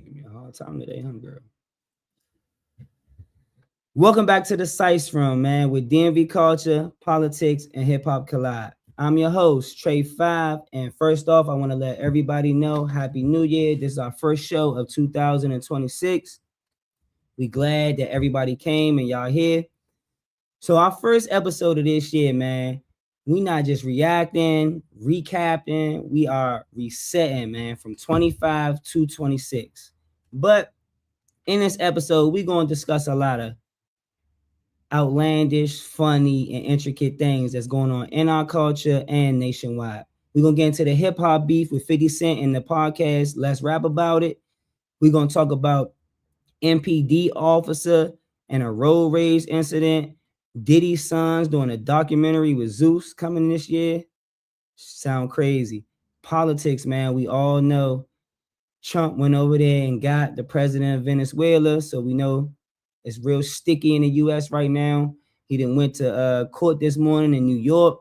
Give me a hard time today, huh, girl? Welcome back to the Sice Room, man, with DMV culture, politics, and hip hop collide. I'm your host, Trey Five, and first off, I want to let everybody know Happy New Year. This is our first show of 2026. We glad that everybody came and y'all here. So our first episode of this year, man, we not just reacting, recapping, we are resetting, man, from 25 to 26. But in this episode, we're going to discuss a lot of outlandish, funny, and intricate things that's going on in our culture and nationwide. We're going to get into the hip hop beef with 50 Cent in the podcast. Let's rap about it. We're going to talk about MPD officer and a road rage incident. Diddy's sons doing a documentary with Zeus coming this year. Sound crazy. Politics, man. We all know Trump went over there and got the president of Venezuela. So we know it's real sticky in the U.S. right now. He done went to court this morning in New York.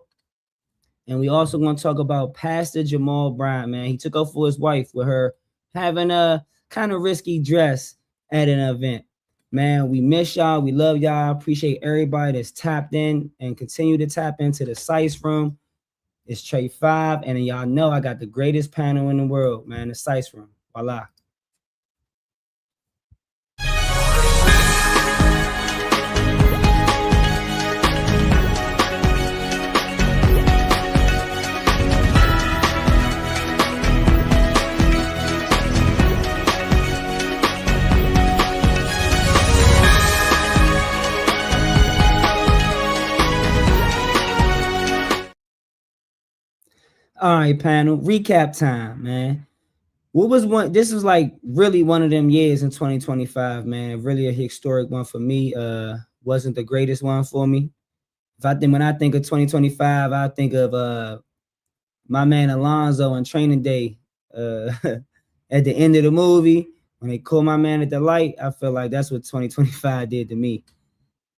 And we also going to talk about Pastor Jamal Bryant, man. He took off for his wife with her having a kind of risky dress at an event. Man, we miss y'all. We love y'all. Appreciate everybody that's tapped in and continue to tap into the Sice Room. It's Trey 5, and y'all know I got the greatest panel in the world, man, the Sice Room. Voila. All right, panel. Recap time, man. What was one? This was like really one of them years in 2025, man. Really a historic one for me. Wasn't the greatest one for me. When I think of 2025, I think of my man Alonzo on Training Day. At the end of the movie, when they call my man at the light, I feel like that's what 2025 did to me.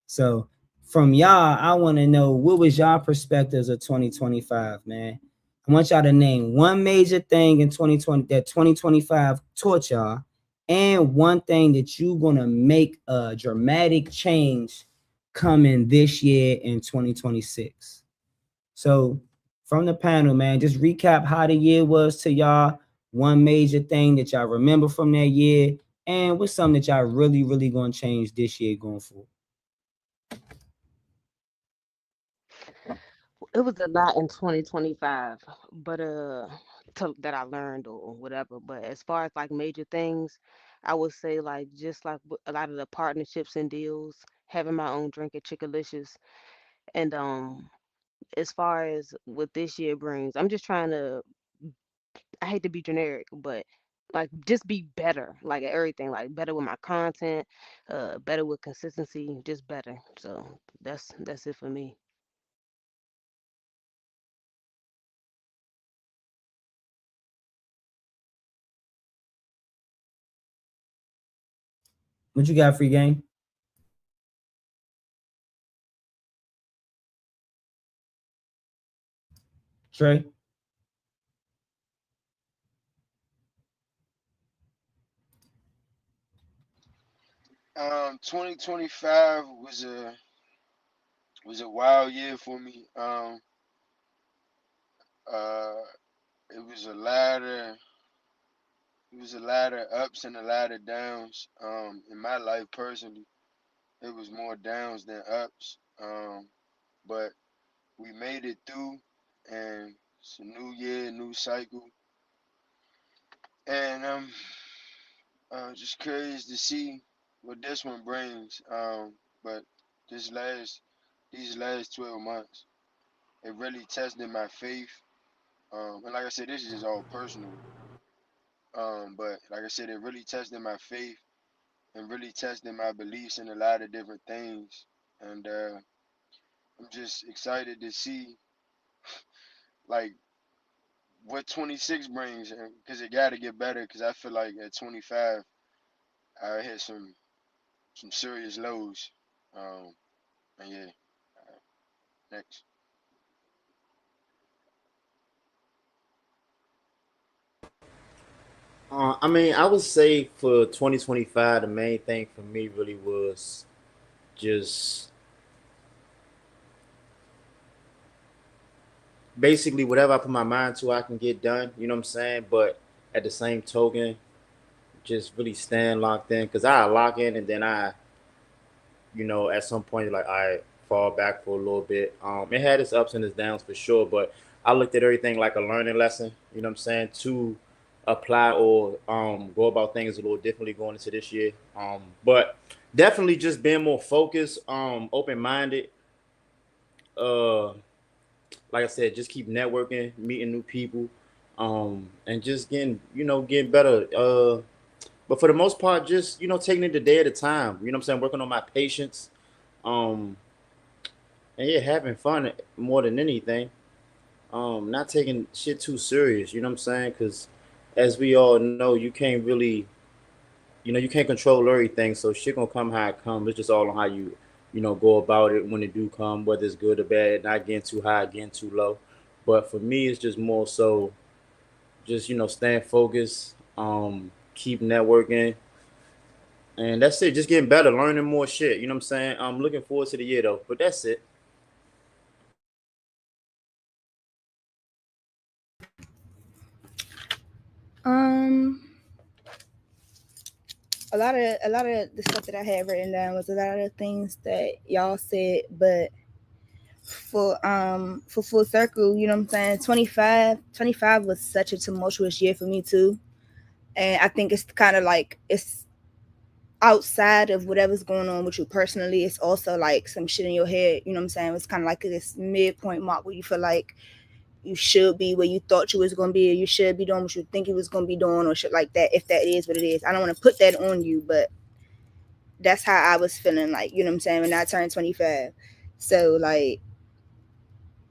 So from y'all, I want to know, what was y'all perspectives of 2025, man? I want y'all to name one major thing in 2020 that 2025 taught y'all, and one thing that you're gonna make a dramatic change coming this year in 2026. So from the panel, man, just recap how the year was to y'all, one major thing that y'all remember from that year, and what's something that y'all really, really gonna change this year going forward. It was a lot in 2025, but that I learned or whatever. But as far as like major things, I would say like just like a lot of the partnerships and deals, having my own drink at Chickalicious, and as far as what this year brings, I'm just trying to. I hate to be generic, but like just be better, like at everything, like better with my content, better with consistency, just better. So that's it for me. What you got, free game? Trey? 2025 was a wild year for me. Uh, it was a lot of ups and a lot of downs. In my life personally, it was more downs than ups. But we made it through, and it's a new year, new cycle, and just curious to see what this one brings. But this last these last 12 months, it really tested my faith. And like I said, this is just all personal. But like I said, it really tested my faith and really tested my beliefs in a lot of different things. And I'm just excited to see like what 26 brings, because it got to get better. Because I feel like at 25, I hit some serious lows. Um, and yeah, next. I mean, I would say for 2025, the main thing for me really was just basically whatever I put my mind to, I can get done. You know what I'm saying? But at the same token, just really staying locked in because I lock in and then at some point, like I fall back for a little bit. It had its ups and its downs for sure, but I looked at everything like a learning lesson. You know what I'm saying? To apply or go about things a little differently going into this year. But definitely just being more focused, open minded. Uh, like I said, just keep networking, meeting new people, and just getting better. But for the most part, just taking it a day at a time. You know what I'm saying? Working on my patience. Um, and yeah, having fun more than anything. Not taking shit too serious. You know what I'm saying? Because as we all know, you can't really, you can't control everything. So shit gonna come how it comes. It's just all on how you, go about it when it do come, whether it's good or bad. Not getting too high, getting too low. But for me, it's just more so just staying focused, keep networking, and that's it. Just getting better, learning more shit. You know what I'm saying? I'm looking forward to the year though. But that's it. Um, a lot of the stuff that I had written down was a lot of the things that y'all said, but for full circle, you know what I'm saying? 25 was such a tumultuous year for me too. And I think it's kind of like it's outside of whatever's going on with you personally, it's also like some shit in your head, you know what I'm saying? It's kind of like this midpoint mark where you feel like you should be where you thought you was gonna be, or you should be doing what you think you was gonna be doing, or shit like that. If that is what it is, I don't want to put that on you, but that's how I was feeling, like, you know what I'm saying, when I turned 25. So like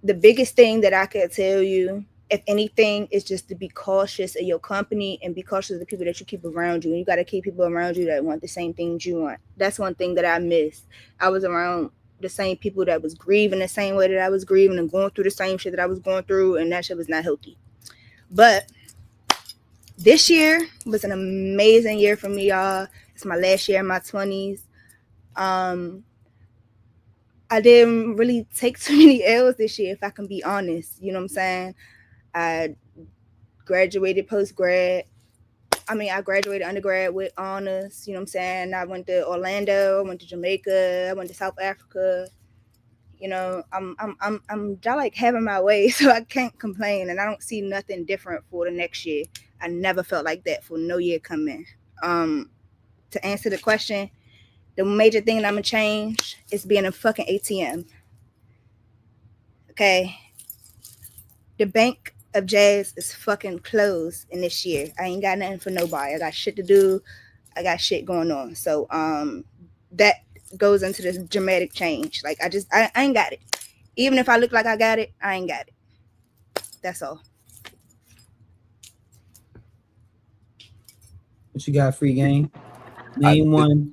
the biggest thing that I could tell you, if anything, is just to be cautious of your company and be cautious of the people that you keep around you. And you got to keep people around you that want the same things you want. That's one thing that I missed. I was around the same people that was grieving the same way that I was grieving and going through the same shit that I was going through, and that shit was not healthy. But this year was an amazing year for me, y'all. It's my last year in my 20s. Um, I didn't really take too many L's this year, if I can be honest. You know what I'm saying? I graduated post grad. I graduated undergrad with honors. You know what I'm saying? I went to Orlando. I went to Jamaica. I went to South Africa. You know, I'm just like having my way, so I can't complain, and I don't see nothing different for the next year. I never felt like that for no year coming. Um, to answer the question, the major thing that I'm gonna change is being a fucking ATM. Okay, the bank of jazz is fucking closed in this year. I ain't got nothing for nobody. I got shit to do. I got shit going on. So that goes into this dramatic change. Like I ain't got it. Even if I look like I got it, I ain't got it. That's all. What you got, free game? I Name did. one.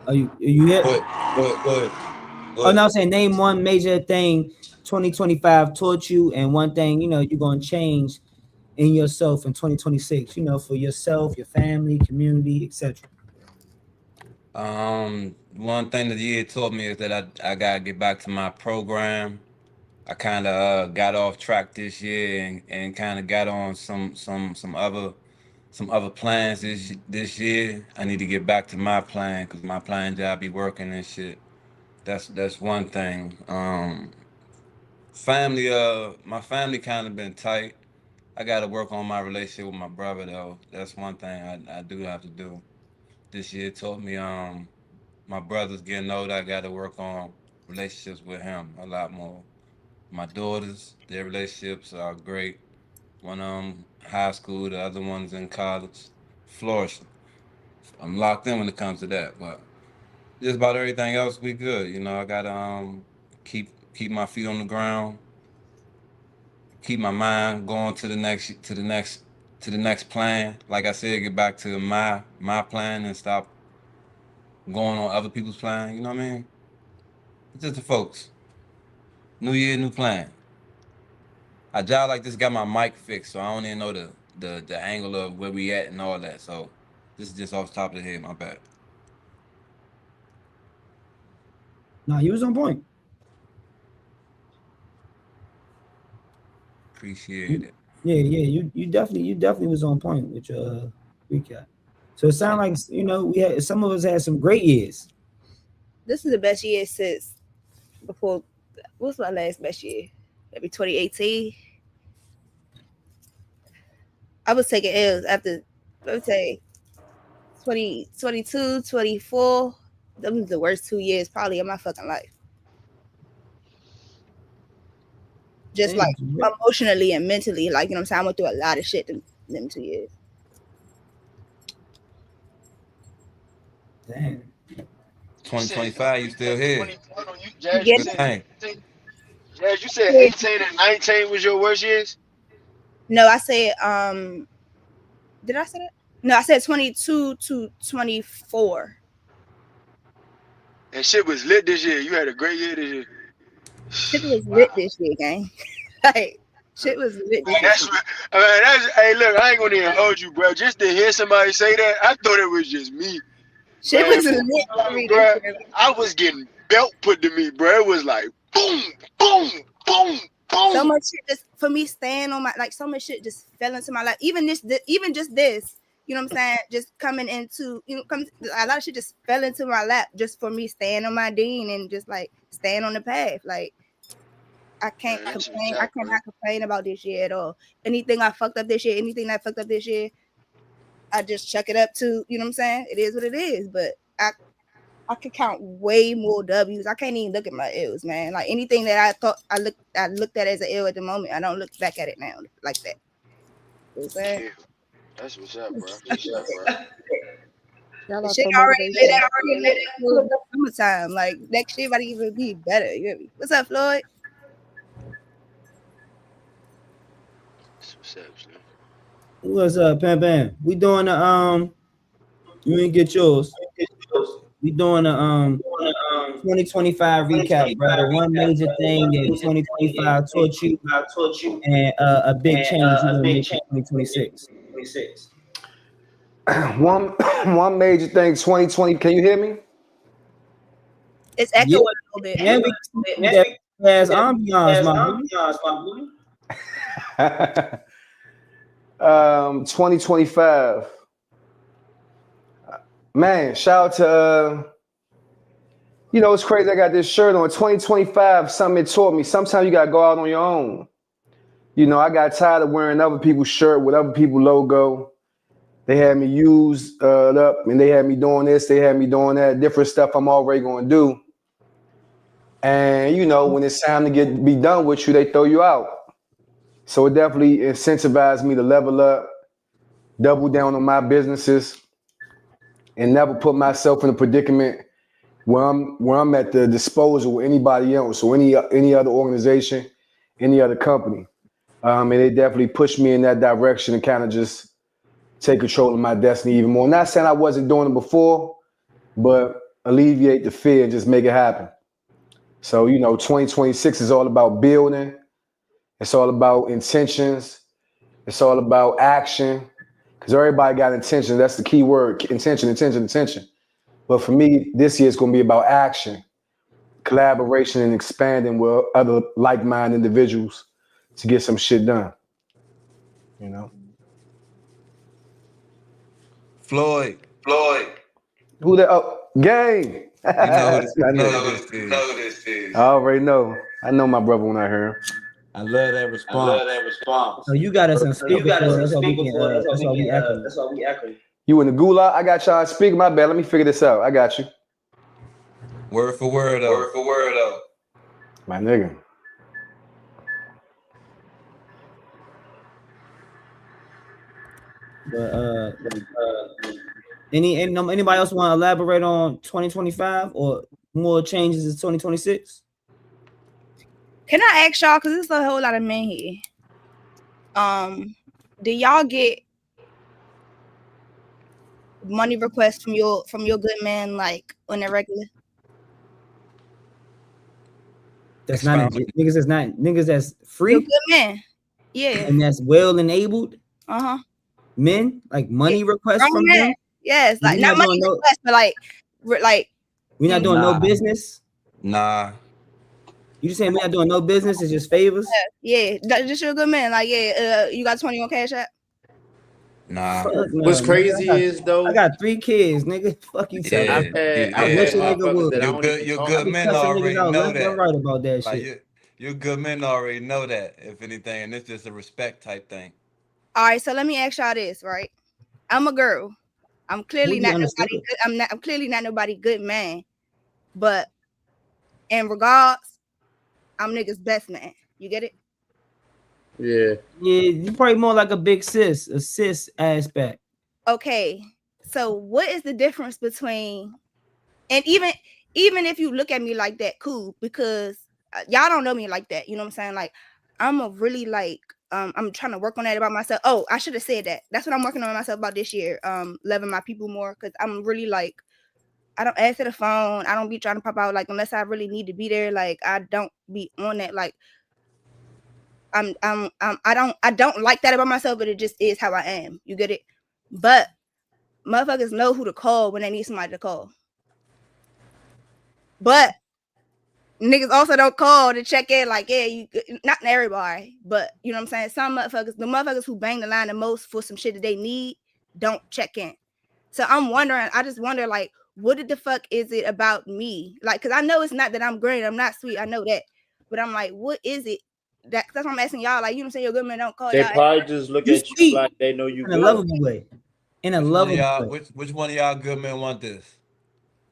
Are you hit? Go ahead. Go ahead. Go ahead. Go Oh ahead. no, I'm saying name one major thing 2025 taught you, and one thing you're gonna change in yourself in 2026. For yourself, your family, community, etc. One thing that the year taught me is that I gotta get back to my program. I kind of got off track this year and kind of got on some other plans this year. I need to get back to my plan because my plan job be working and shit. That's one thing. My family kind of been tight. I got to work on my relationship with my brother though. That's one thing I do have to do. This year taught me my brother's getting older. I got to work on relationships with him a lot more. My daughters, their relationships are great. One of them high school, the other one's in college, flourishing. I'm locked in when it comes to that, but just about everything else we good. I gotta keep my feet on the ground, keep my mind going to the next plan. Like I said, get back to my plan and stop going on other people's plan. You know what I mean? It's just the folks. New year, new plan. I job like this got my mic fixed, so I don't even know the angle of where we at and all that. So this is just off the top of the head. My bad. No, he was on point. Appreciate it. Yeah, you definitely was on point with your recap. So it sounded like, you know, we had some of us had some great years. This is the best year since before. What's my last best year? Maybe 2018. I was taking L's after, I would say, 2022, 24. Those was the worst 2 years probably of my fucking life. Just like emotionally and mentally, like, you know what I'm saying? I went through a lot of shit in them 2 years. Damn. 2025, you still here? Jazz, You you get said, Jazz, you said 18 and 19 was your worst years? No, I said, did I say that? No, I said 22 to 24. And shit was lit this year. You had a great year this year. Shit was lit this year, gang. Like, shit was lit this That's year. what, hey, look, I ain't gonna even hold you, bro. Just to hear somebody say that, I thought it was just me. Shit Man, was lit for me bro, this year. I was getting belt put to me, bro. It was like boom, boom, boom, boom. So much shit just for me staying on my, like, so much shit just fell into my life. Even just this, you know what I'm saying? Just coming into, you know, a lot of shit just fell into my lap just for me staying on my dean and just like staying on the path. Like, I can't complain. I cannot complain about this year at all. Anything I fucked up this year, anything that fucked up this year, I just chuck it up to, you know what I'm saying? It is what it is. But I could count way more W's. I can't even look at my L's, man. Like, anything that I thought I looked at as an L at the moment, I don't look back at it now like that. You know what I'm saying? Yeah. That's what's up, bro. What's up, bro? Y'all Shit some already motivation. lit for summertime. Like, next year might even be better. You hear me? What's up, Floyd? What's up, Slim? What's up, Pam Pam? We doing the you didn't get yours. We doing the 2025 recap, bro. The one major thing that 2025 taught you, and a big change you're gonna make in 2026. One major thing, 2020. Can you hear me? It's echoing a little bit. And we that as ambiance, my boy. 2025. Man, shout out to you know, it's crazy. I got this shirt on. 2025, something it taught me. Sometimes you gotta go out on your own. You know, I got tired of wearing other people's shirt with other people's logo. They had me used up, and they had me doing this, they had me doing that, different stuff I'm already gonna do. And you know, when it's time to be done with you, they throw you out. So it definitely incentivized me to level up, double down on my businesses, and never put myself in a predicament where I'm at the disposal of anybody else or any other organization, any other company. And it definitely pushed me in that direction and kind of just take control of my destiny even more. Not saying I wasn't doing it before, but alleviate the fear and just make it happen. So, you know, 2026 is all about building. It's all about intentions. It's all about action. Because everybody got intention. That's the key word. Intention. But for me, this year is going to be about action, collaboration, and expanding with other like-minded individuals to get some shit done. You know? Floyd. Who that? Oh, gang. You know who this is. I already know. I know my brother when I hear him. I love that response. Oh, you got us on speaker. That's why we echo. You in the gulag? I got y'all speaking. My bad. Let me figure this out. I got you. Word for word, though. My nigga. But anybody else want to elaborate on 2025 or more changes in 2026? Can I ask y'all, because there's a whole lot of men here. Do y'all get money requests from your good man, like, on a regular? That's not niggas that's free. Your good man. Yeah. And that's well enabled. Uh-huh. Men, like money requests Grown from men. them. Yes, like We're not not money doing no. request, but like We're not doing no Nah. business. Nah. You just saying we're not doing no business? It's just favors. yeah, just you're a good man. Like, yeah, you got 20 on Cash App? Nah. Fuck no, What's nigga. crazy is though, I got 3 kids, nigga. Fuck you, talking Yeah. about. I wish had a nigga motherfuckers would. that I You're don't good. even You're talk good I be men cussing already niggas out know left and that. right about that Like shit. you're good men already know that. If anything, and it's just a respect type thing. All right, so let me ask y'all this, right? I'm a girl. I'm clearly Would be not understood. nobody. I'm clearly not nobody good man, but in regards, I'm niggas best man. You get it? Yeah. Yeah, you probably more like a cis aspect. Okay. So what is the difference between, and even if you look at me like that, cool, because y'all don't know me like that. You know what I'm saying? Like, I'm a really like I'm trying to work on that about myself. Oh, I should have said that. That's what I'm working on myself about this year. Loving my people more, because I'm really like, I don't answer the phone. I don't be trying to pop out like unless I really need to be there. Like, I don't be on that. Like, I don't like that about myself, but it just is how I am. You get it? But motherfuckers know who to call when they need somebody to call. But niggas also don't call to check in. Like, yeah, you not everybody, but you know what I'm saying. Some motherfuckers, the motherfuckers who bang the line the most for some shit that they need, don't check in. So I'm wondering. I just wonder, like, what the fuck is it about me? Like, because I know it's not that I'm great, I'm not sweet, I know that, but I'm like, what is it? That's what I'm asking y'all. Like, you know what I'm saying? Your good man don't call They y'all. probably just look You at you sweet like they know you in a good. lovable way. In a Which one of lovable y'all? way. Which one of y'all good men want this?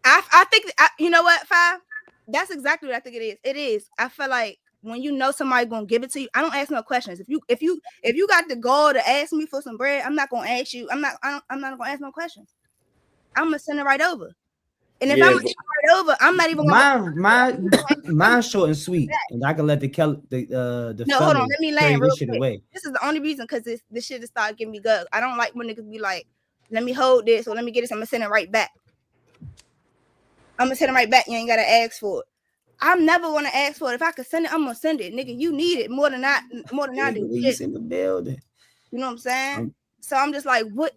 I think you know what, Five? That's exactly what I think it is. It is. I feel like when you know somebody gonna give it to you, I don't ask no questions. If you got the gall to ask me for some bread, I'm not gonna ask you. I'm not gonna ask no questions. I'm gonna send it right over. And if Yeah, I'm gonna send it right over, I'm not even gonna. Mine's short and sweet, and I can let the No, hold on. fellas Let me carry land real this shit quick. away. This is the only reason, because this shit has started giving me gut. I don't like when niggas be like, let me hold this or let me get this. I'm gonna send it right back. I'm gonna send it right back. You ain't gotta ask for it. I'm never gonna ask for it. If I could send it, I'm gonna send it. Nigga, you need it more than I do. Police in the building. You know what I'm saying? So I'm just like, what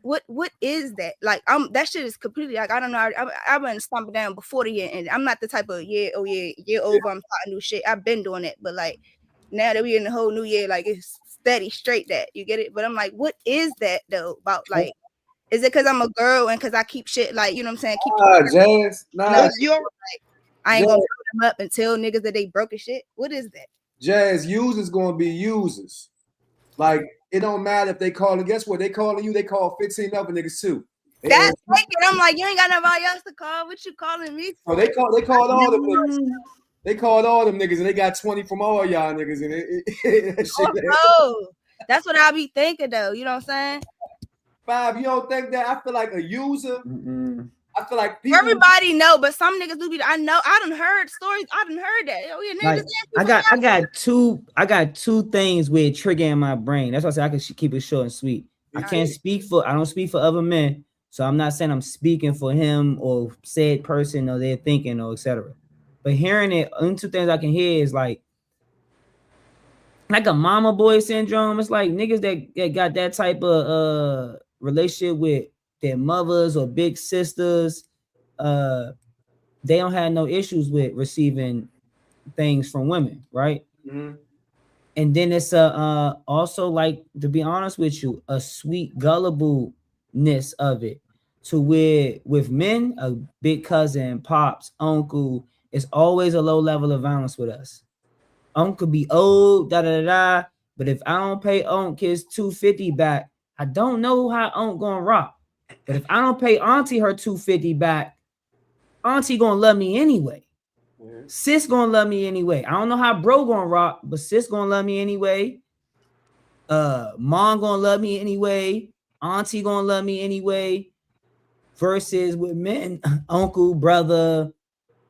is that? Like, that shit is completely like, I don't know. I've been stomping down before the year, and I'm not the type of year over. I'm starting new shit. I've been doing it, but like now that we in the whole new year, like it's steady, straight that you get it. But I'm like, what is that though? About like, is it because I'm a girl and because I keep shit like, you know what I'm saying? Jazz. Nah, I ain't gonna blow them up and tell niggas that they broke as shit. What is that? Jazz, users gonna be users. Like, it don't matter if they call it. Guess what? They calling you. They call 15 other niggas too. That's wicked. I'm like, you ain't got nobody else to call. What you calling me for? So they called all them niggas. They called all them niggas, and they got 20 from all y'all niggas. And that shit. Oh, that's what I be thinking though. You know what I'm saying? Five, you don't think that? I feel like a user. I feel like people. Everybody know, but some niggas do be. I know. I done heard stories. I done heard that. Oh, yeah, Like, I got two things with trigger in my brain. That's why I said I can keep it short and sweet. I don't speak for other men, so I'm not saying I'm speaking for him or said person or their thinking or etc. But hearing it, only two things I can hear is like a mama boy syndrome. It's like niggas that got that type of relationship with their mothers or big sisters. They don't have no issues with receiving things from women, right? Mm-hmm. And then it's also, like, to be honest with you, a sweet gullibleness of it, to where with men, a big cousin, pops, uncle, it's always a low level of violence with us. Uncle be old, but if I don't pay Uncle his $250 back, I don't know how Uncle gonna rock. But if I don't pay Auntie her $250 back, Auntie gonna love me anyway. Sis gonna love me anyway. I don't know how bro gonna rock, but sis gonna love me anyway. Mom gonna love me anyway. Auntie gonna love me anyway. Versus with men, uncle, brother,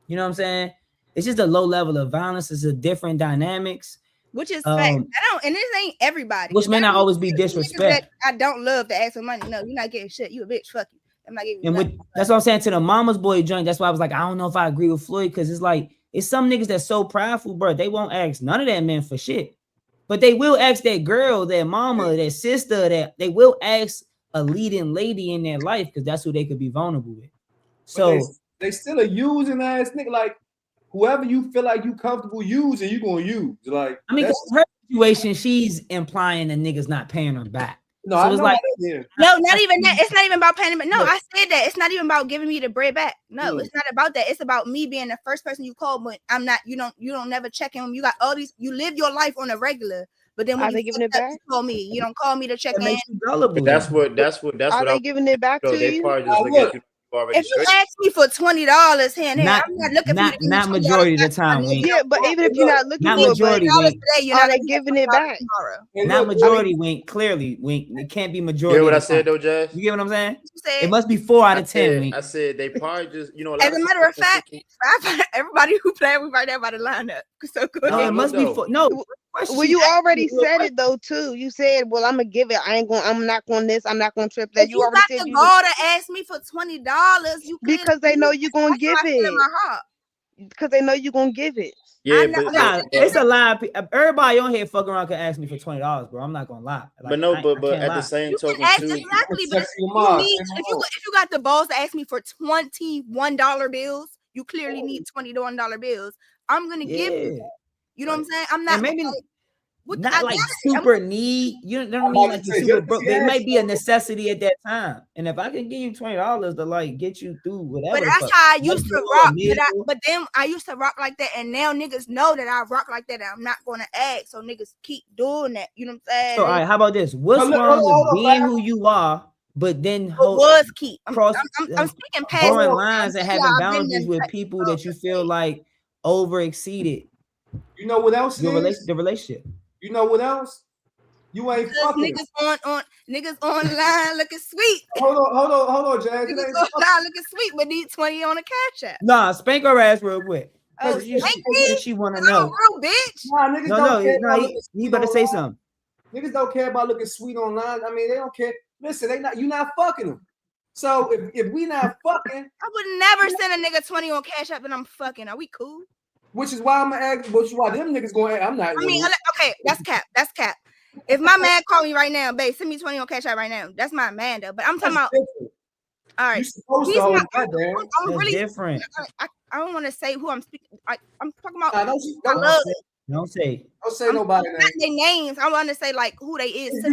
you know what I'm saying? It's just a low level of violence. It's a different dynamics. Which is fact. And this ain't everybody. Which may not always be disrespect. I don't love to ask for money. No, you're not getting shit. You a bitch. Fuck you. I'm not giving you money. That's what I'm saying to the mama's boy joint. That's why I was like, I don't know if I agree with Floyd, because it's like, it's some niggas that's so prideful, bro. They won't ask none of that men for shit. But they will ask that girl, that mama, that sister, that they will ask a leading lady in their life because that's who they could be vulnerable with. So they still a using ass nigga. Like whoever you feel like you comfortable using, you gonna use. Like I mean, her situation, she's implying the nigga's not paying her back. No, so I it's know like no, not even that. It's not even about paying it. No, I said that. It's not even about giving me the bread back. No, it's not about that. It's about me being the first person you call, but I'm not. You don't never check in. You got all these. You live your life on a regular, but then when you giving it back, you call me. You don't call me to check in. But that's what are they giving it back to they you? probably just look at you. If you ask me for $20 here and there, I'm not looking for you to give not me majority of the time. Wink. Yeah, but even if you're not looking not for majority, $20 Wink. today, you're not giving it back. Not majority, Wink. Clearly, Wink. It can't be majority. You hear what I said though, Jazz? You get what I'm saying? It must be 4 out of 10. Wink. I said they probably just, you know. As a matter of fact, everybody who playing with right there by the lineup. So good. No, it must be 4. No. Well, you already said it though too. You said, "Well, I'm gonna give it. I'm not going this. I'm not going to trip that." You already said you got to ask me for $20. You because they know you're gonna give it. Because they know you're gonna give it. Yeah, but it's a lie. Everybody on here fucking around can ask me for $20, bro. I'm not gonna lie. Like, but at the same token too. Exactly, but if you got the balls to ask me for $21 bills, you clearly need $21 bills. I'm gonna give you that. You know what I'm saying? I'm not. And maybe not like super need. You don't mean like you're super broke. It might be a necessity at that time. And if I can give you $20 to like get you through whatever. But that's how I used to rock. But then I used to rock like that, and now niggas know that I rock like that. And I'm not gonna ask, so niggas keep doing that. You know what I'm saying? So all right, how about this? What's wrong with being who you are, but then keep I'm speaking past drawing lines and having boundaries with people that you feel like over exceeded. You know what else is? The relationship. You know what else? You ain't fucking. Niggas online looking sweet. Hold on, Jazz. Niggas online looking sweet, but need 20 on a cash app. Nah, spank her ass real quick. Oh, she wanna know. Real bitch. Nah, niggas don't care. You better say something. Niggas don't care about looking sweet online. I mean, they don't care. Listen, you not fucking them. So if we not fucking, I would never send a nigga 20 on cash app and I'm fucking. Are we cool? Which is why I'm gonna ask. Which is why them niggas going. I'm not. I mean, okay, that's cap. That's cap. If my man call me right now, babe, send me 20 on cash app right now. That's my man though. But I'm talking about. Different. All right. You're supposed to hold that, man. I'm really different. I don't want to say who I'm speaking. I'm talking about. Don't say nobody. Not their names. I want to say like who they is. I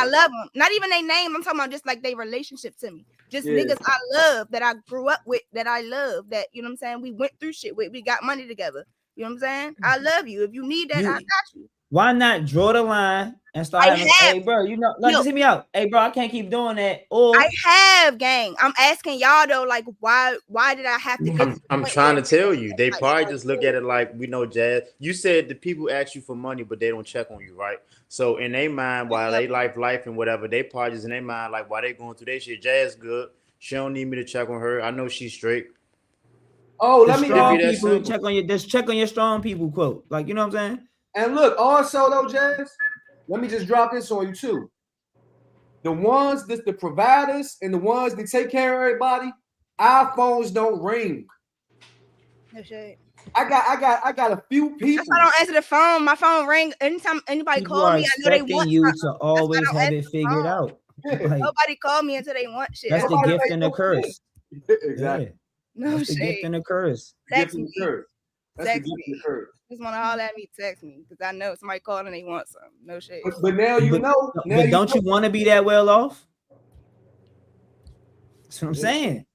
love them. Not even their name. I'm talking about just like their relationship to me. Just niggas I love that I grew up with, that I love, that you know what I'm saying. We went through shit with. We got money together. You know what I'm saying? I love you. If you need that, I got you. Why not draw the line and start having, hey bro, just hit me out. Hey bro, I can't keep doing that. Or I have, gang. I'm asking y'all though, like why did I have to get I'm trying to tell you, they probably just look at it like, we know, Jazz. You said the people ask you for money, but they don't check on you, right? So in their mind, while they life and whatever, they probably just in their mind, like while they going through their shit, Jazz good. She don't need me to check on her. I know she's straight. Oh, let me check on your strong people quote. Like, you know what I'm saying? And look, also though, Jazz, let me just drop this on you too. The ones the providers and the ones that take care of everybody, our phones don't ring. No shit. I got a few people. That's why I don't answer the phone. My phone ring anytime anybody call me. I know they want you to always have it figured out. Like, nobody call me until they want shit. That's the gift and the curse. Exactly. Yeah. That's the gift and the curse. Text me. That's the gift and the curse. Just want to holler at me, text me, because I know somebody called and they want something. No shit. But now you know. But don't you want to be that well off? That's what I'm saying.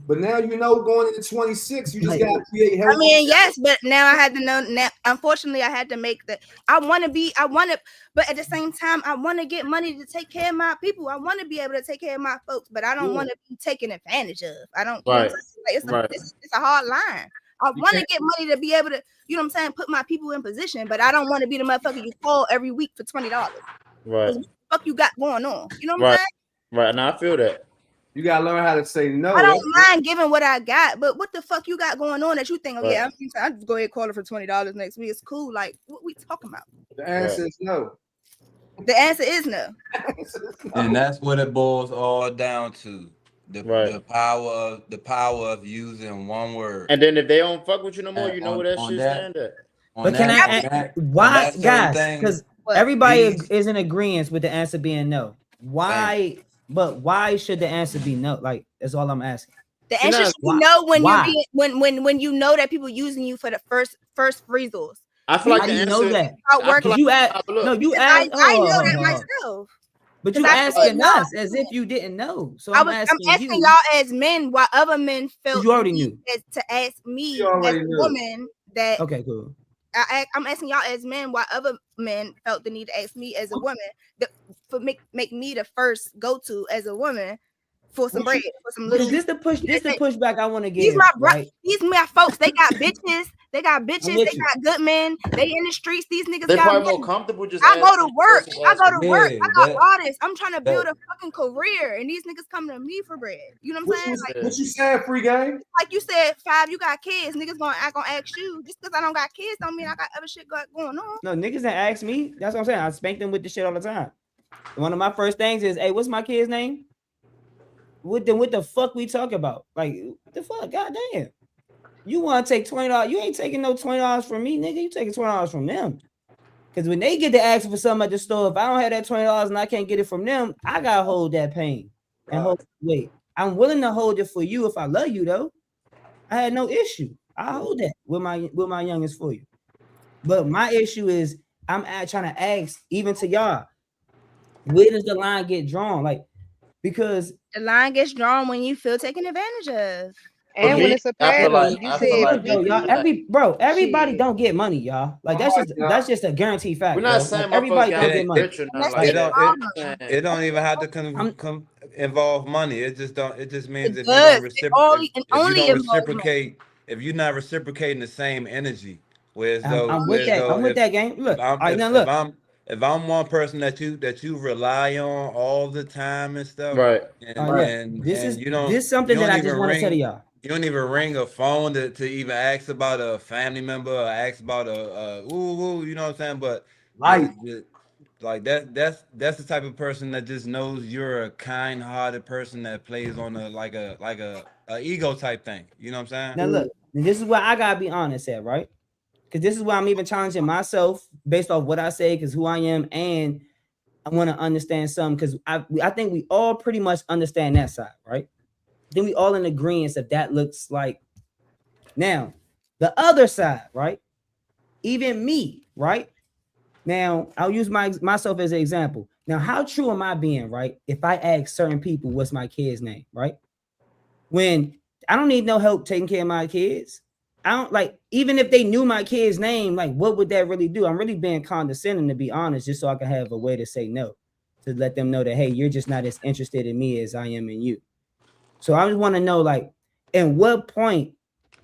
But now you know, going into 26, you just gotta create health. I mean, yes, but now I had to know. Now, unfortunately, I had to make the. But at the same time, I want to get money to take care of my people. I want to be able to take care of my folks, but I don't want to be taken advantage of. I don't. Right. It's a hard line. I want to get money to be able to, you know what I'm saying, put my people in position, but I don't want to be the motherfucker you call every week for $20. Right. What the fuck you got going on? You know what I'm saying? Right. Now I feel that. You gotta learn how to say no. I don't mind giving what I got, but what the fuck you got going on that you think, yeah, I'll just go ahead and call it for $20 next week. It's cool. Like, what we talking about? The answer is no. The answer is no. And that's what it boils all down to. The power of using one word. And then if they don't fuck with you no more, you know what that shit stand at. On But can that, I on that, on why, that certain guys? thing, Because What? everybody these is in agreement with the answer being no. Why? But why should the answer be no? Like that's all I'm asking. The See, answer now, should be Why? no when you're Why? being when you know that people using you for the first resource. I feel How like do the you know answer. that? Start I feel working Because like you ask. but look, No, you because ask. I know that Oh, myself. but 'Cause you I said asking no. us as if you didn't know. So I'm I'm asking asking you. y'all as men why other men felt You the already need knew. to ask me You as already a knew. woman that Okay, cool. I'm asking y'all as men why other men felt the need to ask me as a woman that for make me the first go to as a woman for some What bread you, for some Because little. this the push. This the pushback I want to These give. my Right. these my folks. They got bitches. They got I'm bitches. with They you. got good men. They in the streets. These niggas they got probably more money. comfortable just I go asking to you work. versus I go asking to me. work. yeah, I got artists. I'm trying to build a fucking career, and these niggas coming to me for bread. You know what I'm saying? Like, what you saying, free game? like you said, Five, you got kids. Niggas gonna ask you. Just because I don't got kids don't mean I got other shit going on. No, niggas that ask me. That's what I'm saying. I spank them with the shit all the time. One of my first things is, hey, what's my kid's name? What the fuck we talk about? Like, what the fuck? Goddamn. You want to take $20? You ain't taking no $20 from me, nigga. You taking $20 from them. Because when they get to ask for something at the store, if I don't have that $20 and I can't get it from them, I gotta hold that pain and hold wait. I'm willing to hold it for you if I love you though. I had no issue. I hold that with my youngest for you. But my issue is I'm trying to ask even to y'all, where does the line get drawn? Like, because The line gets drawn when you feel taken advantage of. For And when me, it's a I feel pattern, like you I because feel said like look you though, if y'all, you like, everybody shit. don't get money, y'all. Like that's just a guaranteed we're fact, not bro. saying Like, motherfuckers everybody don't gotta get it, be money. rich or And nothing that's like it their that. don't I'm it, just problem. saying, it don't even have to I'm involve money. It just don't. It just means It if you don't does. It only if you don't involves money. reciprocate, if you're not reciprocating the same energy, whereas though I'm with whereas that. though I'm with that game. if Look, all I'm right, now look. if I'm one person that you rely on all the time and stuff, right? All and right, look. and This is and this you something that don't I even just want to tell ring y'all. you don't even ring a phone to even ask about a family member or ask about you know what I'm saying? But Life. like that's the type of person that just knows you're a kind-hearted person that plays on a like a ego type thing. You know what I'm saying? Now look, this is where I gotta be honest at, right? Because this is why I'm even challenging myself based off what I say, because who I am, and I want to understand something. Because I think we all pretty much understand that side, right? Then we all in agreement that that looks like. Now, the other side, right? Even me, right? Now, I'll use myself as an example. Now, how true am I being, right? If I ask certain people what's my kid's name, right? When I don't need no help taking care of my kids. I don't like, even if they knew my kid's name, like what would that really do? I'm really being condescending, to be honest, just so I can have a way to say no, to let them know that, hey, you're just not as interested in me as I am in you. So I just want to know, like, at what point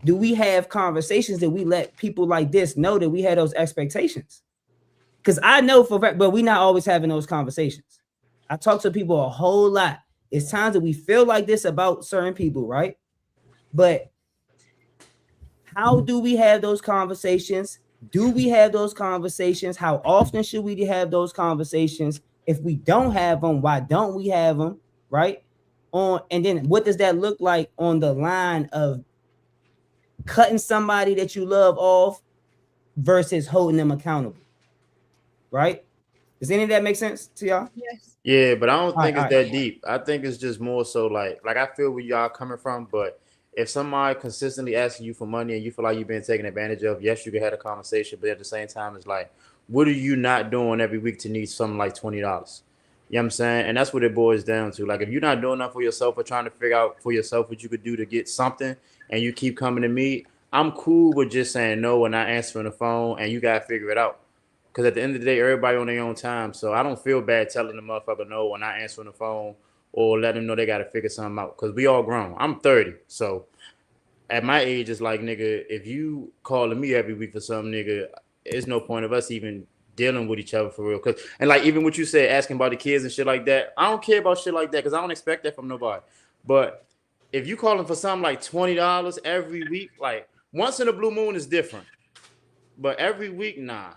do we have conversations that we let people like this know that we had those expectations? Because I know for fact, but we're not always having those conversations. I talk to people a whole lot. It's times that we feel like this about certain people, right? But how do we have those conversations? Do we have those conversations? How often should we have those conversations? If we don't have them, why don't we have them? Right? And then what does that look like on the line of cutting somebody that you love off versus holding them accountable? Right? Does any of that make sense to y'all? Yes. Yeah, but I don't All right, think all it's right. that deep. I think it's just more so like I feel where y'all coming from, but if somebody consistently asking you for money and you feel like you've been taken advantage of, yes, you can have a conversation, but at the same time, it's like, what are you not doing every week to need something like $20? You know what I'm saying? And that's what it boils down to. Like, if you're not doing enough for yourself or trying to figure out for yourself what you could do to get something, and you keep coming to me, I'm cool with just saying no and not answering the phone, and you gotta figure it out. Because at the end of the day, everybody on their own time. So I don't feel bad telling the motherfucker no or not answering the phone or letting them know they got to figure something out. Because we all grown. I'm 30. So at my age, it's like, nigga, if you calling me every week for something, nigga, it's no point of us even dealing with each other for real. Cause, and like, even what you said, asking about the kids and shit like that, I don't care about shit like that because I don't expect that from nobody. But if you calling for something like $20 every week, like once in a blue moon is different. But every week, nah.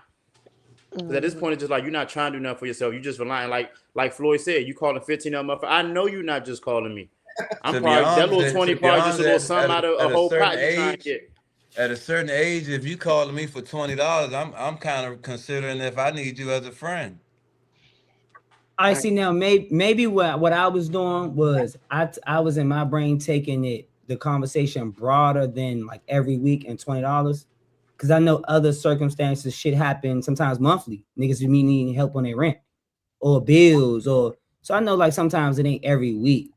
Because at this point, it's just like you're not trying to do nothing for yourself. You just relying, like Floyd said, you calling 15 of them up. I know you're not just calling me. I'm To be probably that honest, little 20 to be probably just a honest, little something out of at a a whole certain pot you trying to age, get. at a certain age, if you calling me for $20, I'm kind of considering if I need you as a friend. I see now. Maybe what I was doing was I was in my brain taking the conversation broader than like every week and $20, because I know other circumstances shit happen sometimes monthly. Niggas be needing help on their rent or bills, or so I know like sometimes it ain't every week.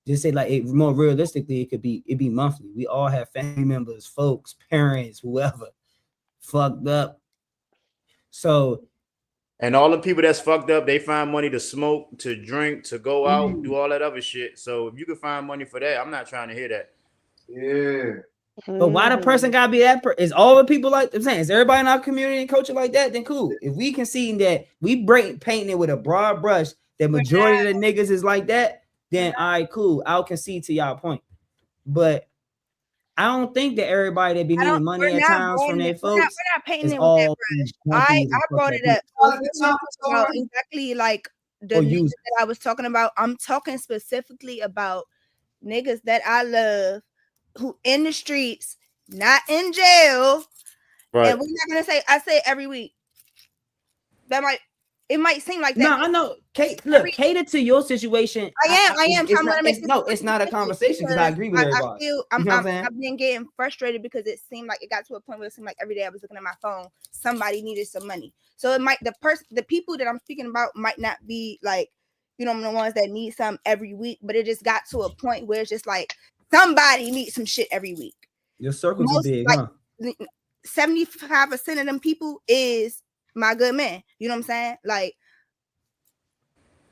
Just say like it more realistically, it'd be monthly. We all have family members, folks, parents, whoever fucked up. So. And all the people that's fucked up, they find money to smoke, to drink, to go out, do all that other shit. So if you can find money for that, I'm not trying to hear that. Yeah. But why the person gotta be that person? Is all the people like I'm saying? Is everybody in our community and culture like that? Then cool. If we can see that we painting it with a broad brush, that majority of the niggas is like that, then all right, cool. I'll concede to y'all point. But I don't think that everybody that be needing money at times from their folks. We're not painting is it with all that brush. I brought it up. So if we're talking about exactly like the niggas that I was talking about, I'm talking specifically about niggas that I love who in the streets, not in jail. Right. And we're not gonna say I say every week. It might seem like that. No, I know. Kate, look, cater to your situation. I am. It's not a conversation because I agree with everybody. I've been getting frustrated because it seemed like it got to a point where it seemed like every day I was looking at my phone, somebody needed some money. So it might the people that I'm speaking about might not be like, you know, the ones that need some every week, but it just got to a point where it's just like somebody needs some shit every week. Your circles are big, huh? 75% of them people is my good man. You know what I'm saying? Like,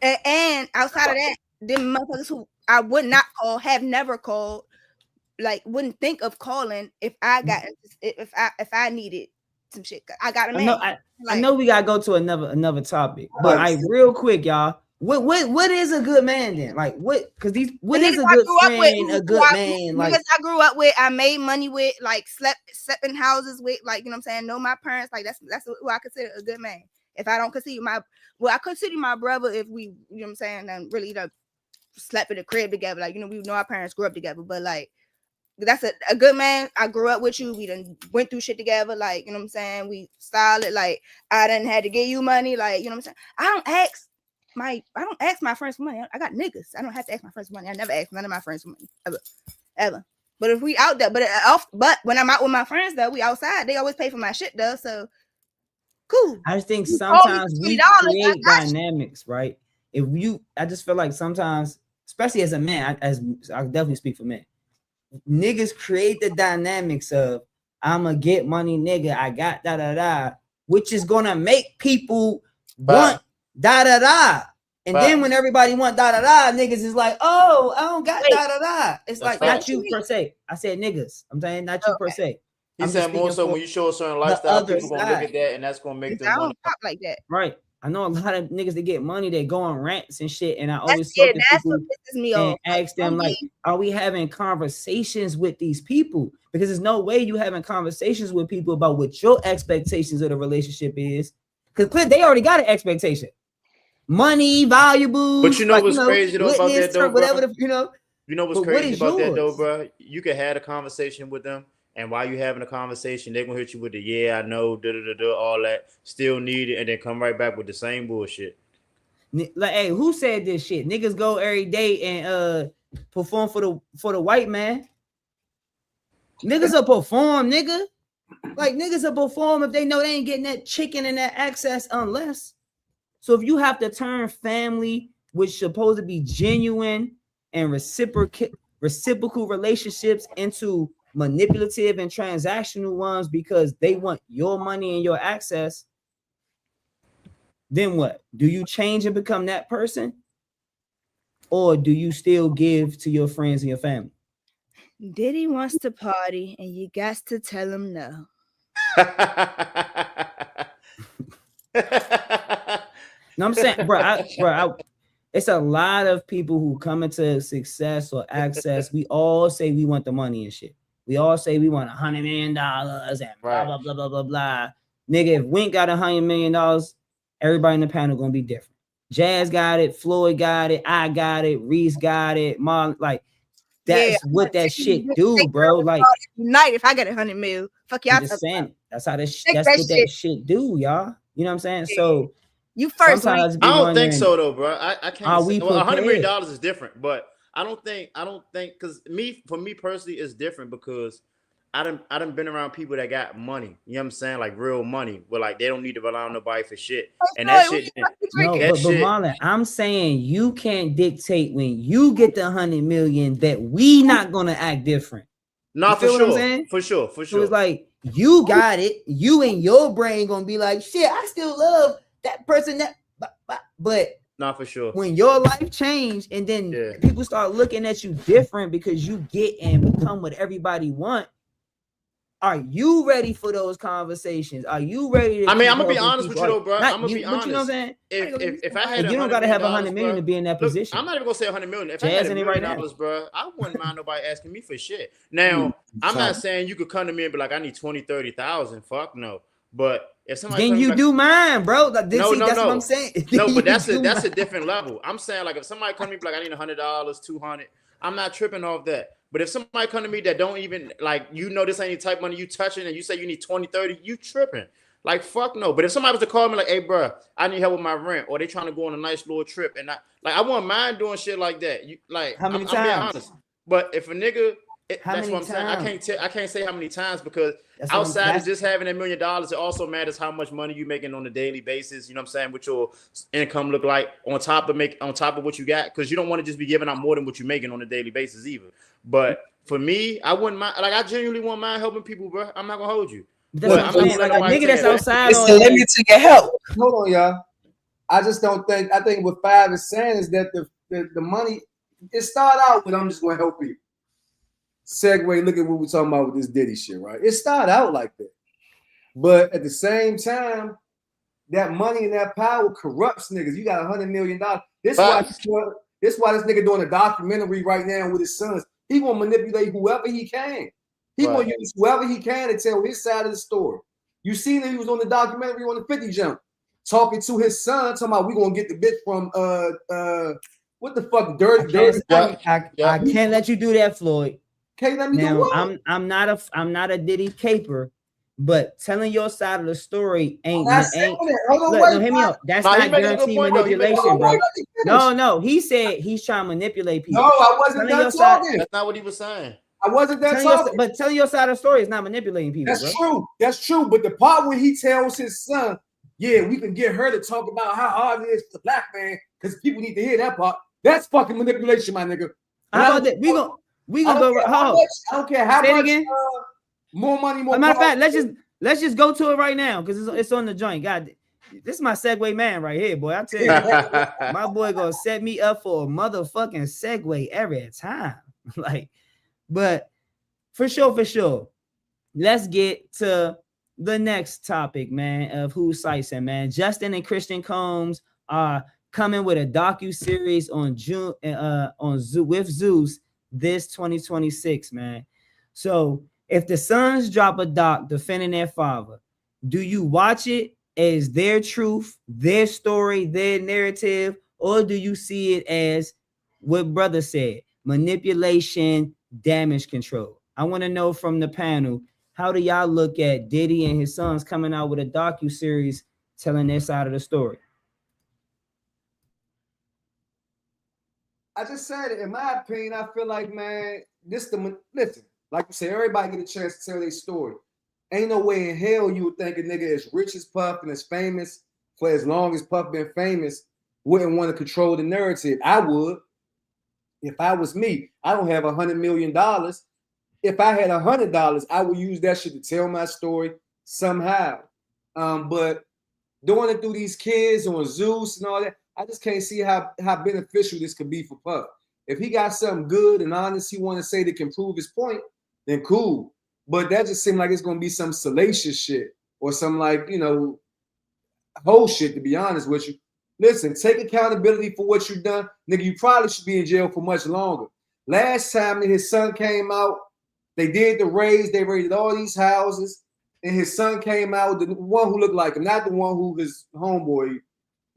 and outside of that, them motherfuckers who I would not call, have never called, like wouldn't think of calling if I got if I needed some shit. I got a man. I know we gotta go to another topic, but real quick, y'all. What is a good man then? Like what? Because what is a good friend, a good man? Like I grew up with, I made money with, like slept in houses with, like, you know what I'm saying? Know my parents, like that's who I consider a good man. If I don't consider I consider my brother if we, you know what I'm saying, and really slept in the crib together. Like, you know, we know our parents grew up together, but like that's a good man. I grew up with you. We done went through shit together. Like, you know what I'm saying? We solid. Like I done had to give you money. Like, you know what I'm saying? I don't ask my friends for money. I got niggas. I don't have to ask my friends for money. I never ask none of my friends for money ever. But if we out there, but when I'm out with my friends though, we outside. They always pay for my shit though. So cool. I just think sometimes we create dynamics, right? I just feel like sometimes, especially as a man, as I definitely speak for men, niggas create the dynamics of I'ma get money, nigga. I got da, which is gonna make people want da. And then when everybody want da, niggas is like, oh, I don't got da. It's like not you per se. I said niggas. I'm saying not you per se. He said more so when you show a certain lifestyle, people gonna look at that and that's gonna make them want to talk like that. Right. I know a lot of niggas that get money, they go on rants and shit. And I always that's what pisses me off. Ask them like, are we having conversations with these people? Because there's no way you having conversations with people about what your expectations of the relationship is. Because they already got an expectation. Money, valuables. But you know what's crazy though about that though, whatever you know what's crazy about that though, bro? You can have a conversation with them, and while you having a conversation, they're gonna hit you with the yeah, I know, all that, still need it, and then come right back with the same bullshit. Like, hey, who said this shit? Niggas go every day and perform for the white man. Niggas will perform, nigga. Like niggas will perform if they know they ain't getting that chicken and that access unless. So if you have to turn family, which is supposed to be genuine and reciprocal relationships, into manipulative and transactional ones because they want your money and your access, then what? Do you change and become that person? Or do you still give to your friends and your family? Diddy wants to party and you got to tell him no. No, I'm saying, bro, it's a lot of people who come into success or access. We all say we want the money and shit. We all say we want $100 million and blah, blah, blah, blah, blah, blah. Nigga, if Wink got $100 million, everybody in the panel gonna be different. Jazz got it, Floyd got it, I got it, Reese got it, Marlon, like That's what that shit do, bro. Like night if I get 100 mil, fuck y'all. I'm just saying, that's how that's Take what that that shit do, y'all. You know what I'm saying? So you first. sometimes I don't think so though, bro. I can't. Are we say, well, $100 million prepared? is different, but I don't think because for me personally, it's different because I done been around people that got money. You know what I'm saying? Like real money, where like they don't need to rely on nobody for shit. And that shit. No, but Marlon, I'm saying you can't dictate when you get the 100 million that we not gonna act different. Not for sure. For sure. So it's like you got it. You and your brain gonna be like, shit, I still love that person. But not for sure. When your life changed and then people start looking at you different because you get and become what everybody want. Are you ready for those conversations? Are you ready to? I mean, I'm gonna be honest with you though, bro. I'm gonna be honest. You know what I'm saying? If I had, you don't gotta have 100 million to be in that position. I'm not even gonna say 100 million. If I had $1 million, bro, I wouldn't mind nobody asking me for shit. Now, I'm not saying you could come to me and be like, I need 20, 30,000. Fuck no. But if somebody then you do mine, bro. Like, no, that's what I'm saying. No, but that's a different level. I'm saying like if somebody come to me like I need $100, 200, I'm not tripping off that. But if somebody come to me that don't even like, you know, this ain't the type of money you touching and you say you need 20, 30, you tripping. Like, fuck no. But if somebody was to call me like, hey, bro, I need help with my rent, or they trying to go on a nice little trip, and I wouldn't mind doing shit like that. You like, how many times? I'm being honest. But if a nigga, that's what I'm times? saying. I can't say how many times because outside of just having $1 million, it also matters how much money you making on a daily basis. You know what I'm saying? What your income look like on top of what you got, because you don't want to just be giving out more than what you're making on a daily basis either. But for me, I wouldn't mind. Like I genuinely wouldn't mind helping people, bro. I'm not gonna hold you. That's what I'm saying. Like a nigga that's outside. It's the limit to your help. Hold on, y'all. I just don't think. I think what Five is saying is that the money. It start out with I'm just gonna help people. Segue. Look at what we're talking about with this Diddy shit, right? It started out like that, but at the same time, that money and that power corrupts niggas. You got $100 million. This why this nigga doing a documentary right now with his sons. He gonna manipulate whoever he can. He gonna use whoever he can to tell his side of the story. You seen that he was on the documentary on the 50 Jump, talking to his son, talking about we gonna get the bitch from what the fuck, dirty. I can't let you do that, Floyd. Can't let me do what? I'm not a Diddy caper, but telling your side of the story ain't. Hear me out. That's not guaranteed manipulation, bro. No. He said he's trying to manipulate people. No, I wasn't done talking. That's not what he was saying. I wasn't done talking. But telling your side of the story is not manipulating people. That's true. That's true. But the part where he tells his son, yeah, we can get her to talk about how hard it is for the black man, because people need to hear that part. That's fucking manipulation, my nigga. We gonna go. I don't care how much. More money, more. Matter of fact, let's just go to it right now because it's on the joint. God, this is my segue man right here, boy. I tell you, my boy gonna set me up for a motherfucking segue every time. Like, but for sure. Let's get to the next topic, man, of who's Sicing, man. Justin and Christian Combs are coming with a docu-series on June with Zeus this 2026, man. So if the Sons drop a doc defending their father, do you watch it as their truth, their story, their narrative, or do you see it as what brother said, manipulation, damage control? I want to know from the panel, how do y'all look at Diddy and his sons coming out with a docu-series telling their side of the story? I just said it. In my opinion, I feel like, man, listen, like you said, everybody get a chance to tell their story. Ain't no way in hell you would think a nigga as rich as Puff and as famous for as long as Puff been famous wouldn't want to control the narrative. I would. If I was me, I don't have $100 million. If I had $100, I would use that shit to tell my story somehow. But doing it through these kids on Zeus and all that, I just can't see how beneficial this could be for Puff. If he got something good and honest he want to say that can prove his point, then cool. But that just seemed like it's going to be some salacious shit or some whole shit, to be honest with you. Listen, take accountability for what you've done. Nigga, you probably should be in jail for much longer. Last time that his son came out, they did the raids. They raided all these houses. And his son came out, the one who looked like him, not the one who his homeboy,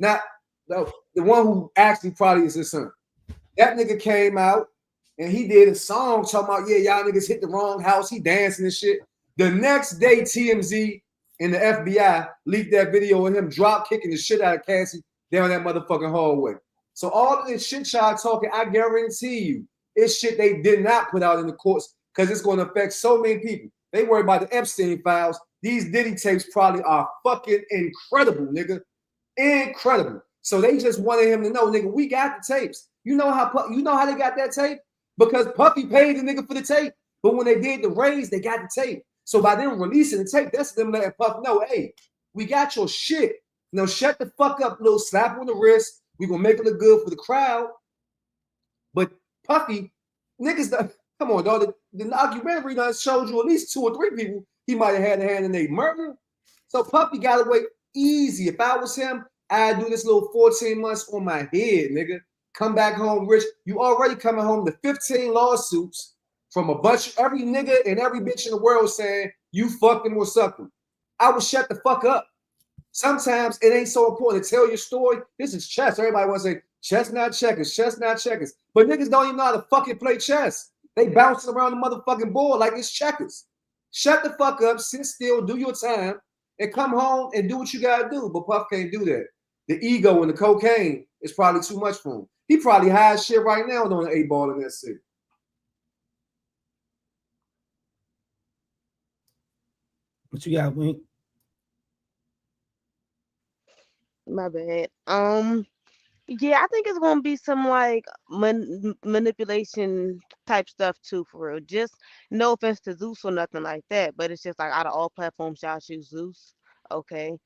not the one who actually probably is his son. That nigga came out and he did a song talking about, yeah, y'all niggas hit the wrong house. He dancing and shit. The next day, TMZ and the FBI leaked that video of him drop kicking the shit out of Cassie down that motherfucking hallway. So all of this shit y'all talking, I guarantee you, it's shit they did not put out in the courts because it's going to affect so many people. They worry about the Epstein files. These Diddy tapes probably are fucking incredible, nigga. Incredible. So they just wanted him to know, nigga, we got the tapes. You know how they got that tape? Because Puffy paid the nigga for the tape. But when they did the raise, they got the tape. So by them releasing the tape, that's them letting Puff know, hey, we got your shit. Now shut the fuck up, little slap on the wrist. We gonna make it look good for the crowd. But Puffy, niggas, come on, dog. The documentary done showed you at least 2 or 3 people he might have had a hand in their murder. So Puffy got away easy. If I was him, I'd do this little 14 months on my head, nigga. Come back home rich. You already coming home to 15 lawsuits from a bunch of every nigga and every bitch in the world saying you fucked him or something. I would shut the fuck up. Sometimes it ain't so important to tell your story. This is chess. Everybody wants to say chess, not checkers, chess, not checkers. But niggas don't even know how to fucking play chess. They bouncing around the motherfucking board like it's checkers. Shut the fuck up, sit still, do your time, and come home and do what you gotta do. But Puff can't do that. The ego and the cocaine is probably too much for him. He probably high as shit right now on an 8-ball in that city. What you got, Wink? My bad. Yeah, I think it's gonna be some like manipulation type stuff too, for real. Just no offense to Zeus or nothing like that, but it's just like out of all platforms, y'all choose Zeus, okay?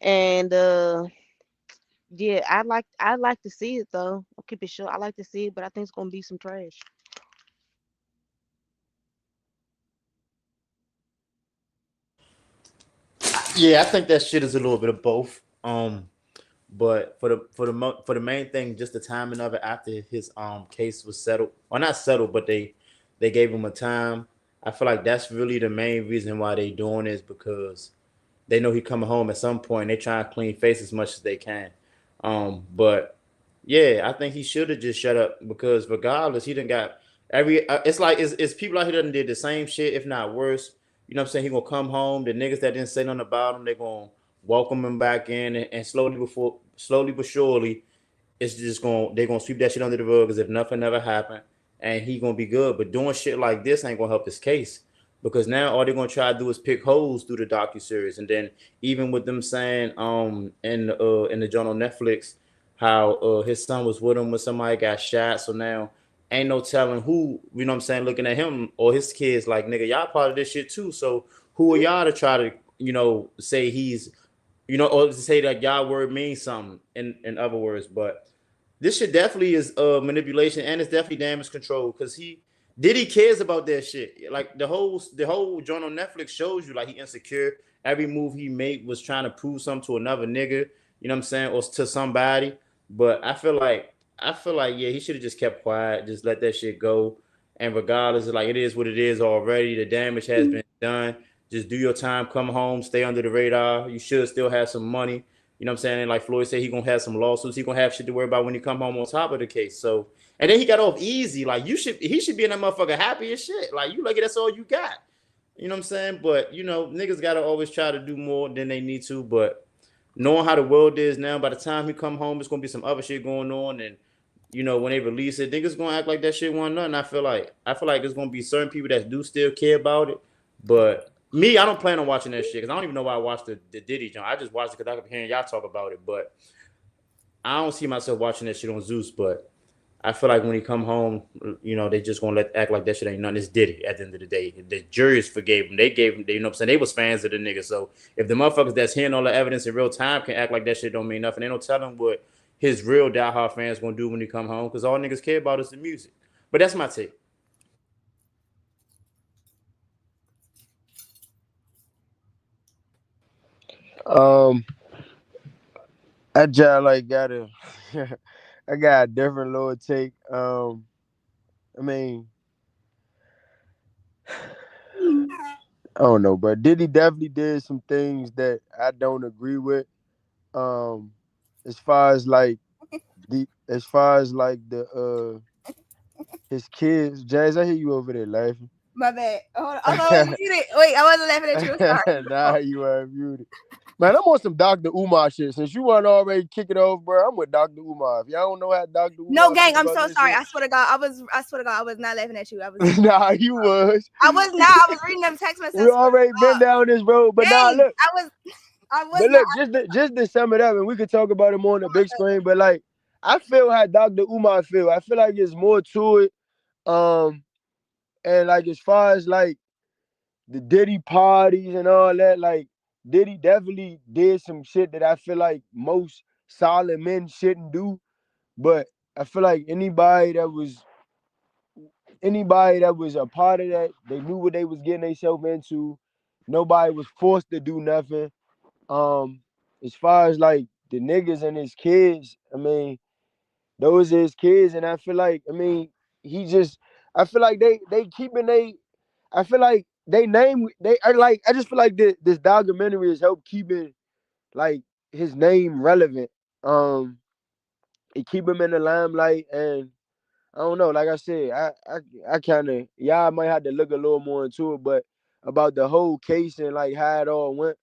And yeah, I'd like to see it though. I'll keep it short. I like to see it, but I think it's gonna be some trash. Yeah, I think that shit is a little bit of both. But for the main thing, just the timing of it after his case was settled, or not settled, but they gave him a time. I feel like that's really the main reason why they doing this, because they know he coming home at some point. They try to clean face as much as they can. But yeah, I think he should have just shut up, because regardless, he done got every. It's like it's people out here that done did the same shit, if not worse. You know what I'm saying? He gonna come home. The niggas that didn't say nothing about him, they gonna welcome him back in, and slowly but surely, it's just they're gonna sweep that shit under the rug as if nothing ever happened, and he gonna be good. But doing shit like this ain't gonna help his case, because now all they're gonna try to do is pick holes through the docuseries. And then even with them saying in the journal Netflix how his son was with him when somebody got shot, so now ain't no telling who, you know what I'm saying, looking at him or his kids like, nigga, y'all part of this shit too. So who are y'all to try to, say he's, or to say that y'all word means something in other words. But this shit definitely is manipulation, and it's definitely damage control, because Diddy cares about that shit. Like the whole joint on Netflix shows you like he insecure. Every move he made was trying to prove something to another nigga, you know what I'm saying, or to somebody. But I feel like yeah, he should have just kept quiet, just let that shit go. And regardless, like it is what it is already. The damage has been done. Just do your time, come home, stay under the radar. You should still have some money. You know what I'm saying? And like Floyd said, he gonna have some lawsuits. He gonna have shit to worry about when he come home on top of the case. So, and then he got off easy. Like he should be in that motherfucker happy as shit. Like you lucky that's all you got. You know what I'm saying? But niggas gotta always try to do more than they need to. But knowing how the world is now, by the time he come home, it's gonna be some other shit going on. And when they release it, niggas gonna act like that shit wasn't nothing. I feel like there's gonna be certain people that do still care about it. But me, I don't plan on watching that shit, because I don't even know why I watched the Diddy joint. I just watched it because I kept hearing y'all talk about it. But I don't see myself watching that shit on Zeus. But I feel like when he come home, they just gonna act like that shit ain't nothing. It's Diddy at the end of the day. The juries forgave him. They gave him, you know what I'm saying? They was fans of the nigga. So if the motherfuckers that's hearing all the evidence in real time can act like that shit don't mean nothing, they don't tell him what his real diehard fans gonna do when he come home, because all niggas care about is the music. But that's my take. Um, I just like got a, I got a different little take. I mean, I don't know, but Diddy definitely did some things that I don't agree with. Um, as far as like the his kids. Jazz, I hear you over there laughing. My bad. Hold on. I was muted. Wait, I wasn't laughing at you. Sorry. Nah, you are muted. Man, I'm on some Dr. Umar shit. Since you want to already kick it off, bro, I'm with Dr. Umar. If y'all don't know how Dr. Umar No, gang, feel I'm about so that sorry. shit- I swear to God, I was not laughing at you. I was Nah, you was. I was not. I was reading them text messages. We already been down this road, but nah, Gang, look. I was But not. look, just to sum it up, and we could talk about it more on the big screen. But like, I feel how Dr. Umar feel. I feel like there's more to it. And like as far as like the Diddy parties and all that, like Diddy definitely did some shit that I feel like most solid men shouldn't do. But I feel like anybody that was a part of that, they knew what they was getting themselves into. Nobody was forced to do nothing. As far as like the niggas and his kids, I mean, those are his kids, and I feel like, I mean, he just, I feel like they keeping I feel like they name they are like, I just feel like this documentary has helped keeping like his name relevant. It keep him in the limelight, and I don't know, like I said, I kind of, y'all might have to look a little more into it, but about the whole case and like how it all went,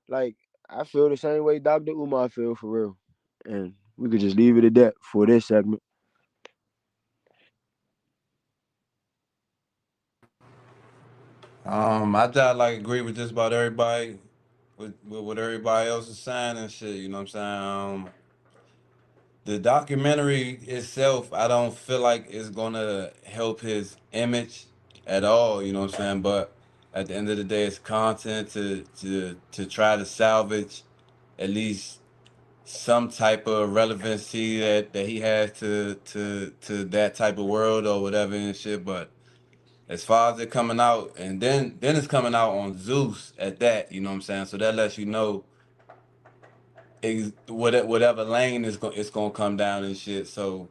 like I feel the same way Dr. Umar feel for real, and we could just leave it at that for this segment. I just like agree with just about everybody with what everybody else is saying and shit. You know what I'm saying? The documentary itself, I don't feel like it's gonna help his image at all. You know what I'm saying? But at the end of the day, it's content to try to salvage at least some type of relevancy that he has to that type of world or whatever and shit. But as far as it coming out, and then it's coming out on Zeus at that, you know what I'm saying? So that lets you know whatever lane it's gonna come down and shit. So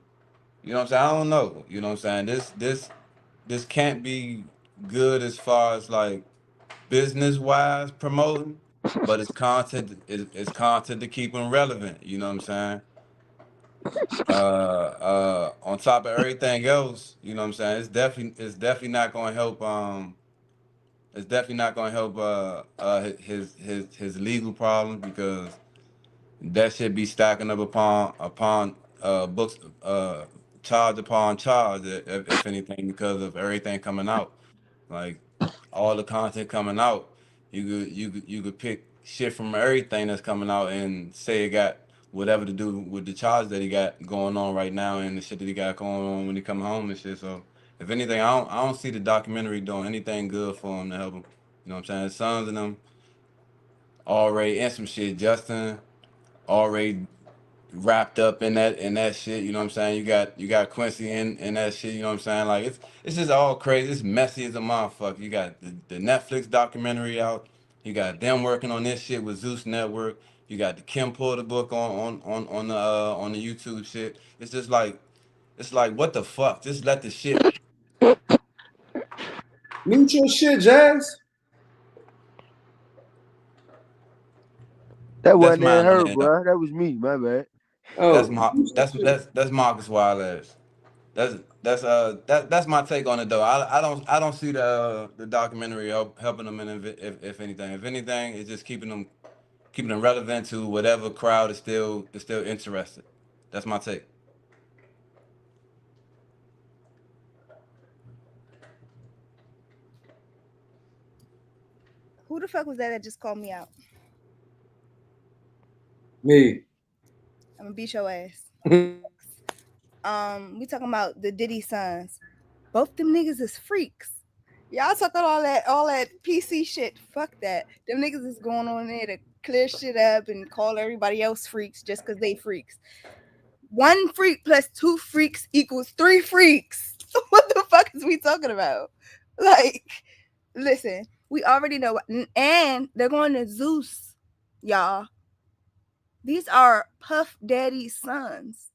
you know what I'm saying? I don't know. You know what I'm saying? This can't be good as far as like business wise promoting, but it's content to keep them relevant. You know what I'm saying? On top of everything else, you know what I'm saying? It's definitely not gonna help. It's definitely not gonna help his legal problems because that should be stacking up upon books charge upon charge if anything because of everything coming out. Like all the content coming out, you could pick shit from everything that's coming out and say it got whatever to do with the charge that he got going on right now and the shit that he got going on when he come home and shit. So if anything, I don't see the documentary doing anything good for him to help him. You know what I'm saying? His sons and them already and some shit. Justin already wrapped up in that shit, you know what I'm saying? You got Quincy in that shit, you know what I'm saying? Like it's just all crazy. It's messy as a motherfucker. You got the Netflix documentary out. You got them working on this shit with Zeus Network. You got the Kim Porter book on the YouTube shit. It's like what the fuck? Just let the shit. Mute your shit, Jazz. That That's wasn't in mine on her, there though. bro. That was me. My bad. That's Oh, my that's Marcus Wallace. That's my take on it though. I don't see the documentary helping them if anything. If anything, it's just keeping them relevant to whatever crowd is still interested. That's my take. Who the fuck was that just called me out? me. I'm gonna beat your ass. We talking about the Diddy sons. Both them niggas is freaks. Y'all talking all that PC shit. Fuck that. Them niggas is going on there to clear shit up and call everybody else freaks just because they freaks. One freak plus two freaks equals three freaks. What the fuck is we talking about? Like, listen, we already know, and they're going to Zeus, y'all. These are Puff Daddy's sons.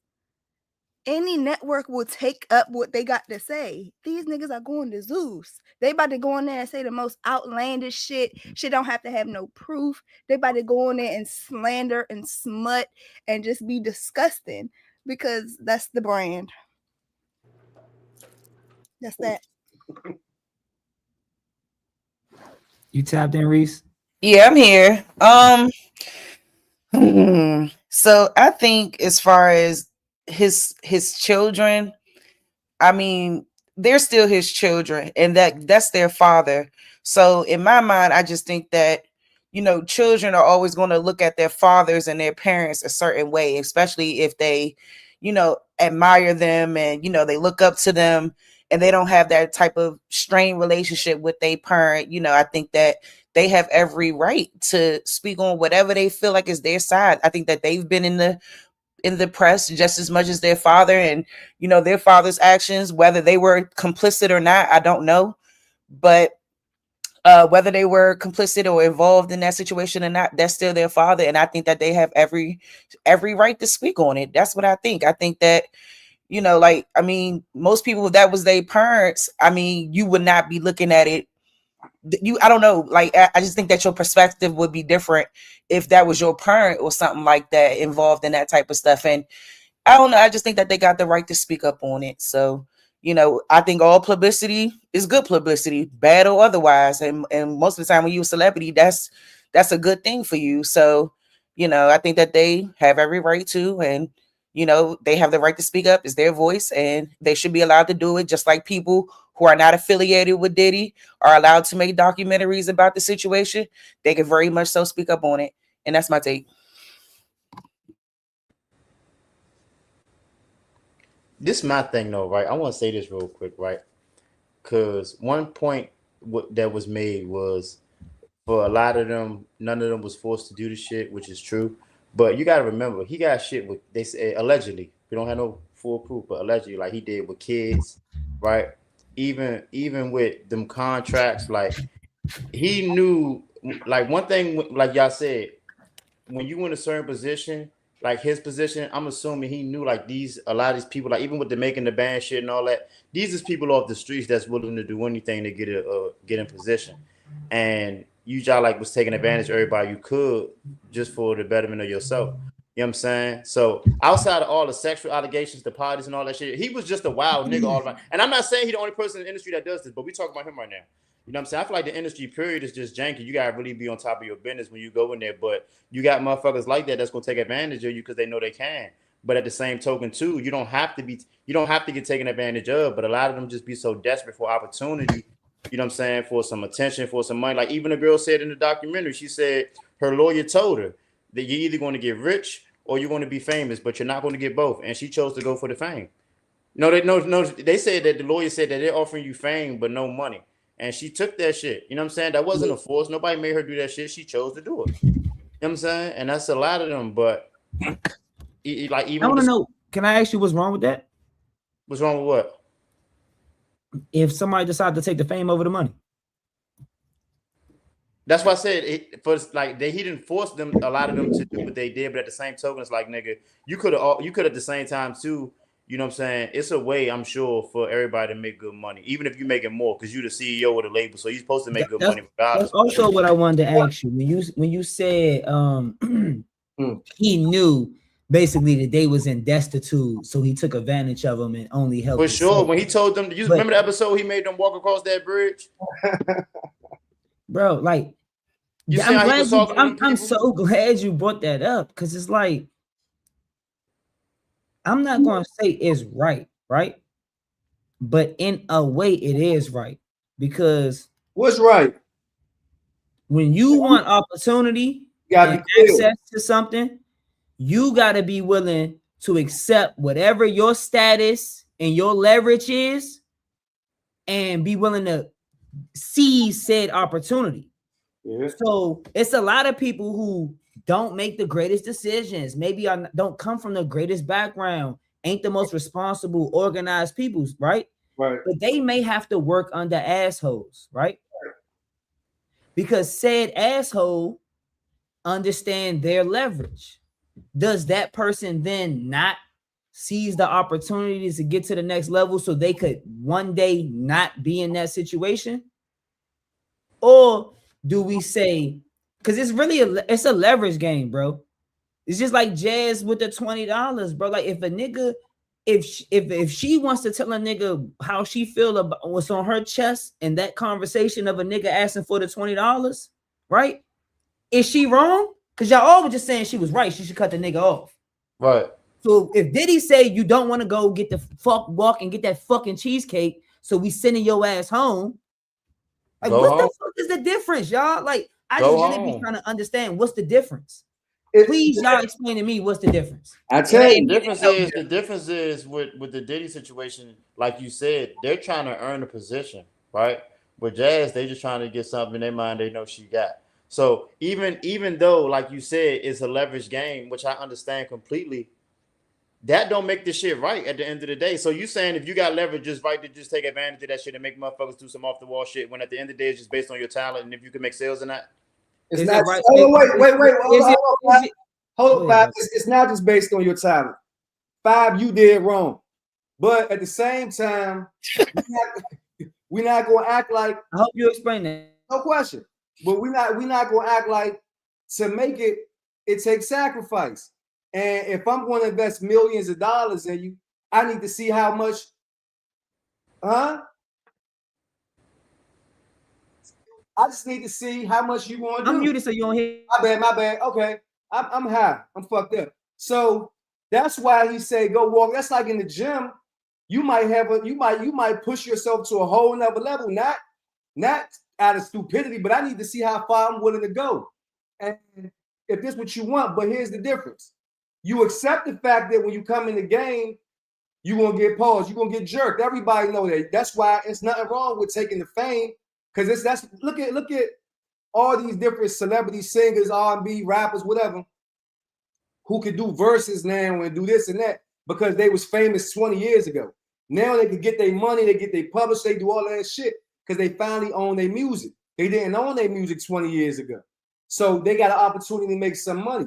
Any network will take up what they got to say. These niggas are going to Zeus. They about to go in there and say the most outlandish shit. Shit don't have to have no proof. They about to go in there and slander and smut and just be disgusting because that's the brand. That's that. You tapped in, Reese? Yeah, I'm here. So I think as far as his children, I mean, they're still his children, and that's their father. So in my mind, I just think that children are always going to look at their fathers and their parents a certain way, especially if they, admire them and they look up to them, and they don't have that type of strained relationship with their parent. I think that they have every right to speak on whatever they feel like is their side. I think that they've been in the press just as much as their father, and their father's actions, whether they were complicit or not, I don't know, but whether they were complicit or involved in that situation or not, that's still their father, and I think that they have every right to speak on it. That's what I think. I think that most people, if that was their parents, you would not be looking at it. I don't know, I just think that your perspective would be different if that was your parent or something like that involved in that type of stuff. And I don't know, I just think that they got the right to speak up on it. So I think all publicity is good publicity, bad or otherwise, and most of the time when you're a celebrity, that's a good thing for you. So I think that they have every right to, and they have the right to speak up. It's their voice, and they should be allowed to do it, just like people who are not affiliated with Diddy are allowed to make documentaries about the situation. They can very much so speak up on it. And that's my take. This is my thing though, right? I want to say this real quick, right? Because one point that was made was, for a lot of them, none of them was forced to do the shit, which is true. But you got to remember, he got shit with, they say, allegedly. We don't have no full proof, but allegedly, like he did with kids, right? Even with them contracts, like he knew, like one thing, like y'all said, when you in a certain position, like his position, I'm assuming he knew like a lot of these people, like even with the making the band shit and all that, these is people off the streets that's willing to do anything to get in position. And you y'all like was taking advantage of everybody you could just for the betterment of yourself. You know what I'm saying? So outside of all the sexual allegations, the parties and all that shit, he was just a wild nigga all around. And I'm not saying he's the only person in the industry that does this, but we talking about him right now. You know what I'm saying? I feel like the industry period is just janky. You gotta really be on top of your business when you go in there. But you got motherfuckers like that that's gonna take advantage of you because they know they can. But at the same token, too, you don't have to get taken advantage of. But a lot of them just be so desperate for opportunity. You know what I'm saying? For some attention, for some money. Like even the girl said in the documentary, she said her lawyer told her that you're either going to get rich or you're going to be famous, but you're not going to get both. And she chose to go for the fame. No, they said that the lawyer said that they're offering you fame, but no money. And she took that shit. You know what I'm saying? That wasn't a force. Nobody made her do that shit. She chose to do it. You know what I'm saying? And that's a lot of them. But like even I want to know, can I ask you what's wrong with that? What's wrong with what? If somebody decided to take the fame over the money. That's why I said he didn't force them, a lot of them, to do what they did, but at the same token, it's like, nigga, you could at the same time too. You know what I'm saying? It's a way, I'm sure, for everybody to make good money, even if you're making more, because you're the CEO of the label, so you're supposed to make good money regardless. That's also what I wanted to ask you when you said he knew basically that they was in destitute, so he took advantage of them and only helped. For sure, when he told them, remember the episode he made them walk across that bridge, bro? Like, I'm so glad you brought that up, because it's like, I'm not going to say it's right, but in a way it is right, because what's right? When you want opportunity and access to something, you got to be willing to accept whatever your status and your leverage is, and be willing to seize said opportunity. Yeah. So it's a lot of people who don't make the greatest decisions, maybe don't come from the greatest background, ain't the most responsible, organized people, right? But they may have to work under assholes, right? Because said asshole understand their leverage. Does that person then not seize the opportunities to get to the next level so they could one day not be in that situation? Or do we say, because it's really it's a leverage game, bro. It's just like Jazz with the $20, bro. Like if a nigga if she wants to tell a nigga how she feel about what's on her chest and that conversation of a nigga asking for the $20, right? Is she wrong? Because y'all all were just saying she was right. She should cut the nigga off. Right. So if Diddy say you don't want to go get the walk and get that fucking cheesecake, so we sending your ass home. Like, Go what home. the fuck is the difference, y'all? Like, I Go just really be home. trying to understand what's the difference. Please, y'all explain to me what's the difference. I tell The you, difference is with the Diddy situation, like you said, they're trying to earn a position, right? With Jazz, they just trying to get something in their mind they know she got. So even though, like you said, it's a leverage game, which I understand completely, that don't make this shit right at the end of the day. So you saying if you got leverage, just right to just take advantage of that shit and make motherfuckers do some off the wall shit, when at the end of the day it's just based on your talent and if you can make sales or not. it's Is not. it right? Oh, wait. Hold Go up, ahead, Five. It's not just based on your talent. Five, you did wrong. But at the same time, we're not gonna act like. I hope you explain that. No question. But we're not gonna act like to make it takes sacrifice. And if I'm going to invest millions of dollars in you, I need to see how much. I just need to see how much you want to do. I'm muted so you don't hear. My bad. Okay, I'm high. I'm fucked up. So that's why he said go walk. That's like in the gym. You might push yourself to a whole nother level. Not out of stupidity, but I need to see how far I'm willing to go. And if this is what you want, but here's the difference. You accept the fact that when you come in the game, you're gonna get paused, you're gonna get jerked. Everybody know that. That's why it's nothing wrong with taking the fame, because look at all these different celebrity singers, R&B rappers, whatever, who could do verses now and do this and that because they was famous 20 years ago. Now they could get their money, they get their published, they do all that shit because they finally own their music. They didn't own their music 20 years ago. So they got an opportunity to make some money.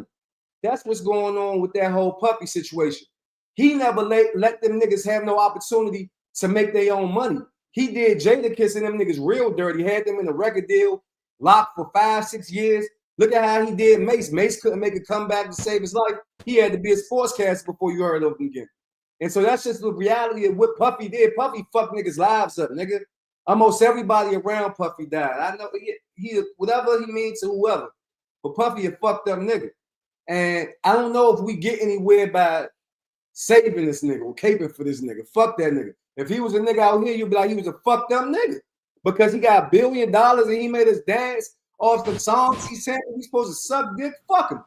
That's what's going on with that whole Puffy situation. He never let them niggas have no opportunity to make their own money. He did Jadakiss and them niggas real dirty, had them in a record deal, locked for 5-6 years. Look at how he did Mace. Mace couldn't make a comeback to save his life. He had to be a sportscaster before you heard of him again. And so that's just the reality of what Puffy did. Puffy fucked niggas' lives up, nigga. Almost everybody around Puffy died. I know he whatever he means to whoever. But Puffy a fucked up nigga. And I don't know if we get anywhere by saving this nigga or caping for this nigga. Fuck that nigga. If he was a nigga out here, you'd be like, he was a fucked up nigga. Because he got $1 billion and he made us dance off the songs he said we supposed to suck dick. Fuck him.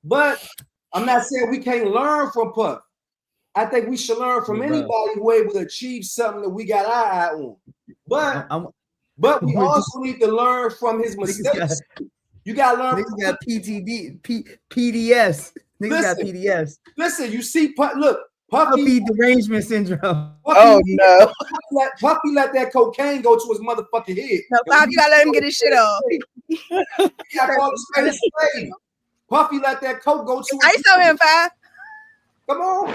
But I'm not saying we can't learn from Puff. I think we should learn from anybody who able to achieve something that we got our eye on. But we also need to learn from his mistakes. You gotta learn. Niggas got PDS. Niggas got PDS. Listen, you see, look, Puffy derangement syndrome. Puffy let that cocaine go to his motherfucking head. No, Bob, you gotta let him get his shit off. Puffy let that coke go to. I saw him 5. Come on.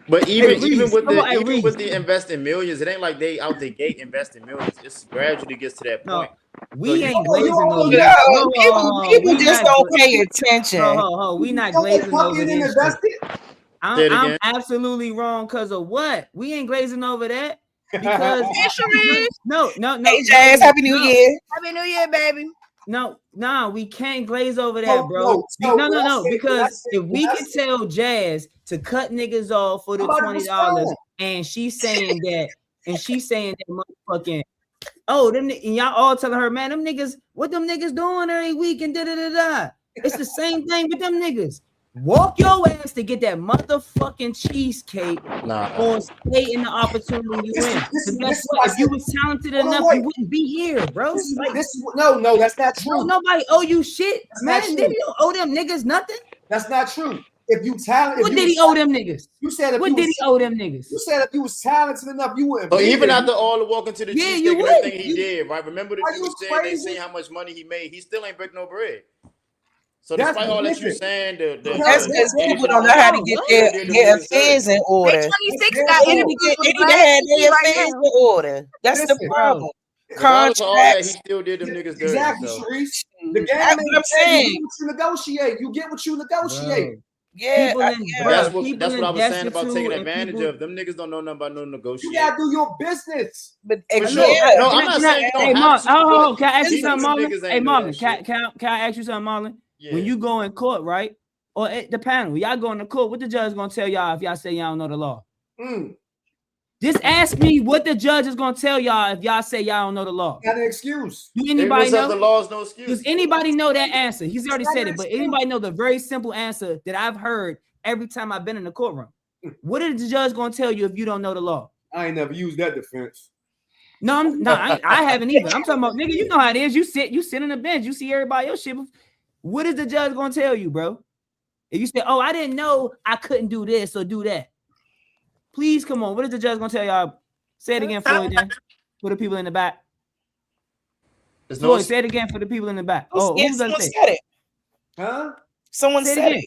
But even with the investing millions, it ain't like they out the gate investing millions. It gradually gets to that point. We ain't glazing over that. People just don't pay attention. We not glazing over this. I'm absolutely wrong because of what? We ain't glazing over that. Because no. Hey, Jazz, Happy New Year. Happy New Year, baby. No, we can't glaze over that, bro. No. Because if we can tell Jazz to cut niggas off for the $20, and she's saying that, motherfucking, and y'all all telling her, man, them niggas, what them niggas doing every week and da. It's the same thing with them niggas. Walk your ass to get that motherfucking cheesecake or stay in the opportunity you in. If you was talented enough, you wouldn't be here, bro. No, that's not true. Nobody owe you shit, man. Did you owe them niggas nothing? That's not true. If you talented, what did he owe them niggas? You said what did he owe them niggas? You said if you was talented enough, you wouldn't. But even after all the walking to the cheesecake and everything he did, right? Remember the people saying they seen how much money he made. He still ain't break no bread. So despite all that you saying, that's because people don't know how to get their affairs in order. 26 got they need to have their affairs in order. That's the problem. Contracts. All that, he still did them niggas dirty. Exactly, So. Sharice. The game I'm saying. You get what you negotiate. You get what you negotiate. Yeah, People in, yeah. But that's bruh, what I was saying about destitute taking and advantage people- of. Them niggas don't know nothing about no You negotiation. gotta do your business. But For yeah, sure. No, I'm not Can saying you don't hey, have Mark, to. hold on, but can I ask you these something, Marlon? niggas Hey, ain't know Marlon, that shit. can I ask you something, Marlon? Yeah. When you go in court, right? Or at the panel, y'all go in the court, what the judge gonna tell y'all if y'all say y'all don't know the law? Just ask me what the judge is gonna tell y'all if y'all say y'all don't know the law. Got an excuse. Do anybody Ignorance of the know? law is no excuse. Does anybody know that answer? He's already It's not said an it, but excuse. anybody know the very simple answer that I've heard every time I've been in the courtroom? What is the judge gonna tell you if you don't know the law? I ain't never used that defense. No, I haven't either. I'm talking about nigga. You know how it is. You sit on the bench. You see everybody else shit. What is the judge gonna tell you, bro? If you say, "Oh, I didn't know I couldn't do this or do that," please come on. What is the judge gonna tell y'all? Say it again, Floyd. Then for the people in the back. There's Floyd, no. say it again for the people in the back. Oh, yeah, who's that someone say? said it. Huh? Someone Say it said again. it.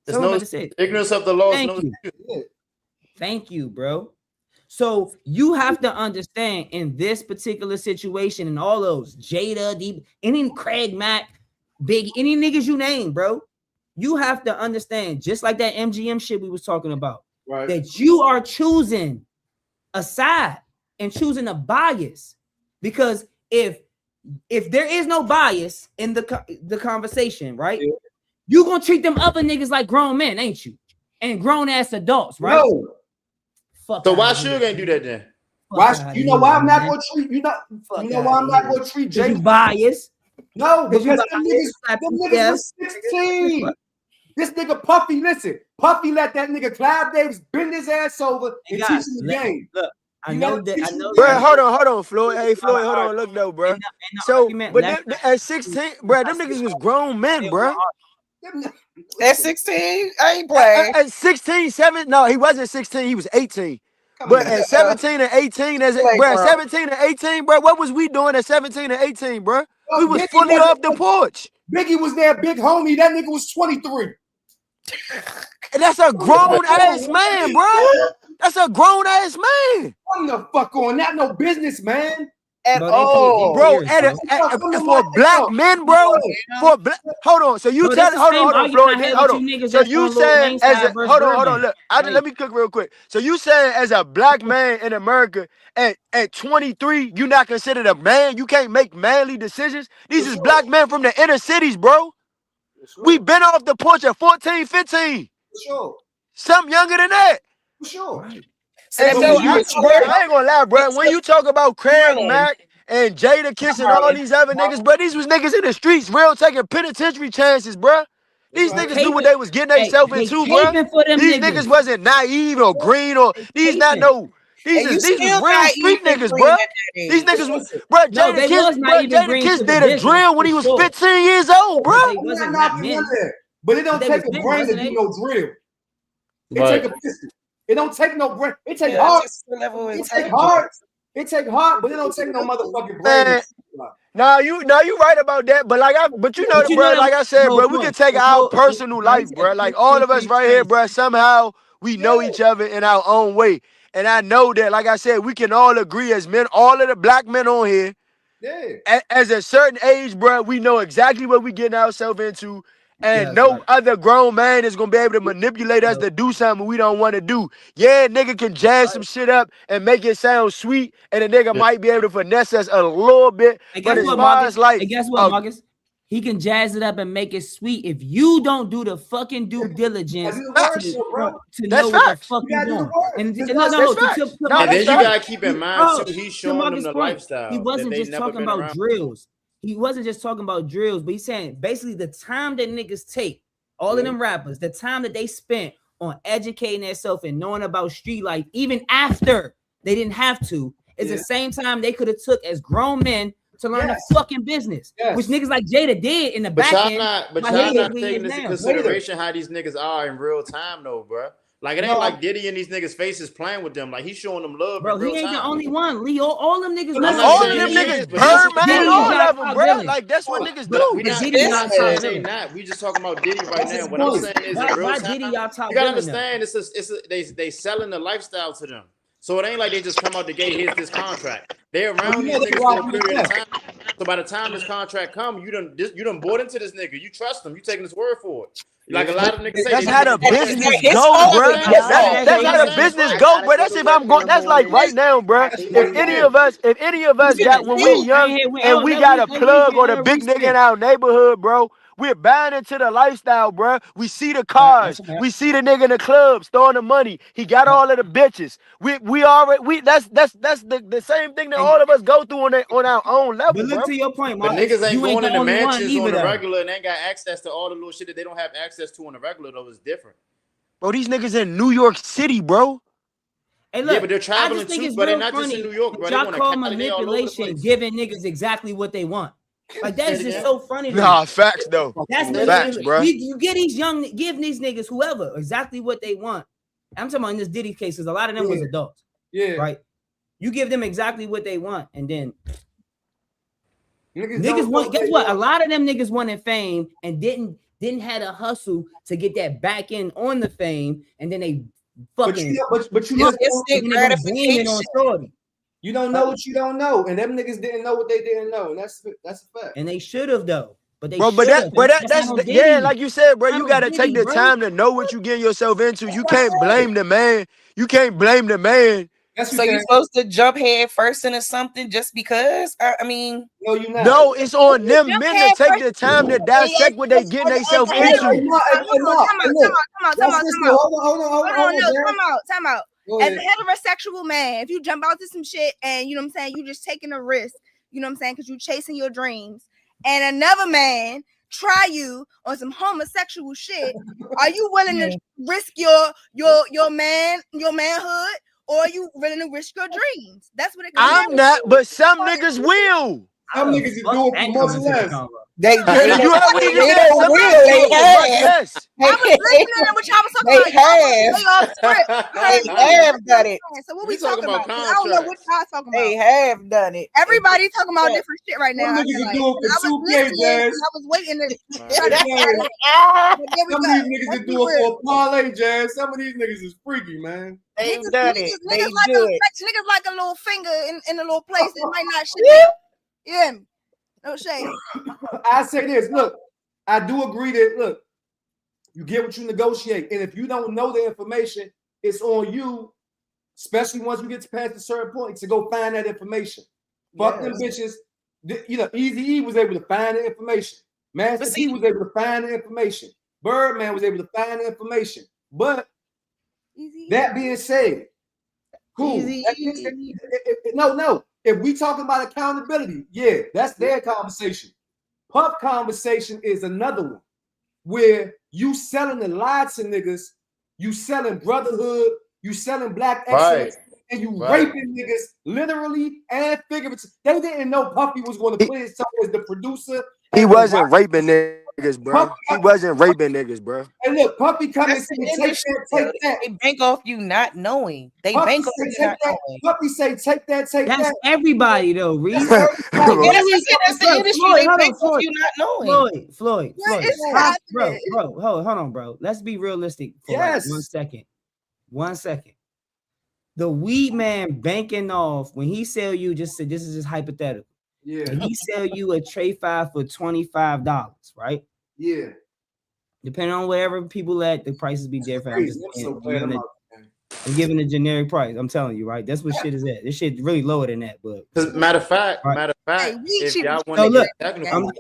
There's Someone no about to say it. ignorance of the law is Thank no you. excuse. Thank you, bro. So you have to understand in this particular situation and all those Jada, Deep, any Craig Mack, Big, any niggas you name, bro. You have to understand, just like that MGM shit we was talking about, Right. that you are choosing a side and choosing a bias. Because if there is no bias in the conversation, right? Yeah. You gonna treat them other niggas like grown men, ain't you? And grown ass adults, right? No. Fuck So why outta here, Suge ain't do man. that then? Fuck Why? outta You know why here, I'm not man. gonna treat you? Fuck You know why I'm outta not here. gonna treat 'Cause you Jada? biased. No, 'Cause you because them niggas yeah. was 16. This nigga Puffy, listen, Puffy let that nigga Clive Davis bend his ass over Hey, and guys, teach him the let- game. Look, I You know gotta that. teach I him know the Bro, game. hold on, Floyd. Hey, Floyd, hold on. Look though, bro. Ain't no So, argument. but Let's at 16, bro, them niggas was grown men, bro. At 16, I ain't playing. At 16, 7, no, he wasn't 16, he was 18. Come But on. at 17 and 18, bro, at 17 and 18, bro, what was we doing at 17 and 18, bro? We was Biggie fully wasn't- off the porch. Biggie was there, big homie. That nigga was 23. And that's a grown ass man, bro. That's a grown ass man. What the fuck on? Not no business, man. At Bro, all. Bro, serious, for black men, bro. For black, hold on. So you Bro, tell, this the hold same on, argument Floyd. I had Hold with on. you niggas So that's you on Lil said Wayne as side a versus hold on, Birdman. look. Like, Let me cook real quick. So you said as a black man in America at 23, you not considered a man. You can't make manly decisions. These is black men from the inner cities, bro. We been off the porch at 14, 15. For sure. Some younger than that. For sure. right. So And that so means you I was working. ain't gonna lie, bro. When you talk about Craig Marlon. Mack and Jada Kiss and all these other niggas, bro, these was niggas in the streets, real taking penitentiary chances, bro. These Right. niggas knew what they was getting themselves They into, bro. caping for them These niggas. niggas wasn't naive or green or They these not caping. no. These And you was still real not street even niggas, green bro. at that These age. niggas was, bro. No, they was not even Jada green Kiss to the did a business, drill when for he was sure. 15 years old, bro. But they I'm wasn't not not knocking none men. of that. But it don't They take was a men, brain to wasn't do they? no drill. It Right. take a pistol. It don't take no brain. It take Yeah, heart. just a level of It take intelligence. heart. It take heart, but it don't take no motherfucking brain. Man, no, you right about that. But but you know, But you bro, know that like I was the said, whole bro, we can point. take The our whole- personal no, he life, said bro. Like all of us right here, bro, somehow we know each other in our own way. And I know that, like I said, we can all agree as men, all of the black men on here, Yeah. as a certain age, bro, we know exactly what we getting ourselves into. And Yes, no right. other grown man is gonna be able to manipulate us to do something we don't want to do. Yeah, nigga can jazz some shit up and make it sound sweet, and a nigga might be able to finesse us a little bit. And But guess as what, far Marcus? as like, And guess what, Marcus? He can jazz it up and make it sweet if you don't do the fucking due diligence Facts. to That's know what the facts. fuck You you gotta do the doing. work. And That's no, That's to facts. to No, And Marcus' then you facts. gotta keep in mind Oh, too, he's to showing them Marcus' the point, lifestyle he that wasn't they just never talking been about around. drills. He wasn't just talking about drills, but he's saying basically the time that niggas take, all of them rappers, the time that they spent on educating themselves and knowing about street life, even after they didn't have to, is the same time they could have took as grown men to learn the fucking business, which niggas like Jada did in the But back y'all end. not, but by y'all his not age taking this into now. consideration how these niggas are in real time though, bro. Like it ain't like Diddy and these niggas' faces playing with them. Like he's showing them love Bro, in real he ain't time. the only one. Leo, all them niggas. I'm not All of saying them he niggas, is, but this is Birdman, Diddy all got of them, top bro. billing. Like that's what niggas But do. we're not, Diddy we're got not top saying they billing. not. We just talking about Diddy right That's now. his What I'm point. saying is in real Why time, Diddy y'all top you gotta billing though? understand they selling the lifestyle to them. So it ain't like they just come out the gate, here's this contract. They around these niggas for a period of time. So by the time this contract come, you done bought into this nigga. You trust him. You taking his word for it. Like a lot of niggas say, That's how the business it's go, all bro. the business. That's how the business go, bro. That's if I'm going. That's like right now, bro. If any of us got when we young and we got a plug or the big nigga in our neighborhood, bro, we're buying into the lifestyle, bro. We see the cars, we see the nigga in the clubs throwing the money. He got all of the bitches. We already that's the same thing that all of us go through on our own level, But look bro. to your point, But Marcus. niggas ain't You ain't going the in the only one mansions either, on the though. regular and ain't got access to all the little shit that they don't have access to on the regular, though. It's different. Bro, these niggas in New York City, bro. Hey, Yeah, look, but they're I traveling just think too, it's but they're real not just in funny New York, bro. that They y'all want to call Cali, they all over the manipulation place. giving niggas exactly what they want. Like that's Say it just again. so funny to me. Nah, facts though. That's Say it Facts, manipulation. bro. You get these give these niggas whoever exactly what they want. I'm talking about in this Diddy case, because a lot of them was adults. Yeah. Right. You give them exactly what they want, and then Niggas niggas don't want. know Guess they what? A want. lot of them niggas wanted fame and didn't have a hustle to get that back end on the fame, and then they But fucking you look, Instant and they gonna blame it on gratification. shorty. you don't know what you don't know, and them niggas didn't know what they didn't know, and that's a fact. And they should have though, but they Bro, should have. that's yeah, like you said, bro. You gotta take the time to know what you getting yourself into. You can't blame the man. You can't blame the man. That's So you're supposed to jump head first into something just because? I mean, no, you not. No, it's on them Jump men to head take first. the time to dissect what they getting themselves Hey, into. hey, Mark, hey, Mark, hey, look. Watch this, though. Hold on, Darren. Time out. Go As ahead. a heterosexual man, if you jump out to some shit and you know what I'm saying, you just taking a risk, you know what I'm saying, because you chasing your dreams, and another man try you on some homosexual shit, are you willing to risk your manhood, or are you willing to risk your dreams? That's what it comes down I'm not, but some niggas will. Some niggas is doing for much less. they You heard what he they said? don't Some will. niggas They do it for much have. less. I was listening to what y'all was talking They about. Y'all was have. way off script. They have done it. So what We we talking talking about? about 'Cause I don't know what contracts. y'all talking They about. have done it. Everybody talking about different shit right now. Some I niggas feel is like. doing for I was 2K, listening Jazz. and I was waiting to Hey, try to. Jazz. But there we Some go. of these niggas Let's is be doing real. for a parlay, Jazz. Some of these niggas is freaky, man. They've done it. They Niggas like do it. niggas like a little finger in a little place that might not should be. Yeah. No shade. I say this, look, I do agree that, look, you get what you negotiate. And if you don't know the information, it's on you, especially once we get to past a certain point, to go find that information. Fuck them bitches. You know, Eazy-E was able to find the information. Master P was able to find the information. Birdman was able to find the information. But that being said, cool. No. If we talking about accountability, yeah, that's their conversation. Puff conversation is another one where you selling the lie to niggas, you selling brotherhood, you selling black excellence, and you raping niggas literally and figuratively. They didn't know Puffy was going to play himself as the producer. He wasn't raping niggas, bro. He wasn't raping niggas, bro. And look, Puffy coming That's and the say, take industry. that, take that. They bank off you not knowing. They Puffy bank off say, you take not that. knowing. Puffy say, take that, take That's that. everybody though, Reed. Yeah, that's the industry. They bank off you not knowing. Floyd. Hold on, bro. Let's be realistic for like 1 second. 1 second. The weed man banking off when he sell you, just say this is just hypothetical. Yeah. When he sell you a tray 5 for $25, right? Yeah. Depending on wherever people at, the prices be different. I'm giving a generic price. I'm telling you, right? That's what shit is at. This shit really lower than that, but Matter of fact, if y'all want to get technical,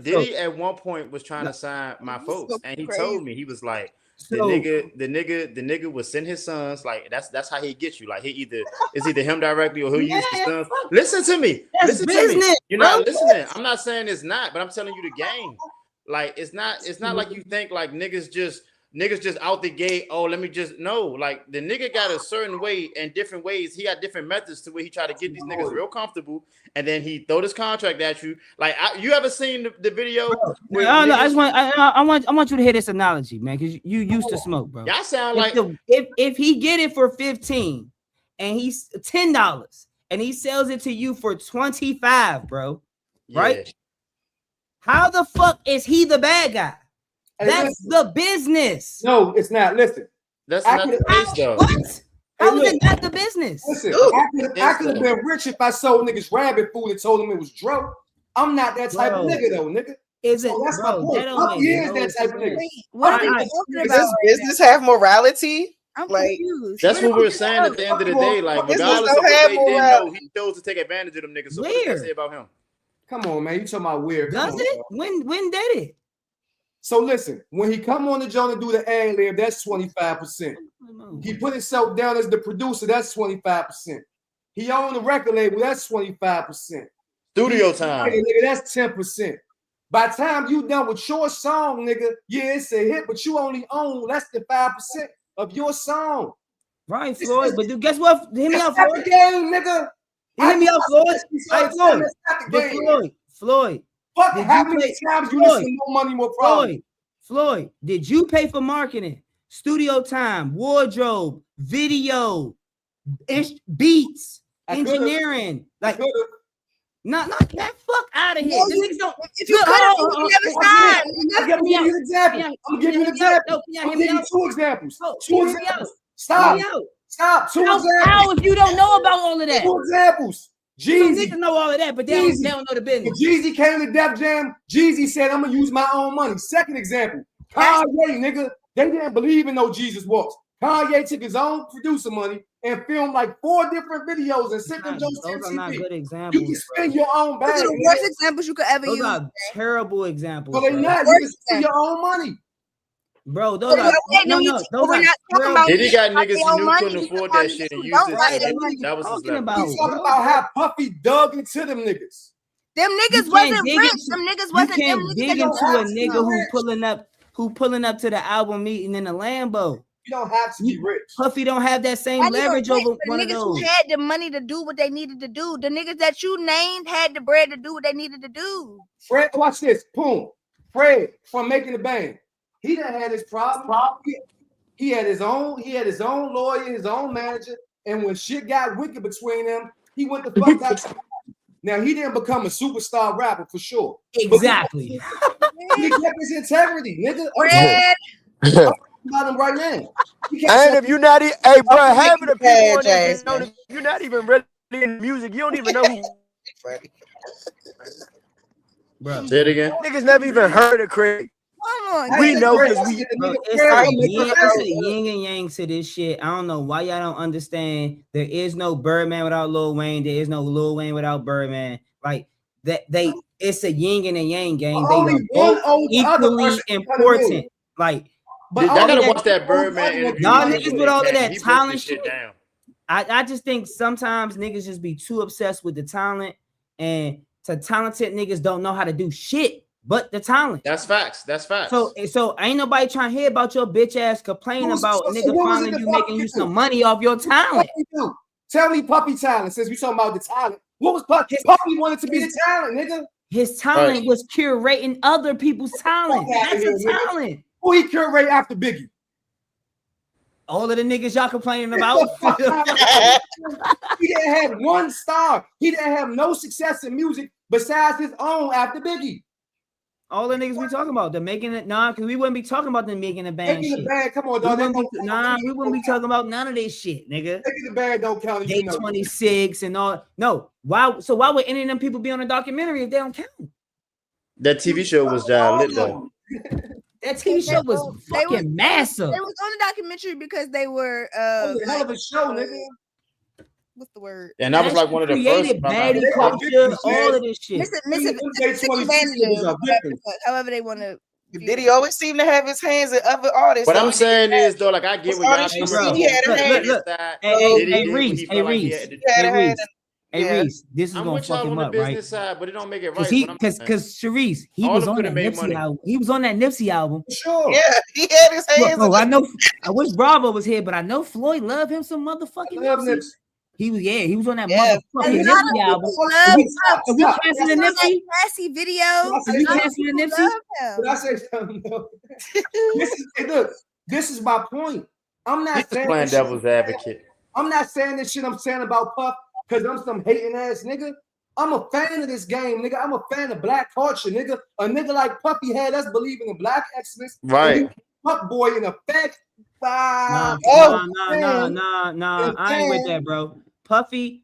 Diddy at one point was trying to sign my folks, and he told me, he was like, the nigga would send his sons, like that's how he gets you. Like it's either him directly or he'll use the sons. Listen to me. Listen to me. You're not listening. I'm not saying it's not, but I'm telling you the game. Like it's not like you think like niggas just out the gate. Oh, let me just like the nigga got a certain way and different ways. He got different methods to where he try to get these niggas real comfortable, and then he throw this contract at you. Like you ever seen the video? No, I want you to hear this analogy, man, because you used to smoke, bro. Y'all sound like if he get it for $15 and he's $10 and he sells it to you for $25, bro, right? How the fuck is he the bad guy? That's the business. No, it's not. Listen, that's not the case, though. What? How is it not the business? Listen, I could have been rich if I sold niggas rabbit food and told them it was dope. I'm not that type of nigga, though, nigga. Is it, So that's bro? my point. That don't Puffy make is no that type of nigga. sense. What are we I- talking Does about? this business have morality? I'm Like, confused. That's what we were saying at the end of the day. Like, Business regardless of don't what have they did, morality. know, he chose to take advantage of them niggas. So what does Where? that say about him? Come on, man. You talking about weird? Come Does on, it? bro. When did it? So listen, when he come on the joint and do the ad lib, that's 25%. He put himself down as the producer, that's 25%. He owned the record label, that's 25%. Studio time. Nigga, that's 10%. By the time you done with your song, nigga, yeah, it's a hit, but you only own less than 5% of your song. Right, Floyd. But guess what? Hear me out, That's Floyd. the game, nigga. Hear me out, Floyd. Hey, Floyd. That's the But game. Floyd. Fuck Did how you many play- times you Floyd, listen to More Money, More Problems? Floyd, did you pay for marketing, studio time, wardrobe, video, beats, I could've. engineering? Like, Could've. not that fuck out of here. No, The you- niggas don't. If you Look, could have, hold on, you never hold on. signed. I'm gonna give you an example. I'm gonna give you an example. I'm gonna give you two examples. Two examples. Stop. Stop. Two examples. How if you don't know about all of that? Two examples. Some Jeezy. niggas know all of that, but they don't know the When business. Jeezy came to Def Jam, Jeezy said, I'm gonna use my own money. Second example, Kanye, nigga, they didn't believe in no Jesus walks. Kanye took his own producer money and filmed like 4 different videos and sent them Those Jones are not MTV. good examples. You can spend your own Those bag. are the worst examples you could ever Those use. are terrible examples. So they bro. not. You can spend your own money. Bro, those are Wait, no, we- those we're are not talking about Diddy got niggas their he own knew money. couldn't We afford talking that shit and about used don't it. like Right, their what are money. you That was his talking level. about? You talking about how Puffy dug into them niggas. Them You niggas can't wasn't dig rich. into- Them niggas You wasn't them can't niggas dig that into don't a have nigga to. who pulling up to the album meeting in a Lambo. You don't have to be rich. Puffy don't have that same Not even leverage rich, over the one of niggas who those. had the money to do what they needed to do. The niggas that you named had the bread to do what they needed to do. Fred, watch this. Boom. Fred from Making the Band. He done had his problem. He had his own lawyer, his own manager, and when shit got wicked between them, he went the fuck back. Now he didn't become a superstar rapper for sure. Exactly. He kept his integrity, nigga. Fred, I'm talking about him right now. He kept And if you're not, hey, bro, half of the people on Jazz, that, know, man. if you're not even really in music, you don't even know who. Bro, Say it again. Niggas never even heard of Craig. come on. We you know Fred. because we. bro, it's a yin and yang to this shit. I don't know why y'all don't understand. There is no Birdman without Lil Wayne. There is no Lil Wayne without Birdman. Like that, it's a yin and a yang game. They Only are one both old other equally person important. Like, But Y'all only gotta that- watch that Birdman interview. Y'all he niggas did with all of Cat. that He broke talent this shit shit. down. I just think sometimes niggas just be too obsessed with the talent, and talented niggas don't know how to do shit but the talent. That's facts. That's facts. So ain't nobody trying to hear about your bitch ass complaining about So nigga what was finally it you the making fuck you you some do? money off your talent. Puffy do? Tell me Puffy talent, since we talking about the talent. What was Puffy? Puffy wanted to be the talent, nigga. His talent Right. was curating other people's talent. Fuck outta That's here, a nigga. talent. Who he curate after Biggie? All of the niggas y'all complaining about. He didn't have one star. He didn't have no success in music besides his own after Biggie. All the niggas we talking about, the making it because we wouldn't be talking about them making the band Making the shit. band, come on, We dog. wouldn't be, we wouldn't be talking about none of this shit, nigga. Making the band don't count. Day 26 and all. No, why would any of them people be on a documentary if they don't count? That TV show was lit though. That TV show was They fucking massive. They was on the documentary because they were That was a hell of a show, nigga. what's the word? And that was like one of the first. created baddie culture, all of this shit. However they want to. Diddy always seem to have his hands in other artists. What though. I'm saying is though, like I get what y'all Hey, saying. he had a hand. Hey, Reese, this is I'm gonna with y'all fuck him on the up, right? business side, but it don't make it right. Because Sharice, he All was of them on that coulda made Nipsey money. album. He was on that Nipsey album. Sure. Yeah, he had his hands. Look, I know. I wish Bravo was here, but I know Floyd loved him some motherfucking Nipsey. He was on that motherfucking Nipsey album. If we cancel the Nipsey, classy video. If we cancel the Nipsey, But I say something though. This is my point. I'm not saying playing this shit. devil's advocate. I'm not saying this shit I'm saying about Puff because I'm some hating ass nigga. I'm a fan of this game, nigga. I'm a fan of black culture, nigga. A nigga like Puffy had us believing in black excellence. Right. Puff boy in effect. Nah, I ain't with that, bro. Puffy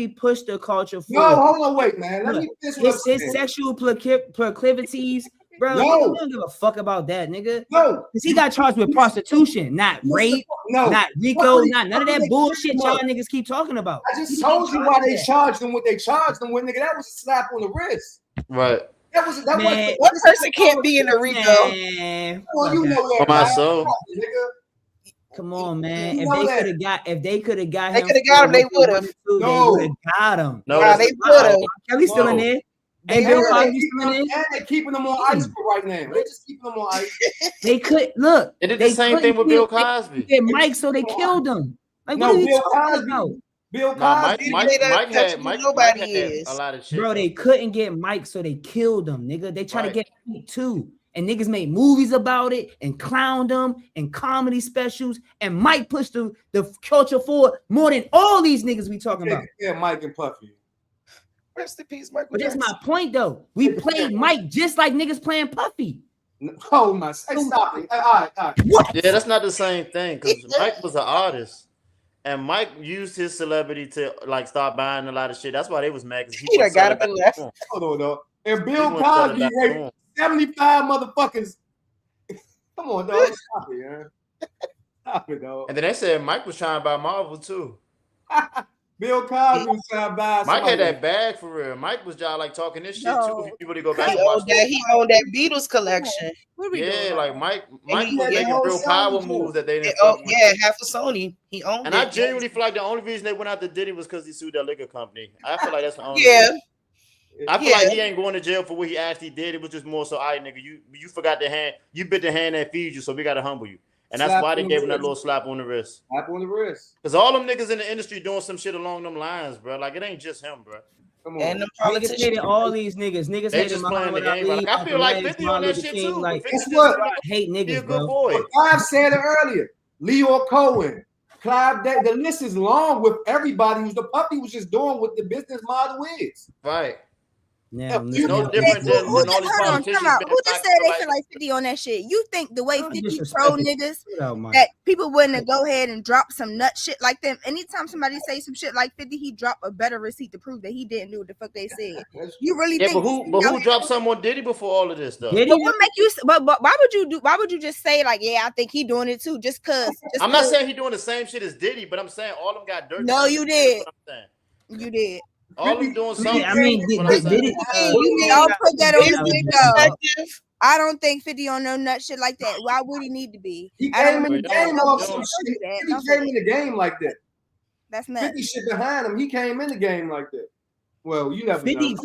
pushed the culture forward. No, hold on, wait, man. Let me finish what I'm His saying. sexual proclivities Bro, No. nigga, we don't give a fuck about that, nigga. No. Cause he got charged with prostitution, not rape, No. not Rico, not none of that bullshit y'all niggas keep talking about. I just told you why they charged them what they charged them with, nigga. That was a slap on the wrist. Right. That was Man, One person can't be in the Rico. Man, Well, you fuck know that. that, For my right? soul. Nigga. Come on, man. You If know they that. could have got, if they could have got They him, coulda got him, they for what would've. wanted to, No. they would have got him. No, Nah, that's they not- would've. Kelly's still in Whoa. there. They Ain't Bill are, Cosby they still in there? and they're keeping them on ice for right now. They just keeping them on ice. They could look. They did they the same couldn't thing with kill- Bill Cosby. They did Mike, so they killed him. Like, No, what are you Bill talking Cosby. about? Bill Nah, Cosby. Mike had is. a lot of shit. Bro, they couldn't get Mike, so they killed him, nigga. They tried to Right. get Mike too. And niggas made movies about it and clowned him and comedy specials. And Mike pushed the culture forward more than all these niggas we talking about. Yeah, Mike and Puffy. Rest in peace, Michael But that's Jackson. my point, though. We played Mike just like niggas playing Puffy. Oh my! Hey, stop it! All right. What? Yeah, that's not the same thing because Mike was an artist, and Mike used his celebrity to like start buying a lot of shit. That's why they was mad because He done got up and left. Hold on, though. And He Bill wasn't selling Cosby that raped porn. 75 motherfuckers. Come on, dog. Stop it, man. Stop it, dog. And then they said Mike was trying to buy Marvel too. Bill Cosby was trying to buy Mike had somebody. that bag for real. Mike was just like talking this shit No. too. People to go back He and watch. owned that. He owned that Beatles collection. What are we Yeah, doing? like Mike he was had making whole real Sony power too. moves that they didn't. Oh fuck with. yeah, half of Sony. He owned And it. I genuinely feel like the only reason they went after Diddy was because he sued that liquor company. I feel like that's the only. Yeah. reason. I feel like he ain't going to jail for what he actually did. It was just more so, all right, nigga, you forgot the hand, you bit the hand that feeds you, so we got to humble you. And that's Slap why they on gave the him that wrist. little slap on the wrist. Slap on the wrist. Because all them niggas in the industry doing some shit along them lines, bro. Like, it ain't just him, bro. Come on. And them Niggas politicians. hated all these niggas. Niggas They hated just playing the Muhammad game. Ali. Like, I feel like Malcolm 50 X, on that Martin shit Luther King, too. like, 50 Guess just what? I hate be a niggas, good bro. boy. Clive said it earlier. Leo Cohen, Clive, the list is long with everybody who's the Puppy was just doing what the business model is. Right. Now, It's no different than Who all these hold on, politicians. come out. being Who just black said they people feel like 50 on that shit? You think the way Don't 50 disrespect pro the niggas shit out, Mike. that people wouldn't go ahead and drop some nut shit like them? Anytime somebody say some shit like 50, he drop a better receipt to prove that he didn't do what the fuck they said. You really Yeah, think? but who dropped someone Diddy before all of this, though? Did But he? what make you? But why would you do? Why would you just say like, yeah, I think he doing it too? Just cause. I'm not saying he doing the same shit as Diddy, but I'm saying all of them got dirt. No, you did. That's what I'm saying. You did. All of them doing something. I mean, That's what I'm saying. did You all put that on his window. Perspective. I don't think 50 on no nut shit like that. Why would he need to be? He I came don't in the Don't- game don't- off don't some do shit. that. 50 Don't do came that. in the game like that. That's nuts. 50 shit behind him. He came in the game like that. Well, you never 50, know.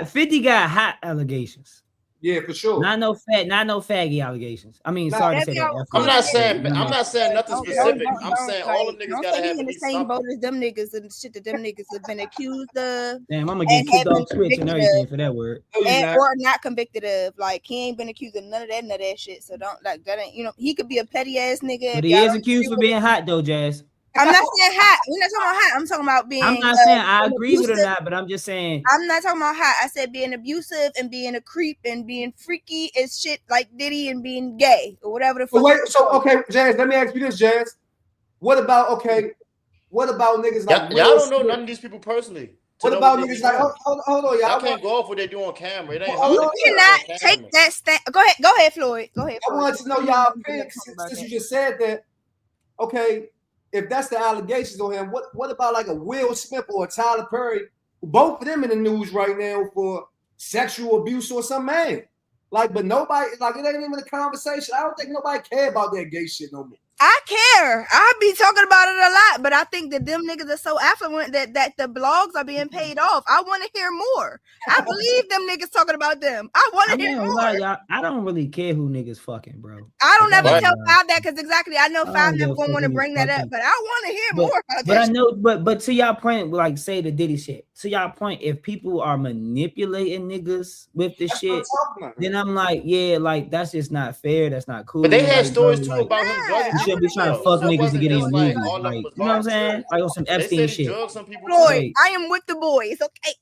50 got hot allegations. Yeah, for sure. Not no faggy allegations. I mean, Nah, sorry to that's say how- that. I'm not saying No. I'm not saying nothing Don't- specific. don't- I'm don't, saying all them like, niggas don't gotta say he have in at the least same something. boat as them niggas and shit that them niggas have been accused of, Damn, I'm gonna get and kicked have off been Twitch and convicted everything of, for that word. No, you and not. or not convicted of. Like he ain't been accused of none of that shit. So don't like that. Ain't he could be a petty ass nigga. But if he y'all is don't accused agree for with being it. hot though, Jazz. I'm not saying hot. We're not talking about hot. I'm talking about being. I'm not saying I being agree with it or abusive. not, but I'm just saying. I'm not talking about hot. I said being abusive and being a creep and being freaky as shit like Diddy and being gay or whatever the So fuck. wait, so okay, Jazz, let me ask you this, Jazz. What about niggas like Y'all Will don't know Smith? none of these people personally. to What know about they be niggas like doing. hold on, Y'all y'all? can't go off what they do on camera. It ain't Well, hard. You to cannot do on take camera. that stand. Go ahead, Floyd. Go ahead. I Floyd. want to know y'all I'm opinion gonna talk about since you that. just said that. Okay, if that's the allegations on him, what about like a Will Smith or a Tyler Perry? Both of them in the news right now for sexual abuse or some man. Like, but nobody, like, it ain't even a conversation. I don't think nobody care about that gay shit no more. I care. I be talking about it a lot, but I think that them niggas are so affluent that the blogs are being paid off. I want to hear more. I believe them niggas talking about them. I want I'm to hear not more. gonna lie, y'all. I don't really care who niggas fucking, bro. I don't Like, ever I tell don't- Five that because exactly I know I Five don't never give a gonna fuck want to who bring that up, fucking- but I want to hear But- more about But I that. know, but to y'all point, like say the Diddy shit. To y'all point, if people are manipulating niggas with this That's what I'm shit, talking about. then I'm like, yeah, like that's just not fair. That's not cool. But they had Like, stories bro, too like, about him drugging you should be trying to people. fuck So it niggas to wasn't get in just your like movies. all of them Like, was you know what I'm saying? volunteer. Like on some They Epstein said he shit. drugged some people. Floyd, Right. I am with the boys. Okay,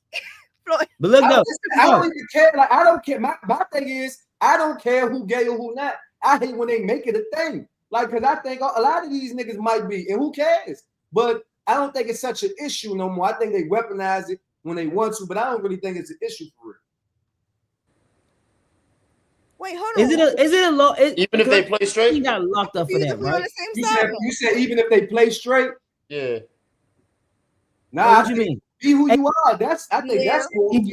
Floyd. But look I though, don't even care. Like, I don't care. My thing is, I don't care who gay or who not. I hate when they make it a thing. Like, because I think a lot of these niggas might be, and who cares? But I don't think it's such an issue no more. I think they weaponize it when they want to, but I don't really think it's an issue for real. Wait, hold Is on. it a law? Even if they play straight? He got locked up for that, We on right? the same side. You said even if they play straight? Yeah. Nah, What you mean? Be who you are. I think that's cool.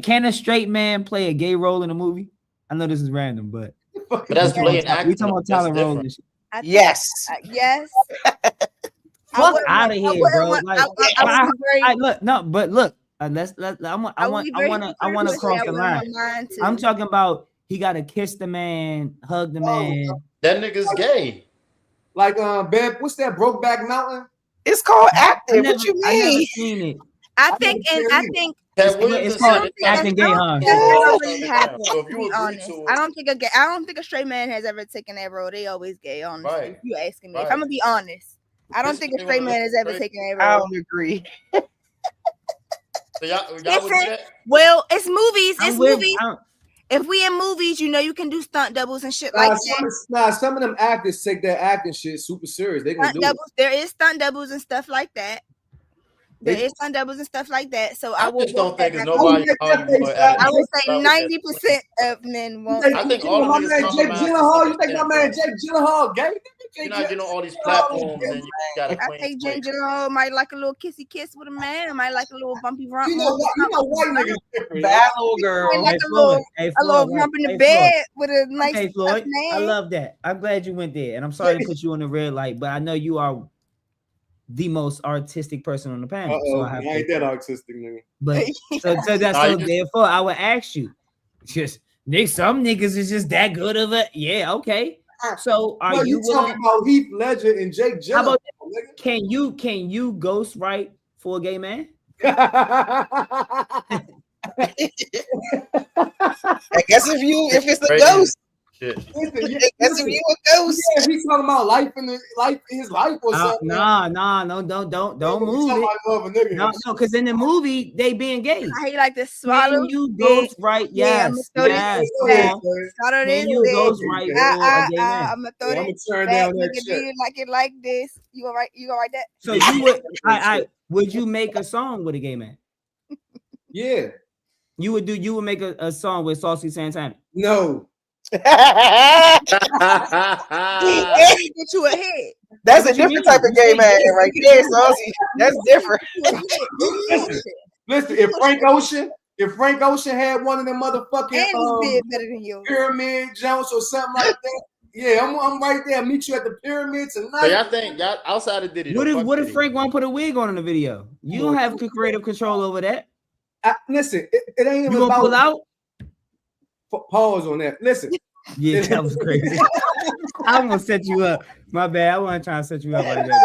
Can a straight man play a gay role in a movie? I know this is random, but that's blatant acting. We talking about Tyler Rose and shit. Yes. Yes. Fuck out of here, bro. Like, look, no, but look, I want to cross the line. I'm talking about he got to kiss the man, hug the man. That nigga's gay. Like Ben, what's that? Brokeback Mountain. It's called acting. What you I never mean? seen it. I think it's called acting gay, huh? I don't think a straight man has ever taken that role. They always gay, honestly. Right. If you asking me, Right. if I'm gonna be honest, I don't think a straight man has ever taken that I role. don't agree. So y'all would do that? Well, it's movies. It's movies. I'm- If we in movies, you know you can do stunt doubles and shit like that. Some of them actors take their acting shit super serious. They gonna Stunt do doubles. There is stunt doubles and stuff like that. There is stunt doubles and stuff like that. So I just don't think it's back nobody. I would say 90% of men won't. I think all my of man Jake Gyllenhaal. You think my man Jake Gyllenhaal gay? You're not getting on all these platforms and you got a I clean think Jake slate. Gyllenhaal might like a little kissy kiss with a man. Might like a little bumpy rump. You know white niggas different. Bad little girl. Might like Hey, a little, Floyd, a little rump in the hey, bed with a nice Hey, Floyd, man. I love that. I'm glad you went there, and I'm sorry to put you on the red light, but I know you are the most artistic person on the panel. So I ain't that artistic, nigga. But therefore, I would ask you, just some niggas is just that good of a okay. So are you talking about Heath Ledger and Jake Gyllenhaal? How about can you ghost write for a gay man? I guess if it's a ghost. Shit. That's if you a ghost. Yeah, he's talking about his life or something. No, don't move it. No, because in the movie they being gay. He like to swallow. Can you ghost right? Yes. Can you ghost right? I'm gonna throw this. Turn down that shit. Like it like this. You gonna write that? So you would would you make a song with a gay man? Yeah. You would make a song with Saucy Santana? No. Get you a head. That's a different type of gay man right there, Saucy. That's different. Listen, if Frank Ocean had one of them motherfucking better than yours. Pyramid Jones or something like that, yeah, I'm right there. Meet you at the pyramid tonight. So y'all think outside of Diddy? What if Frank won't put a wig on in the video? You don't have creative control over that. Listen, it ain't even you gonna pull out. Pause on that. Listen. Yeah, that was crazy. I'm gonna set you up. My bad. I wasn't trying to set you up like that. I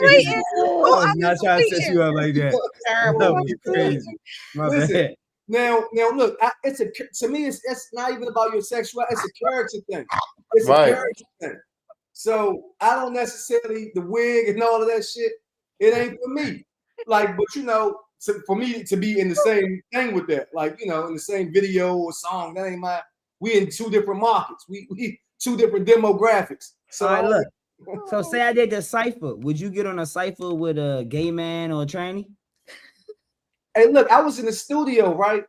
was not trying to set you up like that. That was crazy. My bad. Now, look. To me, it's not even about your sexuality. It's a character thing. It's right. A character thing. So I don't necessarily the wig and all of that shit. It ain't for me. Like, but for me to be in the same thing with that, like in the same video or song, that ain't my. We in two different markets. We two different demographics. So all right, look. So say I did the cipher. Would you get on a cipher with a gay man or a tranny? Hey, look, I was in the studio, right?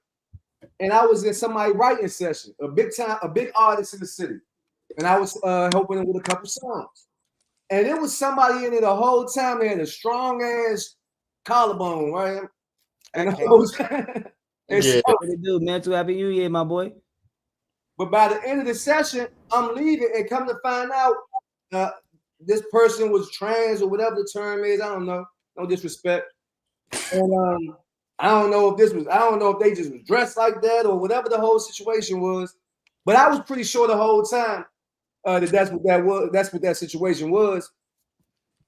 And I was in somebody's writing session, a big artist in the city. And I was helping him with a couple songs. And it was somebody in it the whole time. They had a strong ass collarbone, right? And I was dude, mental happy New Year, my boy. But by the end of the session, I'm leaving and come to find out this person was trans or whatever the term is. I don't know. No disrespect. And I don't know if they just was dressed like that or whatever the whole situation was. But I was pretty sure the whole time that's what that situation was.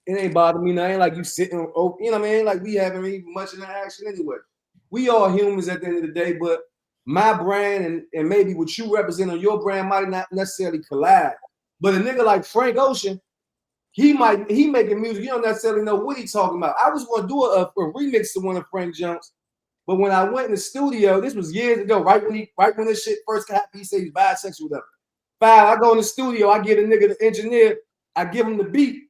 It ain't bothering me. Now. Ain't like you sitting, you know what I mean? Like we haven't even much interaction anyway. We all humans at the end of the day, but my brand and maybe what you represent on your brand might not necessarily collide. But a nigga like Frank Ocean, he making music. You don't necessarily know what he's talking about. I was gonna do a remix to one of Frank Jones, but when I went in the studio, this was years ago, right when this shit first happened, he said he's bisexual, whatever. I go in the studio, I get a nigga the engineer, I give him the beat.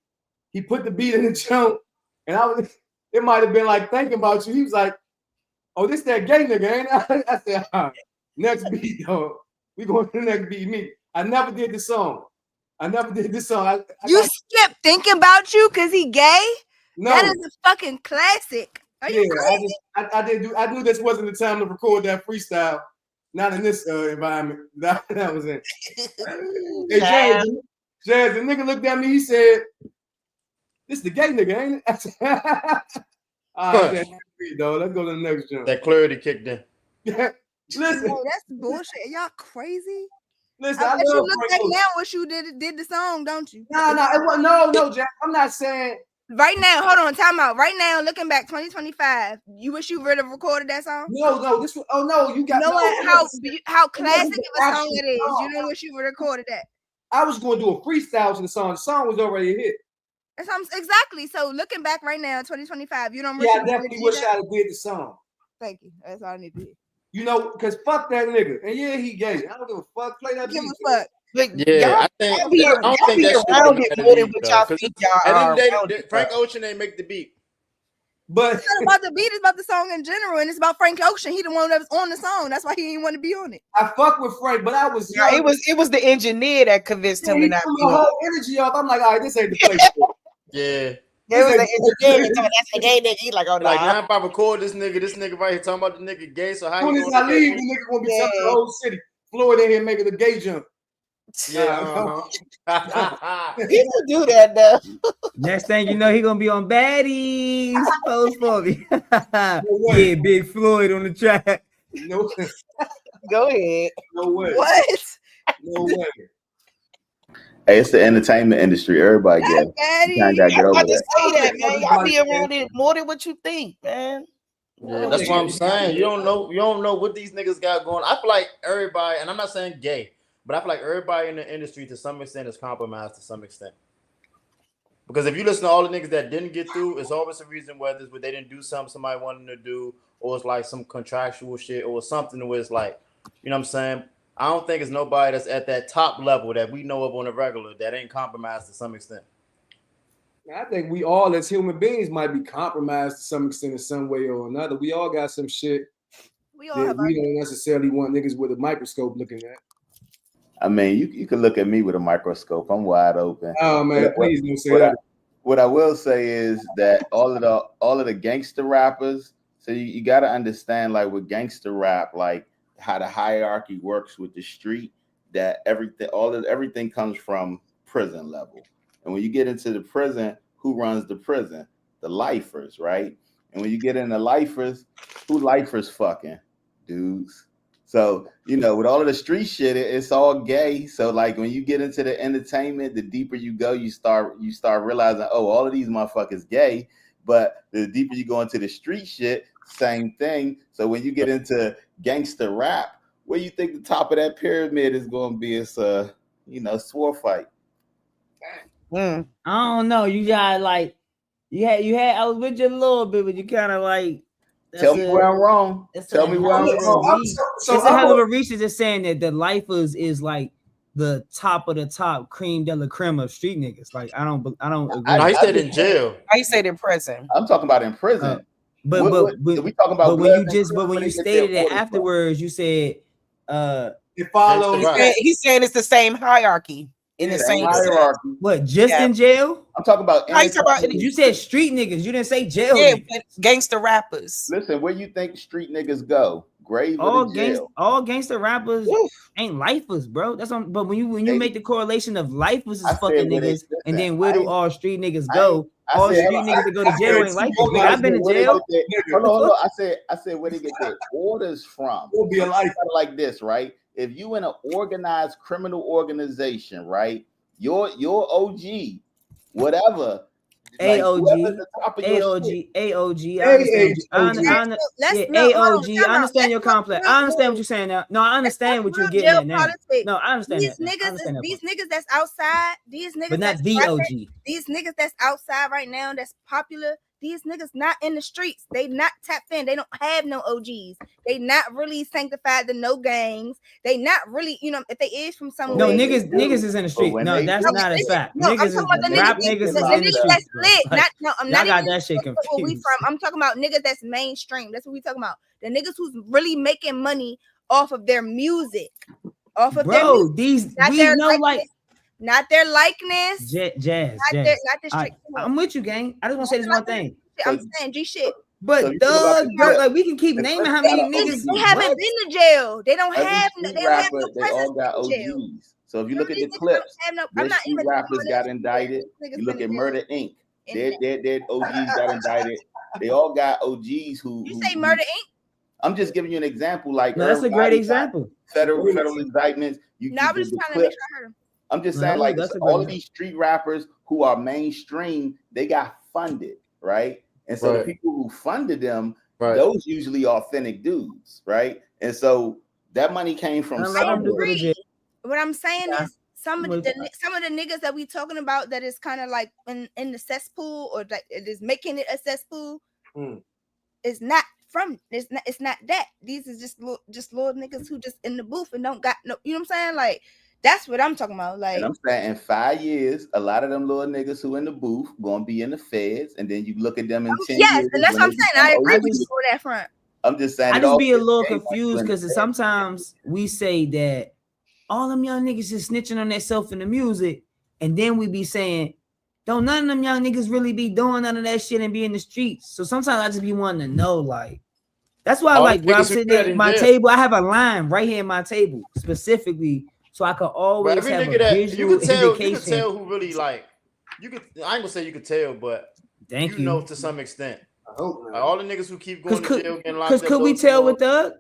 He put the beat in the jump, and it might have been like thinking about you. He was like, "Oh, this that gay nigga, ain't it?" I said, next beat, dog. We going to the next beat. Me. I never did this song. You skipped Thinking About You because he gay? No. That is a fucking classic. Are you crazy? I knew this wasn't the time to record that freestyle. Not in this environment. That was it. Hey, Jazz, the nigga looked at me, he said, this the gay nigga, ain't it? All right, dog. Let's go to the next jump. That clarity kicked in. Listen. Yo, that's bullshit. Y'all crazy? Listen, I I bet you love look Frank back Ocean. now what you did the song, don't you? No, Jack. I'm not saying. Right now, hold on, time out. Right now, looking back, 2025, you wish you would have recorded that song? No, this was. Oh no, you got. You know how classic of a song actual it is. song. You don't wish you would have recorded that. I was going to do a freestyle to the song. The song was already a hit. Exactly. So looking back right now, 2025, you don't. Yeah, I definitely wish I had did the song. Thank you. That's all I need to hear. You know, because fuck that nigga. And yeah, he gay. I don't give a fuck. Play that Give beat. a fuck. Yeah, I don't think that shit around really it matter more to than me, what though, y'all 'cause think y'all at the are end of the around day, it, Frank Ocean ain't make the beat. But it's not about the beat, it's about the song in general, and it's about Frank Ocean. He the one that was on the song. That's why he didn't want to be on it. I fuck with Frank, but I was Yeah, it was the engineer that convinced him he to not threw be my on. whole energy off. I'm like, all right, this ain't the place. Yeah. It was the engineer that told that's a gay nigga. He like, oh, Like, nah. now if I record this nigga right here talking about the nigga gay, so how As soon you as gonna I leave, the nigga gonna be telling the whole city. Floyd in here making the gay jump. Yeah, People do that though. Next thing you know, he gonna be on Baddies. Post for me. Yeah, Big Floyd on the track. No, Go ahead. no way. What? No way. Hey, it's the entertainment industry. Everybody get it. You kinda gotta get I'm over about to that. say that, man. Y'all be around it more than what you think, man. Yeah, that's what I'm saying. You don't know what these niggas got going. I feel like everybody, and I'm not saying gay, but I feel like everybody in the industry to some extent is compromised to some extent. Because if you listen to all the niggas that didn't get through, it's always a reason whether it's they didn't do something somebody wanted to do, or it's like some contractual shit, or something where it's like, you know what I'm saying? I don't think it's nobody that's at that top level that we know of on a regular that ain't compromised to some extent. I think we all as human beings might be compromised to some extent in some way or another. We all got some shit We all that have we don't necessarily want niggas with a microscope looking at. I mean, you can look at me with a microscope. I'm wide open. Oh man, please don't say what that. What I will say is that all of the gangster rappers. So you got to understand, like with gangster rap, like how the hierarchy works with the street. That everything comes from prison level. And when you get into the prison, who runs the prison? The lifers, right? And when you get into lifers, who lifers fucking? Dudes. So, you know, with all of the street shit, it's all gay. So like when you get into the entertainment, the deeper you go, you start realizing, oh, all of these motherfuckers gay. But the deeper you go into the street shit, same thing. So when you get into gangster rap, where you think the top of that pyramid is going to be? It's sword fight. I don't know. You got like you had. I was with you a little bit, but you kind of like. Tell me where I'm wrong. Tell me where I'm wrong. It's a hell of a reach just saying that the lifers is like the top of the top cream de la creme of street niggas. Like I don't agree. I said in jail. I said in prison. I'm talking about in prison. But we talking about when you stated it afterwards, you said it follows. He's saying it's the same hierarchy. In the same hierarchy. What, just in jail? I'm talking about. You said street niggas. You didn't say jail. Yeah, but gangster rappers. Listen, where you think street niggas go? Grave all or jail? All gangster rappers ain't lifers, bro. That's on. But when you make the correlation of lifers is fucking niggas, and then where do all street niggas go? All street niggas that go to jail ain't lifers. Nigga, I've been to jail. Hold on. I said where they get their orders from. Will be a life like this, right? If you in an organized criminal organization, right? Your OG, whatever. AOG, AOG. I understand your complex. I understand what you're saying now. No, I understand what you're getting at now. No, I understand these niggas that's outside, these niggas, but not the OG. These niggas that's outside right now that's popular. These niggas not in the streets. They not tapped in. They don't have no OGs. They not really sanctified to no gangs. They not really, if they is from somewhere. No, niggas is in the street. No, that's not a fact. Niggas is rap niggas is in the street. I'm not got that shit confused. Where we from? I'm talking about niggas that's mainstream. That's what we talking about. The niggas who's really making money off of their music. off of their Bro, music. these Not we their know like not their likeness. jazz. Not the I, strict. I'm with you, gang. I just want to say this one thing. I'm saying G shit. But So you think about Doug, the bro, clip. like we can keep The naming clip how got many a niggas. They haven't What? been to jail. They don't Every have street they don't have rapper, no they all presence got in jail. OGs. So if you look at the These niggas don't clips, have no- their I'm not street even rappers talking got about indicted. niggas You been look to at jail. Murder Inc. Their OGs got indicted. They all got OGs who. You say Murder Inc. I'm just giving you an example. Like No, that's a great everybody got example. federal indictments. No, I'm just the trying to make clip. sure I heard him. I'm just No, saying, like that's a all great of these street rappers who are mainstream, they got funded, right? And so the people who funded them, those usually authentic dudes, right? And so that money came from I agree. What I'm saying is some of the niggas that we talking about that is kind of like in the cesspool or that it is making it a cesspool is not from it's not that. These is just little niggas who just in the booth and don't got no, you know what I'm saying? Like that's what I'm talking about. Like, and I'm saying in 5 years, a lot of them little niggas who in the booth gonna be in the feds, and then you look at them in 10 years. And that's what I'm saying. I agree with you on that front. I'm just saying. I just be a little confused because sometimes we say that all them young niggas is snitching on themselves in the music, and then we be saying, don't none of them young niggas really be doing none of that shit and be in the streets. So sometimes I just be wanting to know, like, that's why, like, when I'm sitting at my table, I have a line right here in my table specifically, so I can always have a visual indication. You can tell who really like. I ain't gonna say you could tell, but you know to some extent. Like, all the niggas who keep going to jail getting locked up. Because could we tell with Thug?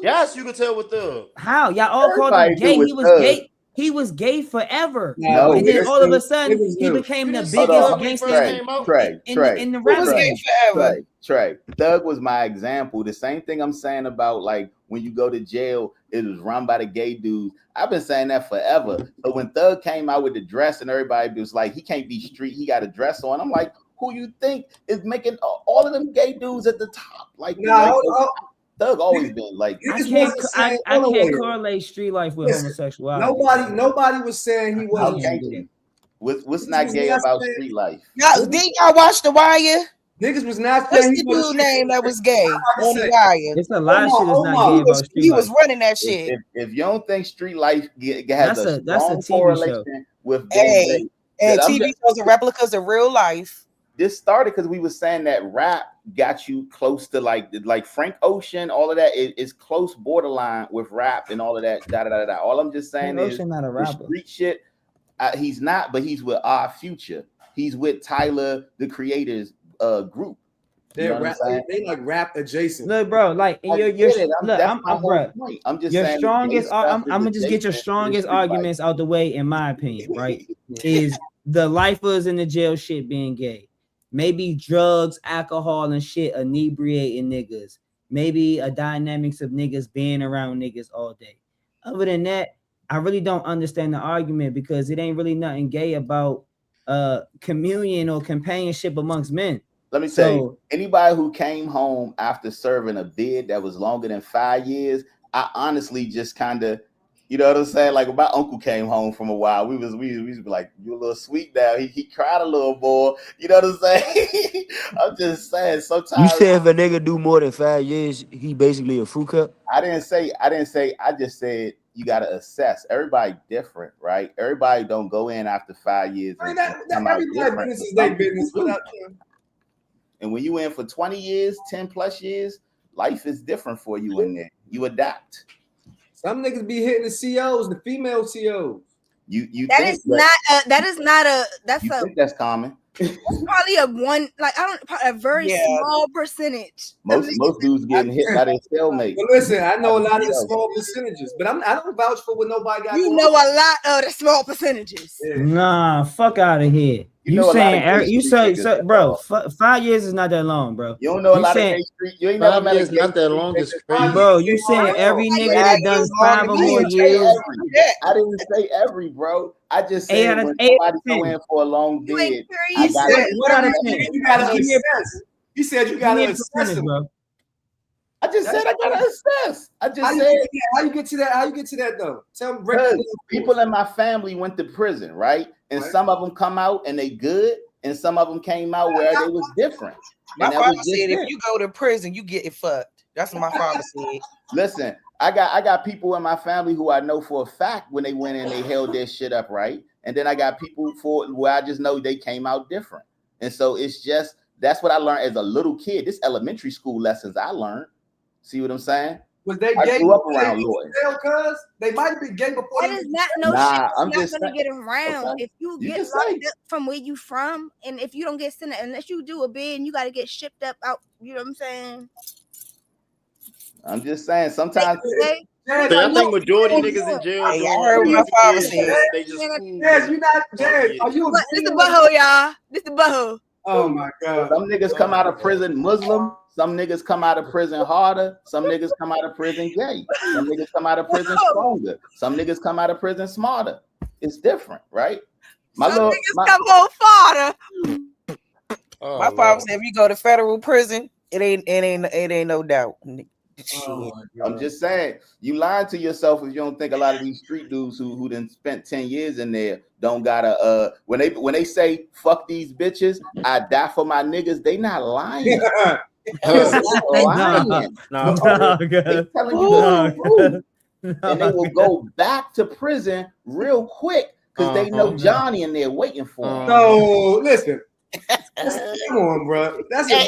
Yes, you could tell with Thug. How y'all all called him gay? He was gay. He was gay forever. No, and then all of a sudden he became the biggest gangster in the rap. Trey. Thug was my example. The same thing I'm saying about like when you go to jail, it was run by the gay dudes. I've been saying that forever. But when Thug came out with the dress and everybody was like, he can't be street, he got a dress on. I'm like, who you think is making all of them gay dudes at the top? Like, Thug always been like. I can't correlate street life with homosexuality. Nobody was saying he wasn't. What's not gay about street life? Did y'all watch The Wire? Niggas was not saying. What's the dude name that was gay on The Wire? It's a lot of shit that's not gay about street life. He was running that shit. If you don't think street life has a strong correlation with gay, and TV shows and replicas of real life. This started because we were saying that rap got you close to like Frank Ocean, all of that is close borderline with rap and all of that. All I'm just saying is not a rapper. Street shit. He's not, but he's with our future. He's with Tyler, the Creator's group. They like rap adjacent. Look, bro, like I'm just your strongest. I'm gonna just get your strongest arguments out the way, in my opinion. Right? Is the lifers in the jail shit being gay? Maybe drugs, alcohol, and shit inebriating niggas. Maybe a dynamics of niggas being around niggas all day. Other than that, I really don't understand the argument because it ain't really nothing gay about communion or companionship amongst men. Let me say, anybody who came home after serving a bid that was longer than 5 years, I honestly just kind of, you know what I'm saying? Like when my uncle came home from a while, we used to be like, you a little sweet now. He cried a little more. You know what I'm saying? I'm just saying sometimes. You said if a nigga do more than 5 years, he basically a fruit cup? I didn't say, I just said you gotta assess. Everybody different, right? Everybody don't go in after 5 years. Everybody business is their business without them. And when you in for 20 years, 10 plus years, life is different for you in there. You adapt. Some niggas be hitting the COs, the female COs. That's common. That's probably a very small percentage. Most dudes getting hit by their cellmate. Well, listen, I know a lot of the small percentages, but I don't vouch for what nobody got. You know a lot of the small percentages. Yeah. Nah, fuck out of here. You saying bro? 5 years is not that long, bro. You don't know a lot of gay street. You ain't never met a gay not that long. It's crazy, bro. You saying every nigga that done 5 or more years? I didn't say every, bro. I just said when somebody go in for a long bid. You said you gotta assess them, bro. I just said I gotta assess. How you get to that though? Tell me. People in my family went to prison, right? And some of them come out and they good, and some of them came out where they was different. My father said if you go to prison, you get it fucked. That's what my father said. Listen, I got people in my family who I know for a fact when they went in, they held their shit up right. And then I got people where I just know they came out different. And so it's just, that's what I learned as a little kid. This elementary school lessons I learned. See what I'm saying? Was they I gay? grew up around lawyers. Cuz they might have been gay before. That is not no Nah, shit. I'm It's just not gonna saying- get around. Okay. If you You get just locked say. up from where you from, and if you don't get sent, unless you do a bid, and you got to get shipped up out. You know what I'm saying? I'm just saying sometimes. They- Jazz, So are I think you, majority niggas in jail Hey, I doing heard what my father kids, said. they just Jazz, you not Jazz? Are you? What? This the agreeing with- butthole, y'all. This the butthole. Oh my God. Some niggas come out of prison Muslim. Some niggas come out of prison harder. Some niggas come out of prison gay. Some niggas come out of prison stronger. Some niggas come out of prison smarter. It's different, right? Some niggas come home farther. Oh, My father said, if you go to federal prison, it ain't no doubt. Oh, I'm just saying, you lying to yourself if you don't think a lot of these street dudes who done spent 10 years in there don't gotta when they say fuck these bitches, I die for my niggas, they not lying. They're not lying. They telling you the truth. And they will go back to prison real quick because they know Johnny in there waiting for them. No, listen. Come on, bro. That's I'm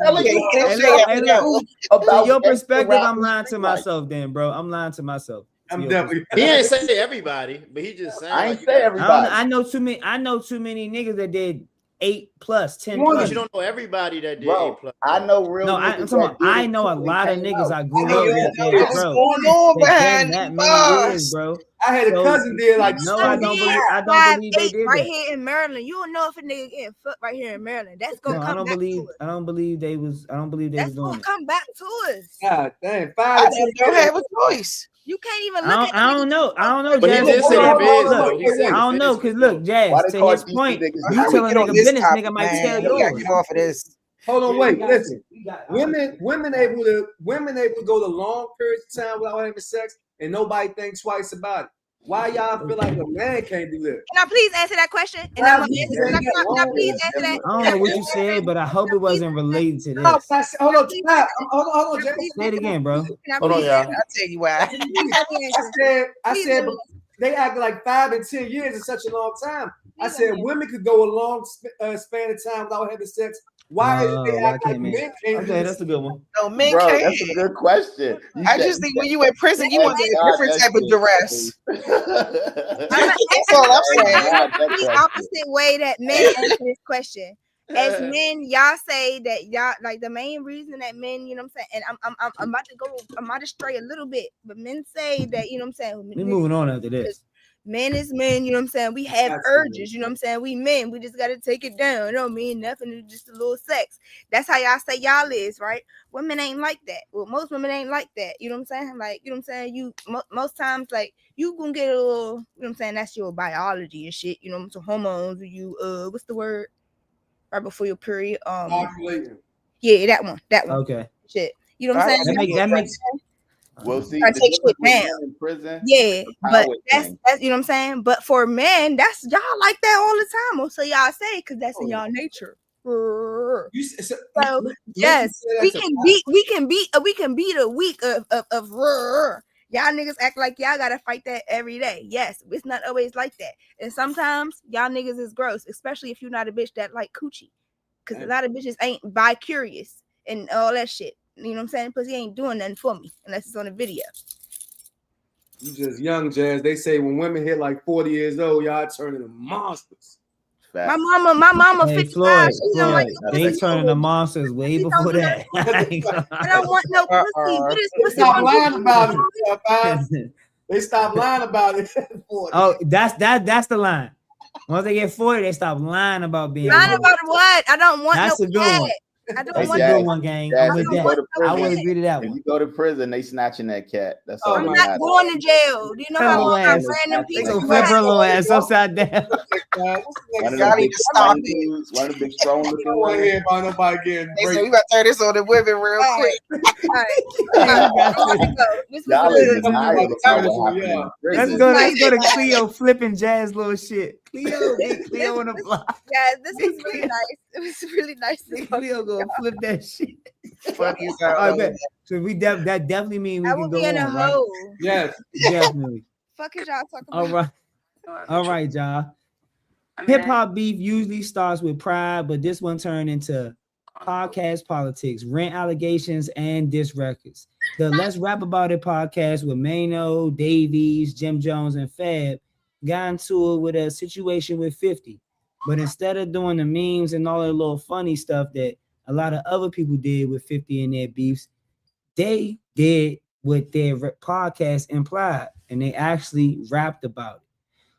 telling you. Hey, look, About to your gangster perspective, rap I'm and lying to street life. myself then, bro. I'm lying to myself. I'm definitely. He ain't say everybody, but he just saying. I ain't like, say everybody. I know too many niggas that did 8 plus, 10 One plus. you don't know everybody that did Bro, 8 plus. I know real No, niggas I'm talking about, that did I it know a too and lot of came niggas out. I grew I know up you with know that, what's bro. going on They behind been that the many years, bars. bro. I had a So, cousin did like no, I don't believe they did right that. here in Maryland. You don't know if a nigga getting fucked right here in Maryland. That's gonna No, come back to us. I don't believe they was That's doing gonna it. come back to us. God damn, I 5 to 10 don't years. have a choice. You can't even look at. I don't know, But he Jazz. did say Hold that on, biz hold on, though. He wait, said I don't know, because look, Why Jazz, they to call his these point, niggas you How tell we a get on nigga this business, topic, nigga might man? tell We gotta yours. get off of this. Hold on, wait, listen. got Women able to go to long periods of time without having sex and nobody think twice about it. Why y'all feel like a man can't do that? Can I please answer that question? And I'm gonna answer. Can I please answer that? I don't know what you said, but I hope it wasn't related to No, this. hold on, hold on, Jay. Say it again, bro. Can I Hold on, please y'all. answer? I'll tell you why. Please let me answer. I said, but they act like 5 and 10 years is such a long time. I said women could go a long span of time without having sex. Why is they act like men can't do Okay, this? that's a good one. No, men Bro, can't. that's a good question. I just think when you in prison, you want to get a different type of duress. That's all I'm saying. The opposite way that men answer this question. As men, y'all say that y'all like the main reason that men, you know what I'm saying, and I'm about to stray a little bit, but men say that, you know what I'm saying, We moving on after this. men is men, you know what I'm saying, we have urges, you know what I'm saying, we men, we just gotta take it down, it don't mean nothing, it's just a little sex. That's how y'all say y'all is, right? Women ain't like that. Well, most women ain't like that, you know what I'm saying, like, you know what I'm saying, you most times, like, you gonna get a little, you know what I'm saying, that's your biology and shit, you know, some hormones, you what's the word right before your period, yeah, that one, Okay, shit, you know what I'm saying, that makes Well, see, I the take shit difference with down. men in prison, yeah, the but power that's thing. you know what I'm saying. But for men, that's y'all like that all the time. Or so y'all say, because that's in y'all nature. So yes, we can beat a week of y'all niggas act like y'all gotta fight that every day. Yes, it's not always like that, and sometimes y'all niggas is gross, especially if you're not a bitch that like coochie, because a lot of bitches ain't bi-curious and all that shit. You know what I'm saying? Pussy ain't doing nothing for me unless it's on a video. You just young, Jazz. They say when women hit like 40 years old, y'all turn into monsters. My mama, Hey, 55. Floyd, She don't like no they pussy. turning the monsters way before that. I don't want no pussy. What is They pussy? stop lying about it. They stop lying about it. Oh, that's the line. Once they get 40, they stop lying about being. Lying about what? I don't want That's no a good cat. one. I don't That's want a good no one, gang. Jazz, I'm with if you go to that. I would prison, agree to that if one. you go to prison, they snatching that cat. That's all. I'm that not matters. going to jail. Do you know Her how little long I'm ass. random They people? gonna flip her little ass upside down. One of Y'all the need big to stop strong it. dudes, one of the big strong I looking don't want to women. hear about nobody getting They said raped. we got to turn this on the women real quick. All right. I'm about to go. This was Y'all really is denial about what happened in Let's prison. go to Cleo flipping Jazz little shit. Cleo, big Cleo on the block. guys. This was really nice. It was really nice. Big Cleo gonna flip that shit. Funny as All hell. right, bet. So that definitely means we I can will go be in a on, right? hole. Yes. Definitely. Fuck is y'all talking All about? right. All right, y'all. Hip hop beef usually starts with pride, but this one turned into podcast politics, rent allegations, and diss records. The Let's Rap About It podcast with Mano, Davies, Jim Jones, and Fab got into it with a situation with 50. But instead of doing the memes and all the little funny stuff that a lot of other people did with 50 in their beefs, they did what their podcast implied, and they actually rapped about it.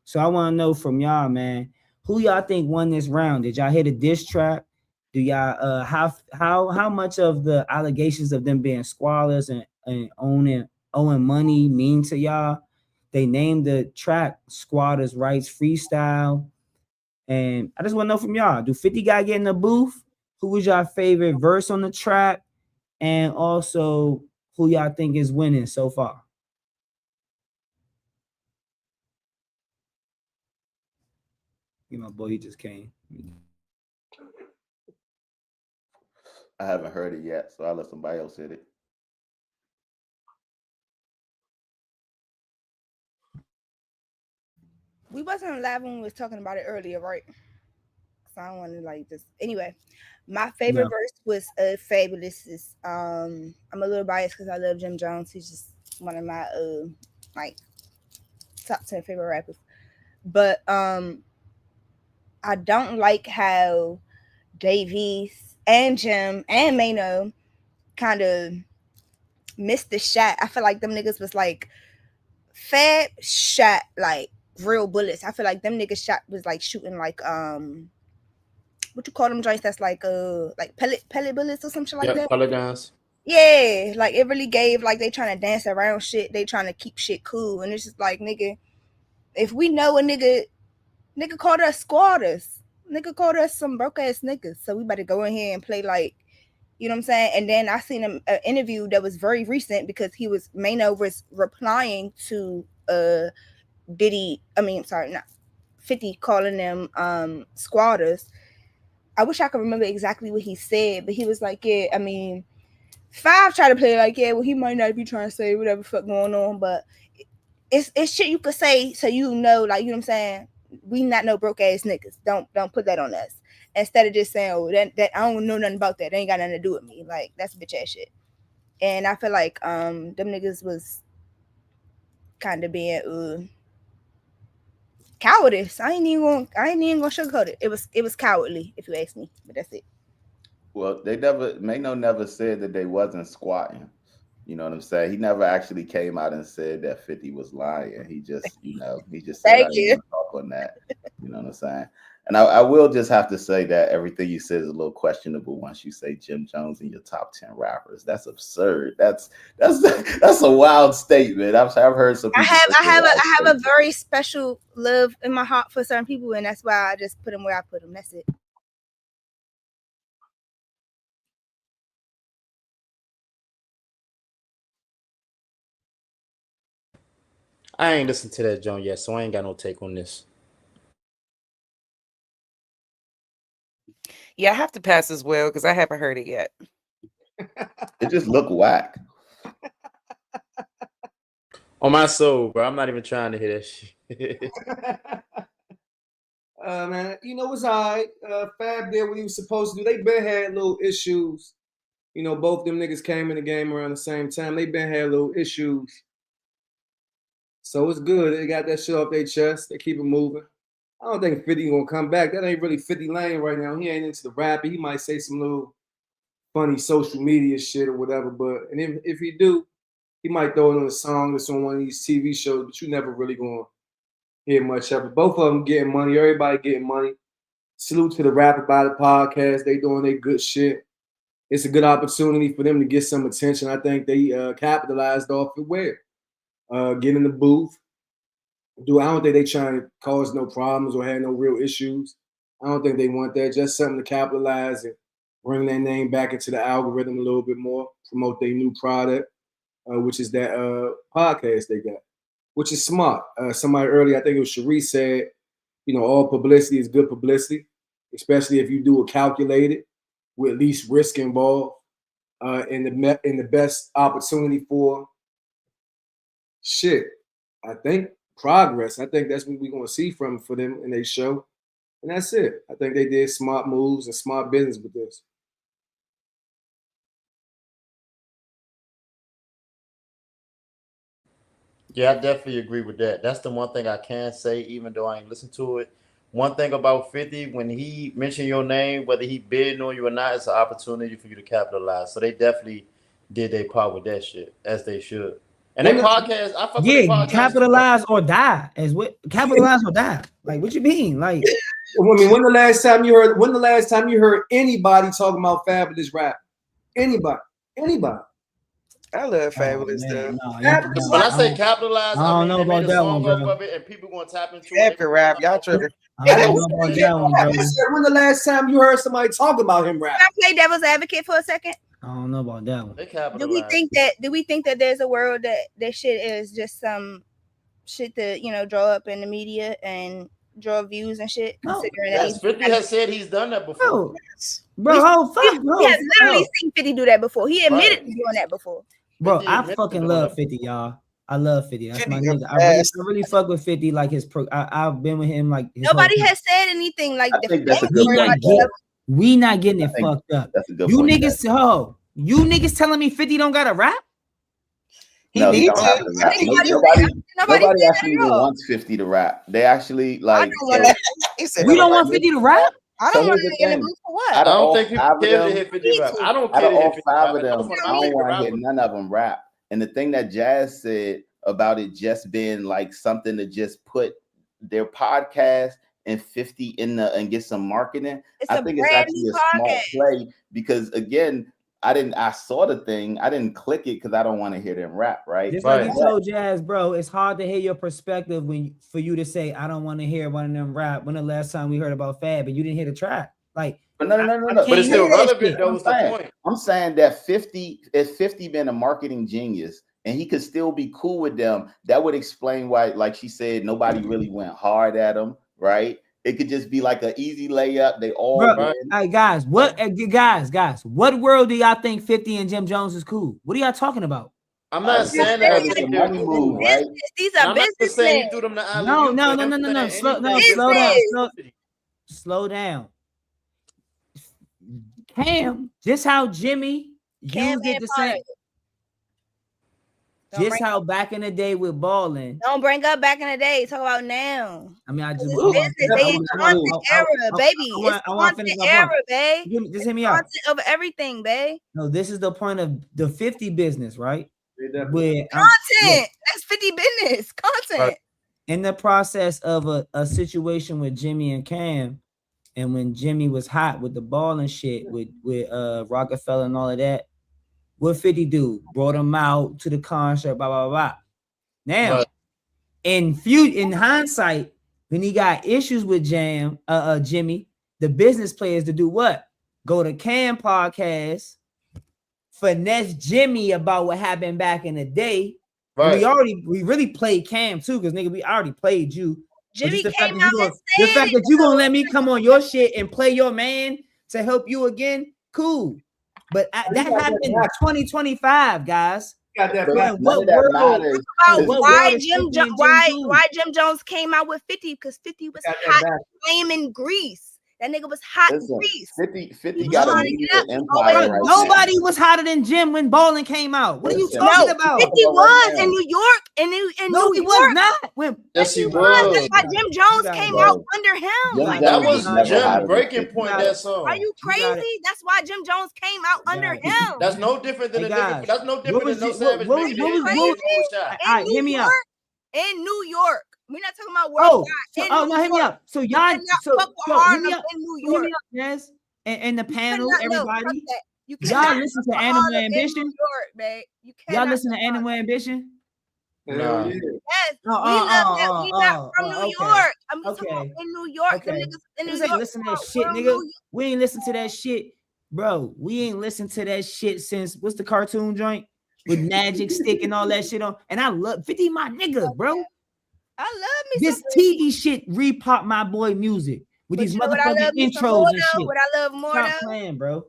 So I want to know from y'all, man, who y'all think won this round? Did y'all hit a diss track? Do y'all how much of the allegations of them being squalors and owing money mean to y'all? They named the track Squatters Rights Freestyle. And I just want to know from y'all, do 50 guy get in the booth? Who was your favorite verse on the track? And also who y'all think is winning so far? My boy, he just came. I haven't heard it yet, so I'll let somebody else hit it. We wasn't live when we was talking about it earlier, right? So I don't want to like just anyway. My favorite No. verse was Fabulous's. I'm a little biased because I love Jim Jones. He's just one of my like top 10 favorite rappers. But I don't like how Davies and Jim and Mano kind of missed the shot. I feel like them niggas was like Fab shot like real bullets. I feel like them niggas shot was like shooting like what you call them joints that's like pellet bullets or some shit like that. Polygons. Yeah, like it really gave like they trying to dance around shit. They trying to keep shit cool, and it's just like nigga, if we know a nigga called us squatters, nigga called us some broke ass niggas, so we better go in here and play like, you know what I'm saying. And then I seen an interview that was very recent because Mano was replying to Diddy. I mean, sorry, not 50 calling them squatters. I wish I could remember exactly what he said, but he was like, yeah, I mean, 5 tried to play like, yeah, well, he might not be trying to say whatever fuck going on, but it's shit you could say so you know, like, you know what I'm saying? We not no broke ass niggas. Don't put that on us. Instead of just saying, oh, that I don't know nothing about that. They ain't got nothing to do with me. Like, that's bitch ass shit. And I feel like them niggas was kind of being cowardice. I ain't even gonna sugarcoat it. It was cowardly, if you ask me. But that's it. Well, Mano never said that they wasn't squatting. You know what I'm saying? He never actually came out and said that 50 was lying. He just, he just said, I didn't want to talk on that. You know what I'm saying? And I will just have to say that everything you said is a little questionable once you say Jim Jones in your top 10 rappers. That's absurd. That's a wild statement. I've heard some people. I have a very special love in my heart for certain people, and that's why I just put them where I put them. That's it. I ain't listened to that joint yet, so I ain't got no take on this. Yeah, I have to pass as well because I haven't heard it yet. It just looked whack. On my soul, bro. I'm not even trying to hear that shit. Man, it's all right. Fab did what he was supposed to do. They been had little issues. Both them niggas came in the game around the same time. They been had little issues. So it's good. They got that shit off their chest. They keep it moving. I don't think 50 gonna come back. That ain't really 50 lane right now. He ain't into the rap. He might say some little funny social media shit or whatever. But if he do, he might throw it on a song that's on one of these TV shows. But you never really gonna hear much of it. Both of them getting money. Everybody getting money. Salute to the Rap About It podcast. They doing their good shit. It's a good opportunity for them to get some attention. I think they capitalized off it where. Get in the booth. I don't think they trying to cause no problems or have no real issues. I don't think they want that. Just something to capitalize and bring their name back into the algorithm a little bit more, promote their new product, which is that podcast they got, which is smart. Somebody earlier, I think it was Cherie, said, all publicity is good publicity, especially if you do it calculated with least risk involved. in the best opportunity for shit. I think progress. I think that's what we're gonna see for them in their show, and that's it. I think they did smart moves and smart business with this. Yeah, I definitely agree with that. That's the one thing I can say, even though I ain't listened to it. One thing about 50, when he mentioned your name, whether he bidding on you or not, it's an opportunity for you to capitalize. So they definitely did their part with that shit, as they should. And they podcast, I fuck with their podcast. Capitalize or die. Capitalize or die. Like, what you mean? Like, I mean, when the last time you heard anybody talking about Fabulous rap? Anybody? I love Fabulous stuff. When I say capitalize, I don't know about that one, bro. Of it, and people gonna tap into it. Rap, y'all tripping. I don't know about that one, bro. When the last time you heard somebody talk about him rap? Can I play devil's advocate for a second? I don't know about that one. Do we think that there's a world that shit is just some shit to draw up in the media and draw views and shit? Considering that 50 has said he's done that before. Bro, we have literally seen 50 do that before. He admitted to doing that before. Bro, I fucking love 50, y'all. I love 50. That's my nigga. I really fuck with 50. Like I've been with him like nobody has said anything like that. We not getting it fucked up. That's a good you point, niggas, you niggas telling me 50 don't got a rap? No, he don't have to rap. Nobody actually even wants 50 to rap. They actually like. We don't want 50 to rap. I don't want to get in the mood for what? I don't think people care to hit 50 rap. I don't care to hit 50 rap. Out of all 5 of them, I don't want to hear none of them rap. And the thing that Jazz said about it just being like something to just put their podcast and 50 in and get some marketing, I think it's actually a smart play because again, I saw the thing, I didn't click it because I don't want to hear them rap, right? Just like you told Jazz, bro, it's hard to hear your perspective for you to say I don't want to hear one of them rap. When the last time we heard about Fab, but you didn't hear the track, like. But no. But it's still relevant. That was the point. I'm saying that 50 been a marketing genius, and he could still be cool with them. That would explain why, like she said, nobody really went hard at him, right? It could just be like an easy layup. They all. Hey guys, what world do y'all think 50 and Jim Jones is cool? What are y'all talking about? I'm not saying that it's a money move, right? These are businessmen. No. Slow down. Cam, just how Jimmy used it the same. Just how back in the day with balling. Don't bring up back in the day. Talk about now. I mean, I just they in content era, baby. It's content era, babe. Just hit me out. Content over everything, babe. No, this is the point of the 50 business, right? Where content. That's 50 business. Content. In the process of a situation with Jimmy and Cam, and when Jimmy was hot with the ball and shit with Rockefeller and all of that. What 50 do? Brought him out to the concert, blah, blah, blah. Now, in hindsight, when he got issues with Jimmy, the business players to do what? Go to Cam podcast, finesse Jimmy about what happened back in the day. Right. We really played Cam too, because nigga, we already played you. Jimmy the came fact out the fact that you gonna let me come on your shit and play your man to help you again, cool. But that happened in 2025, guys. Why Jim Jones came out with 50? Because 50 was hot flaming grease. That nigga was hot grease. 50 got a media empire. Nobody was hotter than Jim when Ballin' came out. What are you talking about? 50 was in New York. No, he was not. Yes, he was. That's why Jim Jones came out under him. That was Jim's breaking point. That song. Are you crazy? That's why Jim Jones came out under him. That's no different than That's no different than No Savage. Hear me out. In New York. We're not talking about worldwide. No, hit me up. So y'all, in New York. Yes, and the panel, everybody. Y'all listen to Animal Ambition. Y'all listen to Animal Ambition. No. Yes, we not from New York. I'm talking about in New York. Okay. In New York. Listen to that shit, nigga. We ain't listen to that shit, bro. We ain't listened to that shit since what's the cartoon joint with Magic Stick and all that shit on. And I love 50, my nigga, bro. I love me this TV shit repop my boy music with these motherfucking intros and shit. What I love more Stop playing, bro.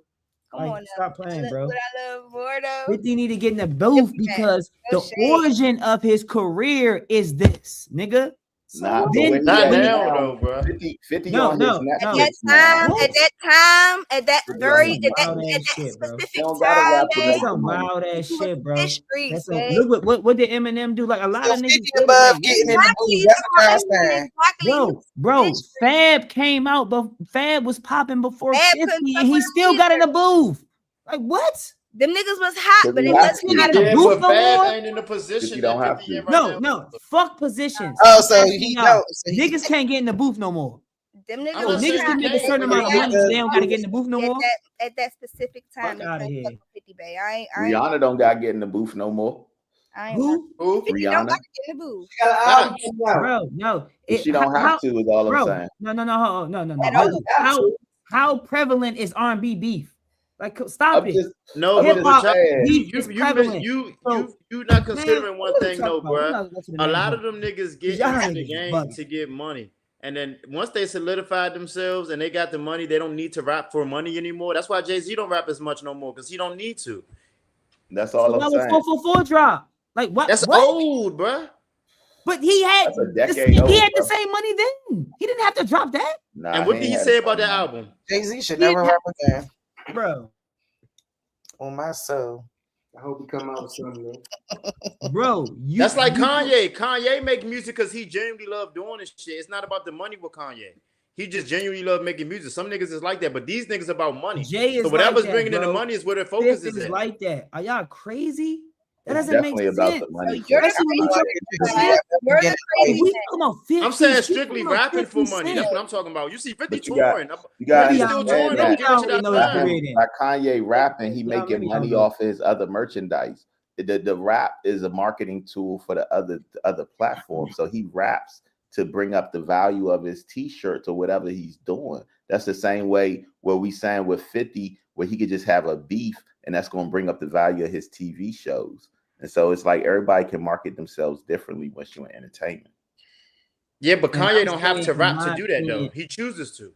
Come Like, on now. stop playing, bro. What I love more though. 50 need to get in the booth because No the shade. origin of his career is this, nigga. So Nah, what? the way Then he Not at now, now, though, bro. 50 No, on no, his no. At Netflix now. that time, at that Really very, on at his that, Wild Netflix. ass at that shit, bro. They specific don't gotta time, rap to man. That's make the some money. wild ass He was shit, bro. fish streets, That's some, man. look what did Eminem do? Like a lot So of 50 niggas did it. above Like, getting in the Exactly. booth. That's a That's fast what I'm time. saying. Exactly. He bro, was bro, fish streets. Fab came out, but Fab was popping before Fab 50, couldn't fuck and he with him still got in the either. booth. Like what? Them niggas was hot, Cause but he it has wasn't Can't hot get in to. the Yeah, booth but no Fab more. ain't in the 50 position don't that have 50 in to. right No, now. no, fuck positions. Oh, I'm so asking he y'all, knows. So he, niggas can't get in the booth no more. Them I'm niggas not Oh, was saying niggas he can hot. make a can't, certain but amount of he money, has but they don't to. gotta get in the booth no At more. that specific time, Fuck they out of couldn't here. fuck with 50 Bay. I ain't Rihanna don't gotta get in the booth no more. Who? Who? 50 don't Rihanna. gotta get in the booth. Got an album Facts. coming out. Bro, no. She don't have to, is all I'm bro, saying. no, At How all. you have to? how prevalent is R&B beef? Like, stop I'm it. just, No, I'm Hip just hop but y'all, saying. beef you is you prevalent. you So, you not man, considering one what are we thing, talking though, about? We're bro. not going to the A main lot point. of them niggas get Y'all into niggas the game bugging. to get money, and then once they solidified themselves and they got the money, they don't need to rap for money anymore. That's why Jay-Z don't rap as much no more because he don't need to. That's So all why I'm was saying. 444 drop? Like what? That's What? old, bro. But he had That's a the decade same, old, he had the bro. same money then. He didn't have to drop that, Nah, And what did ain't he had say the about same that money. album? Jay-Z should He never didn't rap again. bro. On my soul. I hope he come out with something, man. Bro, That's like Kanye. Kanye make music because he genuinely love doing this shit. It's not about the money with Kanye. He just genuinely love making music. Some niggas is like that, but these niggas about money. Jay is So whatever's like that, bringing in the bro. money is where their Fifth focus is is at. like that. Are y'all crazy? That It's doesn't make definitely about sense. the money. You're the Especially when you crazy talk man. You're the If crazy we man. talk about 50, I'm saying we strictly talking about rapping for 50 money. Cent. That's what I'm talking about. You see 50 But you got touring. you gotta Maybe y'all understand know, that maybe y'all shit already know his outside. career then. by Kanye rapping, he making maybe y'all money know. off of his other merchandise. The rap is a marketing tool for the other platforms. So he raps to bring up the value of his t-shirts or whatever he's doing. That's the same way where we sang with 50, where he could just have a beef and that's going to bring up the value of his TV shows. And so it's like everybody can market themselves differently once you're in entertainment. Yeah, but And Kanye I'm don't have saying, to in rap my to do that though. opinion, He chooses to.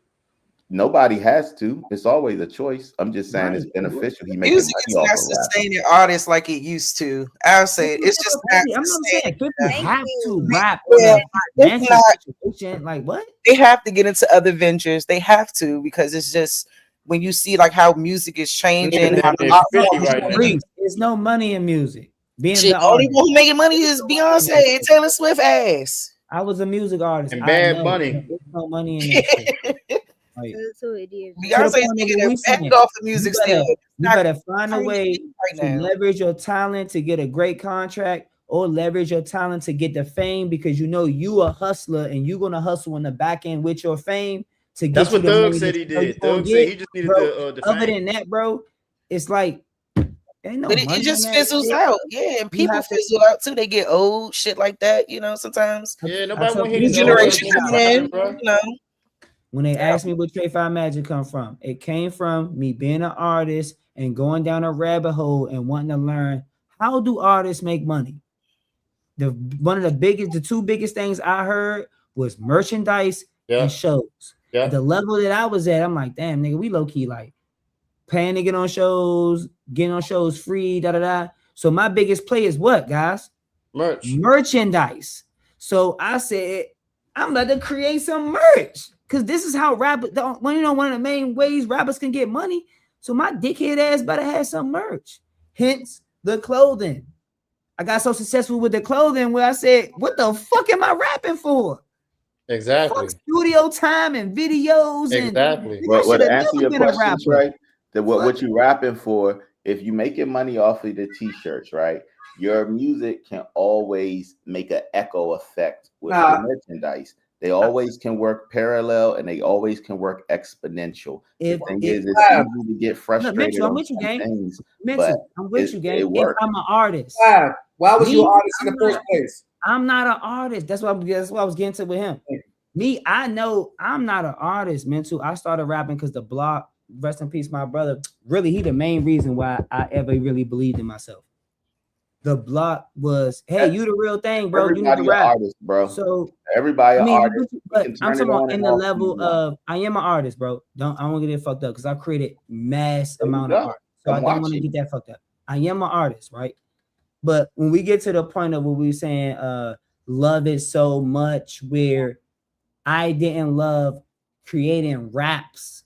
Nobody has to. It's always a choice. I'm just saying right. it's beneficial. He making Music money is off not of rap. sustaining artists like it used to. I'll say it. It's just not I'm not saying sustaining. 50 Thank have you. to rap on Yeah, a it's financial not. situation. Like what? They have to get into other ventures. They have to because it's just when you see like how music is changing, Nigga how damn the near art 50 form is right now. changing. There's no money in music. Being Shit, the the only artist. one who making money is Beyonce and Taylor Swift ass. I was a music artist. And I Bad know Bunny. there's no money in that shit. Like, So it is. Beyonce's point of making what a we bag saying, off the music still. you Not better find a crazy way right to now. leverage your talent to get a great contract or leverage your talent to get the fame because you know you a hustler and you're gonna hustle in the back end with your fame to get That's you what the Thug money said that he you know did. you gonna Thug said get. he just needed Bro, the other fame. than that, bro, it's like ain't no But money it just in that fizzles shit. out. Yeah, and You people have to- fizzle out too. They get old, shit like that, you know, sometimes. Yeah, I nobody tell want to hear New these people old all the generation niggas time, coming in, rapping, bro. you know. when they Yeah. ask me where Trey 5 Magic come from, it came from me being an artist and going down a rabbit hole and wanting to learn how do artists make money. The two biggest things I heard was merchandise Yeah. and shows. Yeah. At the level that I was at, I'm like, damn, nigga, we low key like paying to get on shows, getting on shows free, da da da. So my biggest play is what, guys? Merchandise. So I said, I'm about to create some merch because this is how rappers. One of the main ways rappers can get money. So my dickhead ass better have some merch. Hence the clothing. I got so successful with the clothing where I said, what the fuck am I rapping for? Exactly. Fuck studio time and videos. Exactly. And Well, to never answer your been a question, rapper. Trey, that what you rapping for, if you making money off of the t-shirts, right? Your music can always make an echo effect with the merchandise. They always can work parallel and they always can work exponential. The thing is, it's easy to get frustrated I'm on with you, some gang. things, Mental, but I'm with you, gang. If works. I'm an artist. Why was you an artist in I'm the first place? I'm not an artist. That's what I was getting to with him. Me, I know I'm not an artist, Mental. I started rapping because the block, rest in peace, my brother. Really, he the main reason why I ever really believed in myself. The block was, hey, you the real thing, bro. You need to Everybody an rap. artist, bro. So Everybody I an mean, artist. You but can I'm turn it talking about on in and the off when you level want. of I am an artist, bro. I don't get it fucked up because I created mass There you amount of go. art. So I I'm don't want to watching. get that fucked up. I am an artist, right? But when we get to the point of what we were saying, love it so much where I didn't love creating raps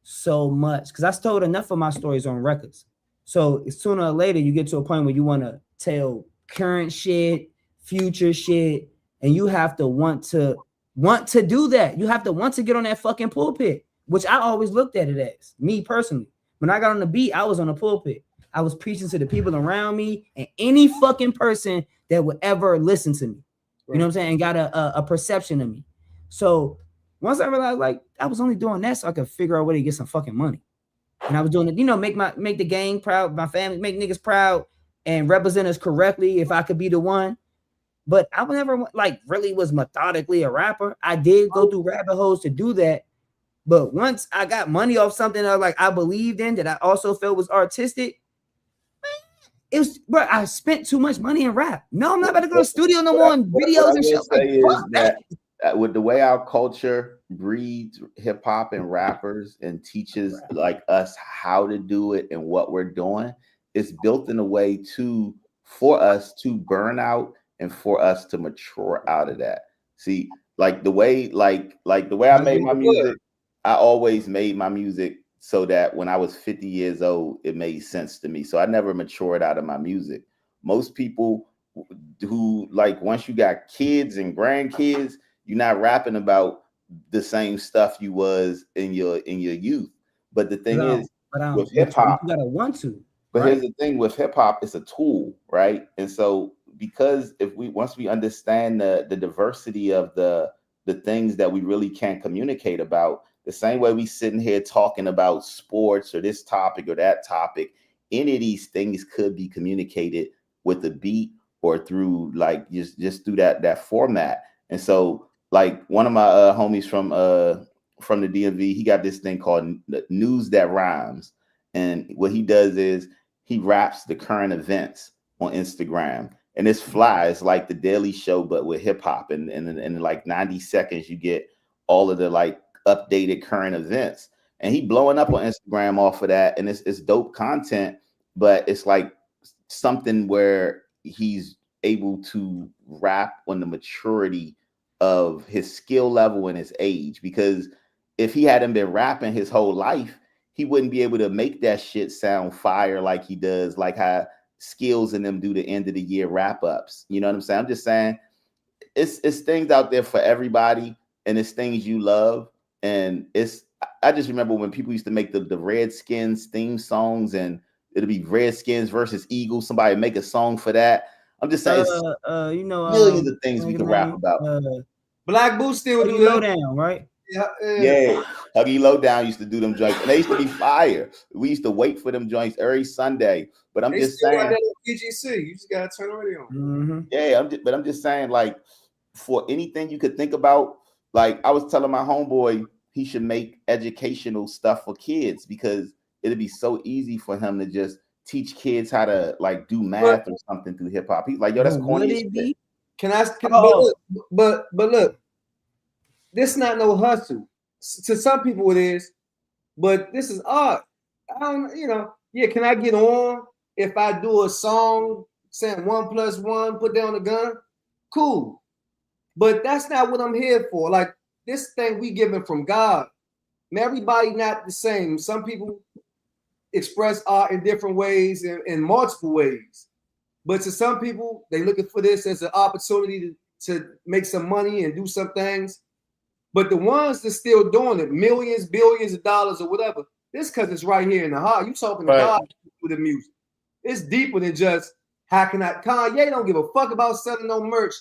so much because I told enough of my stories on records. So sooner or later you get to a point where you want to tell current shit, future shit, and you have to want to do that. You have to want to get on that fucking pulpit, which I always looked at it as, me personally. When I got on the beat, I was on the pulpit. I was preaching to the people around me and any fucking person that would ever listen to me. You know what I'm saying? And got a perception of me. So once I realized like I was only doing that so I could figure out a way to get some fucking money. And I was doing it, make the gang proud, my family, make niggas proud and represent us correctly if I could be the one. But I would never like really was methodically a rapper. I did go through rabbit holes to do that. But once I got money off something that I believed in that I also felt was artistic, it was, bro, I spent too much money in rap. No, I'm not about to go to the studio no more and videos and shit. What I will say is that with the way our culture breeds hip hop and rappers and teaches like us how to do it and what we're doing, it's built in a way for us to burn out and for us to mature out of that. See, like the way I made my music, I always made my music so that when I was 50 years old, it made sense to me. So I never matured out of my music. Most people who like once you got kids and grandkids, you're not rapping about the same stuff you was in your youth. But the thing is, with hip hop, you gotta want to. But here's the thing with hip hop, it's a tool, right? And so because once we understand the diversity of the things that we really can't communicate about, the same way we sitting here talking about sports or this topic or that topic, any of these things could be communicated with a beat or through like just through that format. And so like one of my homies from the DMV, he got this thing called News That Rhymes. And what he does is he raps the current events on Instagram. And it's fly. It's like the Daily Show, but with hip hop. And in like 90 seconds, you get all of the like updated current events. And he blowing up on Instagram off of that. And it's dope content, but it's like something where he's able to rap on the maturity of his skill level and his age. Because if he hadn't been rapping his whole life, he wouldn't be able to make that shit sound fire like he does, like how Skills and them do the end of the year wrap ups. You know what I'm saying? I'm just saying it's things out there for everybody, and it's things you love. And I just remember when people used to make the Redskins theme songs, and it'll be Redskins versus Eagles. Somebody make a song for that. I'm just saying, millions of things we can rap about. Black Boots still do Lowdown, right? Yeah, Huggy Lowdown used to do them joints, and they used to be fire. We used to wait for them joints every Sunday. But I'm just saying, PGC, you just gotta turn the radio on. Mm-hmm. Yeah, I'm just saying, like, for anything you could think about, like I was telling my homeboy, he should make educational stuff for kids because it'd be so easy for him to just teach kids how to like do math or something through hip hop. He's like, yo, that's corny as shit. But look, this not no hustle. To some people it is, but this is art. I don't, can I get on if I do a song saying 1 + 1, put down the gun? Cool. But that's not what I'm here for. Like this thing we given from God. Man, everybody not the same. Some people express art in different ways, in multiple ways. But to some people, they looking for this as an opportunity to make some money and do some things. But the ones that still doing it, millions, billions of dollars or whatever, this because it's right here in the heart. You talking to God with the music. It's deeper than just how can I. Kanye don't give a fuck about selling no merch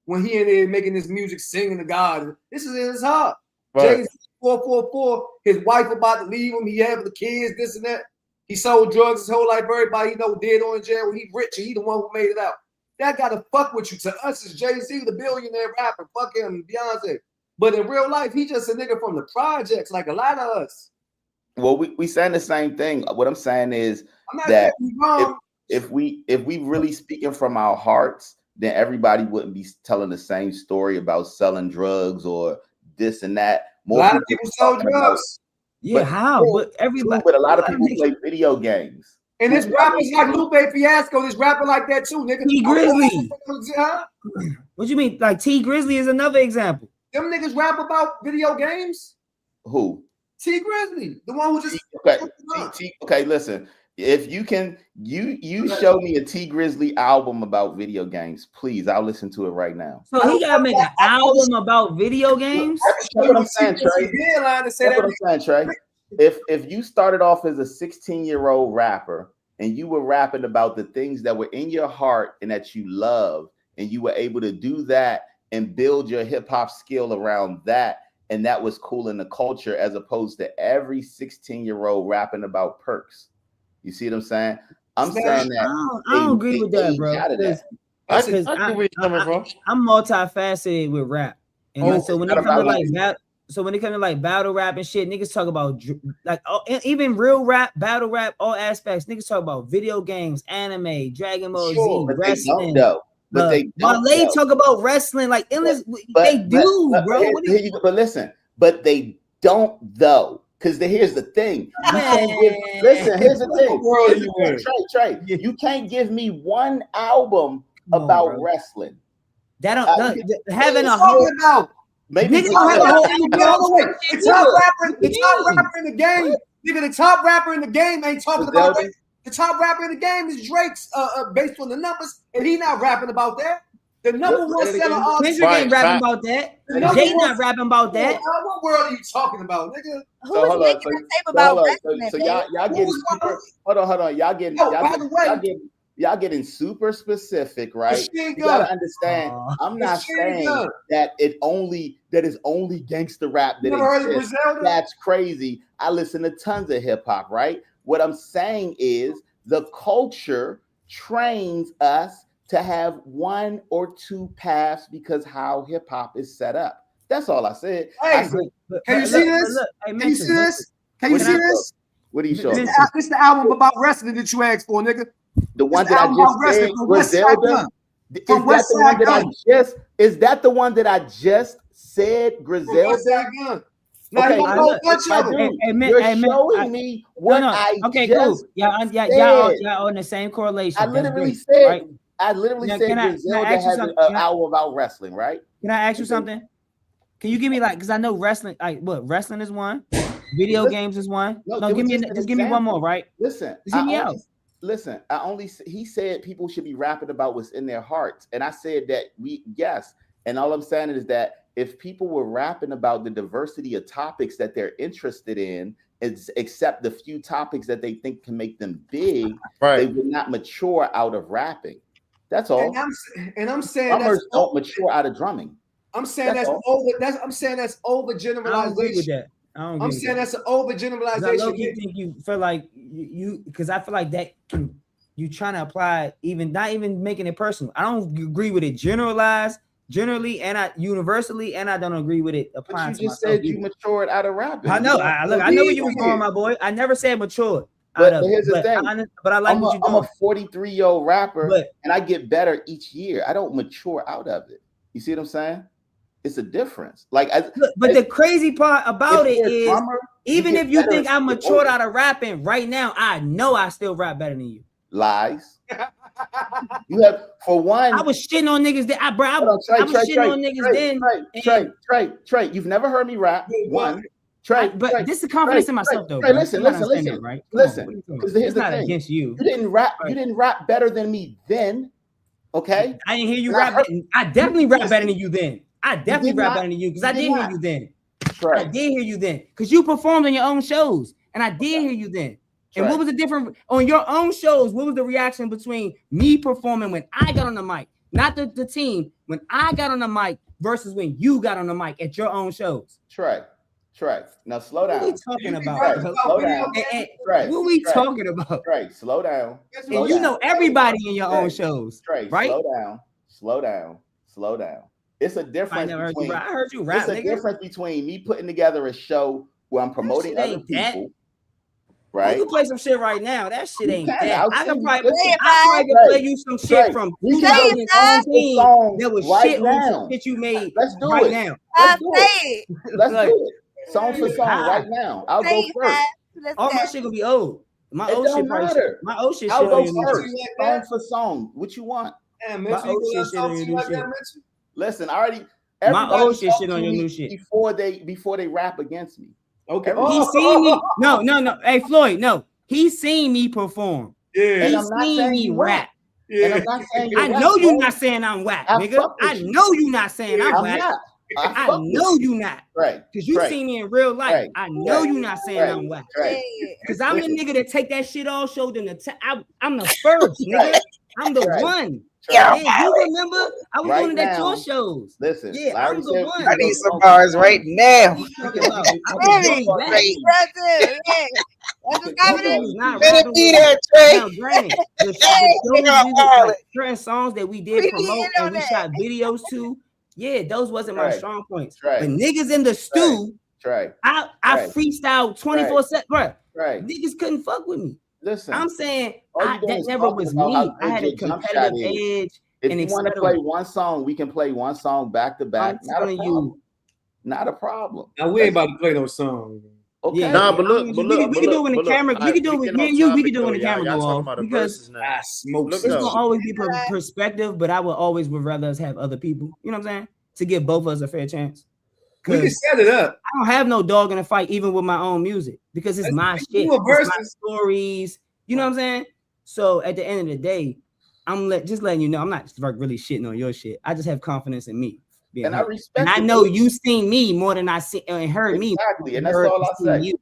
when he in there making this music, singing to God. This is in his heart. Jay-Z 444, his wife about to leave him. He having the kids, this and that. He sold drugs his whole life. Everybody he know dead or in jail. He rich and he the one who made it out. That gotta fuck with you. To us, it's Jay-Z, the billionaire rapper. Fuck him, Beyonce. But in real life, he just a nigga from the projects, like a lot of us. Well, we saying the same thing. What I'm saying is that if we really speaking from our hearts, then everybody wouldn't be telling the same story about selling drugs or this and that. A lot of people sell drugs. Yeah, how? But everybody. But a lot of people play video games. And this rappers like Lupe Fiasco, this rapper like that too, nigga. T Grizzly. What you mean? Like T Grizzly is another example. Them niggas rap about video games. Who? T Grizzly, the one who just okay. Listen, if you can, you show me a T Grizzly album about video games, please. I'll listen to it right now. So he gotta make an album about video games. That's what I'm saying, Trey. That's what I'm saying, Trey. If you started off as a 16-year-old rapper and you were rapping about the things that were in your heart and that you love, and you were able to do that and build your hip hop skill around that, and that was cool in the culture, as opposed to every 16-year-old rapping about perks. You see what I'm saying? I'm saying that I don't agree with that, bro. I see where you're coming from. I'm multifaceted with rap, and so when it comes to like so when it comes to like battle rap and shit, niggas talk about like even real rap, battle rap, all aspects. Niggas talk about video games, anime, Dragon Ball Z, wrestling. But they don't. They talk about wrestling like endless. They do, bro. But listen, but they don't though. Because here's the thing. Here's the thing. Trey, you can't give me one album about wrestling. That don't having a whole about. Maybe the top rapper in the game. Nigga, the top rapper in the game ain't talking about that. The top rapper in the game is Drake's based on the numbers, and he not rapping about that. The number one seller artist ain't rapping about that. Jay not rapping about that. What world are you talking about, nigga? Who's making a tape about wrestling? So y'all getting super. Hold on. Y'all getting super specific, right? You gotta understand. I'm not saying that it's only gangster rap that exists. That's crazy. I listen to tons of hip hop, right? What I'm saying is the culture trains us to have one or two paths because how hip hop is set up. That's all I said. Hey, can you see this? Can you see this? Can you see this? What are you showing? This is the album about wrestling that you asked for, nigga. The one that I just said, Griselda. Is that the one that I just said, Griselda? Okay, you're showing me what I just cool. Y'all on the same correlation. I literally said Griselda has an album about wrestling, right? Can I ask you something? Can you give me because I know wrestling, wrestling is one, video games is one. No, give me one more, right? Listen, he said people should be rapping about what's in their hearts. And I said that yes. And all I'm saying is that if people were rapping about the diversity of topics that they're interested in, except the few topics that they think can make them big, they would not mature out of rapping. That's all. And I'm saying drummers don't mature out of drumming. I'm saying that's overgeneralization. I'm saying that's an overgeneralization. You think you feel like you because I feel like that you trying to apply not even making it personal. I don't agree with it generally and universally, and I don't agree with it applying. But you just said you matured out of rapping. I know. I know where you was going, my boy. I never said matured. But here's the thing. But I like what you're doing. I'm a 43-year-old rapper, and I get better each year. I don't mature out of it. You see what I'm saying? It's a difference. But the crazy part about it is, even if you think I matured out of rapping right now, I know I still rap better than you. Lies. You have, for one, I was shitting on niggas that I was shitting on niggas then. Trey, you've never heard me rap. One. Trey, but this is confidence in myself, though. Trey, listen. Right? Listen, because here's the thing. Against you. You didn't rap better than me then. Okay. I didn't hear you rap. I definitely rap better than you then. I definitely rap better than you because I did hear you then. I did hear you then because you performed on your own shows, and I did hear you then. And what was the difference on your own shows? What was the reaction between me performing when I got on the mic, not the team, when I got on the mic versus when you got on the mic at your own shows? Trey. Now slow down. What are we talking about? Slow down. What are we talking about? Trey, slow down. And you know everybody in your own shows, right? Slow down. It's a difference. I heard you rap. It's a difference between me putting together a show where I'm promoting other people. We right? can play some shit right now. That shit You ain't can. that. I'll I send can you. probably, Listen, I probably can play you some shit Trey, from we can go song for 2016 song that was right shit on some now. shit you made Let's do right it. now. Let's do Say it. it. Let's Like, do it. Song for you song high. right now. I'll Say go it, first. Fab. Let's All my go. shit gonna be old. My It old shit don't probably matter. my old shit I'll shit on go your new first. shit. Like Song that? for song. What you want? Damn, My Mitchell, you old gonna shit let shit on talk your to you new like that, shit. Mitchell? Listen, I already My everybody old shit talk shit to on your me new shit. before they rap against me. Okay. Everybody, He seen me. No. Hey Floyd, no. He seen me perform. Yeah. and He I'm not seen saying me you whack. rap. And Yeah. I'm not saying I you're whack, know you bro. not saying I'm whack, I nigga. fuck I with you. know you not saying I'm I'm whack. not. I I fuck with know you. you not. Right. Cause you Right. see me in real life. Right. I know Right. you not saying Right. I'm whack. Right. Cause I'm the Listen, nigga that take that shit all shoulder and I'm the first, nigga. Right. I'm the Right. one. Trey, Yeah, you remember? I was right doing it at your now, shows. listen, Yeah, Larry I'm the said we one. can I go need some song for bars song. right now. What you We talking can, about? we I can, was we doing can it go back. song. That's it. Yeah. That's We what's can Niggas go was happening. not Better rapping be with there, me. Trey. Now, granted, the Hey, shows I'll we call like it. certain songs that we did we be promote in and on we that. shot videos to, yeah, those wasn't my Trey, strong points. Trey, But niggas in the stew, Trey, I Trey, freestyle 24/7, bro. Trey. Niggas couldn't fuck with me. Listen, I'm saying all you doing that is never talking was about how me. I good had your a jump shot competitive is. edge If and you want to etc. play one song, we can play one song back to I'm back. Not a telling problem. you, Not a problem. Now we ain't about to play no song. Okay. yeah. Nah, yeah, but I look, mean, but we look, can do it when the but look. camera. All We right, can do we it with getting me off and you. We topic can do it when though, the y'all. camera Y'all go talking off about a because versus now. I smoke Look it's some gonna though. always be perspective. But I would always would rather us have other people. You know what I'm saying? To give both of us a fair chance. We can Because set it up. I don't have no dog in the fight, even with my own music, because it's my shit. Do a It's my versus. stories. You know what I'm saying? So at the end of the day, I'm just letting you know I'm not really shitting on your shit. I just have confidence in me being And I heard. respect And I it. know you seen me more than I see and heard me. Exactly. And that's Heard all I and seen say. you.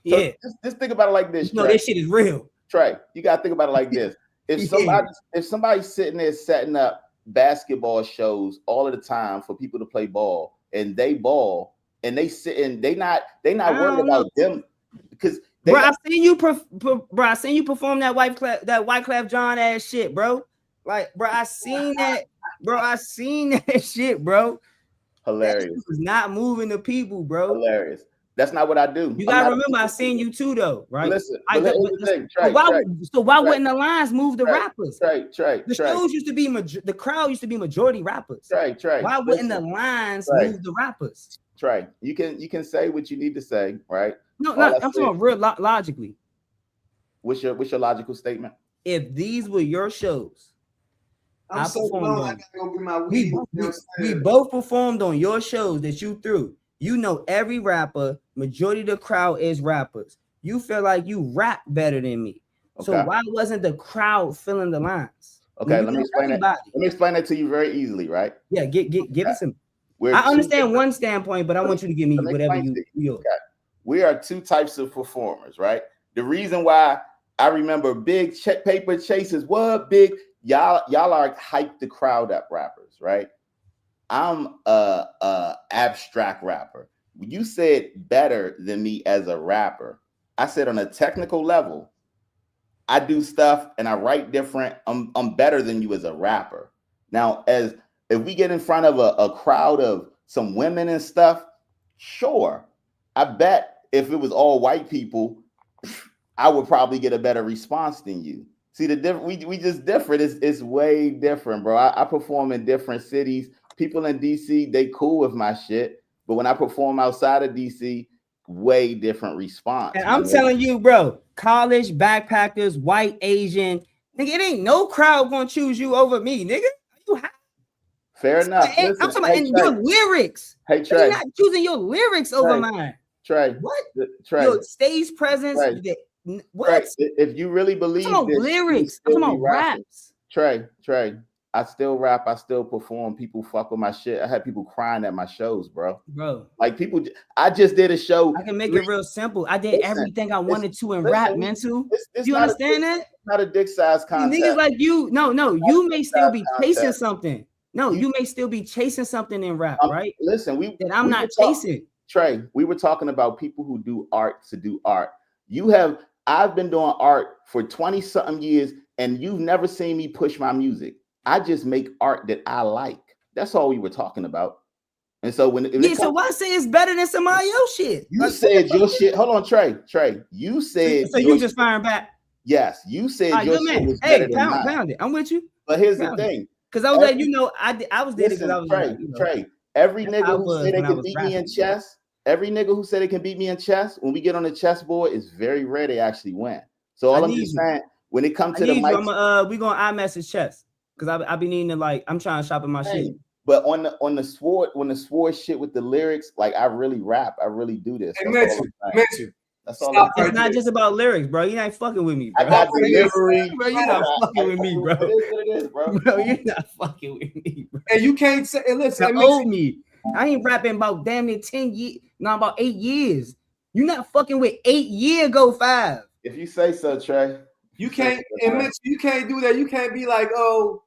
So Yeah. just think about it like this, You know Trey. this shit is real. Trey, you gotta think about it like this. If Yeah. somebody's sitting there setting up basketball shows all of the time for people to play ball and they ball and they sit and they not I worried don't know. about them because they Bro, got, I seen you perform that Wyclef John ass shit, bro. Like, bro, I seen that, bro. I seen that shit, bro. That hilarious. shit was not moving the people, bro. Hilarious. That's not what I do. You I'm gotta not a remember, I people seen pleaser. you too, though, right? Listen, Like, but here's the thing, Trey, so why Trey, wouldn't the lines move the Trey, rappers? Trey, The shows used to be the crowd used to be majority rappers. Trey, Why wouldn't the listen, lines Trey. move the rappers? Trey, you can say what you need to say, right? No, All I I'm talking said- about real logically. What's your logical statement? If these were your shows, I'm I so performed long. I on. gotta go get my weed. We both performed on your shows that you threw. You know every rapper, majority of the crowd is rappers. You feel like you rap better than me. So Okay. why wasn't the crowd filling the lines? Okay, You let me know explain it. everybody. Let me explain that to you very easily, right? Yeah, give it some. We're I two understand different- one standpoint, but I want you to give me Let me whatever explain you to you. yours. Okay. We are two types of performers, right? The reason why I remember big paper chases, what big y'all are hype the crowd up rappers, right? I'm a abstract rapper. You said better than me as a rapper. I said on a technical level, I do stuff and I write different. I'm better than you as a rapper. Now, if we get in front of a crowd of some women and stuff, sure. I bet if it was all white people, I would probably get a better response than you. See, the different we just different. It's way different, bro. I perform in different cities. People in DC, they cool with my shit. But when I perform outside of DC, way different response. And I'm telling you, bro, college, backpackers, white, Asian, nigga, it ain't no crowd gonna choose you over me, nigga. You high? Fair enough. I'm Listen, talking about in your lyrics. Hey, You're Trey. not choosing your lyrics over mine. Trey. What? Trey. Your stage presence. What? Trey, if you really believe I'm talking about this, lyrics. I'm talking about raps. Trey, I still rap. I still perform. People fuck with my shit. I had people crying at my shows, bro. Like people. I just did a show. I can make it real simple. I did everything I wanted to in rap, man. Too. You understand that? Not a dick size contest. Niggas like you. No. You may still be chasing something. No, you may still be chasing something in rap, right? Listen, that I'm not chasing. Trey, we were talking about people who do art to do art. I've been doing art for 20 something years, and you've never seen me push my music. I just make art that I like. That's all we were talking about. And so when so why say it's better than somebody else shit? You said your shit. Hold on, Trey. You said so you just firing back. Yes, you said your shit was better than mine. Pound it. I'm with you. But here's the thing. Because I was letting you know, I was there because I was Trey. Every nigga who said they can beat me in chess, every nigga who said they can beat me in chess, when we get on the chessboard, it's very rare they actually win. So all I'm just saying, when it comes to the mic, we gonna iMessage chess because I be needing to I'm trying to shop in my shit. But on the sword shit with the lyrics, like I really rap, I really do this. That's all. It's not just about lyrics, bro. You ain't fucking with me, bro. I got delivery. Bro, you're not fucking with me, bro. Bro, you're not fucking with me, bro. And you can't say, listen, owe me. I ain't rapping about damn near 10 years, not about 8 years. You're not fucking with 8 year go 5. If you say so, Trey. You can't, and Mitch, you can't do that. You can't be like, oh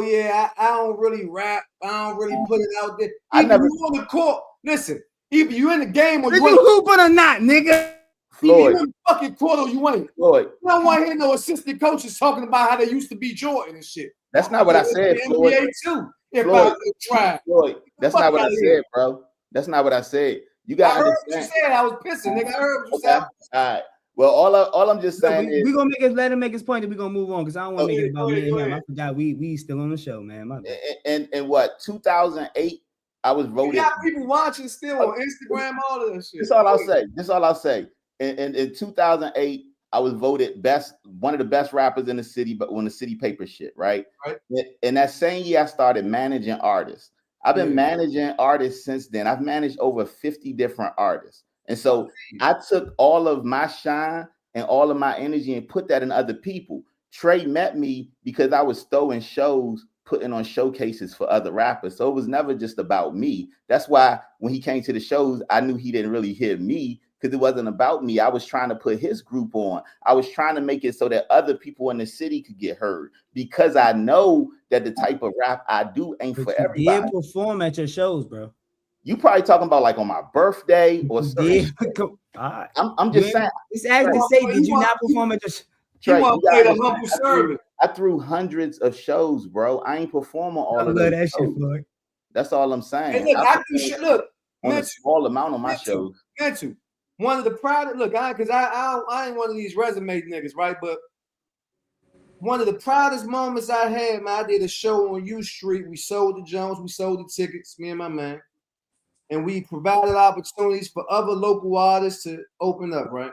yeah, I don't really rap. I don't really put it out there. Even you on the court, listen. Either you in the game or you hooping or not, nigga. Floyd. You in the fucking court or you ain't. Floyd. You don't want to hear no assistant coaches talking about how they used to be Jordan and shit. That's not what I said, Floyd. NBA too. If Floyd, I try. Floyd, that's not what I said, bro. That's not what I said. You got. I heard what you said. I was pissing, nigga. I heard what you said. All right. Well, all I'm just saying is we're gonna let him make his point, and we're gonna move on because I don't want to make it about me and him. I forgot we still on the show, man. My bad. And what 2008. I was voted. You got people watching still on Instagram, all of that shit. That's all I'll say. In 2008, I was voted one of the best rappers in the city, but on the city paper shit, right? In that same year, I started managing artists. I've been managing artists since then. I've managed over 50 different artists. And so I took all of my shine and all of my energy and put that in other people. Trey met me because I was throwing shows, putting on showcases for other rappers. So it was never just about me. That's why when he came to the shows, I knew he didn't really hear me because it wasn't about me. I was trying to put his group on. I was trying to make it so that other people in the city could get heard because I know that the type of rap I do ain't for everybody. You did perform at your shows, bro. You probably talking about like on my birthday or something. Right. I'm just saying. It's actually to say, did you not perform at your Trey, I threw hundreds of shows, bro. I ain't performing all of that shit, Floyd. That's all I'm saying. Hey, look, on a small amount on my shows. One of the proudest, because I ain't one of these resume niggas, right? But one of the proudest moments I had, man, I did a show on U Street. We sold the Jones, we sold the tickets, me and my man. And we provided opportunities for other local artists to open up, right?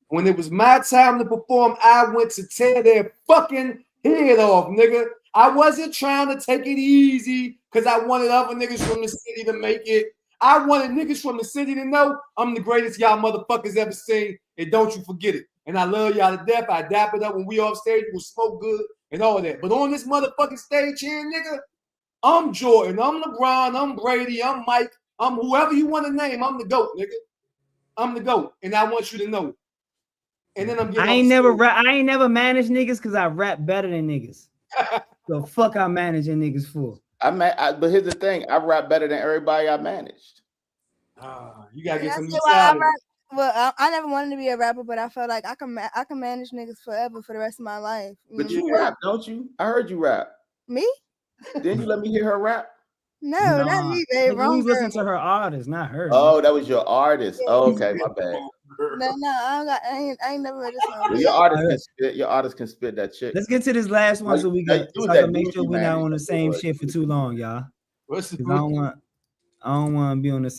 When it was my time to perform, I went to tear their fucking head off, nigga. I wasn't trying to take it easy because I wanted other niggas from the city to make it. I wanted niggas from the city to know I'm the greatest y'all motherfuckers ever seen, and don't you forget it. And I love y'all to death. I dap it up when we off stage. We smoke good and all that. But on this motherfucking stage here, nigga, I'm Jordan, I'm LeBron, I'm Brady, I'm Mike, I'm whoever you want to name. I'm the GOAT, nigga. I'm the GOAT, and I want you to know it. And then I'm getting I ain't never managed niggas because I rap better than niggas. So fuck I'm managing niggas for. But here's the thing, I rap better than everybody I managed. You gotta get some Well, I never wanted to be a rapper, but I felt like I can manage niggas forever for the rest of my life. But you rap, don't you? I heard you rap. Me? Didn't you let me hear her rap? No, not me, babe. Wrong. Who's listening to her artist, not her. Oh, that was your artist. Oh, okay, my bad. No, I ain't never read this song. Well, your artist can spit that shit. Let's get to this last one so we can make sure we're not on the same shit for too long, y'all. I don't want to be on the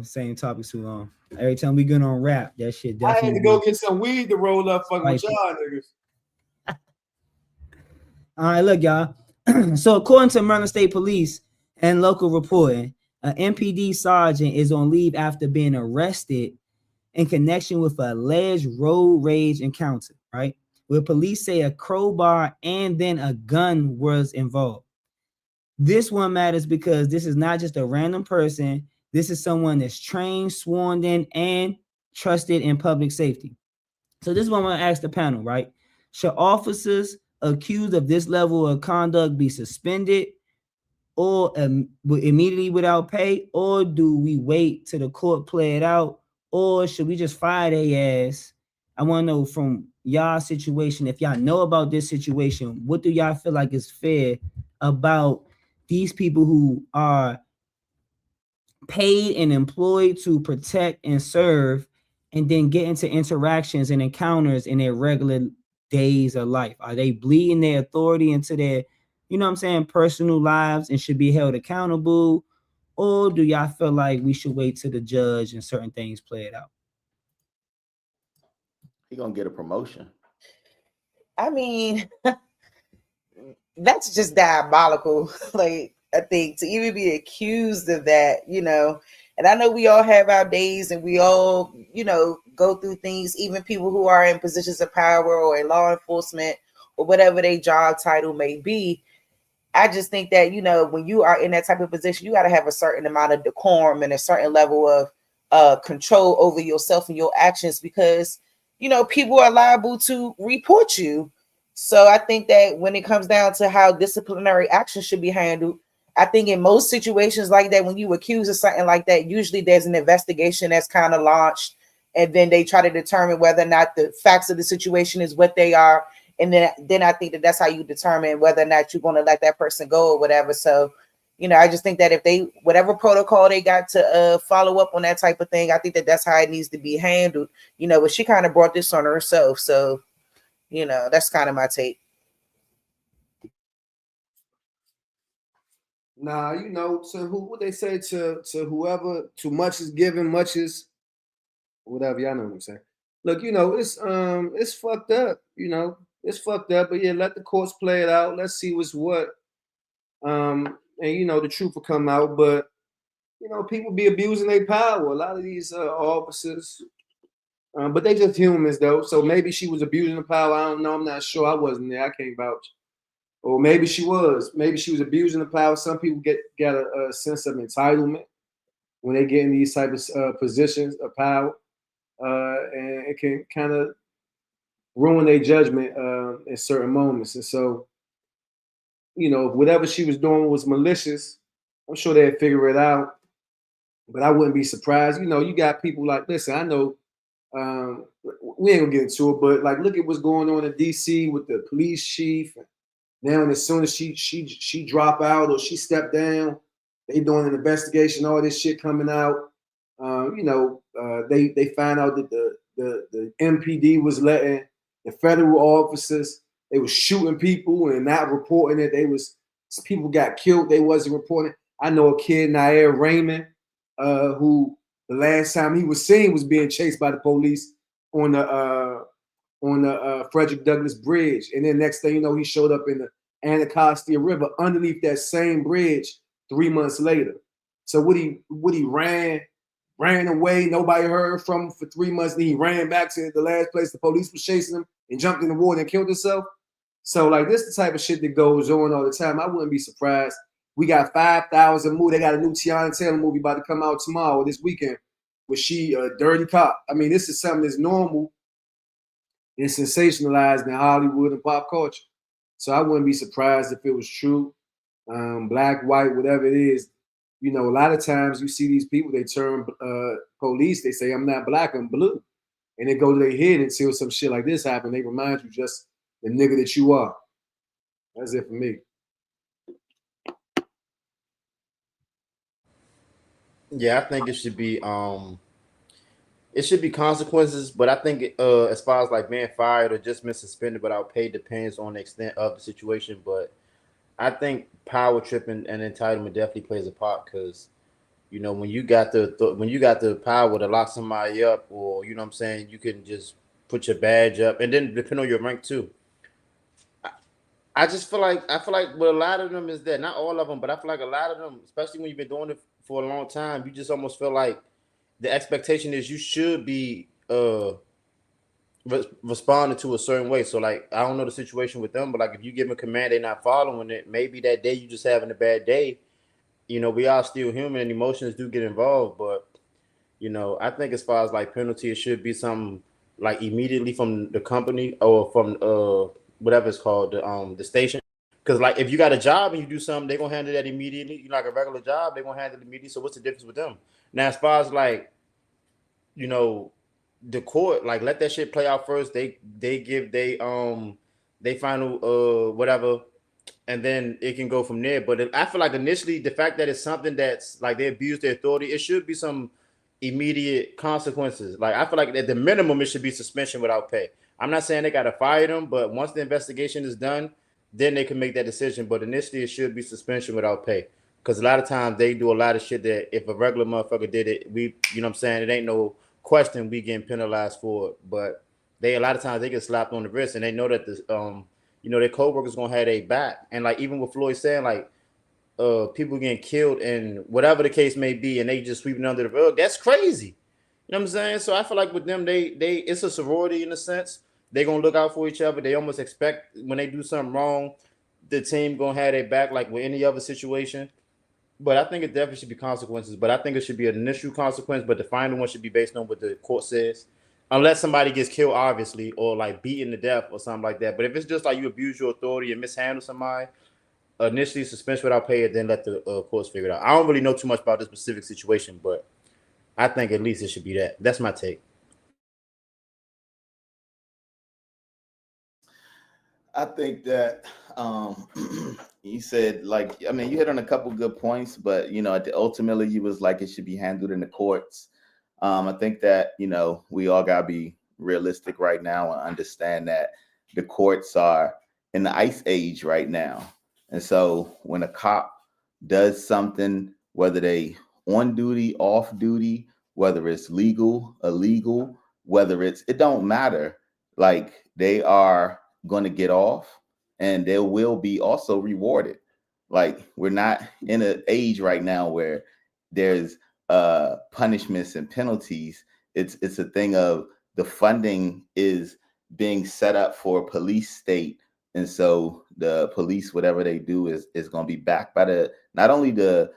same topic too long. Every time we get on rap, that shit definitely. I had to go get some weed to roll up fucking with y'all niggas. All right, look, y'all. So according to Maryland State Police and local reporting, an MPD sergeant is on leave after being arrested in connection with an alleged road rage encounter, right? Where police say a crowbar and then a gun was involved. This one matters because this is not just a random person. This is someone that's trained, sworn in, and trusted in public safety. So this is what I'm going to ask the panel, right? Should officers accused of this level of conduct be suspended or immediately without pay? Or do we wait till the court play it out? Or should we just fire their ass? I want to know from y'all situation, if y'all know about this situation, what do y'all feel like is fair about these people who are paid and employed to protect and serve, and then get into interactions and encounters in their regular days of life? Are they bleeding their authority into their, you know what I'm saying, personal lives and should be held accountable? Or do y'all feel like we should wait till the judge and certain things play it out? He gonna get a promotion. I mean, that's just diabolical. Like, I think to even be accused of that, you know, and I know we all have our days and we all, you know, go through things, even people who are in positions of power or in law enforcement or whatever their job title may be. I just think that, you know, when you are in that type of position, you got to have a certain amount of decorum and a certain level of control over yourself and your actions, because, you know, people are liable to report you. So I think that when it comes down to how disciplinary action should be handled, I think in most situations like that, when you accuse of something like that, usually there's an investigation that's kind of launched, and then they try to determine whether or not the facts of the situation is what they are. And then I think that that's how you determine whether or not you're going to let that person go or whatever. So, you know, I just think that if they, whatever protocol they got to follow up on that type of thing, I think that that's how it needs to be handled, you know, but she kind of brought this on herself. So, you know, that's kind of my take. Nah, you know, to who, what they say, to whoever, too much is given, much is whatever, y'all know what I'm saying. Look, you know, it's fucked up, you know. It's fucked up, but yeah, let the courts play it out. Let's see what's what. And you know, the truth will come out, but you know, people be abusing their power. A lot of these officers, but they just humans though. So maybe she was abusing the power. I don't know. I'm not sure. I wasn't there. I can't vouch. Or maybe she was. Maybe she was abusing the power. Some people get a sense of entitlement when they get in these type of positions of power, and it can kind of ruin their judgment in certain moments. And so, you know, whatever she was doing was malicious. I'm sure they'd figure it out. But I wouldn't be surprised. You know, you got people like, listen, I know we ain't gonna get into it, but like, look at what's going on in DC with the police chief. Now, as soon as she drop out or she step down, they doing an investigation. All this shit coming out. You know, they find out that the MPD was letting the federal officers, they was shooting people and not reporting it. People got killed. They wasn't reporting. I know a kid, Nair Raymond, who the last time he was seen was being chased by the police on the Frederick Douglass Bridge. And then next thing you know, he showed up in the Anacostia River underneath that same bridge 3 months later. So what he ran away, nobody heard from him for 3 months, then he ran back to the last place the police was chasing him and jumped in the water and killed himself. So like this is the type of shit that goes on all the time. I wouldn't be surprised. We got 5,000 movies. They got a new Tiana Taylor movie about to come out tomorrow or this weekend where she a dirty cop. I mean, this is something that's normal and sensationalized in Hollywood and pop culture. So I wouldn't be surprised if it was true. Black, white, whatever it is. You know, a lot of times you see these people, they turn police, they say, I'm not black, I'm blue. And they go to their head until some shit like this happen. They remind you just the nigga that you are. That's it for me. Yeah, I think it should be consequences, but I think as far as like being fired or just being suspended without pay depends on the extent of the situation. But I think power tripping and entitlement definitely plays a part, because you know when you got the power to lock somebody up, or you know what I'm saying, you can just put your badge up, and then depending on your rank too. I just feel like with a lot of them is that, not all of them, but I feel like a lot of them, especially when you've been doing it for a long time, you just almost feel like the expectation is you should be responding to a certain way. So like I don't know the situation with them, but like if you give them a command, they're not following it. Maybe that day you just having a bad day. You know, we are still human and emotions do get involved, but you know, I think as far as like penalty, it should be something like immediately from the company or from whatever it's called, the station. Because like if you got a job and you do something, they're gonna handle that immediately. You know, like a regular job, they're gonna handle it immediately. So what's the difference with them? Now, as far as like, you know, the court, like let that shit play out first. They give they final whatever and then it can go from there. But I feel like initially the fact that it's something that's like they abuse their authority, it should be some immediate consequences. Like I feel like at the minimum it should be suspension without pay. I'm not saying they gotta fire them, but once the investigation is done, then they can make that decision. But initially it should be suspension without pay. Because a lot of times they do a lot of shit that if a regular motherfucker did it, we, you know what I'm saying, it ain't no question we getting penalized for it. But they a lot of times they get slapped on the wrist and they know that their co-workers gonna have their back. And like even with Floyd saying, like people getting killed and whatever the case may be, and they just sweeping under the rug, that's crazy. You know what I'm saying? So I feel like with them, they it's a sorority in a sense. They gonna look out for each other. They almost expect when they do something wrong, the team gonna have their back like with any other situation. But I think it definitely should be consequences. But I think it should be an initial consequence, but the final one should be based on what the court says. Unless somebody gets killed, obviously, or like beaten to death or something like that. But if it's just like you abuse your authority and mishandle somebody, initially suspension without pay, then let the courts figure it out. I don't really know too much about this specific situation, but I think at least it should be that. That's my take. I think that you said, like, I mean, you hit on a couple good points, but ultimately you was like it should be handled in the courts. I think that we all gotta be realistic right now and understand that the courts are in the ice age right now, and so when a cop does something, whether they on duty, off duty, whether it's legal, illegal, whether it don't matter. Like they are going to get off and they will be also rewarded. Like we're not in an age right now where there's punishments and penalties. It's a thing of the funding is being set up for a police state, and so the police, whatever they do, is going to be backed by not only the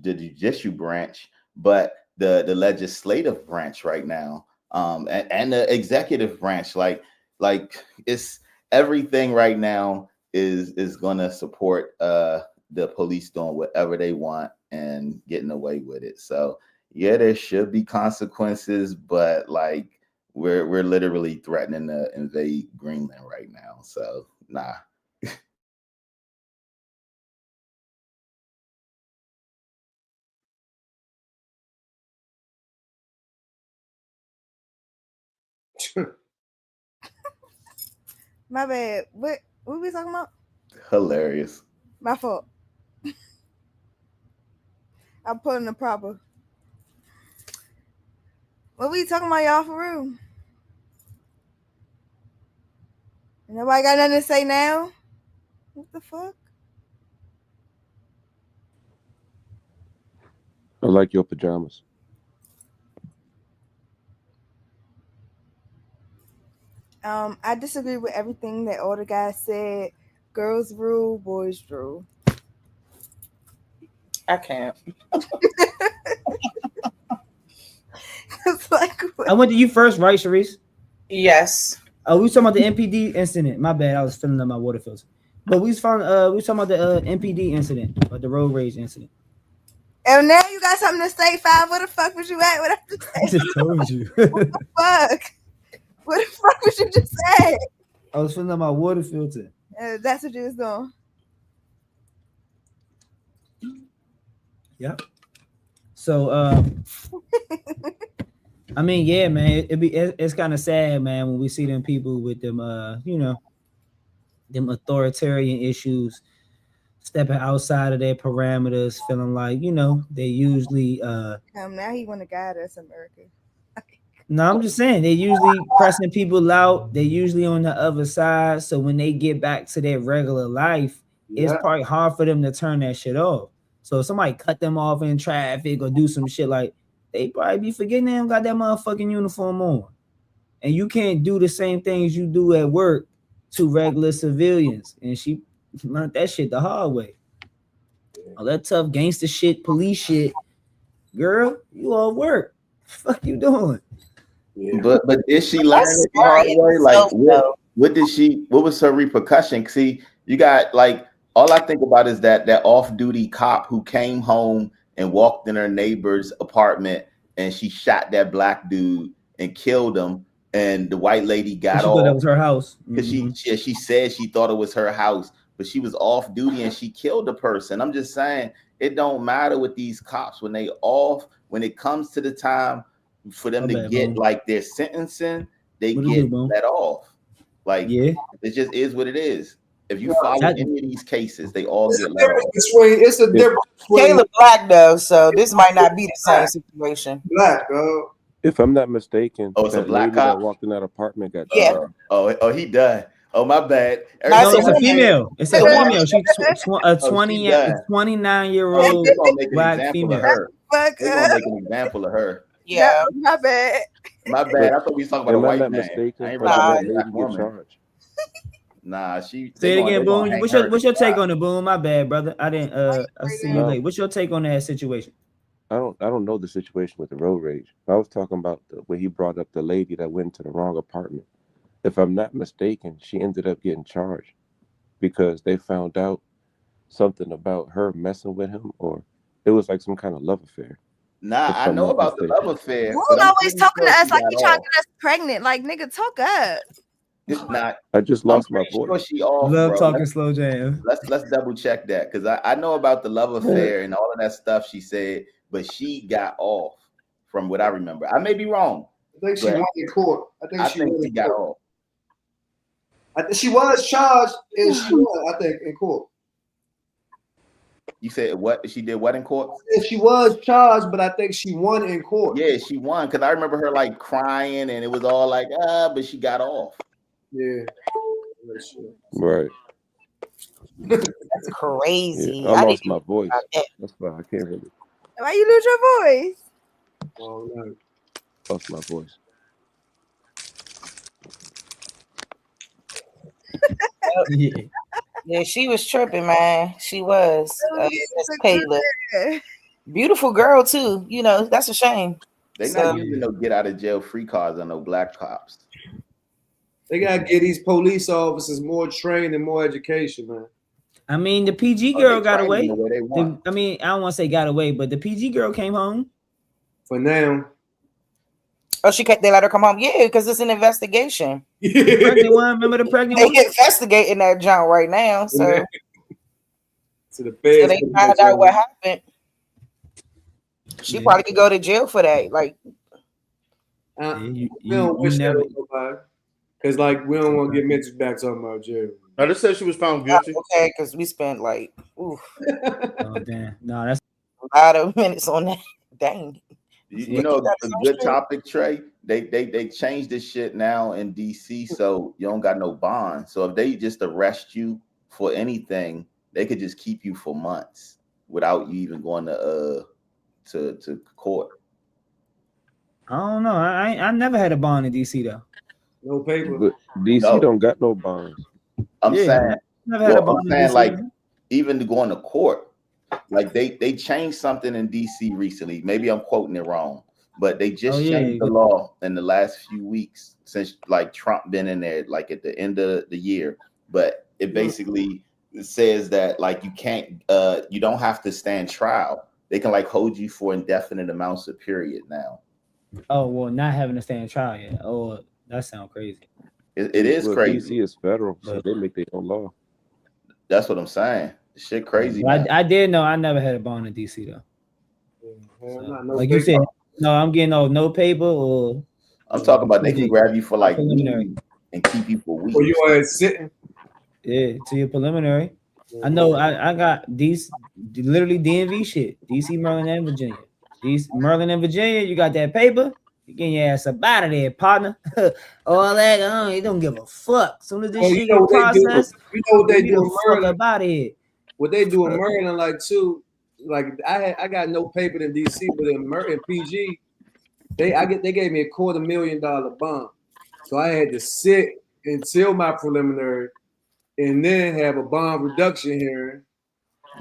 judicial branch, but the legislative branch right now, and the executive branch. Like it's everything right now is going to support the police doing whatever they want and getting away with it. So yeah, there should be consequences, but like we're literally threatening to invade Greenland right now. So nah. My bad. What we talking about? Hilarious. My fault. I'm putting the proper. What we talking about, y'all, for real? Nobody got nothing to say now? What the fuck? I like your pajamas. I disagree with everything that all the guys said. Girls rule, boys rule. I can't. It's like, I went to you first, right, Sharice? Yes. Oh, we was talking about the MPD incident. My bad, I was filling up my water filter. But we was talking about the MPD incident, or the road rage incident. And now you got something to say, Five. Where the fuck was you at? What I just told you. What the fuck? What the fuck was you just saying? I was filling up my water filter. That's what you was doing. Yep. So I mean, yeah, man, it's kind of sad, man, when we see them people with them them authoritarian issues stepping outside of their parameters, feeling like, they usually Now he want to guide us, America. No, I'm just saying they usually pressing people out. They're usually on the other side. So when they get back to their regular life, it's probably hard for them to turn that shit off. So if somebody cut them off in traffic or do some shit, like they probably be forgetting they don't got that motherfucking uniform on. And you can't do the same things you do at work to regular civilians. And she learned that shit the hard way. All that tough gangster shit, police shit, girl, you all work. Fuck you doing? Yeah. But is she learning it the hard way? Like what was her repercussion? See, you got like all I think about is that off-duty cop who came home and walked in her neighbor's apartment and she shot that black dude and killed him, and the white lady got off. Thought that was her house. Because she said she thought it was her house, but she was off duty and she killed the person. I'm just saying it don't matter with these cops when they off. When it comes to the time for them to get like their sentencing, they get let off. Like it just is what it is. If you follow any of these cases, they all get let off. It's a difference. Caleb black though, so this might not be the same situation. Black, bro. If I'm not mistaken, it's a black lady cop that walked in that apartment got charged. Oh, he done. Oh, my bad. No, it's a female. It's a female. She's a 29-year-old black female. We're gonna make an example of her. Yeah, my bad. My bad. I thought we was talking about a white man. Mistaken, I ain't that realized lady get charged. Nah, she. Say it again, Boom. What's your take on it, Boom? My bad, brother. I didn't. I see you late. What's your take on that situation? I don't know the situation with the road rage. I was talking about when he brought up the lady that went to the wrong apartment. If I'm not mistaken, she ended up getting charged because they found out something about her messing with him, or it was like some kind of love affair. Nah, I know about the love affair. Who's always talking to us like he trying to get us pregnant? Like, nigga, talk up. It's not. I just lost my voice. Sure she off, love bro. talking slow jam. Let's double check that because I know about the love affair and all of that stuff she said, but she got off from what I remember. I may be wrong. I think she won in court. I think she got off. I think she was charged and she won, I think, in court. You said what? She did what in court? She was charged, but I think she won in court. Yeah, she won because I remember her like crying and it was all like, but she got off. Yeah. Right. That's crazy. Yeah, I lost my voice. That's why I can't really. Why you lose your voice? Oh no. Lost my voice. Yeah, she was tripping, man. She was. Caleb. Beautiful girl too. You know, that's a shame. They not using no get out of jail free cards on no black cops. They gotta get these police officers more trained and more education, man. I mean, the PG girl got away. I mean, I don't want to say got away, but the PG girl came home. For now. Oh, they let her come home. Yeah, because it's an investigation. The pregnant one, remember the pregnant one? They investigating that junk right now. So, so they find out what happened. She probably could go to jail for that. Like, we don't wish that on nobody. Because, like, we don't want to get Mitch back talking about jail. I just said she was found guilty. Okay, because we spent like, oh damn, no, that's a lot of minutes on that. Dang. You know, a good topic, Trey. They changed this shit now in DC, so you don't got no bond. So if they just arrest you for anything, they could just keep you for months without you even going to court. I don't know. I never had a bond in DC though. No paper. But DC don't got no bonds. I'm saying, never had a bond in DC, like even to go into court. Like they changed something in DC recently. Maybe I'm quoting it wrong, but they just changed the law in the last few weeks since like Trump been in there, like at the end of the year. But it basically says that like you can't, you don't have to stand trial. They can like hold you for indefinite amounts of period now. Oh well, not having to stand trial yet. Oh, that sounds crazy. It is crazy. DC is federal, so they make their own law. That's what I'm saying. Shit crazy. I did know I never had a bond in DC though. Like paper. You said, no, I'm getting no paper or. I'm talking about they can grab you for like preliminary and keep you for weeks. Or you are sitting. Yeah, to your preliminary. I know I got these literally DMV shit. DC, Maryland, and Virginia. Maryland and Virginia, you got that paper. You getting your ass up out of there, partner. All that, you don't give a fuck. As soon as this shit get processed, you know what they do in Maryland. About it. What they do in Maryland, like too, like I got no paper in DC, but in PG, they gave me a $250,000 bond, so I had to sit until my preliminary, and then have a bond reduction hearing.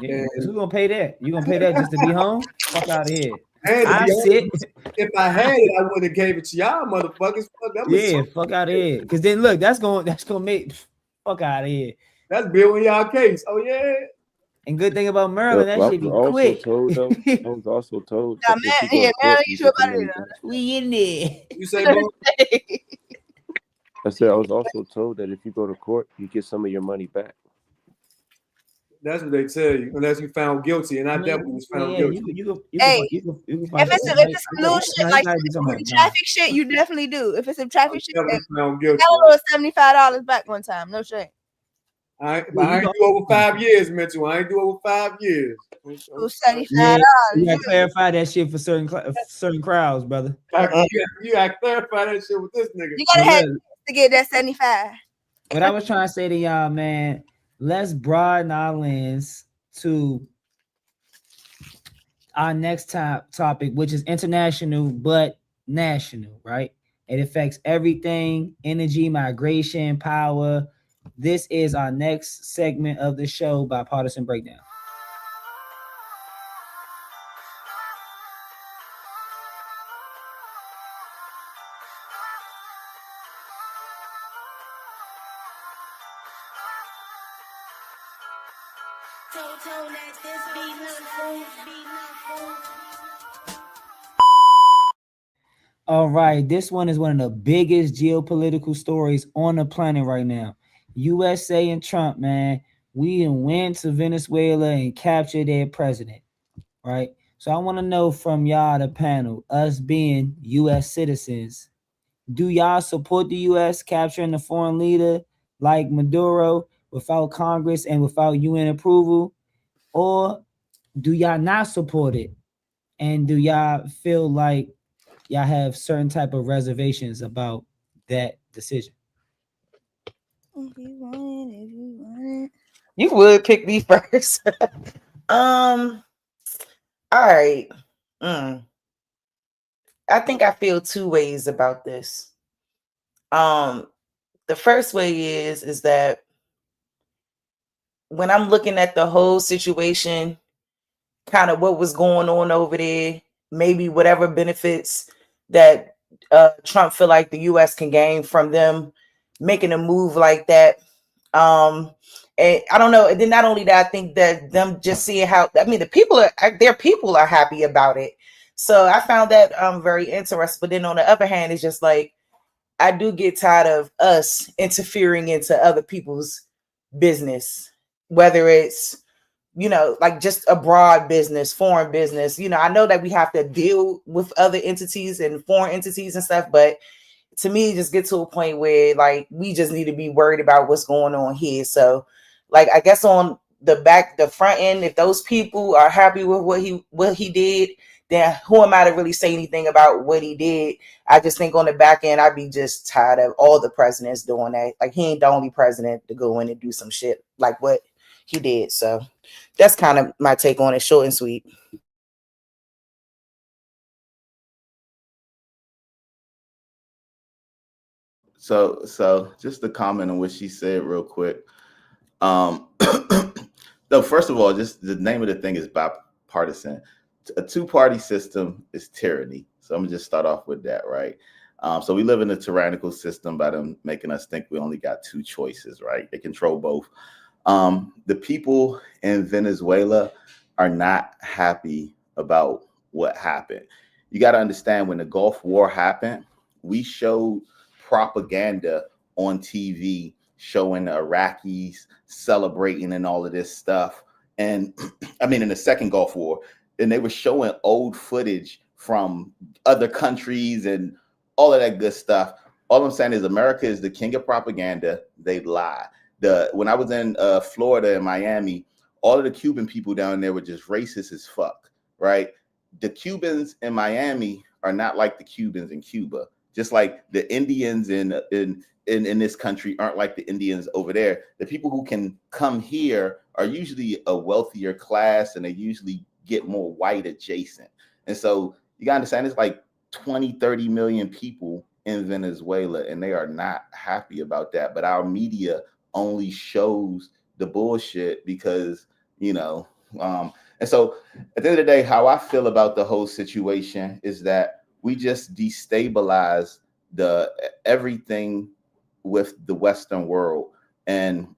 Yeah, who's gonna pay that? You gonna pay that just to be home? Fuck out of here. If I had it, I would have gave it to y'all, motherfuckers. Fuck out of here. Because then look, that's gonna make fuck out of here. That's building y'all case. Oh yeah. And good thing about Maryland, that should be quick. I was also told. We in there. You say, I said I was also told that if you go to court, you get some of your money back. That's what they tell you, unless you found guilty, and I definitely was found guilty. Hey, find if it's some new shit like traffic shit, you definitely do. If it's some traffic shit, Definitely found guilty. I owe $75 back one time. No shit. I ain't do over 5 years, Mitchell. I ain't do over 5 years. It was $75. Yeah, you gotta clarify that shit for certain crowds, brother. You gotta clarify that shit with this nigga. You gotta have to get that 75. What I was trying to say to y'all, man, let's broaden our lens to our next topic, which is international but national, right? It affects everything: energy, migration, power. This is our next segment of the show, Bipartisan Breakdown. All right, this one is one of the biggest geopolitical stories on the planet right now. USA and Trump, man, we went to Venezuela and captured their president, right? So I want to know from y'all, the panel, us being US citizens, do y'all support the US capturing a foreign leader like Maduro without Congress and without UN approval? Or do y'all not support it? And do y'all feel like y'all have certain type of reservations about that decision? If you want it. You would pick me first. All right. I think I feel two ways about this. The first way is that when I'm looking at the whole situation, kind of what was going on over there, maybe whatever benefits that Trump feel like the U.S. can gain from them making a move like that. And I don't know. And then not only that, I think that them just seeing how, I mean, their people are happy about it. So I found that very interesting. But then on the other hand, it's just like, I do get tired of us interfering into other people's business, whether it's, like just abroad business, foreign business. I know that we have to deal with other entities and foreign entities and stuff, but to me, just get to a point where like we just need to be worried about what's going on here. So, like, I guess on the front end, if those people are happy with what he did, then who am I to really say anything about what he did? I just think on the back end, I'd be just tired of all the presidents doing that. Like, he ain't the only president to go in and do some shit like what he did. So that's kind of my take on it, short and sweet. So just to comment on what she said real quick. No, first of all, just the name of the thing is bipartisan. A two-party system is tyranny. So I'm gonna just start off with that, right? So we live in a tyrannical system by them making us think we only got two choices, right? They control both. The people in Venezuela are not happy about what happened. You got to understand, when the Gulf War happened, we showed propaganda on TV showing the Iraqis celebrating and all of this stuff. And I mean, in the second Gulf War, and they were showing old footage from other countries and all of that good stuff. All I'm saying is America is the king of propaganda. They lie. When I was in Florida and Miami, all of the Cuban people down there were just racist as fuck, right? The Cubans in Miami are not like the Cubans in Cuba. Just like the Indians in this country aren't like the Indians over there. The people who can come here are usually a wealthier class, and they usually get more white adjacent. And so you gotta understand, it's like 20, 30 million people in Venezuela, and they are not happy about that. But our media only shows the bullshit because, and so at the end of the day, how I feel about the whole situation is that we just destabilize everything with the Western world. And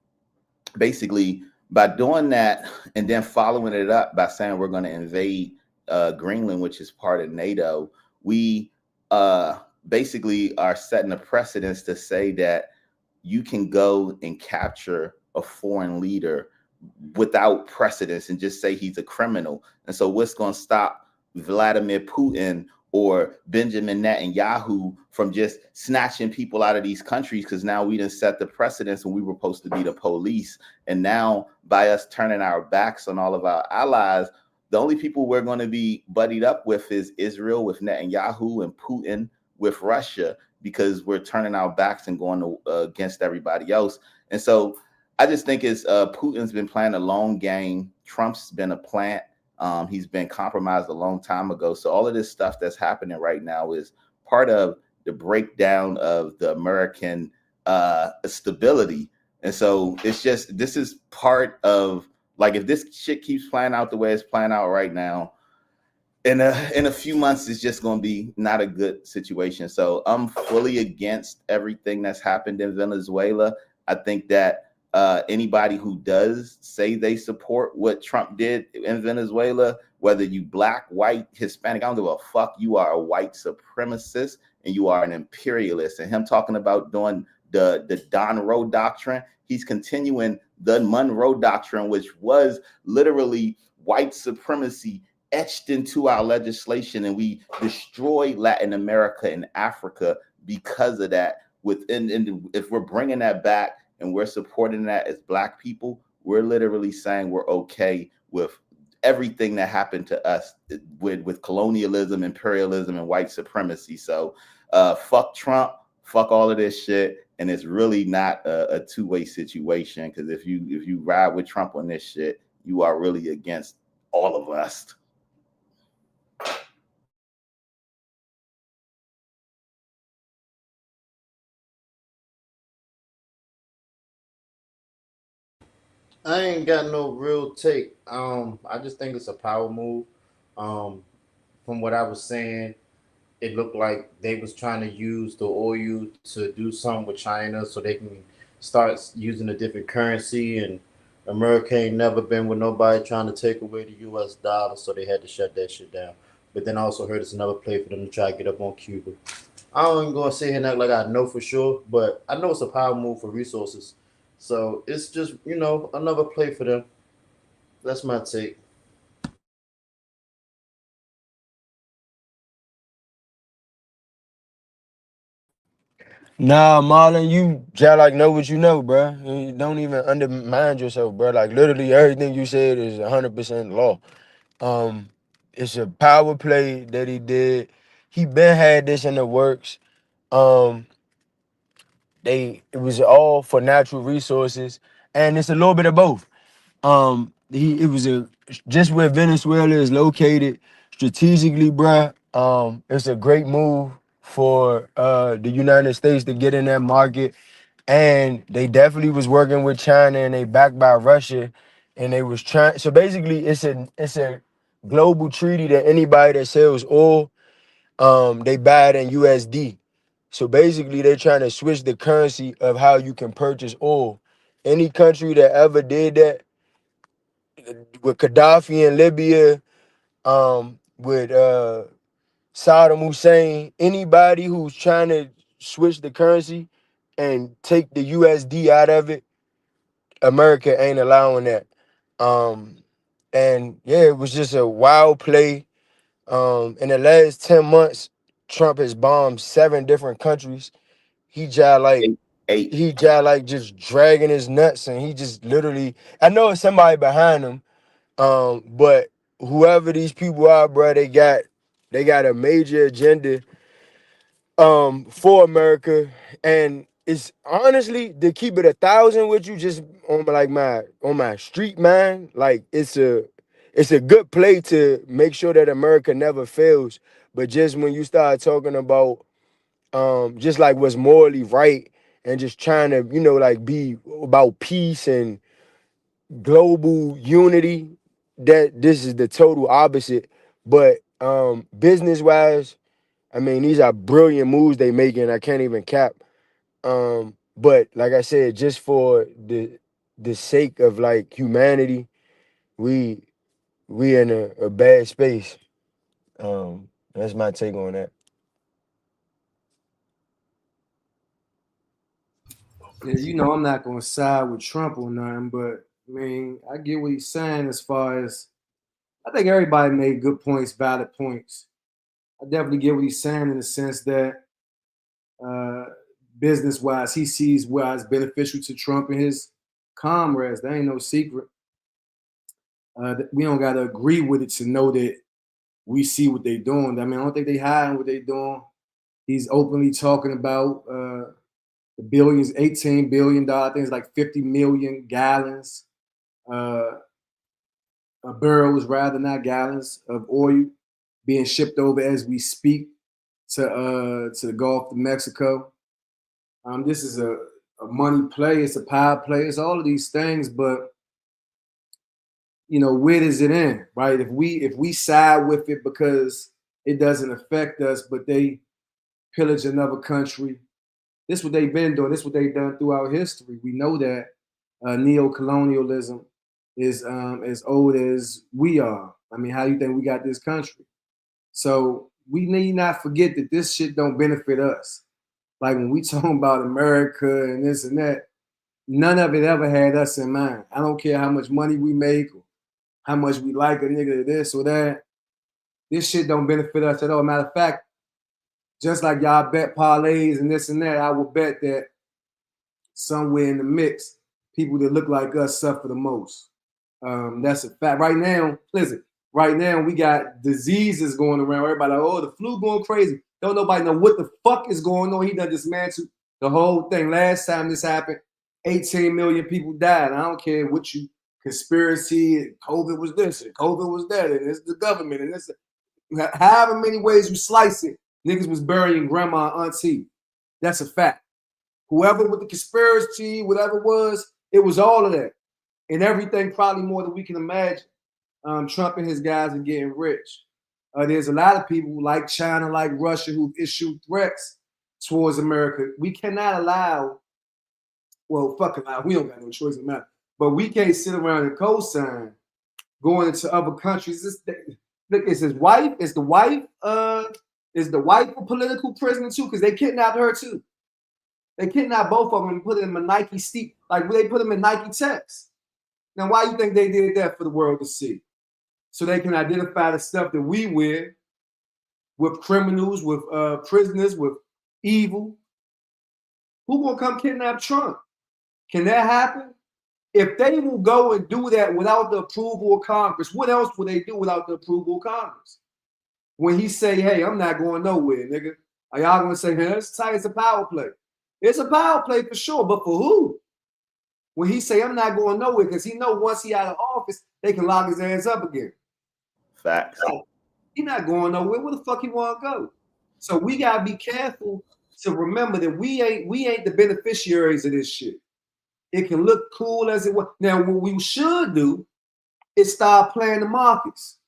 basically by doing that and then following it up by saying we're going to invade Greenland, which is part of NATO, we basically are setting a precedence to say that you can go and capture a foreign leader without precedence and just say he's a criminal. And so what's going to stop Vladimir Putin or Benjamin Netanyahu from just snatching people out of these countries? Because now we done set the precedence and we were supposed to be the police. And now by us turning our backs on all of our allies, the only people we're going to be buddied up with is Israel with Netanyahu and Putin with Russia, because we're turning our backs and going against everybody else. And so I just think it's Putin's been playing a long game. Trump's been a plant. He's been compromised a long time ago. So all of this stuff that's happening right now is part of the breakdown of the American stability. And so it's just, this is part of, like, if this shit keeps playing out the way it's playing out right now, in a few months, it's just going to be not a good situation. So I'm fully against everything that's happened in Venezuela. I think that anybody who does say they support what Trump did in Venezuela, whether you black, white, Hispanic, I don't give a fuck, you are a white supremacist and you are an imperialist. And him talking about doing the Monroe Doctrine, he's continuing the Monroe Doctrine, which was literally white supremacy etched into our legislation, and we destroyed Latin America and Africa because of that. And if we're bringing that back and we're supporting that as black people, we're literally saying we're okay with everything that happened to us with colonialism, imperialism, and white supremacy. So fuck Trump, fuck all of this shit. And it's really not a two-way situation, because if you ride with Trump on this shit, you are really against all of us. I ain't got no real take. I just think it's a power move. From what I was saying, it looked like they was trying to use the oil to do something with China so they can start using a different currency. And America ain't never been with nobody trying to take away the U.S. dollar, so they had to shut that shit down. But then I also heard it's another play for them to try to get up on Cuba. I don't even gonna sit here and act like I know for sure, but I know it's a power move for resources. So it's just, another play for them. That's my take. Nah, Marlon, you just like know what you know, bro. You don't even undermine yourself, bro. Like literally everything you said is 100% law. Um, it's a power play that he did. He been had this in the works. Um, it was all for natural resources, and it's a little bit of both. It was just where Venezuela is located strategically, bruh. It's a great move for the United States to get in that market, and they definitely was working with China, and they backed by Russia, and they was trying. So basically, it's a global treaty that anybody that sells oil, they buy it in USD. So basically, they're trying to switch the currency of how you can purchase oil. Any country that ever did that, with Gaddafi in Libya, with Saddam Hussein, anybody who's trying to switch the currency and take the USD out of it, America ain't allowing that. Um, and yeah, it was just a wild play. In the last 10 months, Trump has bombed 7 different countries. He just like Eight. just dragging his nuts, and he just literally, I know it's somebody behind him. But whoever these people are, bro, they got a major agenda for America. And it's honestly, to keep it 1,000 with you, just on my street mind, like it's a good play to make sure that America never fails. But just when you start talking about just like what's morally right, and just trying to, like be about peace and global unity, that this is the total opposite. But business wise, I mean, these are brilliant moves they making. I can't even cap. But like I said, just for the sake of like humanity, we in a bad space. That's my take on that. Yeah, I'm not gonna side with Trump or nothing, but I mean, I get what he's saying as far as I think everybody made good points, valid points. I definitely get what he's saying in the sense that business-wise, he sees why it's beneficial to Trump and his comrades. There ain't no secret. We don't got to agree with it to know that we see what they're doing. I mean, I don't think they hiding what they're doing. He's openly talking about the billions, $18 billion, things like 50 million gallons, barrels rather, not gallons, of oil being shipped over as we speak to the Gulf of Mexico. This is a money play. It's a power play. It's all of these things, but you know, where does it end, right? If we side with it because it doesn't affect us, but they pillage another country, this is what they've been doing. This is what they've done throughout history. We know that neo-colonialism is as old as we are. I mean, how do you think we got this country? So we need not forget that this shit don't benefit us. Like when we talking about America and this and that, none of it ever had us in mind. I don't care how much money we make or how much we like a nigga this or that. This shit don't benefit us at all. Matter of fact, just like y'all bet parlays and this and that, I will bet that somewhere in the mix, people that look like us suffer the most. That's a fact. Right now, listen, right now we got diseases going around. Everybody like, oh, the flu going crazy. Don't nobody know what the fuck is going on. He done dismantled the whole thing. Last time this happened, 18 million people died. I don't care what you conspiracy, COVID was this, and COVID was that, and it's the government, and this. However many ways you slice it, niggas was burying grandma and auntie. That's a fact. Whoever with the conspiracy, whatever it was all of that. And everything probably more than we can imagine. Trump and his guys are getting rich. There's a lot of people like China, like Russia, who've issued threats towards America. We cannot allow, well, fuck allow, we don't got no choice in the matter. But we can't sit around and co-sign going into other countries. Look, it's his wife. Is the wife a political prisoner too? Because they kidnapped her too. They kidnapped both of them and put them in Nike steep, like they put them in Nike Techs. Now, why you think they did that for the world to see? So they can identify the stuff that we wear with criminals, with prisoners, with evil. Who gonna come kidnap Trump? Can that happen? If they will go and do that without the approval of Congress, what else would they do without the approval of Congress? When he say, hey, I'm not going nowhere, nigga. Are y'all gonna say, hey, it's tight, it's a power play? It's a power play for sure, but for who? When he say, I'm not going nowhere, because he know once he out of office, they can lock his ass up again. Facts. So, he not going nowhere. Where the fuck he want to go? So we gotta be careful to remember that we ain't the beneficiaries of this shit. It can look cool as it was. Now, what we should do is start playing the markets.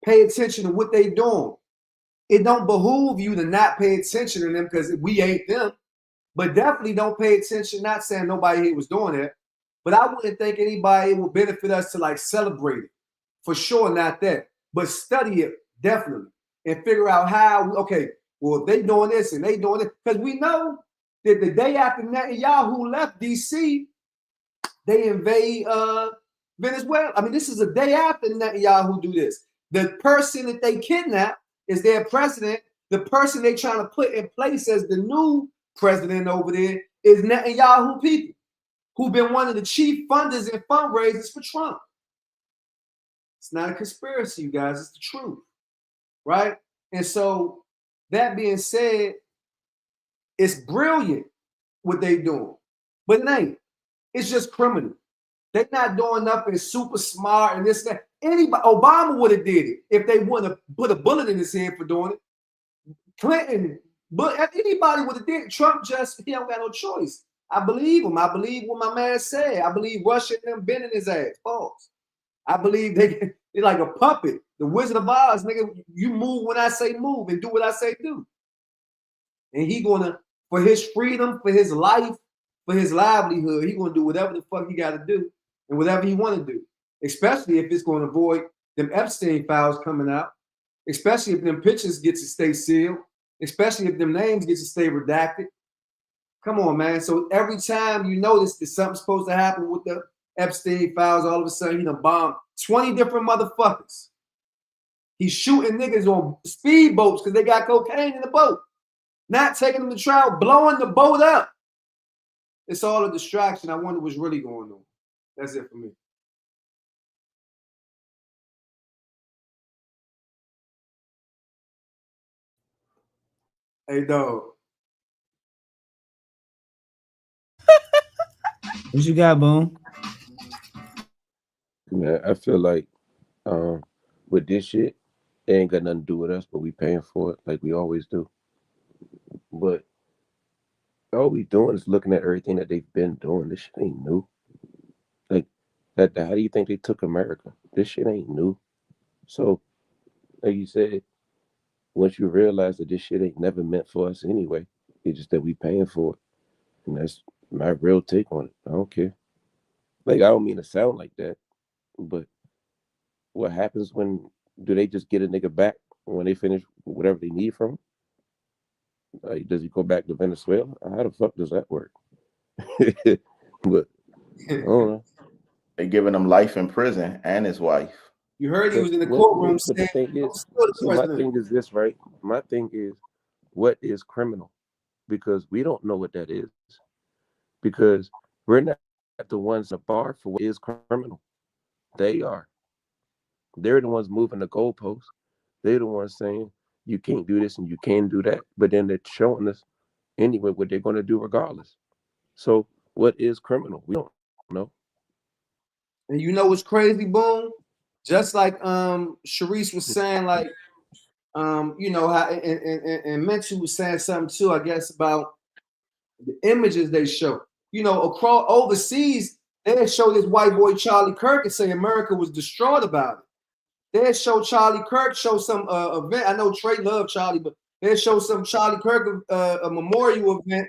Pay attention to what they doing. It don't behoove you to not pay attention to them because we ain't them. But definitely don't pay attention. Not saying nobody here was doing that. But I wouldn't think anybody would benefit us to like celebrate it. For sure, not that. But study it, definitely. And figure out how, okay, well, if they doing this and they doing it. Because we know that the day after Netanyahu left D.C., they invade Venezuela. I mean, this is a day after Netanyahu do this. The person that they kidnap is their president. The person they trying to put in place as the new president over there is Netanyahu people, who've been one of the chief funders and fundraisers for Trump. It's not a conspiracy, you guys. It's the truth, right? And so that being said, it's brilliant what they doing, but it ain't. It's just criminal. They're not doing nothing super smart and this and that. Anybody, Obama would have did it if they wouldn't have put a bullet in his head for doing it. Clinton, but anybody would have did it. Trump he don't got no choice. I believe him. I believe what my man said. I believe Russia and them bending his ass. Pause. I believe they're like a puppet. The Wizard of Oz, nigga, you move when I say move and do what I say do. And he gonna, for his freedom, for his life, for his livelihood, he gonna do whatever the fuck he gotta do and whatever he wanna do. Especially if it's gonna avoid them Epstein files coming out, especially if them pictures get to stay sealed, especially if them names get to stay redacted. Come on, man. So every time you notice that something's supposed to happen with the Epstein files. All of a sudden, he done bombed 20 different motherfuckers. He's shooting niggas on speedboats because they got cocaine in the boat. Not taking them to trial, blowing the boat up. It's all a distraction. I wonder what's really going on. That's it for me. Hey, dog. What you got, Boom? Man, I feel like with this shit, it ain't got nothing to do with us, but we paying for it like we always do. But all we doing is looking at everything that they've been doing. This shit ain't new. Like that. How do you think they took America? This shit ain't new. So, like you said, once you realize that this shit ain't never meant for us anyway, it's just that we paying for it, and that's my real take on it. I don't care. Like I don't mean to sound like that, but what happens when do they just get a nigga back when they finish whatever they need from him? Like, does he go back to Venezuela? How the fuck does that work? But I don't know. They giving him life in prison and his wife. You heard he was in the courtroom But the saying, thing is, so my thing is this, right? My thing is, what is criminal? Because we don't know what that is. Because we're not the ones in the bar for what is criminal. They are. They're the ones moving the goalposts. They're the ones saying you can't do this and you can do that. But then they're showing us anyway what they're going to do regardless. So what is criminal? We don't know. and you know what's crazy, Boom? Just like Sharice was saying, like you know how and Menchu was saying something too, I guess, about the images they show. You know, across overseas, they show this white boy Charlie Kirk and say America was distraught about it. They show Charlie Kirk show some event. I know Trey loved Charlie, but they show some Charlie Kirk a memorial event,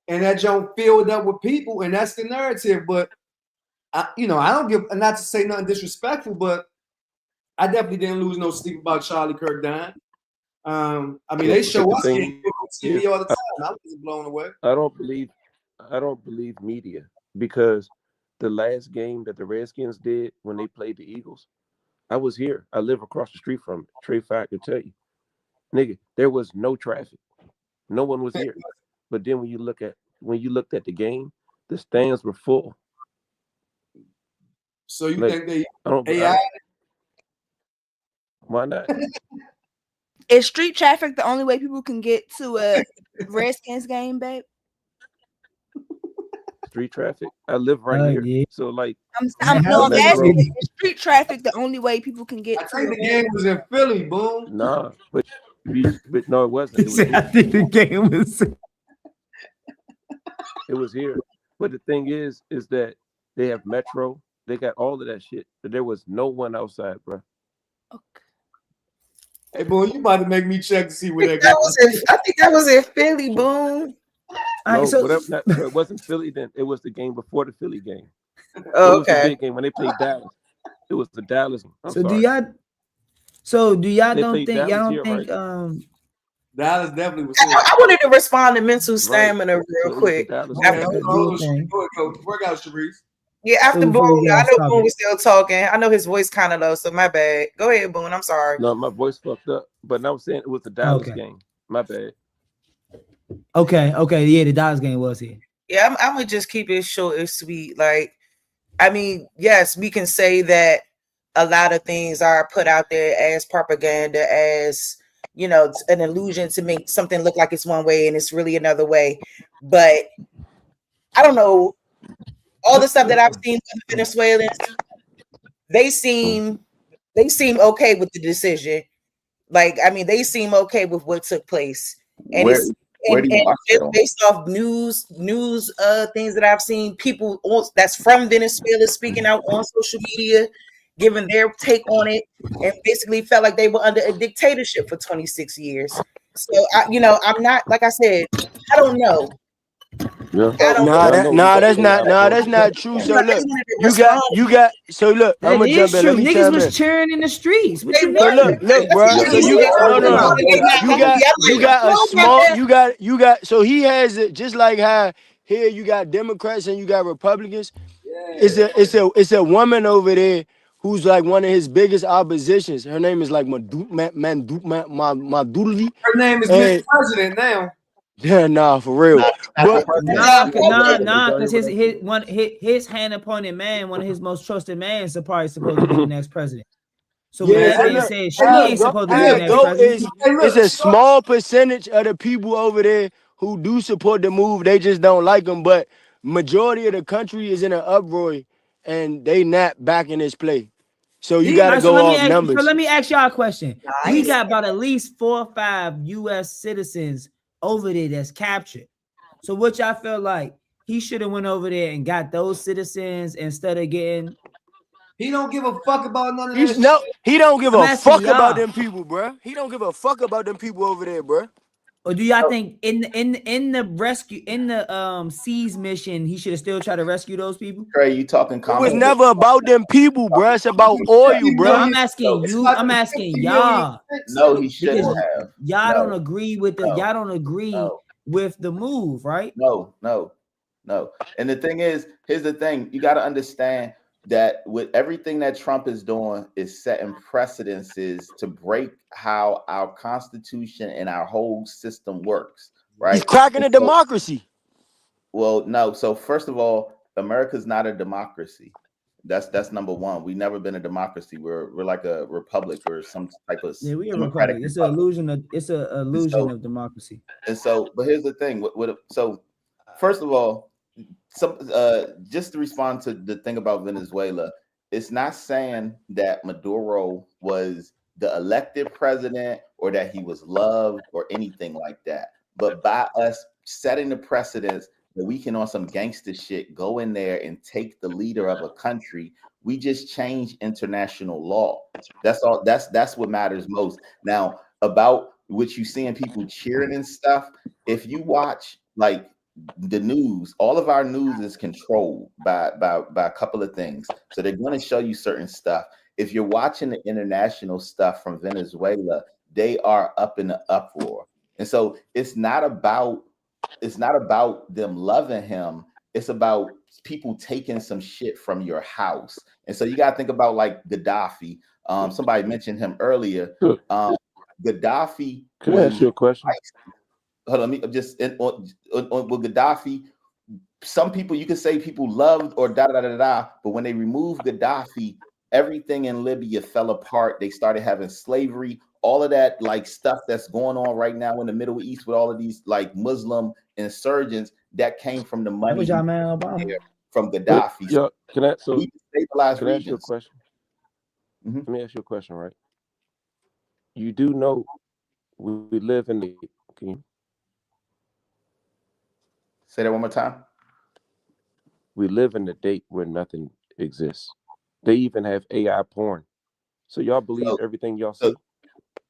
and that joint filled up with people, and that's the narrative. But I don't give, not to say nothing disrespectful, but I definitely didn't lose no sleep about Charlie Kirk dying. I mean, they show us on TV all the time. I was blown away. I don't believe media, because the last game that the Redskins did when they played the Eagles, I was here. I live across the street from it. Trey Fact could tell you, nigga, there was no traffic. No one was here. But then when you looked at the game, the stands were full. So you think they AI? Why not? Is street traffic the only way people can get to a Redskins game, babe? Street traffic? I live right here. Yeah. So like I'm asking, is street traffic the only way people can get I to think the game was in Philly, Boom. Nah, but no, it wasn't. I think the game was it was here. But the thing is that they have Metro, they got all of that shit. But there was no one outside, bro. Okay. Hey, Boom, you about to make me check to see where that was. I think that was in Philly, Boom. No, it wasn't Philly then. It was the game before the Philly game. Oh, it was the big game when they played Dallas. It was the Dallas game. Do y'all don't think Dallas definitely was. I wanted to respond to mental stamina real quick. Work out, Sharice. Yeah, after Boone, I know Boone was still talking. I know his voice kind of low, so my bad. Go ahead, Boone. I'm sorry. No, my voice fucked up. But I was saying it was the Dallas game. My bad. Okay. Yeah, the Dallas game was here. Yeah, I'm gonna just keep it short and sweet. Like, I mean, yes, we can say that a lot of things are put out there as propaganda, as an illusion to make something look like it's one way and it's really another way. But I don't know. All the stuff that I've seen from the Venezuelans, they seem okay with the decision. Like, I mean, they seem okay with what took place. And it's based off news things that I've seen, people that's from Venezuela speaking out on social media, giving their take on it, and basically felt like they were under a dictatorship for 26 years. So I'm not, like I said, I don't know. Yeah. That's not true. So look, look, I'm gonna jump in. Let me niggas was cheering in the streets. What you look, bro. So you got so he has it just like how here you got Democrats and you got Republicans. it's a woman over there who's like one of his biggest oppositions. Her name is like Maduri. Her name is Miss President now. Yeah, nah, for real. But nah, because his hand appointed man, one of his most trusted men, is probably supposed to be the next president. So with that being said, she ain't supposed to be the next president. It's a small percentage of the people over there who do support the move. They just don't like them. But majority of the country is in an uproar, and they not back in this play. So you got to go off numbers. So let me ask y'all a question. We got about at least 4 or 5 U.S. citizens over there that's captured. So what y'all feel like he should have went over there and got those citizens instead of getting? He don't give a fuck about none of this. No, he don't give a fuck about them people, bro. He don't give a fuck about them people over there, bro. Or do y'all think in the rescue Seas mission he should have still tried to rescue those people? Trey, you talking? It was never about them people, bro. It's about oil, bro. No, I'm asking you. I'm asking y'all. No, he shouldn't have. Y'all don't agree with the. Y'all don't agree with the move, right? No. And the thing is, here's the thing: you got to understand that with everything that Trump is doing is setting precedences to break how our Constitution and our whole system works, right? He's cracking a democracy. Well, no. So first of all, America's not a democracy. That's number one. We've never been a democracy. We're like a republic or some type of we are a republic. It's an illusion of democracy. And so, but here's the thing. So first of all, just to respond to the thing about Venezuela, it's not saying that Maduro was the elected president or that he was loved or anything like that. But by us setting the precedence that we can on some gangster shit go in there and take the leader of a country, we just change international law. That's all. That's what matters most. Now, about what you seeing people cheering and stuff, if you watch like the news, all of our news is controlled by a couple of things. So they're going to show you certain stuff. If you're watching the international stuff from Venezuela, they are up in the uproar. And so it's not about them loving him. It's about people taking some shit from your house. And so you got to think about like Gaddafi. Somebody mentioned him earlier. Gaddafi. Can I ask you a question? Hold on, let me just with Gaddafi. Some people, you could say people loved or but when they removed Gaddafi, everything in Libya fell apart. They started having slavery, all of that like stuff that's going on right now in the Middle East with all of these like Muslim insurgents that came from the money from Gaddafi. Can I ask you a question? Mm-hmm. Let me ask you a question, right? You do know we live in the. Can you say that one more time? We live in the date where nothing exists. They even have AI porn. So y'all believe everything y'all see?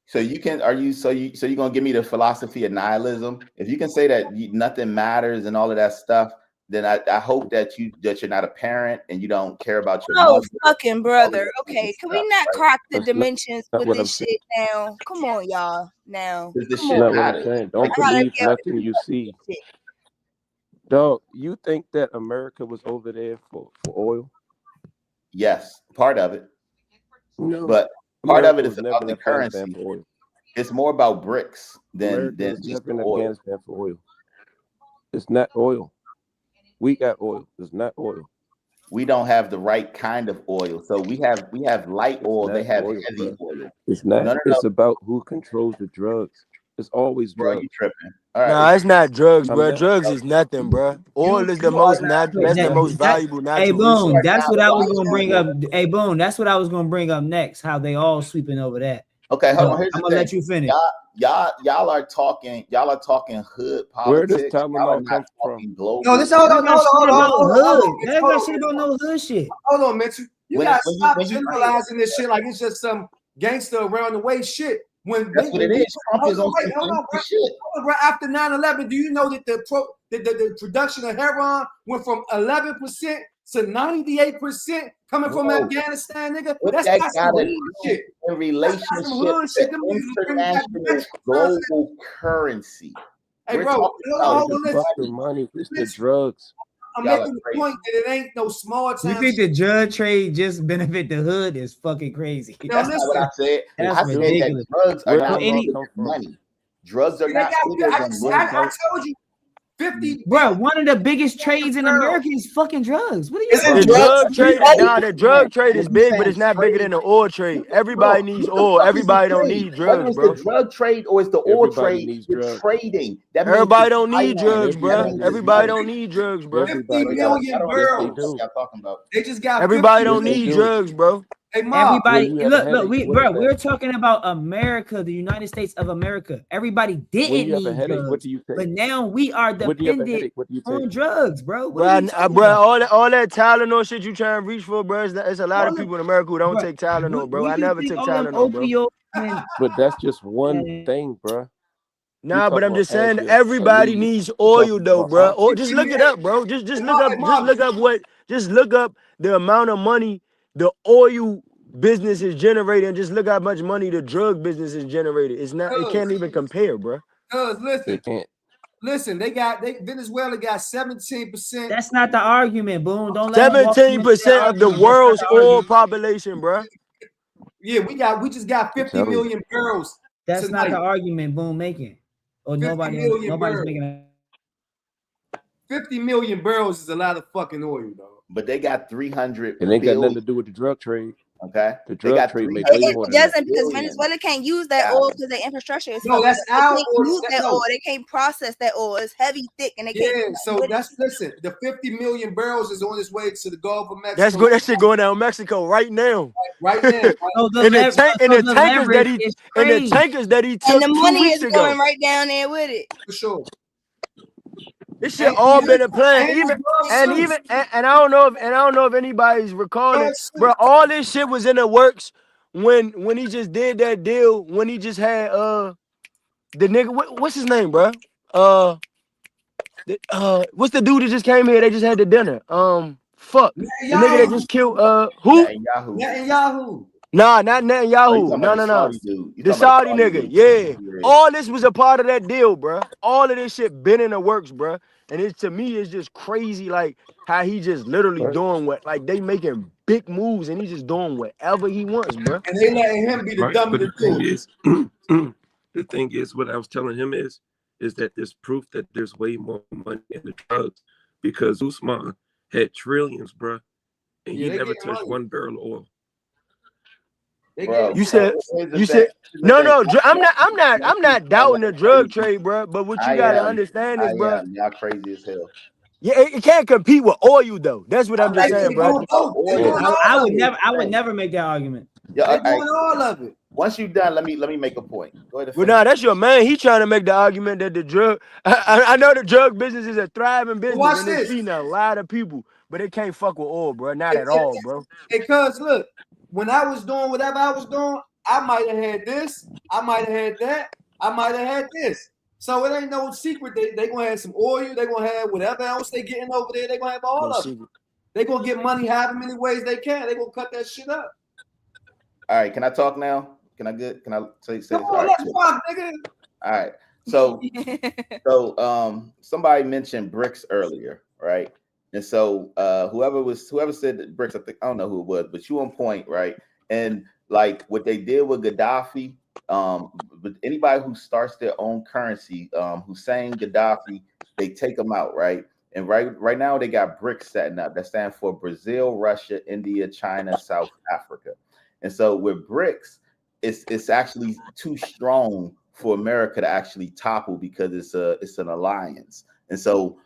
So you can you're gonna give me the philosophy of nihilism? If you can say that nothing matters and all of that stuff, then I hope that you're not a parent and you don't care about your mother. Fucking brother. Okay, can we not crack the dimensions with this shit now? Come on, y'all. Now. This shit not what I'm saying. Don't believe nothing you see. Dog, you think that America was over there for oil? Yes, part of it. No, but part of it is about the currency. It's more about bricks than just oil. Afghanistan for oil. It's not oil. We got oil. It's not oil. We don't have the right kind of oil. So we have light oil. They have heavy oil. It's not. No. It's about who controls the drugs. It's always drugs. You tripping? All right. Nah, it's not drugs, bro. Drugs is nothing, bro. Oil is the most natural. That's the most valuable natural. Hey, Boom. That's what I was gonna bring up. Hey, Boom. That's what I was gonna bring up next. How they all sweeping over that. Okay, hold on. I'm gonna let you finish. Y'all are talking hood politics. Where does Tylenol come from? Global. No, this hold on. That got shit about no hood shit. Hold on, Mitchell. You gotta stop generalizing this shit like it's just some gangster around the way shit. That's what it is. Trump is on shit. After 9/11, do you know that the production of heroin went from 11% to 98% coming from Afghanistan, nigga? That's got shit. In relationship to international global currency. Hey, bro, it's the money. It's the drugs. I'm Y'all are making the crazy. point that it ain't no small You time. think the drug trade just benefit the hood is fucking crazy. Now That's not what I said. That's I said that ridiculous. drugs are Where not the law bigger come than from? money. Drugs are They not got, bigger I, than just, money. I told you 50 Bro, billion one of the biggest trades in girls. America is fucking drugs. What are you Isn't The talking about? drugs drug trade, money? nah, the drug trade is When you big, but saying it's not bigger than trade, the oil trade. Everybody bro, needs what the oil. fuck is the Everybody don't trade? need Whether drugs, it's the bro. drug trade or it's the oil Everybody trade, needs you're drugs. trading. That means Everybody it's don't need finance. drugs, bro. That Everybody means needs it's Everybody money. drugs. don't need drugs, bro. 50 Everybody Bro, does. y'all don't Yes, they understand barrels. what do. y'all talking about. They just got 50 Everybody Yes, don't they million. need do. drugs, bro. Hey, Ma, When Everybody, you have a look, headache, what is bro, that? we're talking about America, the United States of America. Everybody When didn't you have a need headache, what drugs, do you but take? now we are When you have a dependent headache, what do you take? on drugs, bro. What are Bro, you talking bro, about? all that Tylenol shit you trying to reach for, bro. It's a lot of All them, people in America who don't bro, take Tylenol, bro. what I do you never think took all them Tylenol, bro. opioids and But that's just one man, thing, bruh. We Nah, but talking I'm about just saying Advil, everybody Aleve. needs We oil talking though, about bro. Or just 50 look million. it up, bro. Hey, Ma, Just look up the amount of money the oil business is generating, and just look how much money the drug business is generated. It can't even compare, bro. They can't. listen, Venezuela got 17%. that's not the argument, Boom. Don't let him walk you into that 17% of the argument. That's not world's the oil argument. population, bro. Yeah, we just got I'm 50 telling you. million barrels That's not the tonight. argument Boom making. Or 50 million nobody's barrels. making a 50 million barrels is a lot of fucking oil, dog. But they got 300 It ain't got nothing billion. to do with the drug trade. Okay, The they drug got trade make 300 way It more than that. doesn't because billion Venezuela can't use that oil gallons. because their infrastructure is No, fucked that's up. They our can't oil. use that No. oil. They can't process that oil. It's heavy, thick, and they can't do Yeah, nothing so with it. that's listen. The 50 million barrels is on its way to the Gulf of That's Mexico good. That shit going down Mexico right now. right now. Right? so And the so the tankers that leverage he is and the trade. tankers that he And took the 2 money weeks is ago. coming right down there with it. For sure. This shit And all been a listen, plan. and Even drugs and too. even and I don't know if anybody's recalling, Drugs too. bro. All this shit was in the works when he just did that deal. When he just had the nigga. What's his name, bro? What's the dude that just came here? They just had the dinner. Fuck. The nigga that Netanyahu. just killed who? Netanyahu. Netanyahu. Nah, not Oh, you Netanyahu. talking No, about the no, no. Saudi dude? You The talking about the Saudi Saudi nigga. dude? Yeah. Yeah. All this was a part of that deal, bro. All of this shit been in the works, bro. And it to me it's just crazy, like how he just literally Right. doing what, like they making big moves and he's just doing whatever he wants, bro. And they letting him be the Right. dummy But to the do thing it. is, the thing is, what I was telling him is that there's proof that there's way more money in the drugs because Usman had trillions, bruh, and Yeah, he they never getting touched money. 1 barrel of oil. They Bro, getting You bro, said here's the you thing. said Here's the no, thing. no. I'm not doubting the drug Crazy. trade, bro. But what you I gotta am. understand is, bro, Y'all crazy as hell. yeah, it can't compete with oil though. That's what I'm just They saying, bro. doing both. They Yeah. doing all I of would it. never make that argument. Yeah, They doing all of it. once you're done, let me make a point. Go ahead and Well, finish. nah, that's your man. He trying to make the argument that the drug. I know the drug business is a thriving But business watch and it's this. feeding a lot of people, but it can't fuck with oil, bro. Not Hey, at all, bro. cuz look, when I was doing whatever I was doing, I might have had this, I might have had that, I might have had this. So it ain't no secret they gonna have some oil, they gonna have whatever else they getting over there, they gonna have all of it. They gonna get money however many ways they can. They gonna cut that shit up. All right, can I talk now? Can I say this? Come All on, right, let's rock, nigga. all right. So somebody mentioned bricks earlier, right? And so whoever said that bricks, I don't know who it was, but you on point, right? And like what they did with Gaddafi, but anybody who starts their own currency, Hussein Gaddafi, they take them out, right? And right now they got BRICS setting up. That stands for Brazil, Russia, India, China, South Africa. And so with BRICS, it's actually too strong for America to actually topple because it's an alliance. And so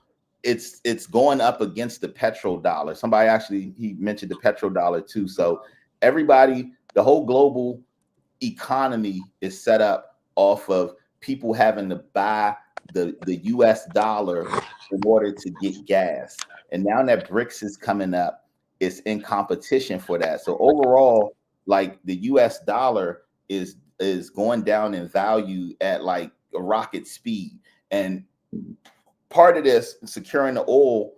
it's going up against the petrodollar. Somebody actually he mentioned the petrodollar too. So everybody, the whole global economy is set up off of people having to buy the US dollar in order to get gas. And now that BRICS is coming up, it's in competition for that. So overall, like the US dollar is going down in value at like a rocket speed. And part of this securing the oil,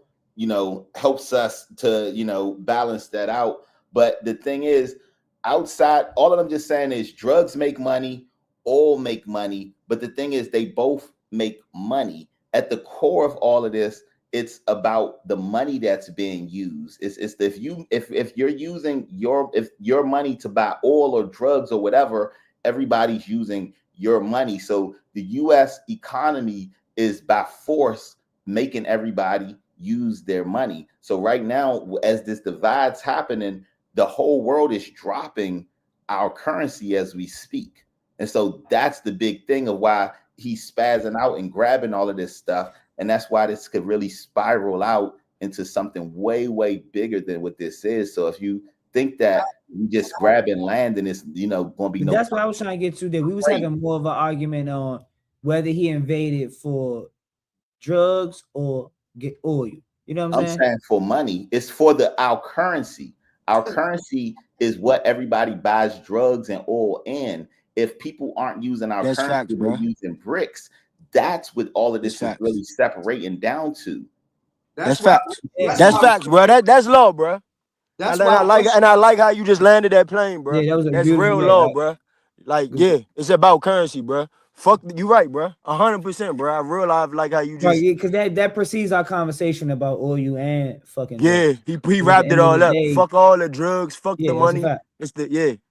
helps us to, balance that out. But the thing is, outside, all of them just saying is drugs make money, oil make money. But the thing is, they both make money. At the core of all of this it's about the money that's being used. It's if you're using your money to buy oil or drugs or whatever, everybody's using your money. So the US economy is by force making everybody use their money. So right now, as this divide's happening, the whole world is dropping our currency as we speak. And so that's the big thing of why he's spazzing out and grabbing all of this stuff. And that's why this could really spiral out into something way, way bigger than what this is. So if you think that you just grabbing land and it's, going to be no. That's what I was trying to get to, that we was having more of an argument on whether he invaded for drugs or get oil. You know what I'm saying? I'm saying for money. It's for our currency. Our currency is what everybody buys drugs and oil in. If people aren't using our currency, they're using bricks. That's what all of this is really separating down to. That's facts. That's facts, bro. That's law, bro. I like how you just landed that plane, bro. Yeah, that's real law, bro. Like, yeah, it's about currency, bro. Fuck, you right, bro. 100%, bro. I realize like how you just because that precedes our conversation about oil and fucking drugs. He wrapped it all up. Fuck all the drugs, fuck the money. It's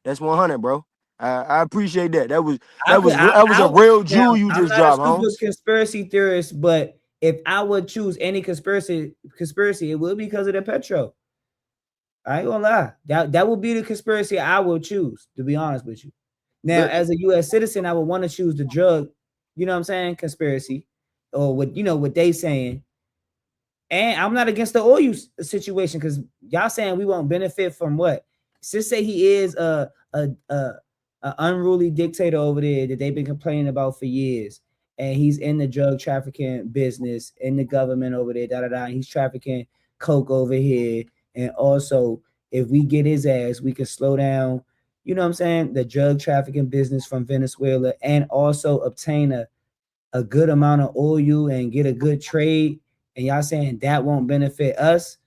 that's 100, bro. I appreciate that. That was a real jewel you just dropped, I'm not a conspiracy theorist, but if I would choose any conspiracy, it would be because of the petrol. I ain't gonna lie. That would be the conspiracy I would choose, to be honest with you. Now, as a U.S. citizen, I would want to choose the drug, you know what I'm saying, conspiracy, or what they saying. And I'm not against the oil situation, because y'all saying we won't benefit from what? Just say he is a unruly dictator over there that they've been complaining about for years, and he's in the drug trafficking business in the government over there, and he's trafficking coke over here. And also, if we get his ass, we can slow down, you know what I'm saying, the drug trafficking business from Venezuela, and also obtain a good amount of oil and get a good trade. And y'all saying that won't benefit us?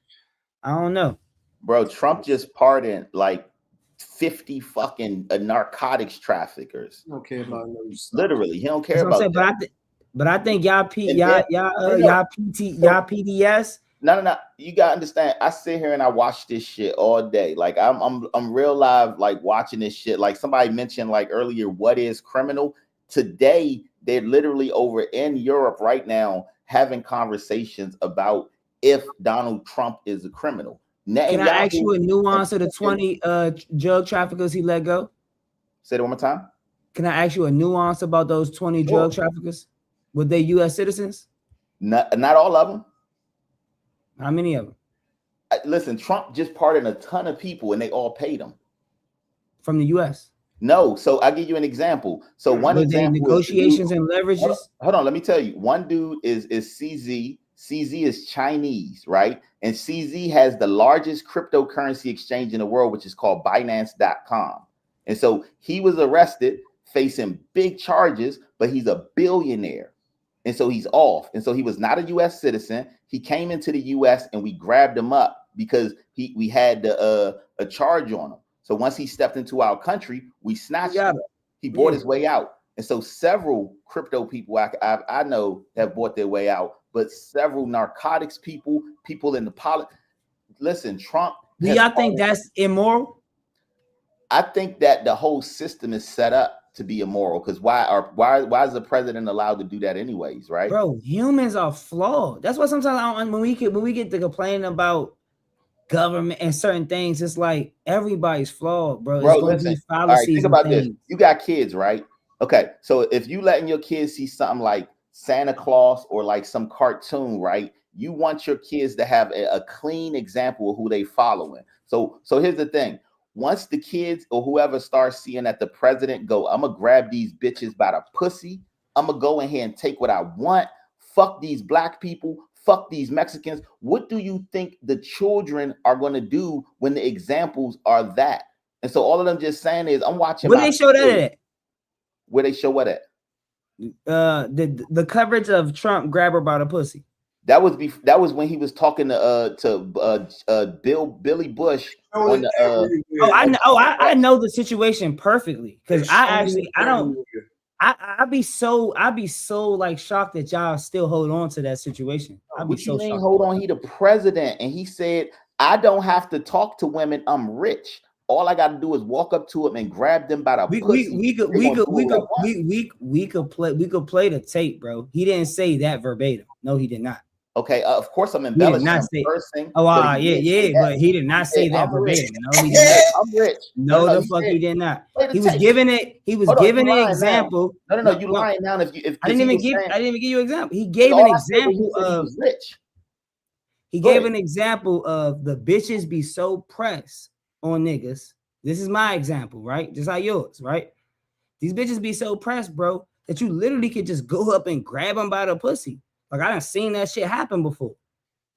I don't know. Bro, Trump just pardoned like 50 fucking narcotics traffickers. He don't care about those. Literally, he don't care about that. But I think y'all PDS. No. You gotta understand. I sit here and I watch this shit all day. Like I'm real live, like watching this shit. Like somebody mentioned like earlier, what is criminal? Today, they're literally over in Europe right now having conversations about if Donald Trump is a criminal. Can I ask you a nuance of the 20 drug traffickers he let go? Say it one more time. Can I ask you a nuance about those 20 drug traffickers? Were they U.S. citizens? Not all of them. How many of them? Listen, Trump just pardoned a ton of people and they all paid him. From the U.S.? No. So I'll give you an example. So one example, negotiations and leverages? Hold on, let me tell you. One dude is CZ. CZ is Chinese, right? And CZ has the largest cryptocurrency exchange in the world, which is called Binance.com. And so he was arrested, facing big charges, but he's a billionaire. And so he's off. And so he was not a U.S. citizen. He came into the U.S. and we grabbed him up because we had a charge on him. So once he stepped into our country, we snatched him. He bought his way out. And so several crypto people I know have bought their way out, but several narcotics people in the politics. Listen, Trump. Do y'all think that's immoral? I think that the whole system is set up to be immoral, because why is the president allowed to do that anyways, right? Bro, humans are flawed. That's why sometimes when we get to complaining about government and certain things, it's like everybody's flawed, bro. Bro, listen. All right, think about this. You got kids, right? Okay, so if you letting your kids see something like Santa Claus or like some cartoon, right? You want your kids to have a clean example of who they following. So here's the thing. Once the kids or whoever starts seeing that the president go, I'm gonna grab these bitches by the pussy. I'm gonna go in here and take what I want. Fuck these black people. Fuck these Mexicans. What do you think the children are gonna do when the examples are that? And so all of them just saying is, I'm watching. Where they show that at? Where they show what at? The coverage of Trump grab her by the pussy. That was when he was talking to Billy Bush. On the, I know the situation perfectly, because I I'd be so like shocked that y'all still hold on to that situation. I'd be What so you mean? shocked. Hold on, he the president, and he said, "I don't have to talk to women. I'm rich. All I got to do is walk up to them and grab them by the pussy." We could play the tape, bro. He didn't say that verbatim. No, he did not. Okay, of course I'm He did embellishing. not I'm say. cursing. Oh, but he didn't say that. but he did not say that I'm rich. verbatim. No, he did not. I'm rich. No, No, the he fuck said- he did not. Play the He was tape. giving it. He was Hold on, giving you an lying now. example. No, you lying now. If I didn't even give. I didn't even give you an example. He gave all an I said was he example said he of. was rich. He Go gave ahead. an example of the bitches be so pressed on niggas. This is my example, right? Just like yours, right? These bitches be so pressed, bro, that you literally could just go up and grab them by the pussy. Like I done seen that shit happen before.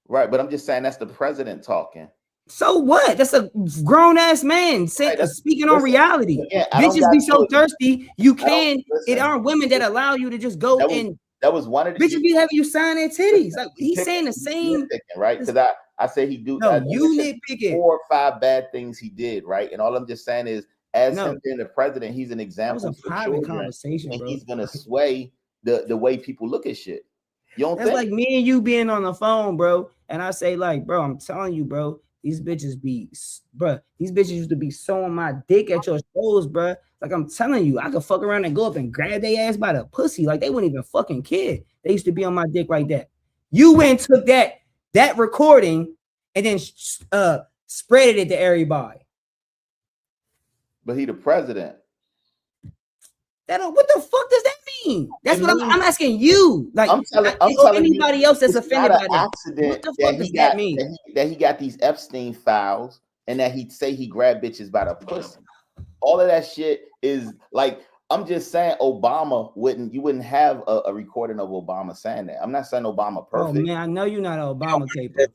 Right, but I'm just saying that's the president talking. So what? That's a grown ass man speaking on reality. Again, I don't bitches got be so to- thirsty. You can. It listen. aren't women that allow you to just go and. That was one of the Bitches be having you sign their titties. Like he's saying the He's same. nitpicking, right? Because I say he do. No, I you mentioned nitpicking. 4 or 5 bad things he did, right? And all I'm just saying is, as No. him being the president, he's an example That was a for private children, conversation, and bro. he's gonna sway the way people look at shit. You don't That's think? like me and you being on the phone, bro. And I say, like, bro, I'm telling you, bro, these bitches used to be sewing my dick at your shows, bro. Like I'm telling you, I could fuck around and go up and grab their ass by the pussy. Like they wouldn't even fucking care. They used to be on my dick like that. You went and took that recording and then spread it to everybody. But he the president. What the fuck does that mean? That's what I'm asking you. Like I'm telling anybody else that's it's offended not by an that. accident What the fuck does that mean? that he got these Epstein files and that he'd say he grabbed bitches by the pussy. All of that shit is like, I'm just saying you wouldn't have a recording of Obama saying that. I'm not saying Obama perfect. Oh man, I know you're not an Obama caper.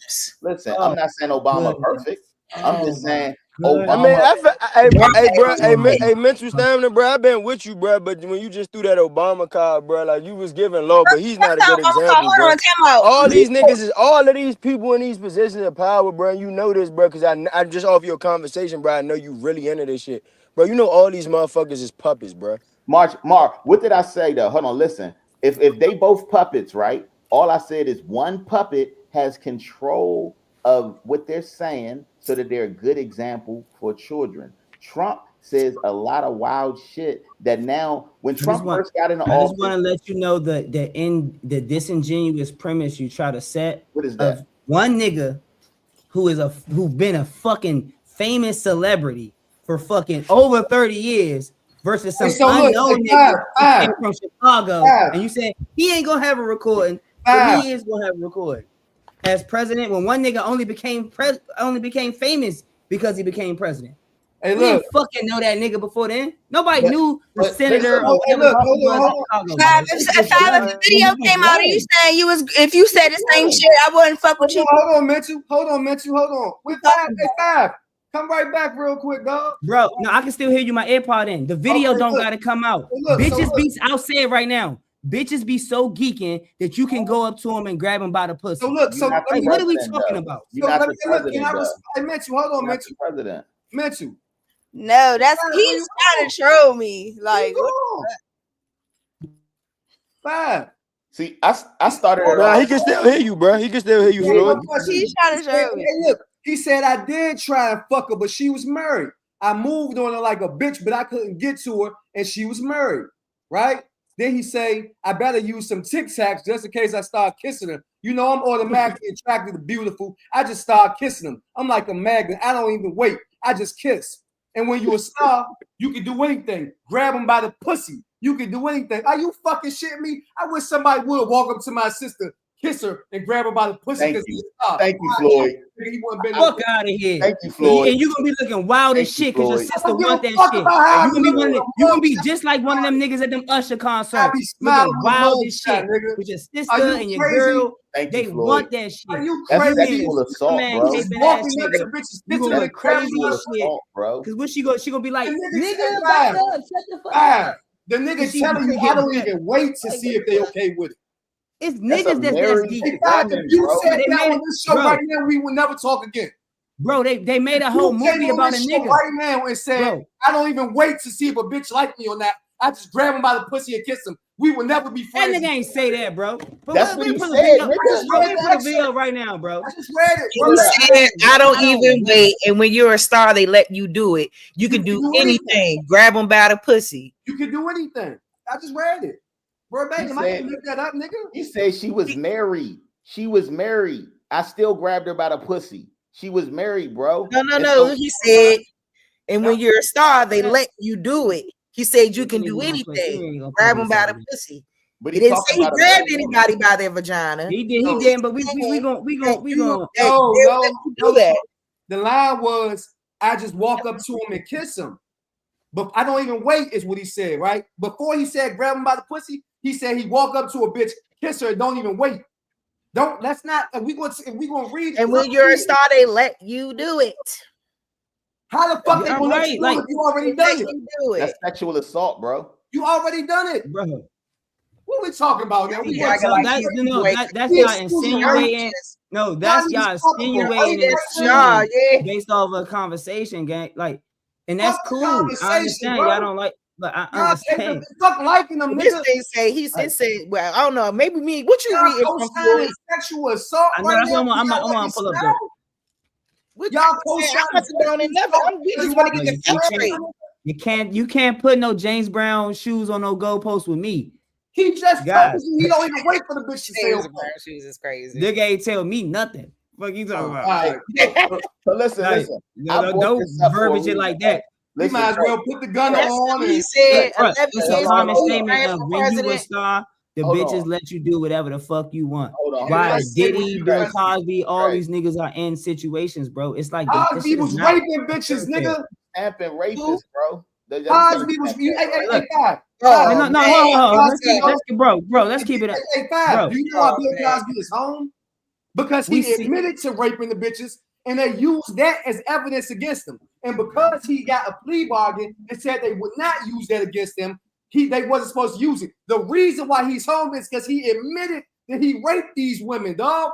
Listen, I'm not saying Obama perfect. I'm just saying I mean, hey, mental stamina, bro. I've been with you, bro. But when you just threw that Obama card, bro, like you was giving low, but he's not a good example, bro. All these niggas all of these people in these positions of power, bro. You know this, bro, because I just off your conversation, bro. I know you really into this shit, bro. You know all these motherfuckers is puppets, bro. Mark, what did I say though? Hold on, listen. If they both puppets, right? All I said is one puppet has control of what they're saying so that they're a good example for children. Trump says a lot of wild shit that now when Trump first got into office. I just want to let you know the disingenuous premise you try to set. What is that? Of one nigga who's been a fucking famous celebrity for fucking over 30 years versus some unknown nigga who came from Chicago, and you said he ain't gonna have a recording, but he is gonna have a recording as president when one nigga only became famous because he became president. Hey, we didn't fucking know that nigga before then. Nobody knew the senator or whatever. If the video came out and you saying if you said the same shit, I wouldn't fuck with you. Hold on, Mitchell. Hold on. With 5, come right back real quick, dog. Bro, no, I can still hear you. My AirPod in. The video don't gotta come out. Bitches be, I'll say it right now. Bitches be so geeking that you can go up to them and grab them by the pussy. So look, like, what are we talking about? Hey, Mitchell, hold on, Mitchell. President. Mitchell. No, he's trying to troll me. Like, Five. See, I started. Nah, he can still hear you, bro. He can still hear you, Floyd. He's trying to troll me. Hey, look, he said I did try and fuck her, but she was married. I moved on her like a bitch, but I couldn't get to her, and she was married, right? Then he say, I better use some Tic Tacs just in case I start kissing her. You know, I'm automatically attracted to beautiful. I just start kissing them. I'm like a magnet. I don't even wait. I just kiss. And when you're a star, you can do anything. Grab them by the pussy. You can do anything. Are you fucking shitting me? I wish somebody would walk up to my sister, kiss her, and grab her by the pussy. Thank you. Thank you, Floyd. Fuck out of here. Thank you, Floyd. And you're gonna be looking wild as shit because your sister want that shit. You gonna be just like one of them niggas at them Usher concerts. Looking wild as shit with your sister and your girl. They want that shit. Are you crazy? crazy? That's sexual assault, bro. You gonna be crazy as shit, bro. Because what she gonna be like, nigga, shut the fuck up. The nigga telling you I don't even wait to see if they okay with it. It's niggas that's geek. If you said that on this show right now, we will never talk again. Bro, they made a whole movie about a nigga right now and said, I don't even wait to see if a bitch like me or not. I just grab him by the pussy and kiss him. We will never be That friends. nigga ain't say that, bro. But That's what he put a said, video. nigga. Bro, we put a video right now, bro. I just read it, You bro. said, I don't even wait. And when you're a star, they let you do it. You can do anything. Grab them by the pussy. You can do anything. I just read it. Verbatim. I didn't look that up, nigga. He said she was married. She was married. I still grabbed her by the pussy. She was married, bro. No. He said, and when you're a star, they let you do it. He said you can do anything. Grab them by the pussy. But he didn't say he grabbed anybody by their vagina. He did, but we gonna no, do that. The line was, I just walk up to him and kiss him. But I don't even wait, is what he said, right? Before he said grab him by the pussy, he said he walk up to a bitch, kiss her, and don't even wait. Let's not, if we gonna read. And when you're a star, they let you do it. How the fuck they gonna let you do it? You already done it. That's sexual assault, bro. You already done it, bro. What we talking about now? That's y'all insinuating. No, that's y'all insinuating based off a conversation, gang. Like, and that's cool. I understand y'all don't like, but I understand. Fuck liking them. This thing say he said, well, I don't know. Maybe me. What you read from sexual assault? I know that's what I'm gonna pull up there. Y'all we just want to get the straight. You can't put no James Brown shoes on no goalpost with me. He just told you he don't even wait for the bitch to say Brown shoes is crazy. Nigga ain't tell me nothing. Fuck you talking about? Right. So listen. Don't verbiage it like that. We might as well put the gun on. He said, it's a common statement of when you a star, the bitches let you do whatever the fuck you want. Why Diddy, Bill Cosby, all these niggas are in situations, bro. It's like Cosby was raping bitches, nigga. Stamping rapists, bro. Cosby was. Let's keep it up. Hey, Five, do you know why Bill Cosby is home? Because he admitted to raping the bitches, and they used that as evidence against him. And because he got a plea bargain and said they would not use that against him, they wasn't supposed to use it. The reason why he's home is because he admitted that he raped these women, dog.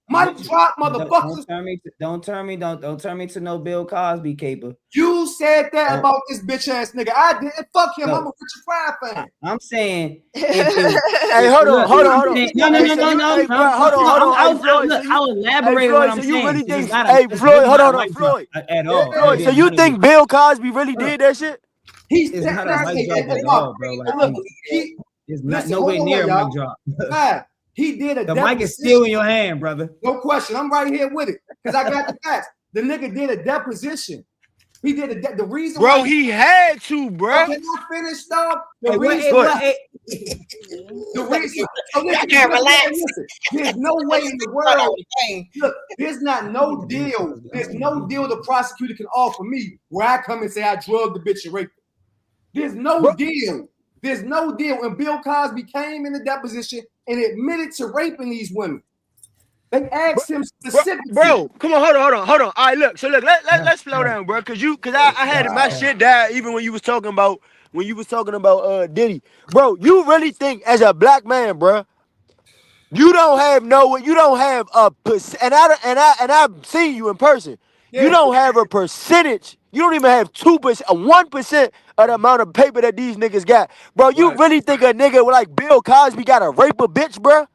Mic drop, motherfuckers. Don't turn me to no Bill Cosby caper. You said that about this bitch ass nigga. I didn't. Fuck him. I'm a Richard Pryor fan. I'm saying. Hey, hold on. No. I'll elaborate what I'm saying. You really think? Hey, Floyd, hold on, Floyd. At all. Floyd, so you think Bill Cosby really did that shit? He's not a mic drop at all, bro. It's not nowhere near a mic drop. He did a the mic is still in your hand, brother. No question. I'm right here with it because I got the facts. The nigga did a deposition. He did the reason. Bro, he had to, bro. Can I finish, dog? The reason. There's no way in the world. Look, there's not no deal. There's no deal the prosecutor can offer me where I come and say I drugged the bitch and raped her. There's no deal. There's no deal. And Bill Cosby came in the deposition and admitted to raping these women. They asked him specifically. Bro, come on, hold on. All right, look. So let's slow down, bro. Cause I had my shit died even when you was talking about Diddy. Bro, you really think as a black man, bro, you don't have a percent, and I've seen you in person. Yeah. You don't have a percentage. You don't even have 2%, 1% of the amount of paper that these niggas got. Bro, you really think a nigga like Bill Cosby gotta rape a bitch, bro?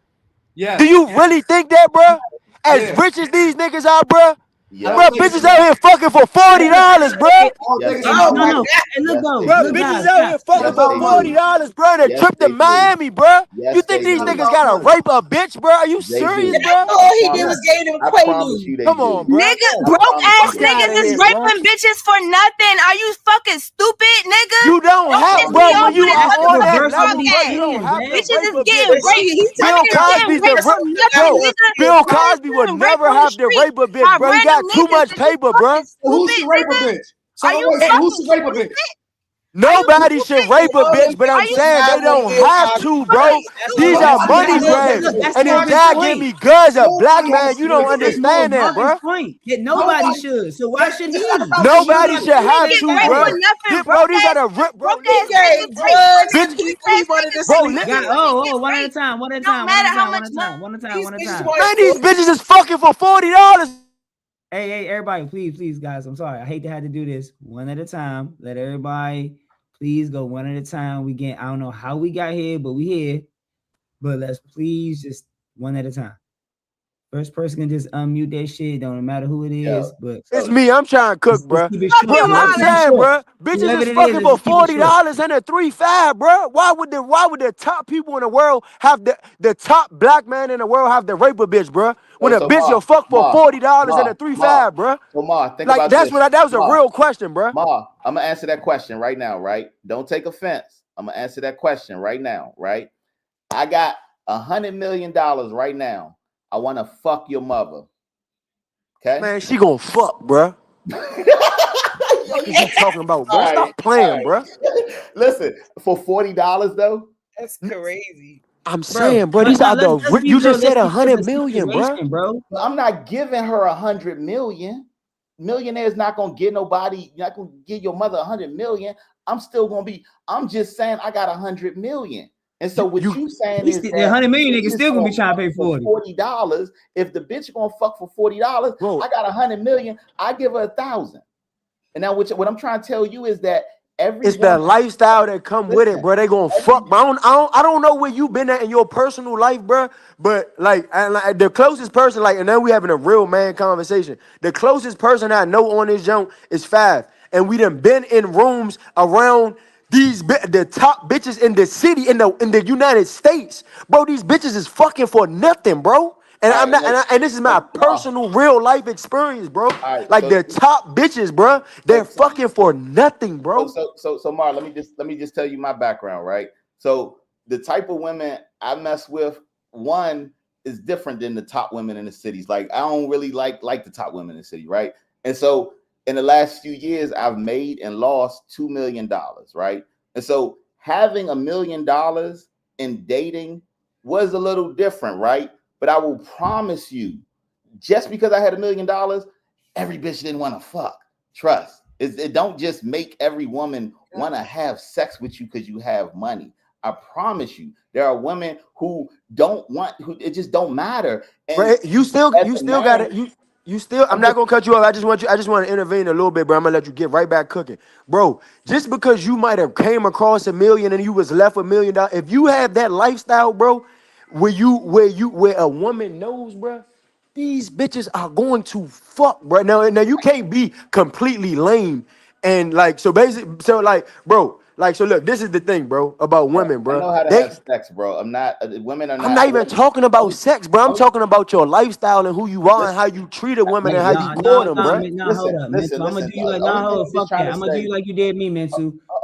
Yeah. Do you really think that, bro? As rich as these niggas are, bro? Yeah. Bro, bitches out here fucking for $40, bro. No. Bro, bitches out here fucking for $40, bro. The trip to Miami, bro. You think these niggas gotta rape a bitch, bro? Are you serious, bro? All he did was gave them quaaludes. Come on, bro. Nigga, broke ass niggas is raping bitches for nothing. Are you fucking stupid, nigga? You don't have, bro. When you are on that level, you don't have bitches is getting raped. Bill Cosby would never have to rape a bitch, bro. He got too much paper, bro. Who should rape a bitch? Who should rape a bitch? Nobody should rape a bitch, but I'm saying they don't have to, bro. These are money grabs. And if dad give me guns, a black man, you don't understand that, bro. Nobody should. So why should he? Nobody should have to, bro. Bro, these are the rip, bro. One at a time. No matter how much money. Man, these bitches is fucking for $40. Hey, everybody, please, guys. I'm sorry. I hate to have to do this one at a time. Let everybody please go one at a time. I don't know how we got here, but we here. But let's please just one at a time. First person can just unmute that shit. Don't matter who it is, but It's me. I'm trying to cook, bro. keep it short. Bro, I'm saying, bro, bitches Whatever is it fucking is, for just keep it short. $40 and a 3.5, bro. Why would the top people in the world have the top black man in the world have to rape a bitch, bro? When a bitch will fuck for $40 and a 3.5, bro. So Ma, think Like about that's this. what that was Ma, a real question, bro. Ma, I'm gonna answer that question right now, right? Don't take offense. I'm gonna answer that question right now, right? I got $100 million right now. I want to fuck your mother. Okay, Man, she gonna fuck, bro. What you talking about, bro? Stop playing, bro. Listen, for $40 though. That's crazy. I'm saying, bro, these are you just said 100 million, bro. I'm not giving her 100 million. Millionaire's not gonna give nobody, you're not gonna give your mother 100 million. I'm just saying I got 100 million. And so what you saying is that 100 million niggas still gonna be trying to pay $40. If the bitch gonna fuck for $40, I got 100 million, I give her 1,000. And now what I'm trying to tell you is that it's the lifestyle that come with it, bro. They gonna fuck. I don't know where you been at in your personal life, bro. But like the closest person, and then we having a real man conversation. The closest person I know on this junk is 5, and we done been in rooms around the top bitches in the city in the United States, bro. These bitches is fucking for nothing, bro. And I'm not, and this is my personal real life experience, bro. Like the top bitches, bro, they're fucking for nothing, bro. So Mar, let me just tell you my background, right? So the type of women I mess with, one is different than the top women in the cities. Like I don't really like the top women in the city, right? And so in the last few years, I've made and lost $2 million, right? And so having $1 million in dating was a little different, right? But I will promise you, just because I had $1 million, every bitch didn't want to fuck. Trust. It don't just make every woman want to have sex with you because you have money. I promise you, there are women who don't want, who it just don't matter. And right, you still got it. You still. I'm not gonna cut you off. I just want to intervene a little bit, bro. I'm gonna let you get right back cooking, bro. Just because you might have came across $1 million and you was left $1 million, if you have that lifestyle, bro. Where a woman knows, bro, these bitches are going to fuck, bro. Now you can't be completely lame and so bro, so look, this is the thing, bro, about women, bro. I know how to have sex, bro. I'm not even talking about sex, bro. I'm talking about your lifestyle and who you are and how you treat a woman and how you court them, bro. Hold up, man. I'm gonna do you like fuck that. I'm gonna do you like you did me, man.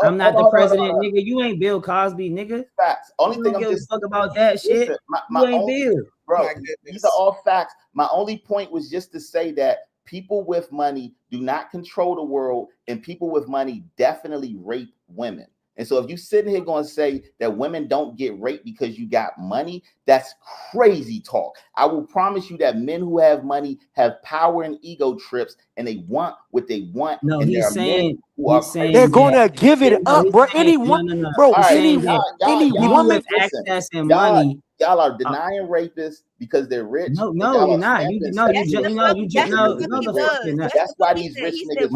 I'm not the president, nigga. You ain't Bill Cosby, nigga. Facts. Only thing I'm give a fuck about that shit. You ain't Bill, bro. These are all facts. My only point was just to say that people with money do not control the world, and people with money definitely rape women. And so if you sitting here going to say that women don't get raped because you got money, that's crazy talk. I will promise you that men who have money have power and ego trips, and they want what they want. No, and he's saying they're gonna give it up, bro. Anyone, bro. Any woman with access and money. Y'all are denying rapists because they're rich. No, you're not. That's why these rich niggas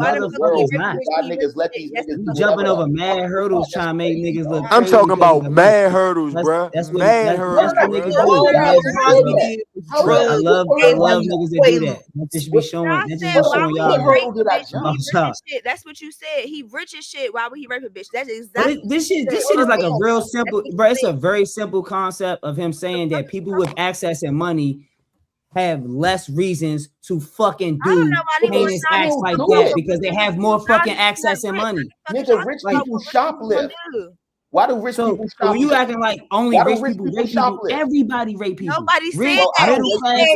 let these niggas do jumping over mad hurdles trying to make niggas look. I'm talking about mad hurdles, bro. Mad hurdles. That's what niggas do. I love niggas that do that. That just be showing. That just be showing y'all. That's what you said. He rich as shit. Why would he rape a bitch? That's exactly this shit is like a real simple, bro. It's a very simple concept of him saying that people with access and money have less reasons to fucking do heinous acts like that because they have more fucking access and money. Nigga, rich people shoplift. Why do rich people shoplift? So you acting like only rich people rape people? Everybody rape people. Nobody said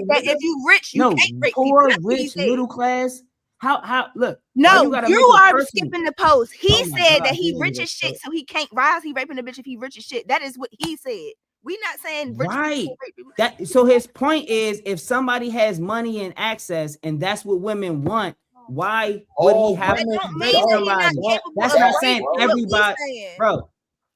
that. If you rich, you can't rape poor, rich, middle class. How look? No, you are skipping the post. He said that he rich as shit, so he can't rise. He raping a bitch if he rich as shit. That is what he said. We not saying rich right. That so his point is, if somebody has money and access, and that's what women want, why would he have to rape somebody? That's not saying everybody, bro.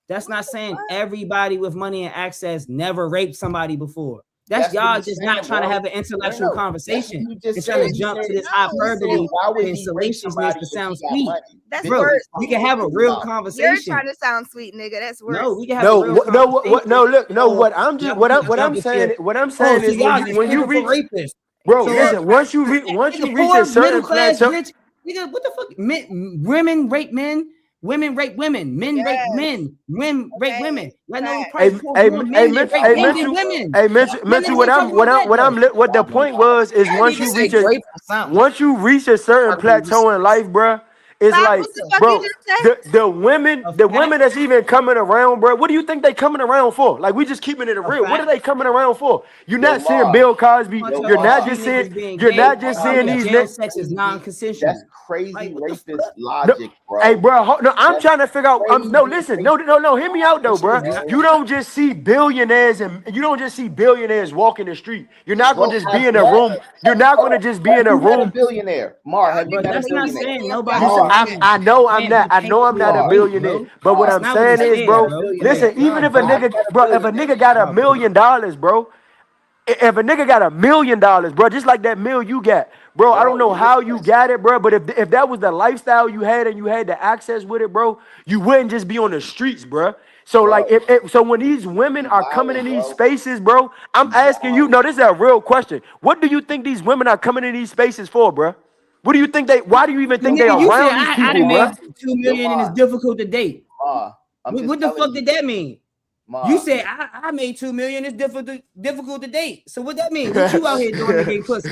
That's not saying everybody with money and access never raped somebody before. That's what y'all he's just saying, not trying to bro. have an intellectual That's conversation. what you just It's trying to said. jump to this No, hyperbole Why would and he rape salaciousness somebody to if sound he got sweet. money? that's This Bro, worse. is we can have a talking real about. You're conversation. trying to sound sweet, nigga. That's worse. No, we can have a real No, conversation. no. Listen, Or what I'm just y'all gonna keep what I'm jumping saying. shit. What I'm Oh, saying so is y'all just when you looking for reach, rapists. bro. So Listen, once you nigga, reach poor, a certain middle class, plateau. rich, nigga, what the fuck? Women rape men, women rape women, men rape Yes. men, women rape Okay. women. Y'all know Facts. probably more men that rape men than women. Mental. What What the point was is That once nigga you say reach a grape or something. once you reach a certain plateau in life, bruh, it's Stop, like, what the fuck bro, you just said? the women that's even coming around, bro. What do you think they coming around for? Like, we just keeping it real. What are they coming around for? You're Yo, not seeing Ma. Bill Cosby. Yo, You're Ma. not just seeing. You're not just seeing these jail niggas. sex is non-consensual. That's crazy Like, what the racist fuck? logic, bro. Hey, bro, no, I'm That's trying to figure out. No, crazy listen, racist no, hear me out though, That shit bro. is not. You don't just see billionaires and you don't just see billionaires walking the street. You're not Bro, gonna just I've be in a met. room. You're not Hold gonna on. just be in Have a you met a room. billionaire? Mar, have you But met a that's not billionaire? saying nobody's You said, Mar, I know I'm can't not. I know I'm not a capable of Mar, rape, billionaire. bro. But what Mar, That's I'm not what he saying is, said, bro, met a bro. billionaire. listen, even if a I've nigga, met a bro, if a billionaire. nigga got $1 million, bro, if a nigga got $1 million, bro, just like that meal you got, bro, I don't know how you got it, bro, but if that was the lifestyle you had and you had the access with it, bro, you wouldn't just be on the streets, bro. So Bro, like, so when these women you are coming in wildin', these bro. spaces, bro, I'm You asking you. wild. No, this is a real question. What do you think these women are coming in these spaces for, bro? What do you think they? Why do you even think they Nigga, are you said around these I people, done bro? made 2 million Yo, and it's Ma, difficult to date. I'm just What the telling fuck you, did that mean? Ma. You said I made 2 million. It's difficult to date. So what that mean? What you out here doing to get pussy?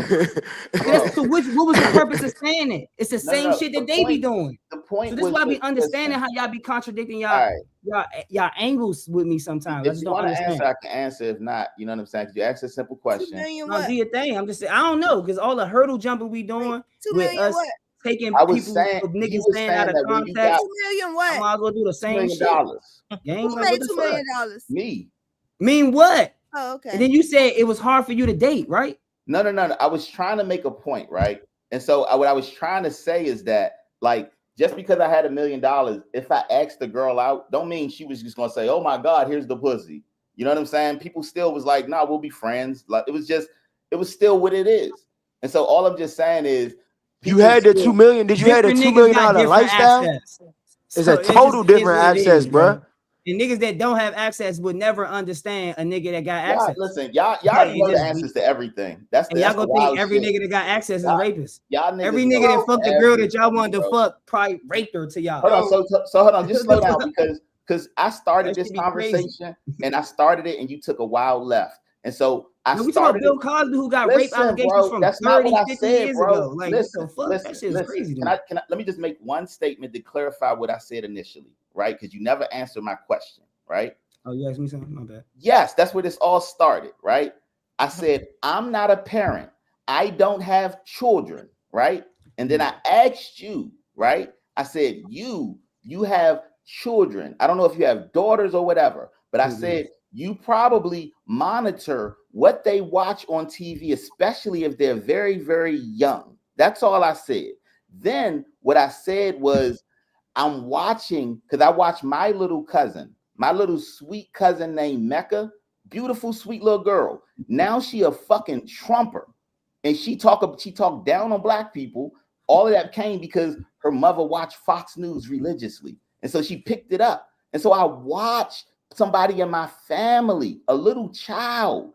Bro, So what was the purpose of saying it? It's the no, same shit the that they be point, doing. the point So this is was why I to be understanding listen. how y'all be contradicting All right. y'all angles with me sometimes. I If just you don't want to understand. answer, I can answer. If not, you know what I'm saying? 'Cause you asked a simple 2 question. million No, what? do your thing. I'm just saying, I don't know, because all the hurdle jumping we doing 2 with million us what? taking I was people saying, of you niggas was saying saying out of that when you context, got 2 million I what? might as well do the $2 same million, shit. Gang, Who like, made what the $2 fuck? million? me. Mean what? Oh, And okay. then you said it was hard for you to date, right? No. I was trying to make a point, right? And so what I was trying to say is that, like, just because I had $1 million, if I asked the girl out, don't mean she was just gonna say, "Oh my God, here's the pussy." You know what I'm saying? People still was like, "Nah, we'll be friends." Like, it was still what it is. And so all I'm just saying is, You had the 2 million. Did you have a Different $2 niggas million got different lifestyle? access. It's So a total it is different what it access, is, bro. And niggas that don't have access would never understand a nigga that got y'all, access. listen, y'all Like, know the answers to everything. That's and y'all the gonna think wild every shit. nigga that got access is Y'all- rapist. Y'all niggas Every know nigga that fucked the girl that y'all everything, wanted to bro. fuck probably raped her to y'all. Hold on, so hold on, just slow down because I started That this should be crazy. conversation and I started it and you took a wild left. And so I No, we talking about started Bill it. Cosby who got rape Listen, allegations bro, from that's not 30, what I 50 said, years bro. ago. Like, Listen, what the fuck? That shit is crazy to Can me. I let me just make one statement to clarify what I said initially, right? Because you never answered my question, right? Oh, you asked me something? My bad. Yes, that's where this all started, right? I said, I'm not a parent. I don't have children, right? And then I asked you, right? I said, you have children. I don't know if you have daughters or whatever, but I said, you probably monitor what they watch on TV, especially if they're very, very young. That's all I said. Then what I said was, I'm watching, because I watch my little cousin, my little sweet cousin named Mecca, beautiful, sweet little girl. Now she a fucking Trumper. And she talk down on black people. All of that came because her mother watched Fox News religiously. And so she picked it up. And so I watched somebody in my family, a little child,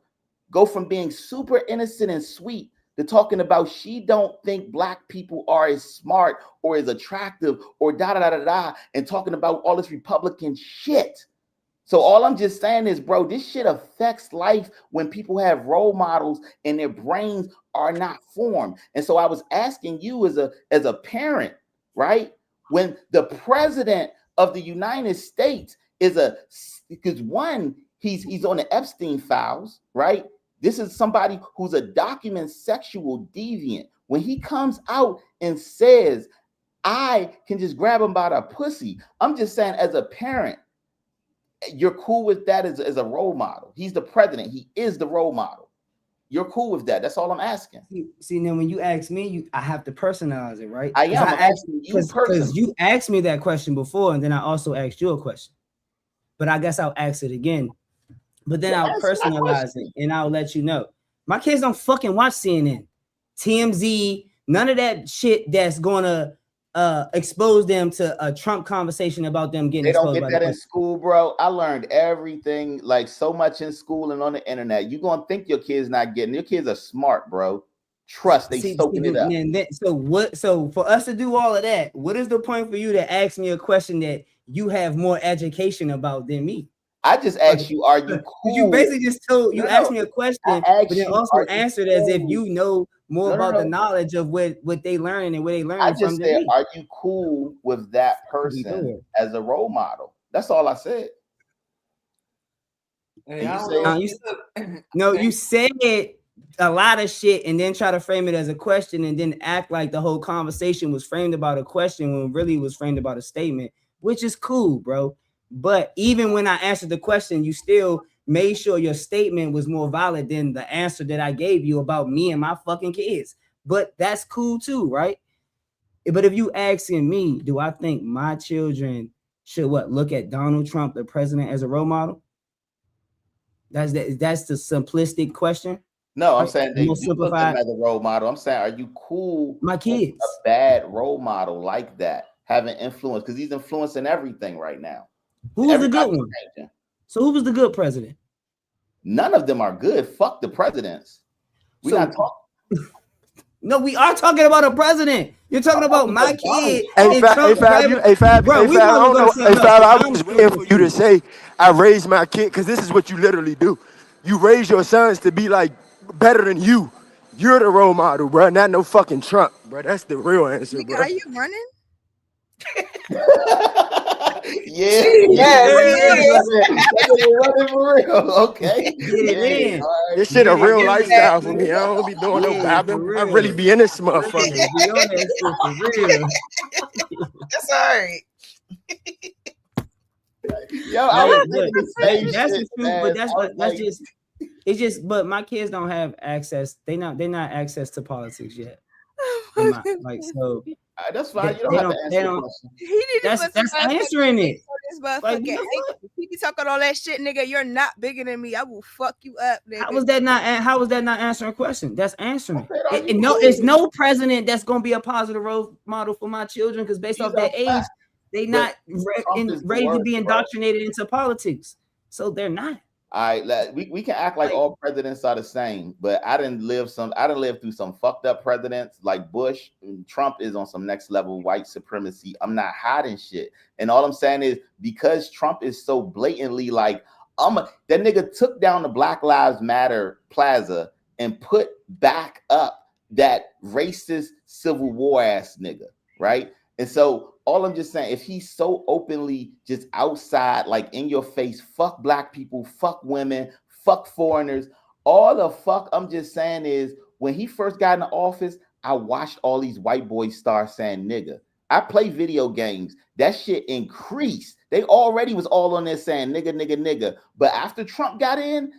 go from being super innocent and sweet to talking about she don't think black people are as smart or as attractive or da-da-da-da-da, and talking about all this Republican shit. So all I'm just saying is, bro, this shit affects life when people have role models and their brains are not formed. And so I was asking you as a parent, right? When the president of the United States is because one, he's on the Epstein files, right? This is somebody who's a documented sexual deviant. When he comes out and says, I can just grab him by the pussy, I'm just saying, as a parent, you're cool with that as a role model. He's the president. He is the role model. You're cool with that. That's all I'm asking. See, now when you ask me, I have to personalize it, right? I am asking you because you asked me that question before, and then I also asked you a question. But I guess I'll ask it again. But then I'll Answer my personalize question. it and I'll let you know. My kids don't fucking watch CNN, TMZ, none of that shit that's gonna expose them to a Trump conversation about them getting They don't exposed get by that the in school, bro. I learned everything like so much in school and on the internet. You gonna think your kids not getting? Your kids are smart, bro. Trust, they soaking it up. So for us to do all of that, what is the point for you to ask me a question that you have more education about than me? I just asked you, are you cool? You basically just told you asked me a question, but then also answered as if you know more about the knowledge of what they learning and where they learning from than me. Are you cool with that person as a role model? That's all I said. You said a lot of shit and then try to frame it as a question and then act like the whole conversation was framed about a question when really it was framed about a statement, which is cool, bro. But even when I answered the question, you still made sure your statement was more valid than the answer that I gave you about me and my fucking kids. But that's cool too, right? But if you asking me, do I think my children should look at Donald Trump, the president, as a role model? That's the simplistic question. No, I'm saying they do simplified. look at him as a role model. I'm saying, are you cool? My kids, with a bad role model like that having influence, because he's influencing everything right now. Who's the good one? Changing. So who was the good president? None of them are good. Fuck the presidents. We're not talking. No, we are talking about a president. You're talking about my kid. Hey, Fab, bro, I don't know. Hey, Fab, I was waiting for you to say, I raised my kid, because this is what you literally do. You raise your sons to be like better than you. You're the role model, bro, not no fucking Trump, bro. That's the real answer, bro. Are you running? Yeah. Okay. This shit a real lifestyle for me. I don't be doing no babbling. I really be in this motherfucker. Be on that shit for real. That's all right. Yo, that's the truth, but that's just it's just. But my kids don't have access. They're not access to politics yet. So. That's fine. You don't have to answer the question. That's answering it. He be talking all that shit, nigga. You're not bigger than me. I will fuck you up, nigga. How was that not answering a question? That's answering. It's no president that's gonna be a positive role model for my children because based off their age, they not ready to be indoctrinated into politics. So they're not. All right, we can act like all presidents are the same, but I didn't live through some fucked up presidents like Bush. And Trump is on some next level white supremacy. I'm not hiding shit. And all I'm saying is because Trump is so blatantly like, that nigga took down the Black Lives Matter plaza and put back up that racist Civil War ass nigga, right? And so all I'm just saying, if he's so openly just outside, like in your face, fuck black people, fuck women, fuck foreigners, all the fuck I'm just saying is when he first got in the office, I watched all these white boys start saying nigga. I play video games. That shit increased. They already was all on there saying nigga, nigga, nigga. But after Trump got in,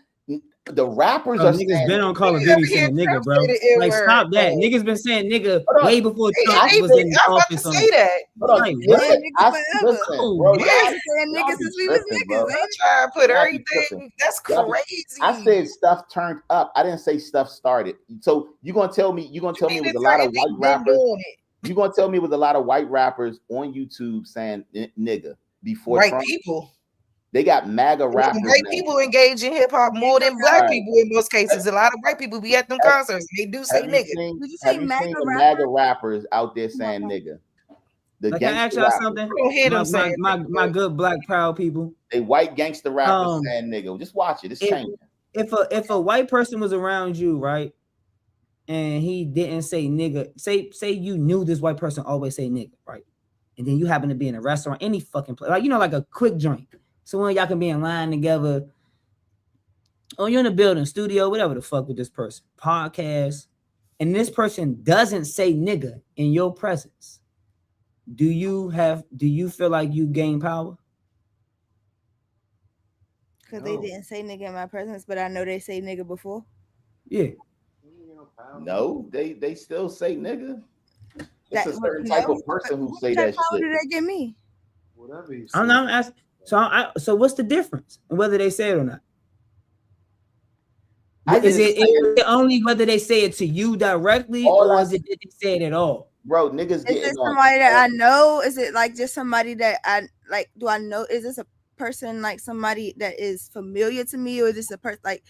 the rappers are niggas saying, been on Call of Duty saying nigga, bro. Like stop that. Niggas been saying nigga way before Trump was in the office. Say that. Niggas since we was niggas. They try to put everything. That's crazy. I said stuff turned up. I didn't say stuff started. So you're gonna tell me it was a lot of white rappers. You're gonna tell me it was a lot of white rappers on YouTube saying nigga before white Trump. People. They got MAGA rappers. White people engage in hip hop more than black people in most cases. A lot of white people be at them concerts. They do say nigga. Did you say MAGA MAGA rappers out there saying nigga? Can I ask y'all something? My good black proud people. They white gangster rappers saying nigga. Just watch it. It's changing. If a white person was around you, right, and he didn't say nigga, say you knew this white person always say nigga, right, and then you happen to be in a restaurant, any fucking place, like a quick joint. So when y'all can be in line together, or you're in a building, studio, whatever the fuck with this person, podcast, and this person doesn't say nigga in your presence, do you feel like you gain power? Because they didn't say nigga in my presence, but I know they say nigga before. Yeah. No, they still say nigga. It's a certain type of person who say that shit. How did that get me? I'm asking. So what's the difference in whether they say it or not? Is it only whether they say it to you directly or is it that they say it at all? Bro, niggas getting Is it somebody that I know? Is it like just somebody that I like? Do I know? Is this a person like somebody that is familiar to me, or is this a person like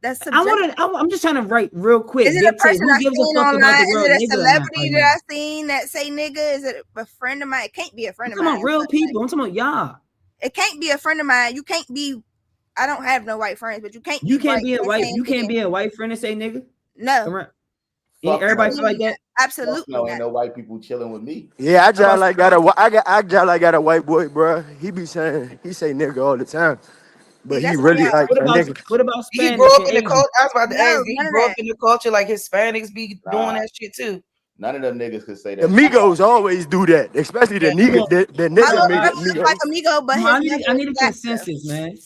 that's subjective? I'm just trying to write real quick. Is it a Dictate person who I gives a seen fuck about online? the Is word it a nigga or not celebrity right that now? I seen that say nigga? Is it a friend of mine? It can't be a friend I'm of talking mine. about real but, people. like, I'm talking about y'all. it can't be a friend of mine. You can't be. I don't have no white friends, but you can't. You can't right be a and white. saying You can't nigga. be a white friend and say nigga. No. Come on. Fuck Everybody no. feel like that? Absolutely No, not. ain't no white people chilling with me. Yeah, I just like got a white boy, bro. He say nigga all the time, but See, he that's really y'all. like a nigga. What about He Hispanics grew up and in the Asians? culture. I was about to ask. No, He none of grew up that. in the culture like Hispanics be doing Nah. that shit too. None of them niggas could say The that. Migos always do that, especially the Yeah, come nigga. on. The My nigga little make brother it look Migos. like amigo, but Come his on, mother I need is a black. consensus, man.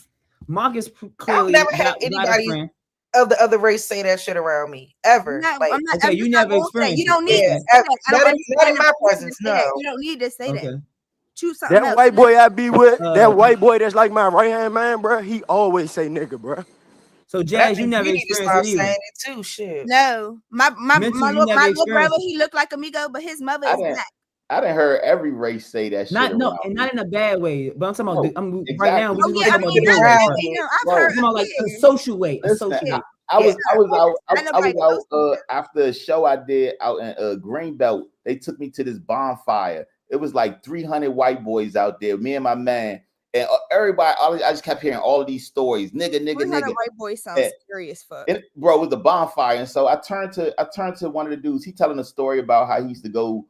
Marcus I've clearly never had got a anybody friend. of the other race say that shit around me ever. I'm Like, not. Okay, I'm you just not never gonna say. experienced You don't it. need yeah, to say that. I don't not understand in the my need to presence. say that. No. You don't need to say Okay. that. Choose something That else. white boy I be with, that Uh, white boy that's like my right hand man, bro. He always say nigga, bro. so But I Jazz, you think never you need to experienced start it either. saying it too. Shit. No, Mental, you never my little brother, experienced it. he looked like amigo, but his mother I is didn't. black. I didn't heard every race say that shit Not around and me. not in a bad way, but I'm talking about. No, Right now, exactly. we Oh just yeah, gonna I talk about mean the not business that around part. way. me. No, I've Bro, heard. I'm talking about like a Yeah, social way, a listen, social way. I was yeah. I out know right. after a show I did out in Greenbelt. They took me to this bonfire. It was like 300 white boys out there, me and my man, and everybody. I just kept hearing all of these stories, nigga, nigga, 300 nigga. white boys sounds And scary as fuck. bro, it was a bonfire, and so I turned to one of the dudes. He telling a story about how he used to go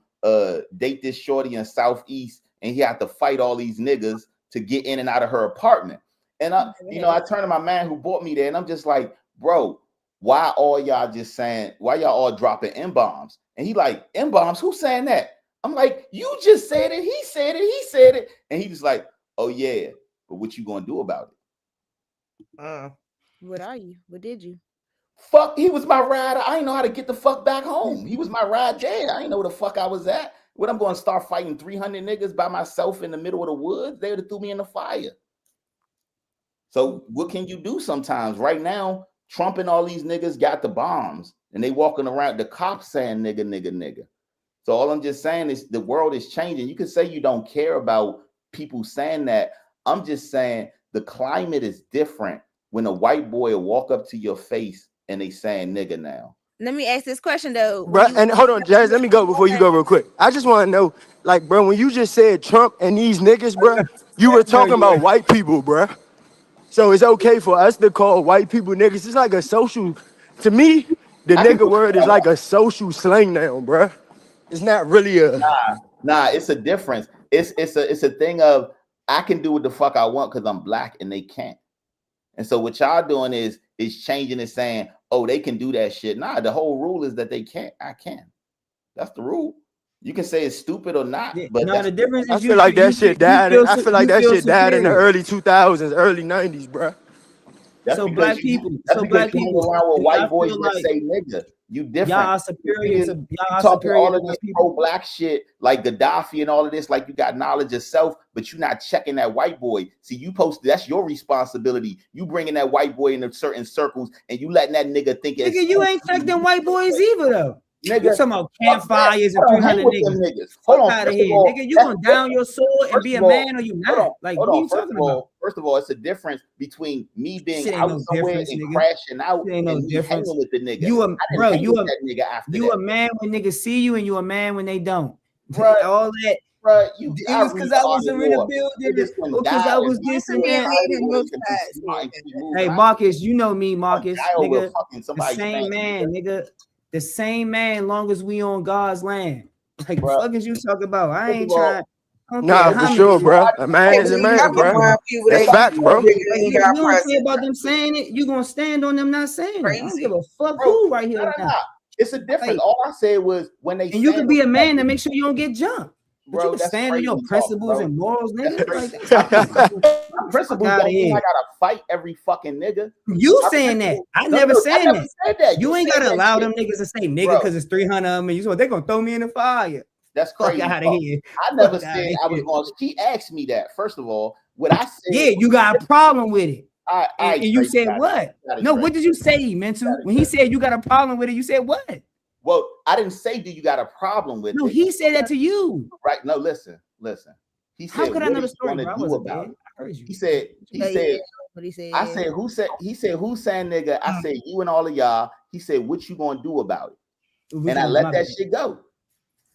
date this shorty in Southeast, and he had to fight all these niggas to get in and out of her apartment. And I turned to my man who brought me there, and I'm just like, bro, why all y'all just saying, why y'all all dropping M-bombs? And he like, M-bombs? Who's saying that? I'm like, you just said it, he said it, he said it. And he was like, oh yeah, but what you gonna do about it? What are you? What did you? Fuck, he was my ride. I didn't know how to get the fuck back home. He was my ride there. I didn't know where the fuck I was at. What, I'm going to start fighting 300 niggas by myself in the middle of the woods? They would have threw me in the fire. So what can you do sometimes? Right now, Trump and all these niggas got the bombs, and they walking around, the cops saying nigga, nigga, nigga. So all I'm just saying is the world is changing. You can say you don't care about people saying that. I'm just saying the climate is different when a white boy will walk up to your face and they saying nigga now. Let me ask this question though. Bro, and hold on, Jazz, let me go before you go real quick. I just want to know, like, bro, when you just said Trump and these niggas, bro, you were talking about white people, bro. So it's okay for us to call white people niggas. It's like a social, to me, the nigga word is like a social slang now, bro. It's not really a. Nah, it's a difference. It's a thing of I can do what the fuck I want because I'm black and they can't. And so what y'all doing is changing and saying, oh, they can do that shit. Nah, the whole rule is that they can't. I can. That's the rule. You can say it's stupid or not, but No, the difference is I feel like that shit died. I feel like that shit died in the superior. early 2000s, early 90s, bro. That's so because black you, people, that's so because black you hang people, around with white I boys feel that like say nigga. You different. y'all are superior to you talking superior all of to this people. pro-black shit like Gaddafi and all of this, like you got knowledge of self, but you're not checking that white boy. See, you posted, that's your responsibility. You bringing that white boy into certain circles and you letting that nigga think it's Nigga, you ain't checking white boys either though. Nigga, You talking about campfires and 300 niggas. Hold on, Fuck out of first here, of all, nigga. You gonna down your sword and be a man or you hold not? on, Like, hold what are on. you talking about? First of all, it's a difference between me being Shit ain't out no somewhere difference, and nigga. crashing out Shit ain't and no me difference. hanging with the nigga. You a I didn't bro, hang you with a that nigga after you that. a man when niggas see you and you a man when they don't. Bruh, All that. Bruh, It was because I was in the building or because I was this and that. Hey, Marcus, you know me, Marcus, nigga. The same man, nigga. The same man, long as we on God's land. Like, the fuck is you talking about? I ain't trying. Nah, for sure, bro. A man is a man, bro. That's facts, bro. Like, you don't care about them saying it. You gonna stand on them not saying it. I don't give a fuck who right here now. It's a difference. All I said was when they. And you can be a man to make sure you don't get jumped. But you can stand on your principles and morals, nigga. Like, my principles don't mean I gotta fight every fucking nigga. You saying that? I never said that. You ain't gotta allow them niggas to say nigga because it's 300 of them. And you say they're gonna throw me in the fire. That's crazy. Fuck out of here. I never said I was going. She asked me that. First of all, what I said. Yeah, you got a problem with it. And you said what? No, what did you say, Mental? When he said you got a problem with it, you said what? Well, I didn't say, do you got a problem with it? No, he said that to you. Right. No, listen. He said, how could I know the story, bro? I wasn't there. I heard you. He said, what he said. I said, who said nigga? I said, you and all of y'all. He said, what you gonna do about it? And I let that shit go.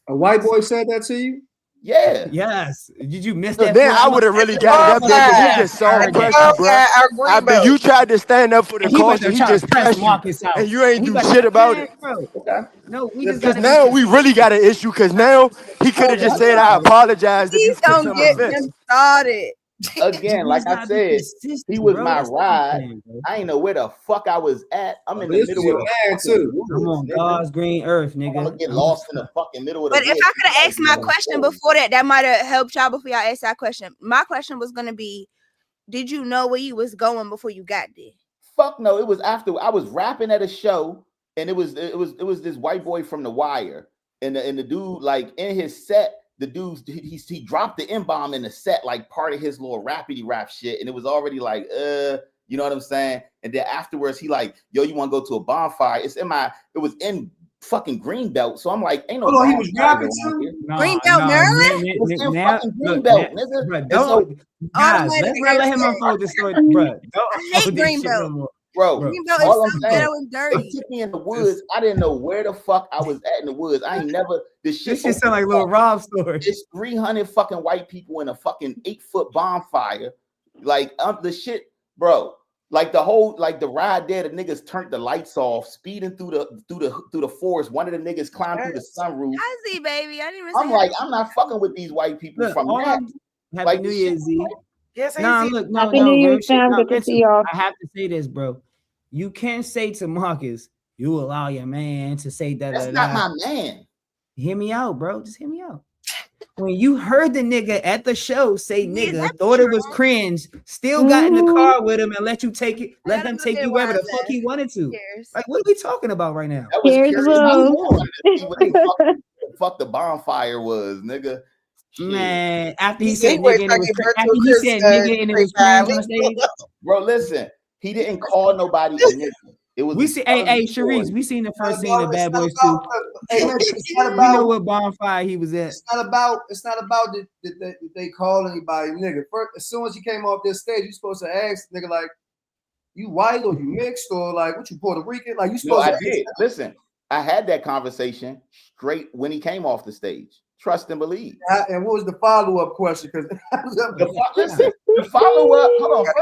A white boy said that to you? Yeah. Yes. Did you miss So that? then I would have really got it up there because he just saw pressure, bro. After you tried to stand up for the cause, he just pressed you, and you ain't do shit about it. No, because now we really got an issue. Because now he could have just said, "I apologize." Please don't get him started. Again, like I said, he was my ride. I ain't know where the fuck I was at. I'm in the middle of the too. I'm on God's green earth, nigga. I'm gonna get lost in the fucking middle of the But if I could have asked my question before that might have helped y'all before y'all asked that question. My question was gonna be, did you know where you was going before you got there? Fuck no, it was after I was rapping at a show, and it was this white boy from The Wire, and the dude, like, in his set, the dude he dropped the M-bomb in the set, like part of his little rapidy rap shit, and it was already like, you know what I'm saying? And then afterwards, he like, yo, you want to go to a bonfire? It was in fucking Greenbelt, so I'm like, ain't no. Hold on, he was rapping too. Greenbelt, Maryland. It's in fucking Greenbelt, nigga. Guys, let's not let him unfold the story, bro. I hate Greenbelt. Bro, Greenbelt all is I'm so saying, ghetto and dirty. it took me in the woods. I didn't know where the fuck I was at in the woods. I ain't never. This shit sound like a little Rob story. It's 300 fucking white people in a fucking 8-foot bonfire. Like, the shit, bro. Like the whole, like the ride there, the niggas turned the lights off, speeding through the forest. One of the niggas climbed through the sunroof. I see, baby. I didn't even. I'm like, I'm not fucking with these white people from that. Happy Like, New Year's Eve. Yes, Nah, look, no, Happy New Year's, fam. Good to see y'all. I have to say this, bro. You can't say to Marcus, you allow your man to say that. That's not my man. Hear me out, bro. Just hear me out. When you heard the nigga at the show say nigga, thought it was cringe, still got in the car with him and let you take it, let him take you wherever the fuck he wanted to. Like, what are we talking about right now? That was curious. Fuck the bonfire was, nigga. Man, after he said nigga and it was cringe on stage. Bro, listen, he didn't call nobody a nigga. It was. We see, hey, Sharice, we seen the first scene of Bad Boys 2. We know what bonfire he was at. It's not about that they call anybody nigga. First, as soon as you came off this stage, you supposed to ask nigga like, you white or you mixed or like what you Puerto Rican? Like you supposed to. I did. Listen, I had that conversation straight when he came off the stage. Trust and believe. And what was the follow-up question? Because the follow-up. Hold on.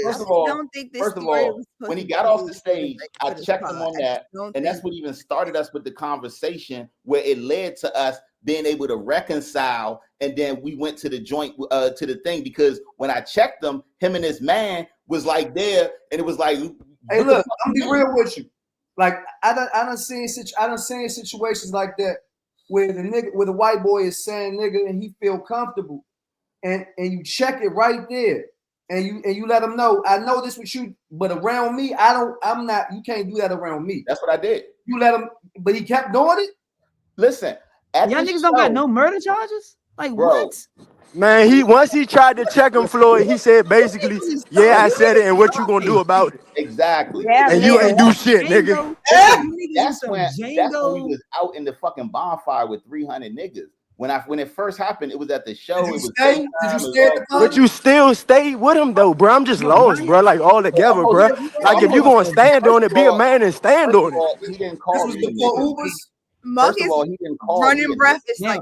First of all, when he got off the stage, I checked him on that, and that's what even started us with the conversation, where it led to us being able to reconcile, and then we went to the joint to the thing, because when I checked him and his man was like there, and it was like, hey, look, I'm gonna be real with you. Like I done seen situations like that, where the white boy is saying nigga and he feel comfortable, and you check it right there, and you let him know, I know this with you, but around me, I'm not. You can't do that around me. That's what I did. You let him, but he kept doing it. Listen, y'all niggas don't got no murder charges. Like, bro, what? Man, once he tried to check him, Floyd, he said basically, yeah, I said it, and what you gonna do about it? Exactly. And you ain't do shit, nigga. That's when we was out in the fucking bonfire with 300 niggas. When it first happened, it was at the show. Did you stay? But you still stayed with him though, bro. I'm just lost, bro. Like all together, bro. Like if you gonna stand on it, be a man and stand on it. He didn't call me. First of all, he didn't call running breath is like.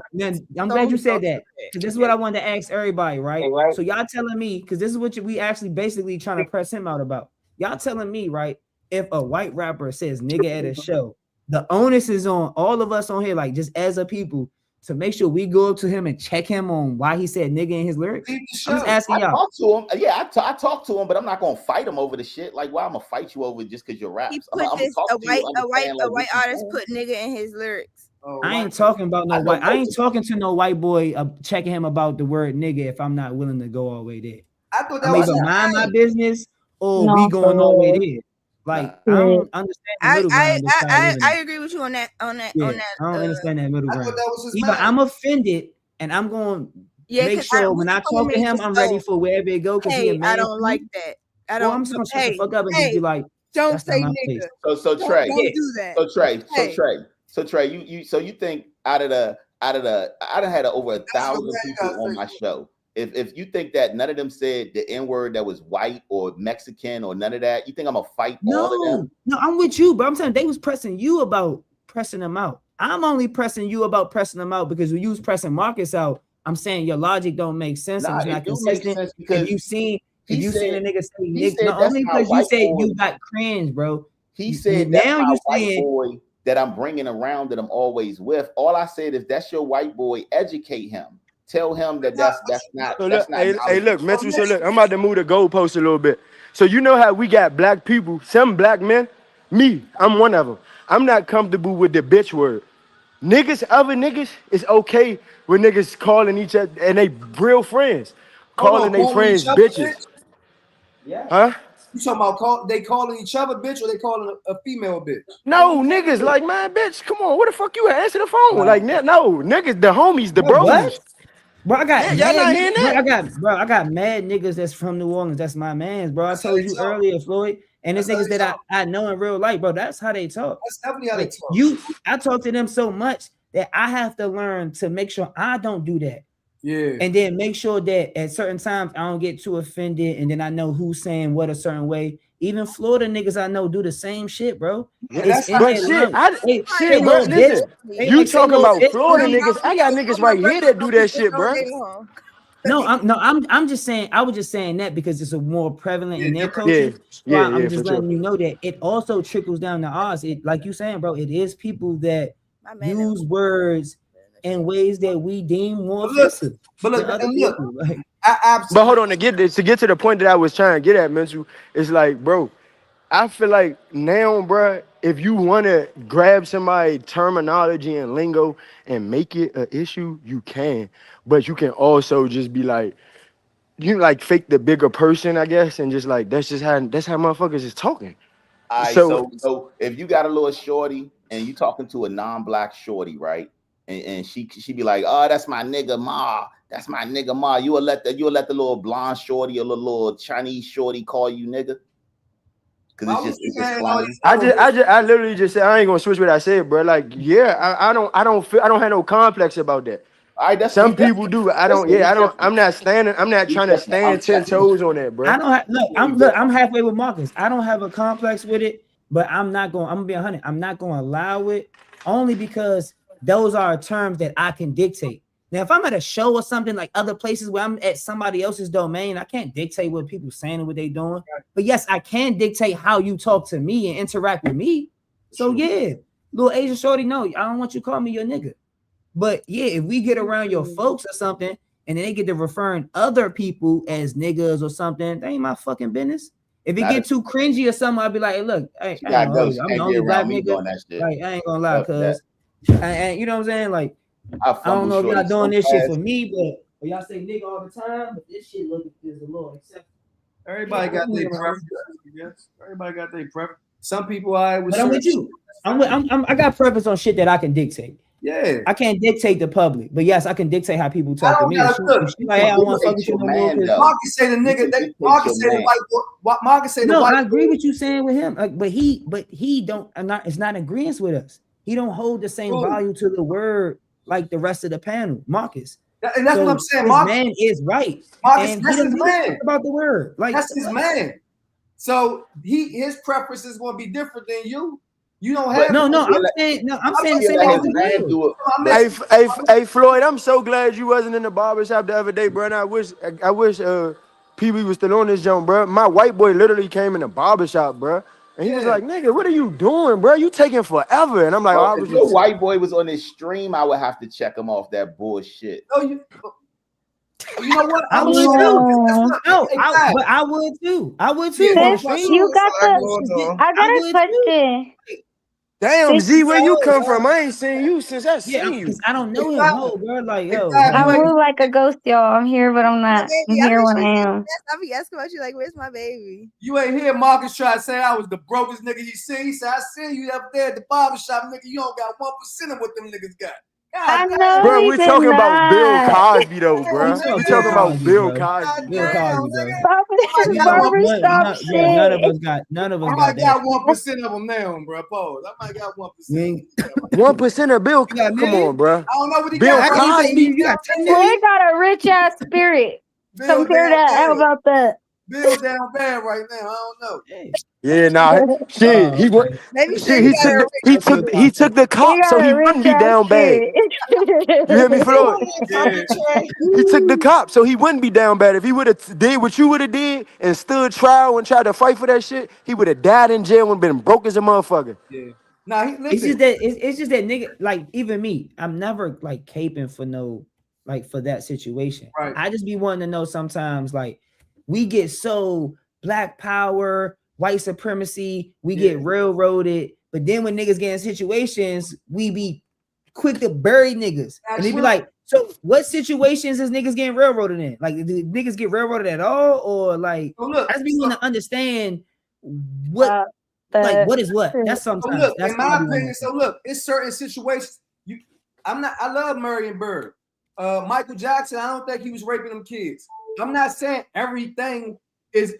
I'm glad you said that, because this is what I wanted to ask everybody, right? So y'all telling me, because this is what we actually basically trying to press him out about. Y'all telling me, right? If a white rapper says nigga at a show, the onus is on all of us on here, like just as a people, to make sure we go up to him and check him on why he said nigga in his lyrics. I'm just asking y'all. I talked to him. Yeah, I talked to him, but I'm not gonna fight him over the shit. Like, why I'm gonna fight you over just because you're rap? He put a white artist put nigga in his lyrics. I ain't talking about no white. I ain't talking to no white boy checking him about the word nigga if I'm not willing to go all the way there. I thought that I'm either mind my business or we going all the way there. Like, I don't understand the middle ground. I agree with you on that. I don't understand that middle ground. Either I'm offended and I'm going to make sure when I talk to him, I'm ready for wherever it goes. Hey, I don't like that. I Well, don't. I'm just gonna shut the Hey, fuck up and just hey, be like, don't that's say not my place. nigga. So Trey, Don't Yeah. do that. so Trey, you think I done had over 1,000 people on my show. If you think that none of them said the N-word that was white or Mexican or none of that, you think I'm gonna fight all of them? No, I'm with you, but I'm saying they was pressing you about pressing them out. I'm only pressing you about pressing them out because when you was pressing Marcus out, I'm saying your logic don't make sense and Nah, it's not it do make consistent. sense because If you seen he a said nigga say he nigga, said not that's only my because you white said boy. you got cringe, bro. He said that's now my you white saying boy that I'm bringing around that I'm always with. All I said is that's your white boy. Educate him. Tell him that that's not So that's look, not hey, knowledge. look, Mitchell. So look, I'm about to move the goalpost a little bit. So you know how we got black people, some black men. Me, I'm one of them. I'm not comfortable with the bitch word. Niggas, other niggas, it's okay with niggas calling each other and they real friends, Hold calling on, their calling friends each other bitches. bitch. yeah. Huh? You talking about they calling each other bitch or they calling a female bitch? No, niggas, like, man, bitch, come on, where the fuck you at? Answer the phone. Like, no, niggas, the homies, the Bro, what? bros. Bro, I got Yeah, y'all mad not niggas. hearing Bro, that? I got mad niggas that's from New Orleans. That's my mans, bro. I That's how told they you talk. earlier, Floyd. And it's That's how niggas they that talk. I know in real life, bro. That's how they talk. That's definitely how they Like talk. I talk to them so much that I have to learn to make sure I don't do that. Yeah. And then make sure that at certain times I don't get too offended, and then I know who's saying what a certain way. Even Florida niggas I know do the same shit, bro. Yeah, It's that's in how But their shit, language. Say bro, little bitch. listen, They you like say talking little about bitch to Florida me. niggas. I got niggas right here that do that shit, bro. I'm just saying, I was just saying that because it's a more prevalent in their Yeah, culture. So I'm for just sure. letting you know that it also trickles down to ours. It, like you saying, bro, it is people that use words in ways that we deem more offensive to other people. Like, But hold on, to get to the point that I was trying to get at, mental, it's like, bro, I feel like now, bro, if you want to grab somebody terminology and lingo and make it an issue, you can. But you can also just be like, you like fake the bigger person, I guess, and just like that's how motherfuckers is talking. All right, So so if you got a little shorty and you talking to a non-black shorty, right? And she be like, oh, that's my nigga ma. That's my nigga ma. You'll let the little blonde shorty or the little Chinese shorty call you nigga? Because it's just slang. I literally just said I ain't gonna switch what I said, bro. Like, yeah, I don't have no complex about that. All right, that's Some people do. I don't. listen, Yeah, I don't. different. I'm not standing. I'm not trying to stand 10 toes on that, bro. I don't have look. I'm halfway with Marcus. I don't have a complex with it, but I'm gonna be 100. I'm not gonna allow it only because those are terms that I can dictate. Now, if I'm at a show or something like other places where I'm at somebody else's domain, I can't dictate what people saying and what they doing. But yes, I can dictate how you talk to me and interact with me. So yeah, little Asian shorty, no, I don't want you to call me your nigga. But yeah, if we get around your folks or something, and then they get to referring other people as niggas or something, that ain't my fucking business. If it get too cringy or something, I'll be like, hey, look, I ain't gonna hold you. I'm the only black nigga. Like, I ain't gonna lie, cuz. And you know what I'm saying? Like, I don't know if y'all doing this shit for me, but y'all say nigga all the time, but this shit is a little acceptable. Everybody got their preference. Yes. Everybody got their preference. Some people I with. But I'm with you. I got preference on shit that I can dictate. Yeah. I can't dictate the public, but yes, I can dictate how people talk to me. Like, hey, I want to fuck with you no more. Marcus say the nigga. Marcus say the white boy. Marcus say the white. No, I agree with you saying with him, but he don't. It's not agreeing with us. He don't hold the same value to the word like the rest of the panel, Marcus. And that's what I'm saying. Marcus, man is right. Marcus, and that's his man. About the word, like that's his man. So his preference is going to be different than you. You don't have I'm saying the same thing. Hey, Floyd, I'm so glad you wasn't in the barbershop the other day, bro. And I wish Pee-wee was still on this jump, bro. My white boy literally came in the barbershop, bro. And he was like, nigga, what are you doing, bro? You taking forever. And I'm like, if your white boy was on this stream, I would have to check him off that bullshit. Oh, you know what? I would too. But I would too. I would too. You got I got a question. Damn, Z, where you come from? I ain't seen you since I seen you. Because I don't know him, bro. Like, yo, I move like a ghost, y'all. I'm here, but I'm not. I'm here when I am. I'll be asking about you, like, where's my baby? You ain't hear Marcus try to say I was the brokest nigga he seen. He said, I seen you up there at the barbershop, nigga. You don't got 1% of what them niggas got. I God know Bro, he we did talking about Bill not. Cosby though, bro. damn, We Bill talking nigga. about Cosby, Bill bro. Cosby, Bill bro. Damn, Cosby, bro. nigga. Stop I might it. got None, 1% Barbara, none, of stop that none, shit. bro. None of us shit. got I might that got shit. 1% of them now, bro. Pause. I might got 1%. You ain't, 1% of Bill. you got a Come million? on, bro. I don't know what he Bill got. How can you say Cosby. you got 10 Boy million? got a rich ass spirit. Bill Compare down that. How bad. about that? Bill down bad right now. I don't know. Hey. Yeah, nah, shit. Oh, He went. okay. Maybe say Shit, he he got took a the rich he That's Bill took spirit. he Cosby. took the He cop, so got he a rich wouldn't be ass down bad. spirit. You hear me, Say Floyd? one more Yeah. time, Trey. He took the cop, so he wouldn't be down bad. If he would have did what you would have did and stood trial and tried to fight for that shit, he would have died in jail and been broke as a motherfucker. Yeah. Nah, he It's just listen. that it's just that nigga, like even me, I'm never like caping for no like for that situation. Right. I just be wanting to know sometimes like we get so black power, white supremacy, we Yeah. get railroaded, but then when niggas get in situations, we be quick to bury niggas. That's And they be true. like, so what situations is niggas getting railroaded in? Like do niggas get railroaded at all? Or like So look, I just be so, wanting to understand what like what is what? That's so sometimes look, that's in what I my be wanting opinion, to so look, it's certain situations. I love Marion Bird. Michael Jackson, I don't think he was raping them kids. I'm not saying everything is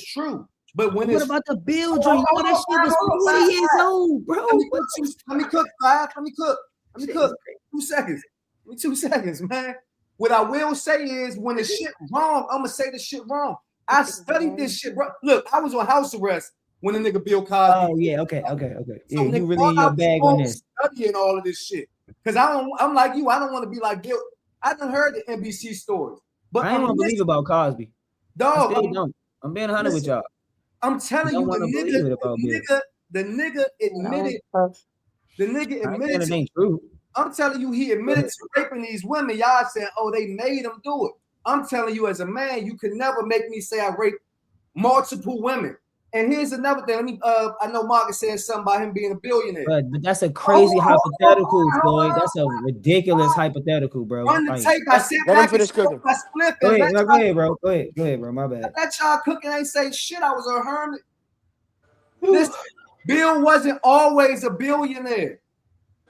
true. But when What it's about the bill joint? You know that shit was 40 years old, bro. Let me cook, five. Let me cook. 2 seconds. Give me 2 seconds, man. What I will say is when the shit wrong, I'm gonna say the shit wrong. I studied this shit, bro. Look, I was on house arrest when the nigga Bill Cosby. Oh yeah, okay. Yeah, So you nigga, really in your bag on this. studying all of this shit. Cause I'm like you, I don't want to be like Bill. I done heard the NBC stories. But I ain't want to believe about Cosby. Dog, I still don't. I'm being 100 with y'all. I'm telling you, the nigga admitted. The nigga admitted it ain't true. I'm telling you, he admitted to raping these women. Y'all saying, oh, they made him do it. I'm telling you, as a man, you could never make me say I raped multiple women. And here's another thing. Let me I know Marcus said something about him being a billionaire. But that's a crazy hypothetical, Floyd. That's a ridiculous hypothetical, bro. Run the tape. I sit Let him back finish and cooking. I split. Go ahead, bro. Go ahead, bro. My bad. Let y'all cooking ain't say shit. I was a hermit. Listen, Bill wasn't always a billionaire.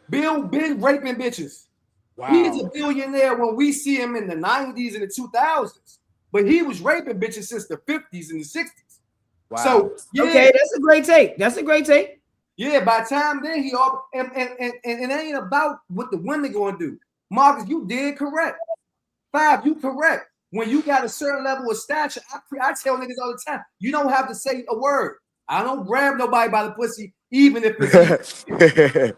Bill been raping bitches. Wow. He's a billionaire when we see him in the 90s and the 2000s. But he was raping bitches since the 50s and the 60s. Wow. So yeah. Okay, that's a great take. Yeah, by the time then he all and it ain't about what the women gonna do. Marcus, you did correct. Five, you correct. When you got a certain level of stature, I tell niggas all the time, you don't have to say a word. I don't grab nobody by the pussy, even if it's easy.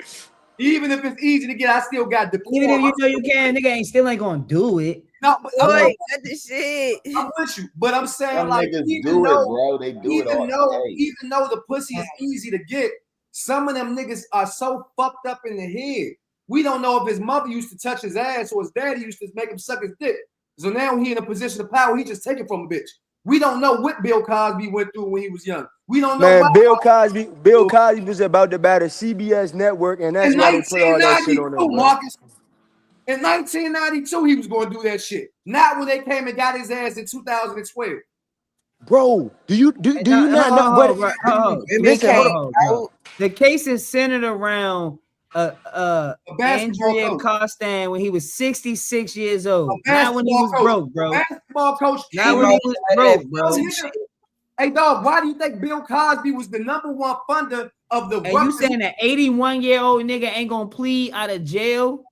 Even if it's easy to get, I still got the. Even if you know you can, nigga still ain't gonna do it. No, but Boy, got this shit. I'm with you, but I'm saying Some like niggas even do though, it, bro. They do it all day. Even though the pussy is easy to get, some of them niggas are so fucked up in the head. We don't know if his mother used to touch his ass or his daddy used to make him suck his dick. So now he in a position of power. He just take it from a bitch. We don't know what Bill Cosby went through when he was young. We don't know. Man, Bill Cosby was about to buy the CBS network, and that's why they put all that shit on him. Marcus. In 1992, he was going to do that shit. Not when they came and got his ass in 2012. Bro, do you not know? Listen, hold on. The case is centered around Andrea Costan when he was 66 years old. Not when he was broke, bro. Basketball coach. Not when he was broke, bro. Hey, dog, why do you think Bill Cosby was the #1 funder of the? And you saying that 81-year-old nigga ain't gonna plead out of jail?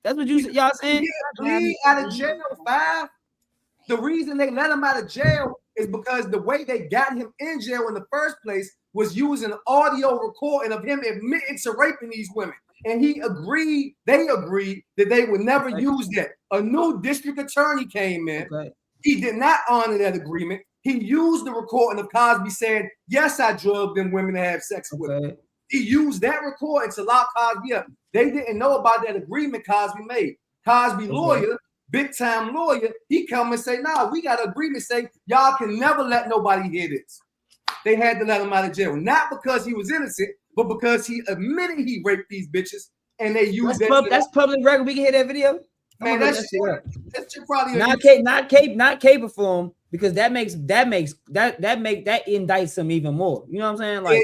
That's what y'all saying? Plead out of jail, five. The reason they let him out of jail is because the way they got him in jail in the first place was using an audio recording of him admitting to raping these women. And they agreed that they would never use that. A new district attorney came in. He did not honor that agreement. He used the recording of Cosby saying, yes, I drugged them women to have sex with them. He used that recording to lock Cosby up. They didn't know about that agreement Cosby made. Cosby lawyer, big time lawyer, he come and say, nah, we got an agreement say y'all can never let nobody hear this. They had to let him out of jail. Not because he was innocent, but because he admitted he raped these bitches and they used that's public record. We can hear that video. Man, that shit probably not cable for him because that indicts him even more. You know what I'm saying? Like,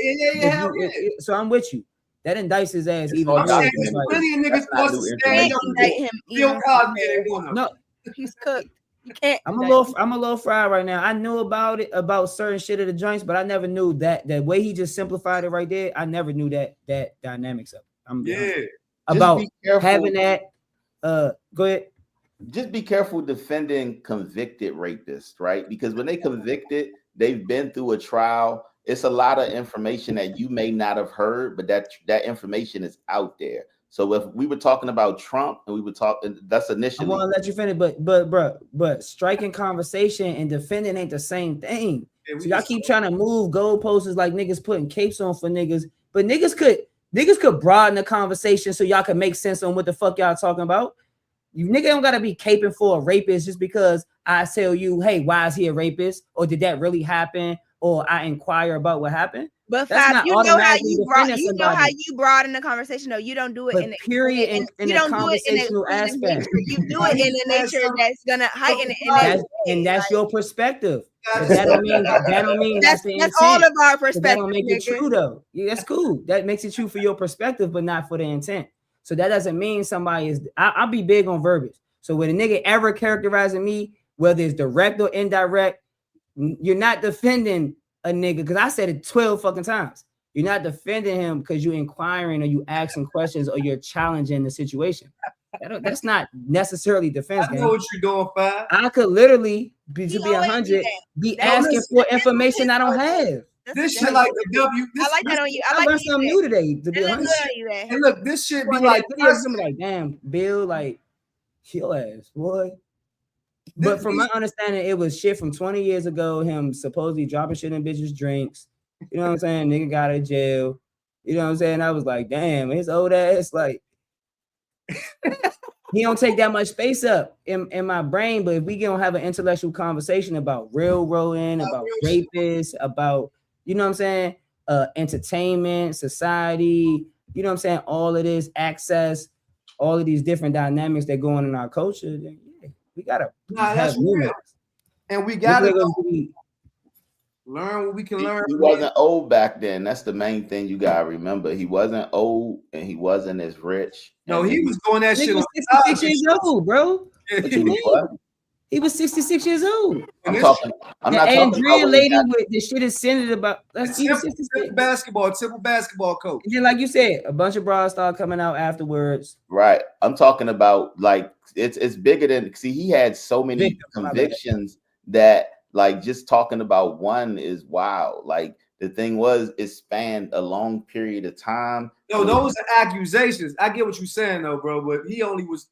so I'm with you. That indicts his ass It's even all more. I'm saying It's there's like, plenty of That's niggas not supposed new to stand Can't up information. and indict him Bill even Cosby more. ain't doing nothing. no, He's cooked. You can't. I'm a indict little fried right now. I knew about it, about certain shit of the joints, but I never knew that way he just simplified it right there. I never knew that dynamics of it. I'm Yeah. Just about be careful. having that. Go ahead. Just be careful defending convicted rapists, right? Because when they convicted, they've been through a trial. It's a lot of information that you may not have heard, but that information is out there. So if we were talking about Trump and we were talking, that's I initially. want to let you finish, but striking conversation and defending ain't the same thing. Yeah, So y'all keep trying to move goalposts like niggas putting capes on for niggas, but niggas could broaden the conversation so y'all can make sense on what the fuck y'all talking about. You nigga don't gotta be caping for a rapist just because I tell you, hey, why is he a rapist? Or did that really happen? Or I inquire about what happened. But That's Fab, not you know how automatically you brought, defending you know how somebody. you broaden the conversation though. You don't do it But in period in you a don't do it in an conversational exclusive aspect. nature. You do it in a nature that's gonna heighten it in that And that's like, your perspective. But that don't mean that's the that's all intent. of our But that perspective. don't make it nigga. true though. Yeah, that's cool. That makes it true for your perspective, but not for the intent. So that doesn't mean somebody is. I'll be big on verbiage. So when a nigga ever characterizing me, whether it's direct or indirect, you're not defending a nigga because I said it 12 fucking times. You're not defending him because you're inquiring or you asking questions or you're challenging the situation. That's not necessarily defense. I know what you're doing, Fab. I could literally be He to be always do 100, that. be That asking was- for information I don't have. This shit like the W. I like that on you. I I like learned that something new today. To be It looks honest, good on you, man. And look, this shit be like like videos. I'm like, damn, Bill, like, kill ass, boy. But from my understanding, it was shit from 20 years ago. Him supposedly dropping shit in bitches' drinks. You know what I'm saying? Nigga got out of jail. You know what I'm saying? I was like, damn, his old ass, like, he don't take that much space up in my brain. But if we gonna have an intellectual conversation about railroading, about rapists, about, you know what I'm saying, entertainment, society, you know what I'm saying, all of this access, all of these different dynamics that go on in our culture, then yeah, we gotta that's real. nuance. And we gotta Niggas learn what we can learn. He wasn't old back then. That's the main thing you gotta remember. He wasn't old and he wasn't as rich. No, he was doing that shit was on 66 years old, bro. What you mean? What? He was 66 years old. I'm not talking the about Andrea when lady he got- with the shit is centered about. That's he was 66. Temple basketball coach. And then, like you said, a bunch of bras started coming out afterwards. Right. I'm talking about like it's bigger than. See, he had so many convictions that like just talking about one is wild. Like the thing was, it spanned a long period of time. No, those are accusations. I get what you're saying though, bro. But he only was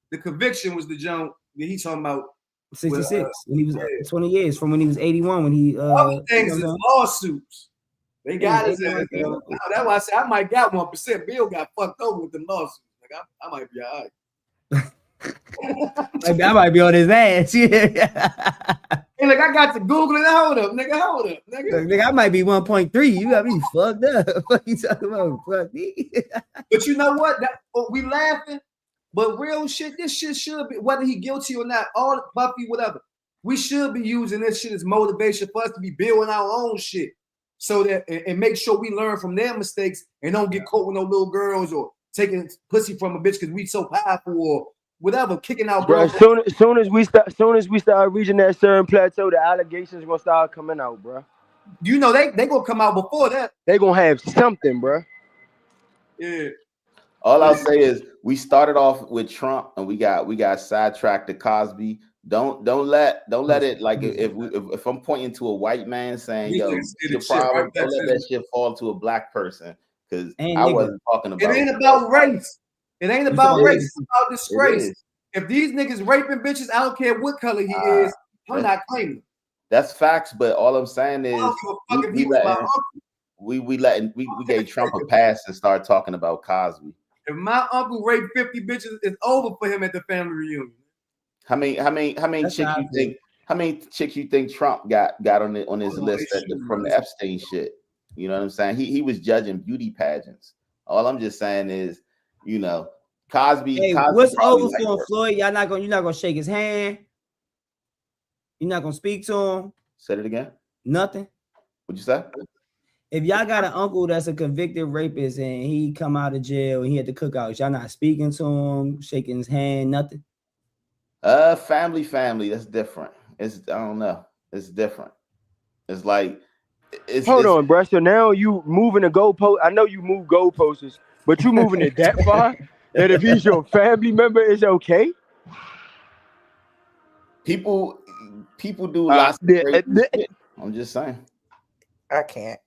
the conviction was the junk that he's talking about. 66 when he was 20 years from when he was 81 when he other things is lawsuits. They got his ass. That's why I said I might got 1%. Bill got fucked over with the lawsuits. Like I might be all right. I might be on his ass. Yeah. Hey, look, I got to Google it. Hold up, nigga. Nigga, I might be 1.3. You got me fucked up. What you talking about? Fuck me. But you know what? We laughing, but real shit. This shit should be, whether he guilty or not, all Buffy, whatever. We should be using this shit as motivation for us to be building our own shit, so that and make sure we learn from their mistakes and don't get caught with no little girls or taking pussy from a bitch because we so powerful or whatever, kicking out bro. girls. Soon as we start reaching that certain plateau, the allegations gonna start coming out, bro. You know they gonna come out before that. They gonna have something, bro. Yeah. All I'll say is we started off with Trump and we got sidetracked to Cosby. Don't let it like if I'm pointing to a white man saying yo the problem, don't let that shit fall to a black person because I wasn't talking about it. Ain't about race. It ain't about race. It's about disgrace. If these niggas raping bitches, I don't care what color he is. I'm not claiming. That's facts, but all I'm saying is we gave Trump a pass and started talking about Cosby. If my uncle raped 50 bitches, it's over for him at the family reunion. How many chicks you think Trump got on his list from the Epstein shit? You know what I'm saying? He was judging beauty pageants. All I'm just saying is, you know, Cosby. Hey, Cosby what's over like for Floyd? You're not gonna shake his hand. You're not gonna speak to him. Say it again. Nothing. What'd you say? if y'all got an uncle that's a convicted rapist and he come out of jail and he had the cookouts, y'all not speaking to him, shaking his hand, nothing? Family, that's different. It's I don't know. It's different. It's like Hold on, bro. So now you moving the goalpost. I know you move goalposts, but you moving it that far that if he's your family member, it's okay. People do lots of crazy shit. I'm just saying. I can't.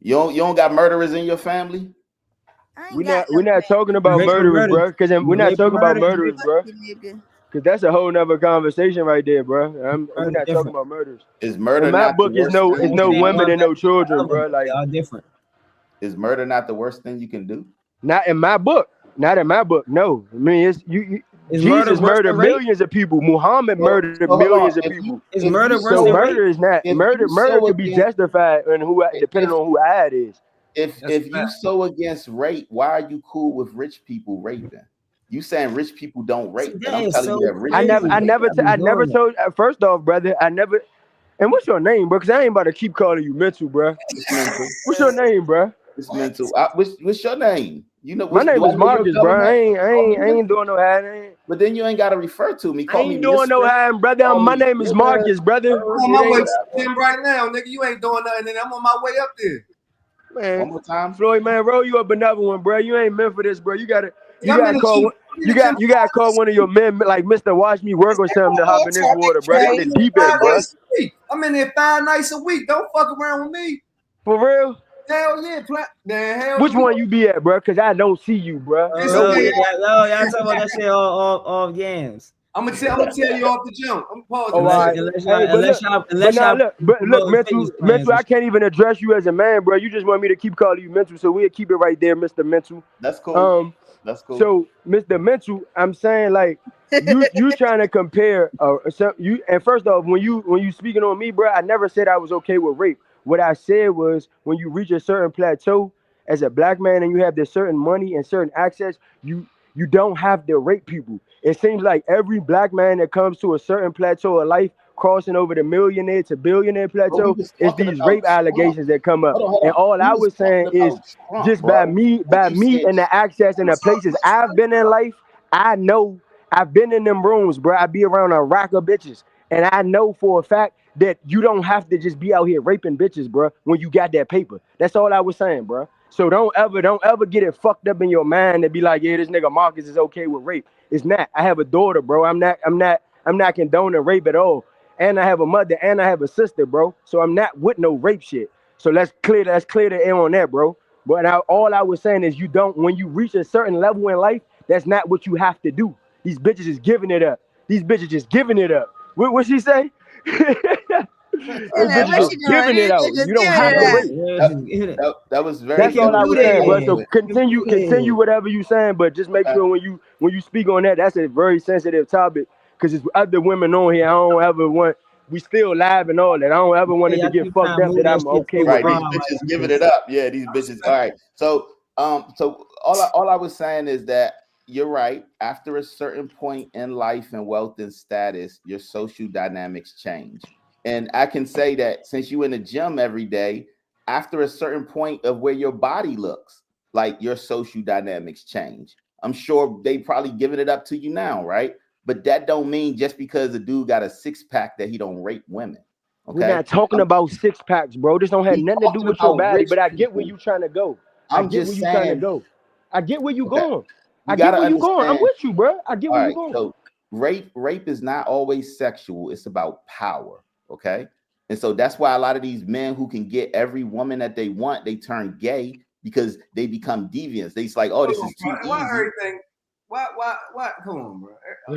You don't got murderers in your family? We're not talking about murderers, bro. Because we're not talking about murderers, bro. Because that's a whole nother conversation right there, bro. We're not talking about murderers. Is murder in my not book? The Is no women and no children, bro. Like they are different. Is murder not the worst thing you can do? Not in my book. Not in my book. No, I mean it's you. Jesus murdered millions of people. Muhammad murdered millions of people. Is murder worse so than murder rape? is not murder. Murder could be justified and depending on who I it is. If you so against rape, why are you cool with rich people raping? You saying rich people don't rape? And I'm telling you that rich. I never told. First off, brother, I never. And what's your name, bro? Because I ain't about to keep calling you mental, bro. What's your name, bro? It's mental. What's your name? You know, my name is Marcus, bro. I ain't doing no hiding. But then you ain't got to refer to me. I ain't doing no hiding, brother. My name is Marcus, brother. I'm on my way to him right now, nigga. You ain't doing nothing, and I'm on my way up there. Man, one more time, Floyd, man, roll you up another one, bro. You ain't meant for this, bro. You gotta call one of your men, like Mr. Watch Me Work or something, to hop in this water, bro. This the deep end, bro. I'm in there 5 nights a week. Don't fuck around with me. For real? Hell yeah, Which one you be at, bro? Because I don't see you, bro. Y'all talking about that shit off yams. I'm gonna tell you off the jump. I'm pausing. Look, mental. I can't even address you as a man, bro. You just want me to keep calling you mental, so we'll keep it right there, Mr. Mental. That's cool. That's cool. So, Mr. Mental, I'm saying like you trying to compare. And first off, when you speaking on me, bro, I never said I was okay with rape. What I said was when you reach a certain plateau as a black man and you have this certain money and certain access, you don't have to rape people. It seems like every black man that comes to a certain plateau of life, crossing over the millionaire to billionaire plateau, is these rape allegations that come up. And all I was saying is just by me and the access and the places I've been in life, I know I've been in them rooms, bro. I be around a rack of bitches. And I know for a fact that you don't have to just be out here raping bitches, bro, when you got that paper. That's all I was saying, bro. So don't ever get it fucked up in your mind and be like, yeah, this nigga Marcus is okay with rape. It's not. I have a daughter, bro. I'm not condoning rape at all. And I have a mother and I have a sister, bro. So I'm not with no rape shit. So let's clear the air on that, bro. But all I was saying is when you reach a certain level in life, that's not what you have to do. These bitches is giving it up. These bitches just giving it up. What she say? Giving it out. You don't have to wait. That was very. That's all I was saying, bro. So continue whatever you saying, but just make sure when you speak on that, that's a very sensitive topic because it's other women on here. I don't ever want. We still live and all that. I don't ever want it to get fucked up that I'm okay with. These bitches giving it up. Yeah, these bitches. All right. So all I was saying is that you're right. After a certain point in life and wealth and status, your social dynamics change. And I can say that since you in the gym every day, after a certain point of where your body looks, like your social dynamics change. I'm sure they probably giving it up to you now, right? But that don't mean just because a dude got a 6-pack that he don't rape women. Okay? We're not talking about 6-packs, bro. This don't have nothing to do with your body, but I get where you trying to go. I get where you going. I get where you going. I'm with you, bro. I get where you going. So rape is not always sexual. It's about power. Okay. And so that's why a lot of these men who can get every woman that they want, they turn gay because they become deviants. They's like, oh, this is too easy. Why everything? Why? Come on, bro. All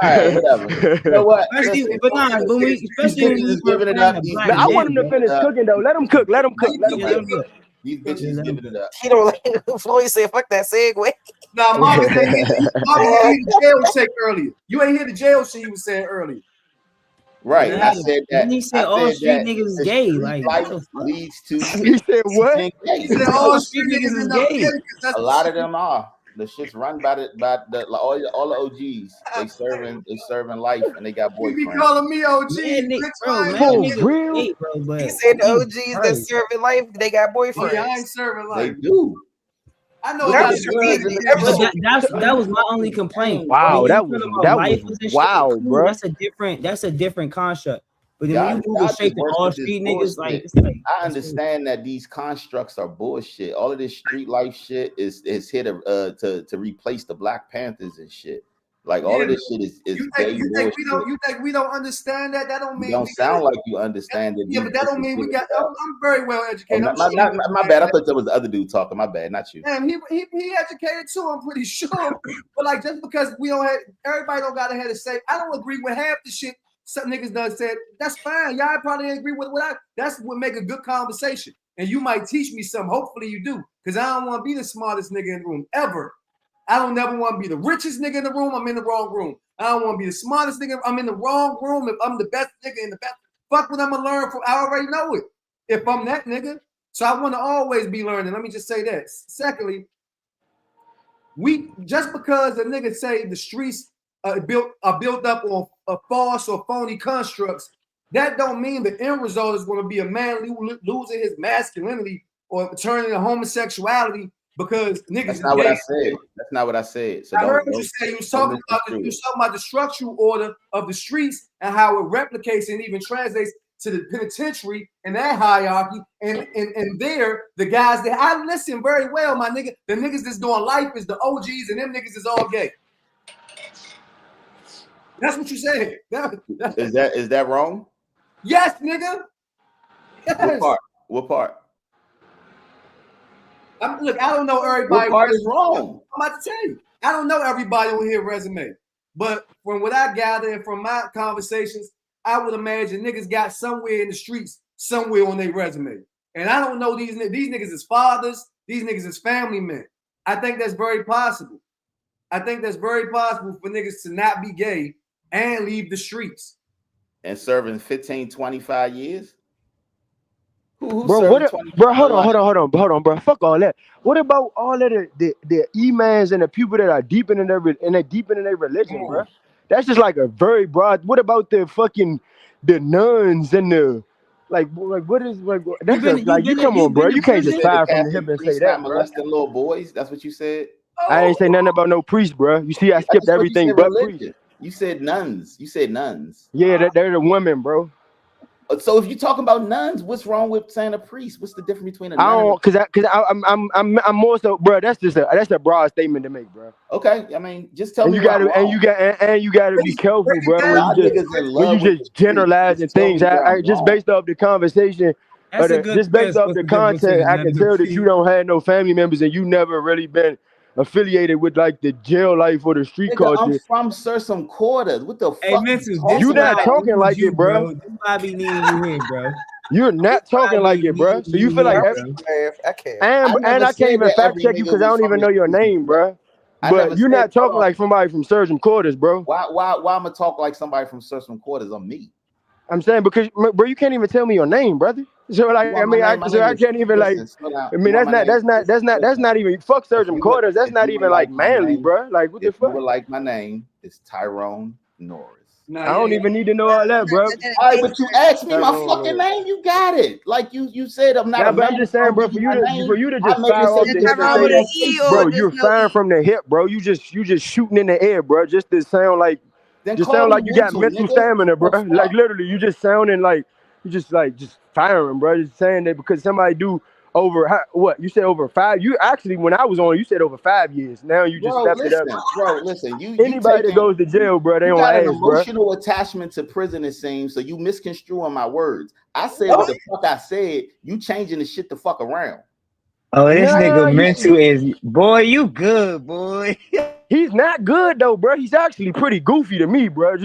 right, whatever. You know what? Especially giving it up. I want him to finish cooking though. Let him cook. Let him cook. These bitches giving it up. He don't like Floyd said, fuck that segue. Nah, Marcus ain't hear the jail shake earlier. You ain't hear the jail shit he was saying earlier. Right. I said that. He said all street niggas is gay. Like leads to he said what? He said all street niggas is gay. A lot of them are. The shit's run by all the OGs. They serving life and they got You be boyfriends. calling me OG. For real? Hey, bro, but he said the OGs that serving life, they got boyfriends. Oh, yeah, I ain't serving life. They do. I know That's that was my only complaint. Wow, When that you was talk about life and shit, wow, cool, bro. That's a different construct. But then when Y'all you move it straight just to work all with this street niggas, like, bullshit. it's like I understand that these constructs are bullshit. All of this street life shit is here to replace the Black Panthers and shit. Like all of this shit is you gay think bullshit. you think we don't understand that? That don't mean You don't sound like you understand it. Yeah, but that don't mean we got. I'm very well educated. My bad. I thought there was the other dude talking. My bad, not you. Damn, he educated too. I'm pretty sure. But like, just because we don't have, everybody don't gotta have to say. I don't agree with half the shit some niggas done said. That's fine. Y'all probably agree with what that's what make a good conversation. And you might teach me something. Hopefully you do, because I don't want to be the smartest nigga in the room ever. I don't never want to be the richest nigga in the room. I'm in the wrong room. I don't want to be the smartest nigga. I'm in the wrong room. If I'm the best nigga in the best, fuck what I'm gonna learn from. I already know it. If I'm that nigga, so I want to always be learning. Let me just say that. Secondly, we just because a nigga say the streets are built up on false or phony constructs, that don't mean the end result is going to be a man losing his masculinity or turning to homosexuality. Because niggas, that's not what I said. That's not what I said. So I heard what you said. You was talking about the structural order of the streets and how it replicates and even translates to the penitentiary and that hierarchy. And there, the guys that I listen very well, my nigga. The niggas that's doing life is the OGs, and them niggas is all gay. That's what you said. Is that wrong? Yes, nigga. Yes. What part? Look, I don't know everybody. What part is wrong? I'm about to tell you. I don't know everybody on here resume, but from what I gather and from my conversations, I would imagine niggas got somewhere in the streets, somewhere on their resume. And I don't know these niggas is fathers, these niggas is family men. I think that's very possible. I think that's very possible for niggas to not be gay and leave the streets. And serving 15, 25 years? Bro, hold on, bro. Fuck all that. What about all of the imams and the people that are deep in their religion, bro? That's just like a very broad. What about the nuns and the like what is like that's you come on, bro. You can't just fire from the hip and say that, bro. Molesting little boys. That's what you said. I ain't say nothing about no priest, bro. You see, I skipped everything but priest. You said nuns. Yeah, they're the women, bro. So if you're talking about nuns, what's wrong with saying a priest? What's the difference between a nun? I don't, cause I'm more so, bro. That's a broad statement to make, bro. Okay, I mean, just tell me. You gotta be careful, bro. When you just generalizing things, just based off the conversation, just based off the content, I can tell that you don't have no family members and you never really been affiliated with like the jail life or the street culture. I'm from Sursum Quarters. What the fuck? You not talking like it, bro. This why I be needing you here, bro. You're not talking like it, bro. So you feel like I can't even fact check you because I don't even know your name, bro. But you're not talking like somebody from Sursum Quarters, bro. Why I'm gonna talk like somebody from Sursum Quarters on me? I'm saying because, bro, you can't even tell me your name, brother. So like, I can't even like. I mean, that's not even fuck Sursum Quarters. That's not even like manly, bro. Like what the fuck? Like my name is Tyrone Norris. I don't even need to know all that, bro. All right, but you asked me my fucking name. You got it. Like you said, I'm not. But I'm just saying, bro, for you to just fire off the hip and say, bro, you're firing from the hip, bro. You just shooting in the air, bro. Just to sound like. Just sound like you got mental stamina, bro. Like literally, you just sounding like you just firing, bro. Just saying that because somebody do over what you said over 5. You actually, when I was on, you said over 5 years. Now you just stepped it up, bro. Listen, anybody that goes to jail, bro, they don't ask, bro. Emotional attachment to prison, it seems. So you misconstruing my words. I said what the fuck I said. You changing the shit the fuck around. Oh, this nigga mental is boy. You good, boy. He's not good though, bro. He's actually pretty goofy to me, bro.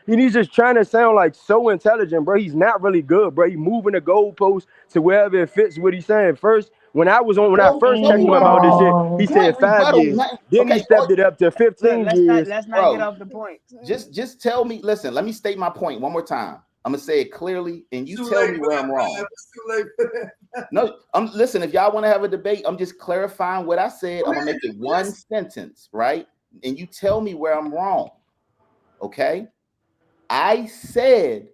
He's just trying to sound like so intelligent, bro. He's not really good, bro. He's moving the goalpost to wherever it fits what he's saying. First, when I first checked him about this shit, he said 5 years. Then he stepped it up to 15 years. Let's not get off the point. Just tell me. Listen, let me state my point one more time. I'm gonna say it clearly, and you Too tell late me for where that, I'm wrong. man. It's too late for that. No, listen. If y'all want to have a debate, I'm just clarifying what I said. I'm gonna make it one sentence, right? And you tell me where I'm wrong. Okay? I said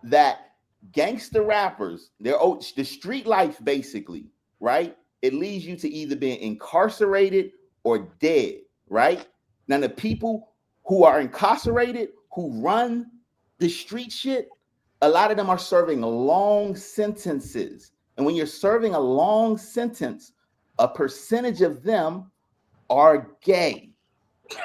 that gangster rappers, the street life basically, right? It leads you to either being incarcerated or dead, right? Now the people who are incarcerated, who run the street shit, a lot of them are serving long sentences. And when you're serving a long sentence, a percentage of them are gay.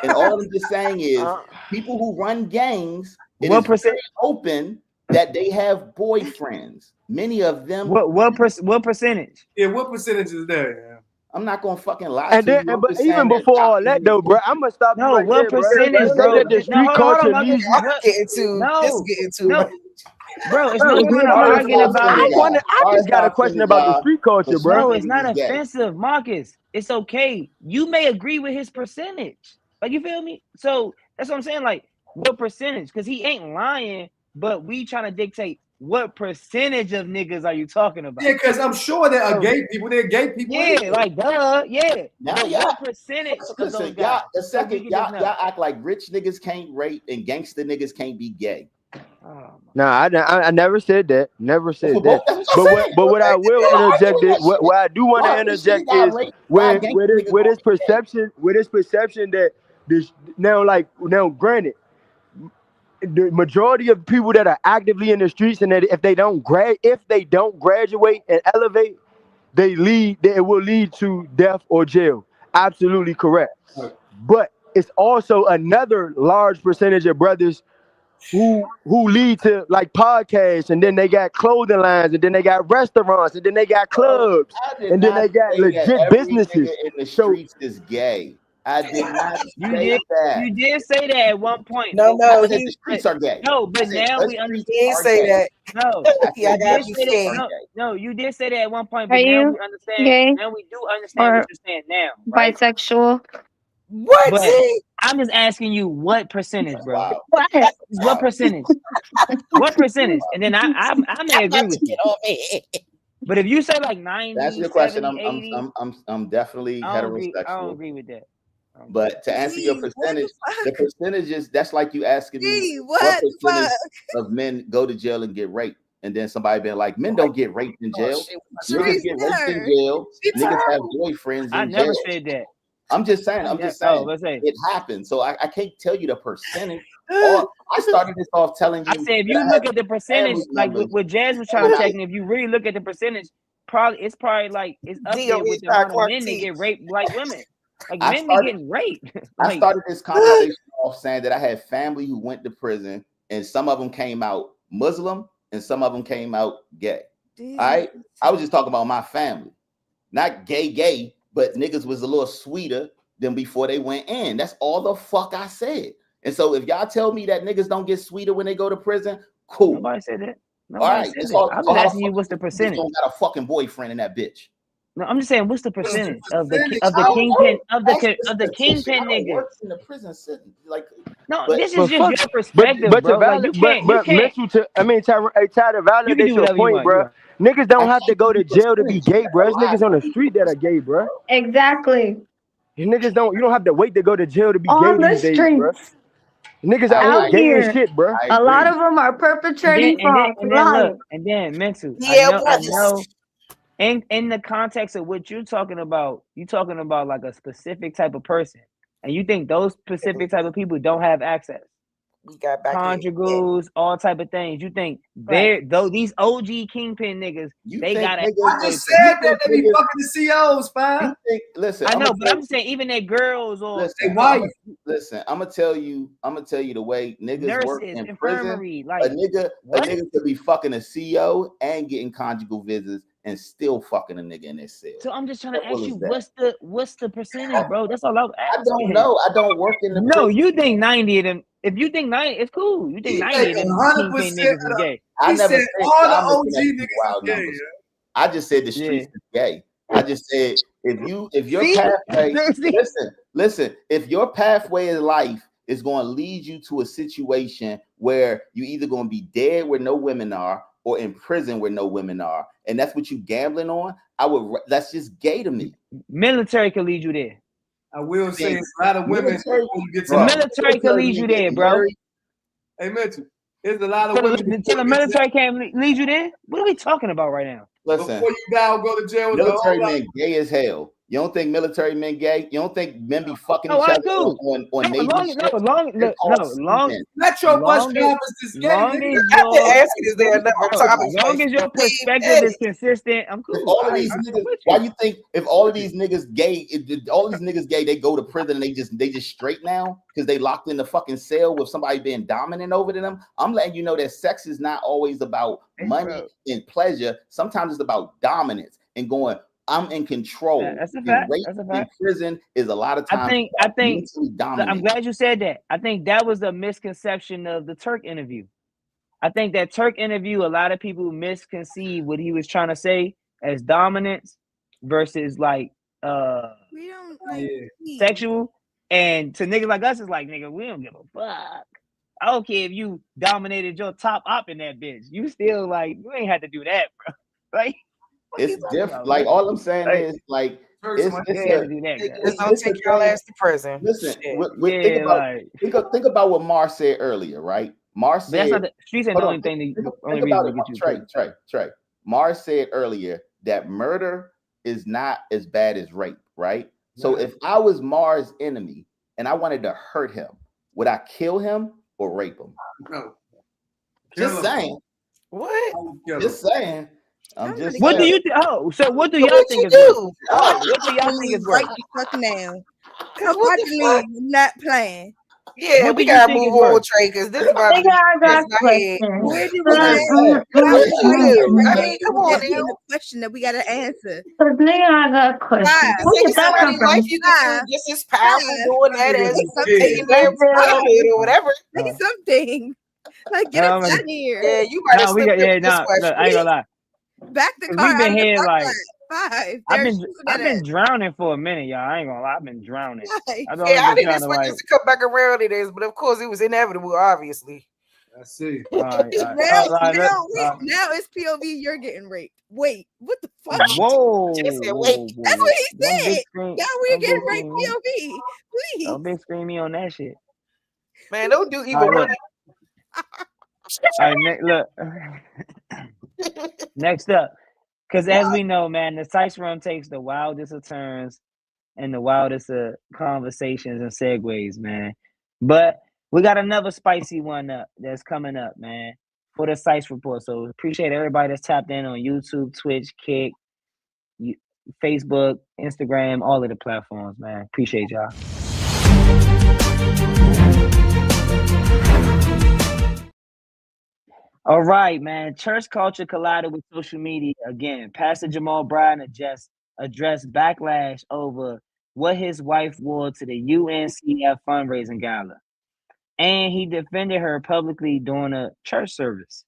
And all I'm just saying is people who run gangs, it is very open that they have boyfriends. Many of them. What percentage? Yeah, what percentage is there? Yeah. I'm not gonna fucking lie And to then, you. I'm but just even saying before all that though, bro, I'm gonna stop you No, right what there, bro. percentage, You say bro? that the No, street hold on, culture Marcus. leads you. What? Getting too, No, this getting too no, much. bro. It's not Bro, even I arguing about it. just got a question about the street culture, bro. No, it's not offensive, Marcus. It's okay. You may agree with his percentage. Like, you feel me? So that's what I'm saying. Like, what percentage? Because he ain't lying, but we trying to dictate what percentage of niggas are you talking about? Yeah, because I'm sure there are gay people. There are gay people. Yeah, like duh, yeah. Now But y'all, what percentage of those listen, guys? y'all, So we can just know. y'all act like rich niggas can't rape and gangster niggas can't be gay. Nah, I never said that. Never said that. That's what But what I will interject is what I do want to interject is where this perception that this now granted, the majority of people that are actively in the streets and that if they don't graduate and elevate, it will lead to death or jail. Absolutely correct. But it's also another large percentage of brothers who lead to like podcasts, and then they got clothing lines, and then they got restaurants, and then they got clubs, and then they got legit businesses. In the streets is gay. I did not say that. You did say that at one point. No, the streets are gay. No, but now we understand. He didn't say that. No, I gotta be fair. no, you did say that at one point, Are but now you we understand. gay? Now we do understand Or what you're saying now. Right? bisexual? What? But I'm just asking you what percentage, bro. Wow. What percentage? What percentage? And then I may agree with you. But if you say like 90, That's your question. 70, 80, I'm definitely I don't heterosexual. agree with that. But to answer your percentage, the percentages, that's like you asking me what percentage of men go to jail and get raped. And then somebody being like, men don't get raped in jail. Niggas get raped in jail. Niggas have boyfriends in jail. I never said that. I'm just saying. It happened. So I can't tell you the percentage. Or I started this off telling you. I said if you look at the percentage, like what Jazz was trying to check, and if you really look at the percentage, it's probably like it's up there with the amount of men that get raped like women. Like men be getting raped. I started this conversation off saying that I had family who went to prison, and some of them came out Muslim, and some of them came out gay. All right, I was just talking about my family, not gay. But niggas was a little sweeter than before they went in. That's all the fuck I said. And so if y'all tell me that niggas don't get sweeter when they go to prison, cool. Nobody said that. All right. I'm just asking you what's the percentage. You don't got a fucking boyfriend in that bitch. No, I'm just saying what's the percentage of the kingpin of the kingpin niggas in the prison sitting like. No, this is just your perspective, bro. Like, you can't. Ty, to validate your point, bro. Niggas don't have to go to jail to be gay, bro. It's niggas on the street that are gay, bro. Exactly. You don't have to wait to go to jail to be On gay the these days, bro. streets. Niggas out here gay as shit, bro. A lot of them are perpetrating fraud. And then mental. Yeah, I know. In the context of what you're talking about like a specific type of person, and you think those specific type of people don't have access. We got back conjugals, all type of things. You think these OG kingpin niggas, they got access. I just said that they be fucking the COs, fam. Listen, I know, but I'm saying even they girls or listen, I'm gonna tell you the way niggas nurses, work in infirmary, prison. like a nigga could be fucking a CO and getting conjugal visits and still fucking a nigga in their cell. So I'm just trying to ask you, what's the percentage, bro? That's all I'm asking. I don't know. I don't work in the prison. You think 90 of them? If you think 90, it's cool. You think 90 of them 100% niggas is gay? I never said all the OG niggas is gay. I just said the streets is gay. I just said if your pathway, listen, if your pathway in life is going to lead you to a situation where you're either going to be dead where no women are or in prison where no women are. And that's what you gambling on. That's just gay to me. Military can lead you there. I will say it's a lot of women Military, when you get to The military can lead you there, bro. Hey, Mitchell, there's a lot of women. Until the military can't lead you there? What are we talking about right now? Listen, before you die, go to jail with military the whole men gay as hell. You don't think military men gay? You don't think men be fucking No, each I other do. on Navy ships? Metro bus drivers is gay. Long nigga. as I've been your asking, is there another topic? as long as your perspective is consistent, I'm cool. If all of these niggas, why you think if all of these niggas gay, all these niggas gay, they go to prison and they just straight now because they locked in the fucking cell with somebody being dominant over them? I'm letting you know that sex is not always about money and pleasure. Sometimes it's about dominance and going, I'm in control. That's a fact. Rape That's a in fact. prison is a lot of times. I think mentally dominant. I'm glad you said that. I think that was a misconception of the Turk interview. I think that Turk interview, a lot of people misconceive what he was trying to say as dominance versus like we don't like sexual. And to niggas like us, it's like, nigga, we don't give a fuck. I don't care if you dominated your top op in that bitch. You still like, you ain't had to do that, bro. Like, it's different. Like, all I'm saying is like, it's don't take your ass to prison. Listen, think about what Mar said earlier, right? Mar said that's not the streets ain't the only thing. Only reason to get you. Trey. Mar said earlier that murder is not as bad as rape, right? So if I was Mar's enemy and I wanted to hurt him, would I kill him or rape him? No. Just saying. What? Just saying. I'm just. What do you? So what do y'all think is worse? What do y'all think is worse? Right the fuck now. Come on, leave. Not playing. Yeah, we gotta move on, Trey, because this is about to be Where did we come on, the question that we gotta answer. I got a question. Taking somebody's life, you can feel just as powerful doing that as taking their private or whatever. Say something. Like get us out of here. Yeah, you might have slipped up this question. Look, I ain't gonna lie. Back the car. We've been here like 5. I've been drowning for a minute, y'all. I ain't gonna lie, I've been drowning. I didn't expect this to come back around it is, but of course it was inevitable, obviously. I see. Now it's POV, you're getting raped. Wait, what the fuck? Whoa. Wait. That's what he said. Now we're getting raped, POV. Please. Don't big screen me on that shit. Man, don't do either one. All right, look. Next up, because as we know, man, the Sice Room takes the wildest of turns and the wildest of conversations and segues, man. But we got another spicy one up that's coming up, man, for the Sice Report. So appreciate everybody that's tapped in on YouTube, Twitch, Kick, Facebook, Instagram, all of the platforms, man. Appreciate y'all. All right, man. Church culture collided with social media again. Pastor Jamal Bryan addressed backlash over what his wife wore to the UNCF fundraising gala. And he defended her publicly during a church service,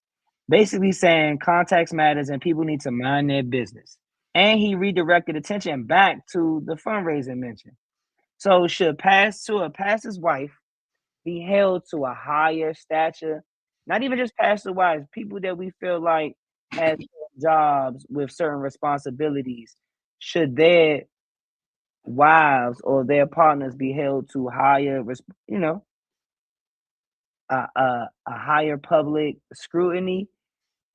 basically saying context matters and people need to mind their business. And he redirected attention back to the fundraising mention. So should a pastor's wife be held to a higher stature? Not even just pastor wives, people that we feel like have jobs with certain responsibilities. Should their wives or their partners be held to higher, a higher public scrutiny,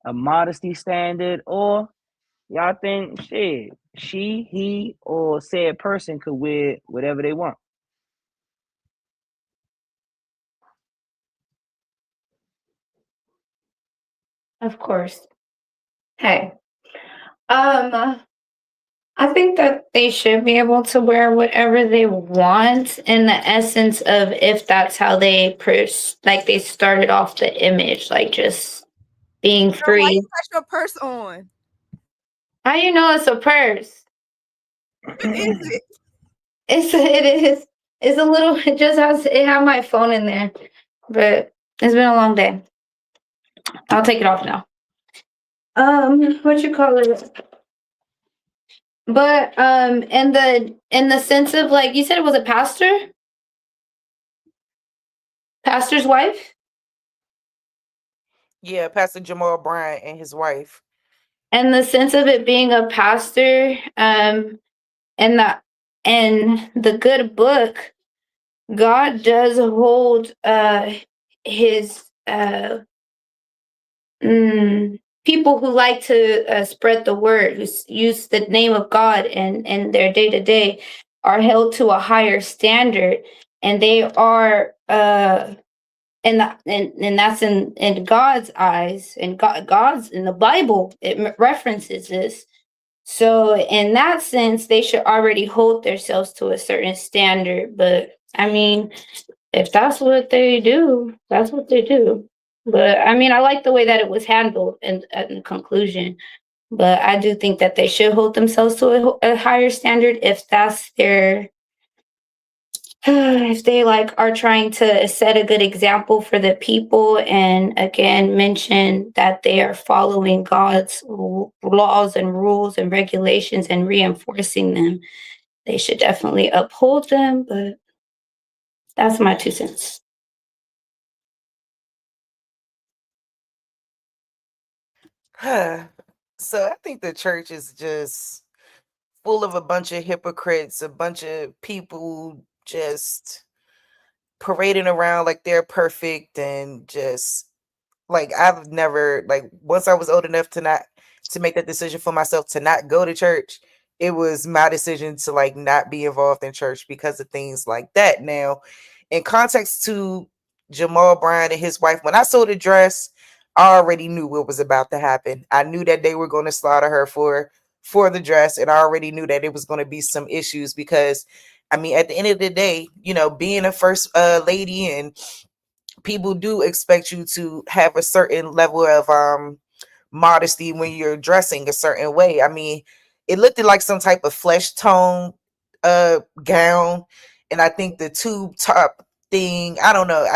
a modesty standard, or y'all think shit, she, he, or said person could wear whatever they want? Of course. Hey. I think that they should be able to wear whatever they want in the essence of if that's how they they started off the image, like just being free. Why you got your purse on? How you know it's a purse? What is it? It is. It's a little. It just has. It had my phone in there, but it's been a long day. I'll take it off now. What you call it? But in the sense of like you said, it was a pastor. pastor's wife? Yeah, Pastor Jamal Bryant and his wife. And the sense of it being a pastor, and the in the good book, God does hold his people who like to spread the word, who use the name of God in their day to day, are held to a higher standard, and they are and that's in God's eyes, and God's in the Bible. It references this. So in that sense, they should already hold themselves to a certain standard. But I mean, if that's what they do, that's what they do. But I mean, I like the way that it was handled in conclusion. But I do think that they should hold themselves to a higher standard if that's their if they like are trying to set a good example for the people, and again mention that they are following God's laws and rules and regulations and reinforcing them, they should definitely uphold them. But that's my 2 cents. So I think the church is just full of a bunch of hypocrites, a bunch of people just parading around like they're perfect, and just like I've never, like, once I was old enough to make that decision for myself to not go to church, it was my decision to like not be involved in church because of things like that. Now, in context to Jamal Bryant and his wife, when I saw the dress, I already knew what was about to happen. I knew that they were going to slaughter her for the dress, and I already knew that it was going to be some issues because I mean, at the end of the day, you know, being a first lady, and people do expect you to have a certain level of modesty when you're dressing a certain way. I mean, it looked like some type of flesh tone gown, and I think the tube top thing, I don't know.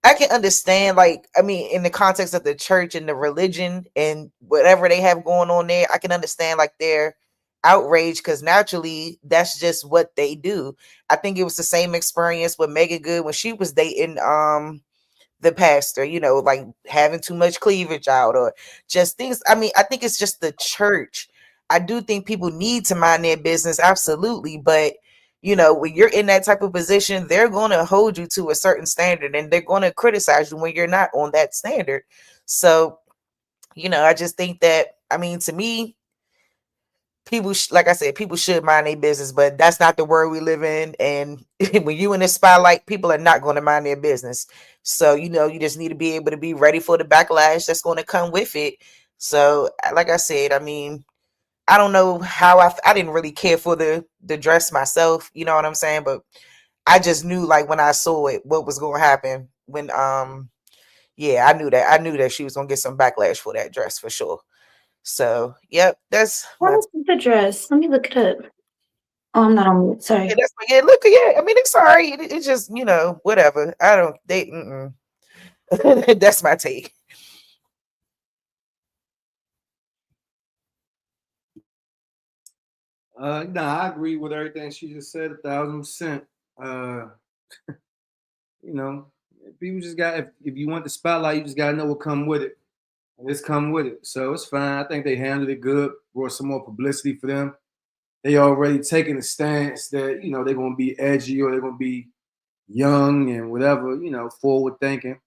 I can understand, like, I mean, in the context of the church and the religion and whatever they have going on there, I can understand like their outrage because naturally that's just what they do. I think it was the same experience with Megan Good when she was dating the pastor, you know, like having too much cleavage out or just things. I mean, I think it's just the church. I do think people need to mind their business, absolutely, but you know, when you're in that type of position, they're going to hold you to a certain standard and they're going to criticize you when you're not on that standard. So, you know, I just think that, I mean, to me, people, like I said, people should mind their business, but that's not the world we live in. And when you in the spotlight, people are not going to mind their business. So, you know, you just need to be able to be ready for the backlash that's going to come with it. So, like I said, I mean, I don't know how I didn't really care for the dress myself, you know what I'm saying? But I just knew, like, when I saw it, what was going to happen when yeah, I knew that she was going to get some backlash for that dress for sure. So, yep, that's What my is the dress? Let me look it up. Oh, I'm not on mute. yeah, Sorry. that's yeah, look, yeah. I mean, it's sorry. It's just, you know, whatever. I don't they that's my take. Nah, I agree with everything she just said 1,000%. You know, people just got if you want the spotlight, you just gotta know what come with it. And it's come with it. So it's fine. I think they handled it good, brought some more publicity for them. They already taking a stance that, you know, they're gonna be edgy or they're gonna be young and whatever, you know, forward thinking.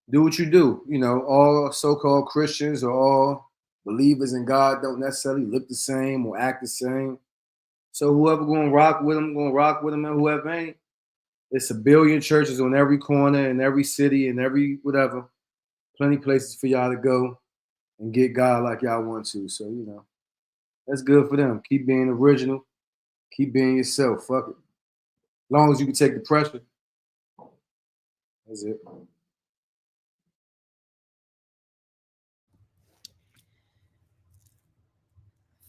Do what you do. You know, all so-called Christians or all believers in God don't necessarily look the same or act the same. So whoever gonna rock with them, and whoever ain't. It's a billion churches on every corner in every city and every whatever. Plenty places for y'all to go and get God like y'all want to. So, you know, that's good for them. Keep being original. Keep being yourself. Fuck it. As long as you can take the pressure. That's it.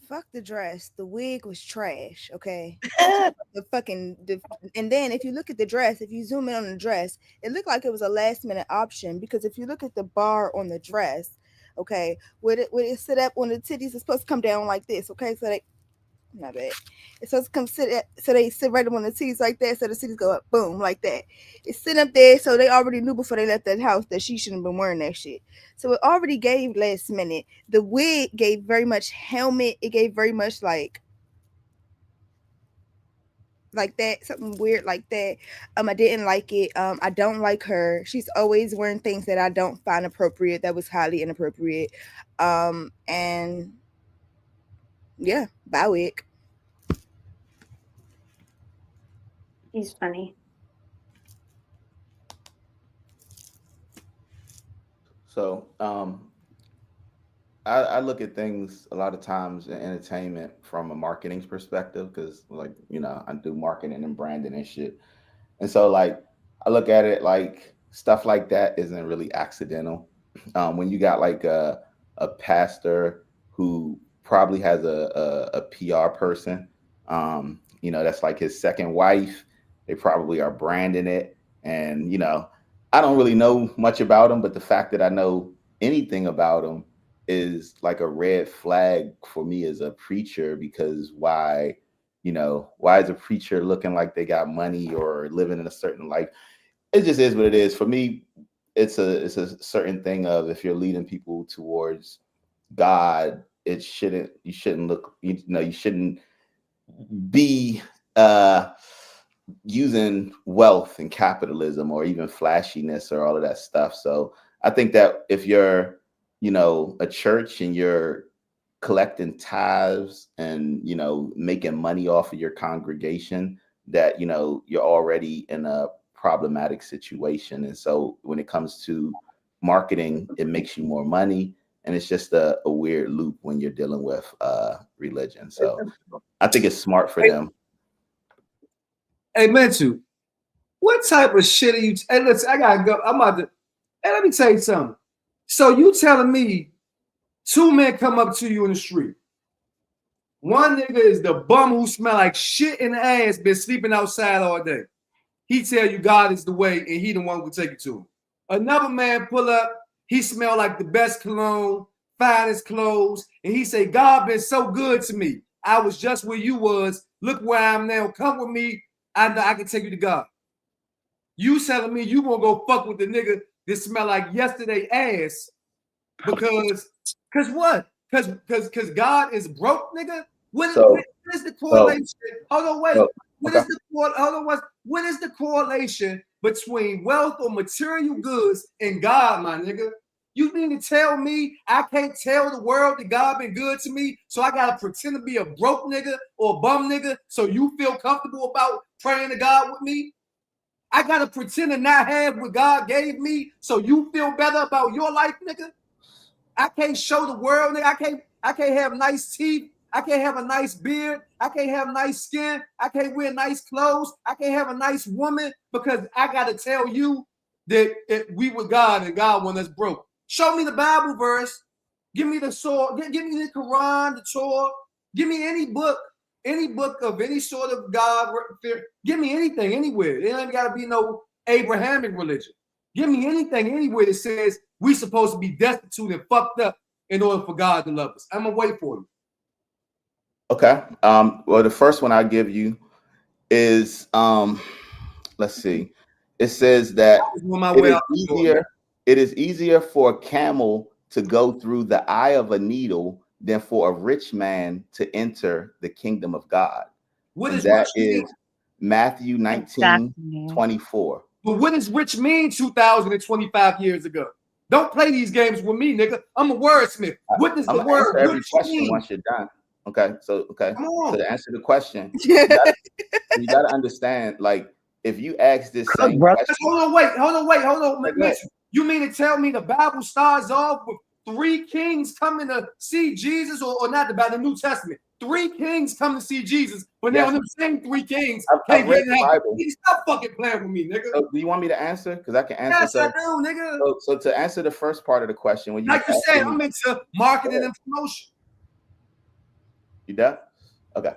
Fuck the dress. The wig was trash. Okay. And then if you look at the dress, if you zoom in on the dress, it looked like it was a last minute option because if you look at the bar on the dress, okay, would it sit up when the titties are supposed to come down like this? Okay, so My bad. It's supposed to come sit so they sit right up on the titties like that, so the titties go up, boom, like that. It's sitting up there, so they already knew before they left that house that she shouldn't have been wearing that shit. So it already gave last minute. The wig gave very much helmet. It gave very much like that, something weird like that. I didn't like it. I don't like her. She's always wearing things that I don't find appropriate. That was highly inappropriate. And yeah, bye wig. He's funny. So I look at things a lot of times in entertainment from a marketing perspective because, like, you know, I do marketing and branding and shit. And so, like, I look at it like stuff like that isn't really accidental. When you got like a pastor who probably has a PR person, you know, that's like his second wife. They probably are branding it. And, you know, I don't really know much about him, but the fact that I know anything about him is like a red flag for me as a preacher, because why, you know, why is a preacher looking like they got money or living in a certain life? It just is what it is. For me, it's a certain thing of, if you're leading people towards God, you shouldn't look, you know, you shouldn't be using wealth and capitalism or even flashiness or all of that stuff. So I think that if you're, you know, a church and you're collecting tithes and, you know, making money off of your congregation, that, you know, you're already in a problematic situation. And so when it comes to marketing, it makes you more money. And it's just a weird loop when you're dealing with religion. So I think it's smart for them. Hey, Mentu, what type of shit are you? Hey, listen, I gotta go. I'm about to. Hey, let me tell you something. So you telling me two men come up to you in the street? One nigga is the bum who smell like shit in the ass, been sleeping outside all day. He tell you God is the way, and he the one who take you to him. Another man pull up. He smell like the best cologne, finest clothes, and he say, God been so good to me. I was just where you was. Look where I am now. Come with me. I know I can take you to God. You telling me you gonna go fuck with the nigga that smell like yesterday ass because what? Because God is broke, nigga. What is the correlation? Hold on, wait. What is the correlation between wealth or material goods and God, my nigga? You mean to tell me I can't tell the world that God been good to me, so I gotta pretend to be a broke nigga or a bum nigga so you feel comfortable about praying to God with me? I gotta pretend to not have what God gave me so you feel better about your life, nigga? I can't show the world, nigga. I can't have nice teeth. I can't have a nice beard. I can't have nice skin. I can't wear nice clothes. I can't have a nice woman because I gotta tell you that we with God and God want us broke. Show me the Bible verse. Give me the sword. Give me the Quran, the Torah. Give me any book of any sort of God. Give me anything, anywhere. It ain't gotta be no Abrahamic religion. Give me anything, anywhere that says we supposed to be destitute and fucked up in order for God to love us. I'm gonna wait for you. Okay. Well, the first one I give you is let's see. It says that it is easier for a camel to go through the eye of a needle than for a rich man to enter the kingdom of God. That is Matthew 19:24. But what does rich mean 2025 years ago? Don't play these games with me, nigga. I'm a wordsmith. What does the word every rich question mean? once you're done? Okay. So to answer the question, you gotta understand, like, if you ask this same question. Hold on. You mean to tell me the Bible starts off with 3 kings coming to see Jesus, or not the New Testament? 3 kings come to see Jesus, but now them same 3 kings can't get in heaven. Stop fucking playing with me, nigga. So do you want me to answer? Because I can answer. Yes, I do, nigga. So to answer the first part of the question, when you like you said, I'm into marketing and promotion. You done? Okay.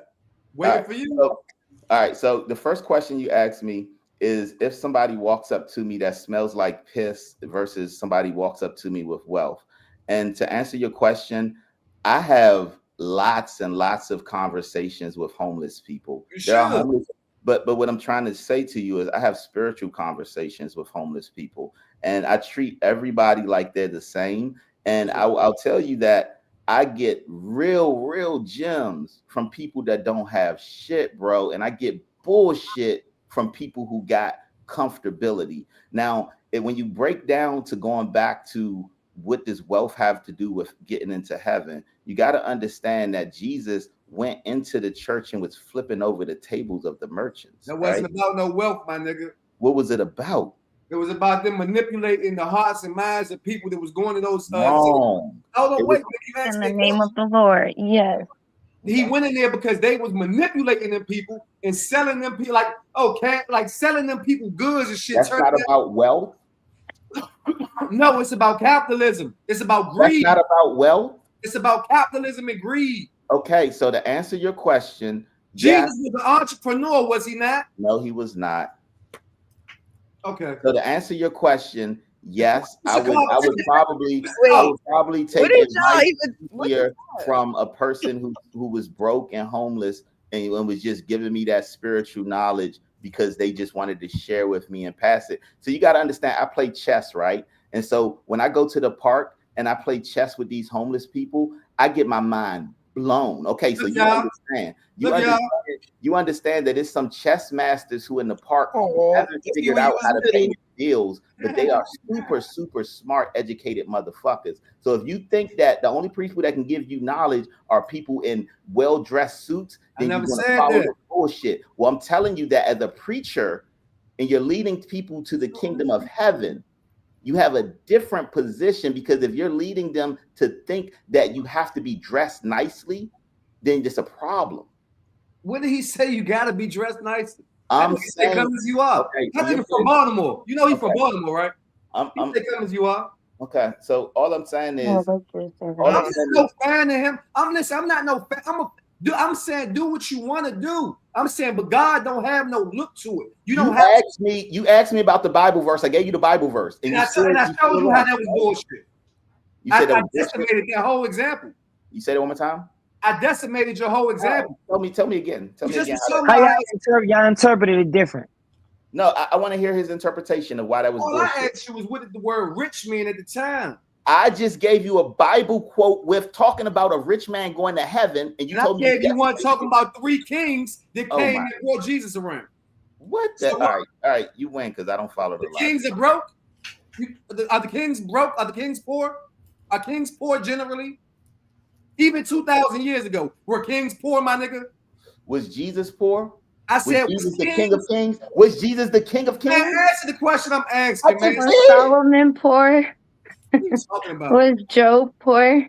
Waiting for you. So, all right. So the first question you asked me is, if somebody walks up to me that smells like piss versus somebody walks up to me with wealth. And to answer your question, I have lots and lots of conversations with homeless people. You There are should. homeless, but what I'm trying to say to you is I have spiritual conversations with homeless people, and I treat everybody like they're the same. And I'll tell you that I get real gems from people that don't have shit, bro, and I get bullshit from people who got comfortability. Now, when you break down to going back to what does wealth have to do with getting into heaven, you got to understand that Jesus went into the church and was flipping over the tables of the merchants. That wasn't about no wealth, my nigga. What was it about? It was about them manipulating the hearts and minds of people that was going to those Wrong. Hold on, wait. In the name of the Lord, yes. He went in there because they was manipulating them people and selling them people like selling them people goods and shit. That's not about wealth. No, it's about capitalism. It's about greed. That's not about wealth. It's about capitalism and greed. Okay, so to answer your question, Jesus was an entrepreneur, was he not? No, he was not. Okay. So to answer your question, yes, I would probably take advice here from a person who was broke and homeless and was just giving me that spiritual knowledge because they just wanted to share with me and pass it. So you got to understand, I play chess, right? And so when I go to the park and I play chess with these homeless people, I get my mind blown. Okay, so you understand that it's some chess masters who in the park haven't figured out how to pay bills, but they are super smart, educated motherfuckers. So if you think that the only people that can give you knowledge are people in well-dressed suits, then you're gonna follow the bullshit. Well, I'm telling you that as a preacher, and you're leading people to the kingdom of heaven, you have a different position, because if you're leading them to think that you have to be dressed nicely, then it's a problem. What did he say? You got to be dressed nicely. I'm saying, come as you are. Okay, I think from Baltimore. You know he's from Baltimore, right? I'm come as you are. Okay, so all I'm saying is, I'm no fan of him. I'm not no fan. I'm saying do what you want to do. I'm saying, but God don't have no look to it. You asked me about the Bible verse. I gave you the Bible verse, and I showed you how that was bullshit. You said I decimated that whole example. You said it one more time. I decimated your whole example. Tell me again. Tell me again. How y'all interpreted it different? No, I want to hear his interpretation of why that was bullshit. All I asked you was what did the word rich mean at the time? I just gave you a Bible quote with talking about a rich man going to heaven, and you told me I gave you one talking about 3 kings that came and brought Jesus around. What? All right, you win because I don't follow the kings are broke. Are the kings broke? Are the kings poor? Are kings poor generally? Even 2,000 years ago, were kings poor, my nigga? Was Jesus poor? I said, was Jesus the King of Kings? Was Jesus the King of Kings? Man, answer the question I'm asking, man. Was Solomon poor? Was Job poor?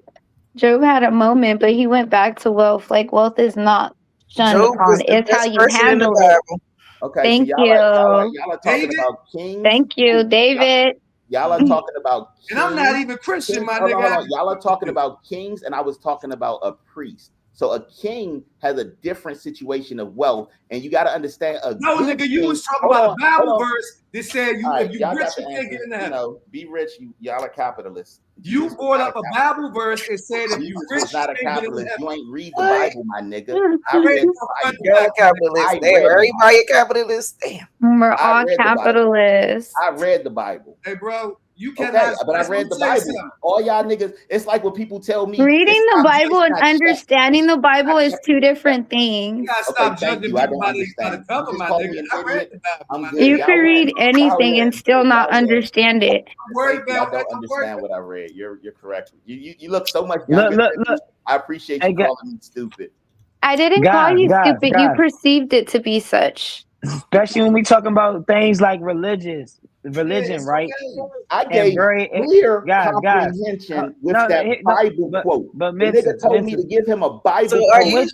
Job had a moment, but he went back to wealth. Like, wealth is not shunned upon. It's how you handle it. Okay, thank so you. Y'all are talking about kings. Thank you, David. Y'all are talking about kings. And I'm not even Christian, my nigga. Y'all are talking about kings, and I was talking about a priest. So a king has a different situation of wealth, and you got to understand. Nigga, you was talking about a Bible verse that said if you rich, you can't get in the heaven. Be rich. Y'all are capitalists. You brought up a Bible verse and said if you rich, not a capitalist. You ain't read the Bible, my nigga. I read the Bible. You're a capitalist. Everybody a capitalist. Damn. We're all capitalists. I read the Bible. Hey, bro. You cannot. But I read the Bible. All y'all niggas, it's like when people tell me reading the Bible and understanding the Bible is 2 different things. You gotta stop judging people by the cover, my nigga. I read the Bible. You can read anything and still not understand it. I don't understand what I read. You're correct. You look so much younger. Look. I appreciate you calling me stupid. I didn't call you stupid. You perceived it to be such. Especially when we talking about things like religion, right? I gave clear comprehension with that Bible quote. But the nigga told me to give him a Bible quote.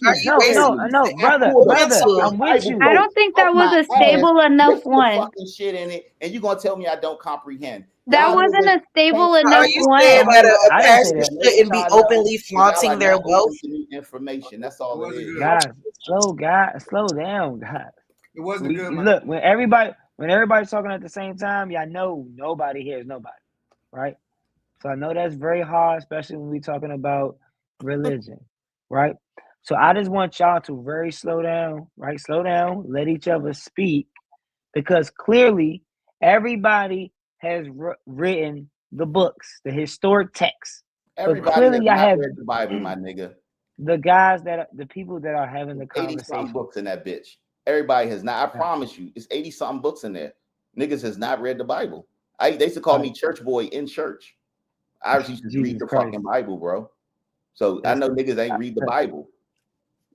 No, brother, I'm with you. I don't think that was a stable enough one. Fucking shit in it, and you gonna tell me I don't comprehend? That wasn't a stable enough one. That a pastor shouldn't be openly flaunting their wealth. Information. That's all it is. Guys, slow down, guys. It wasn't good. Look, when everybody's talking at the same time, y'all know nobody hears nobody, right? So I know that's very hard, especially when we're talking about religion, right? So I just want y'all to very slow down, right? Slow down, let each other speak, because clearly everybody has written the books, the historic texts. Everybody has clearly y'all not have read the Bible, my nigga. the people that are having the 80 something conversation. books in that bitch. Everybody has not. I promise you, it's 80 something books in there. Niggas has not read the Bible. They used to call me church boy in church. I used to read the fucking Bible, bro. So I know niggas ain't read the Bible.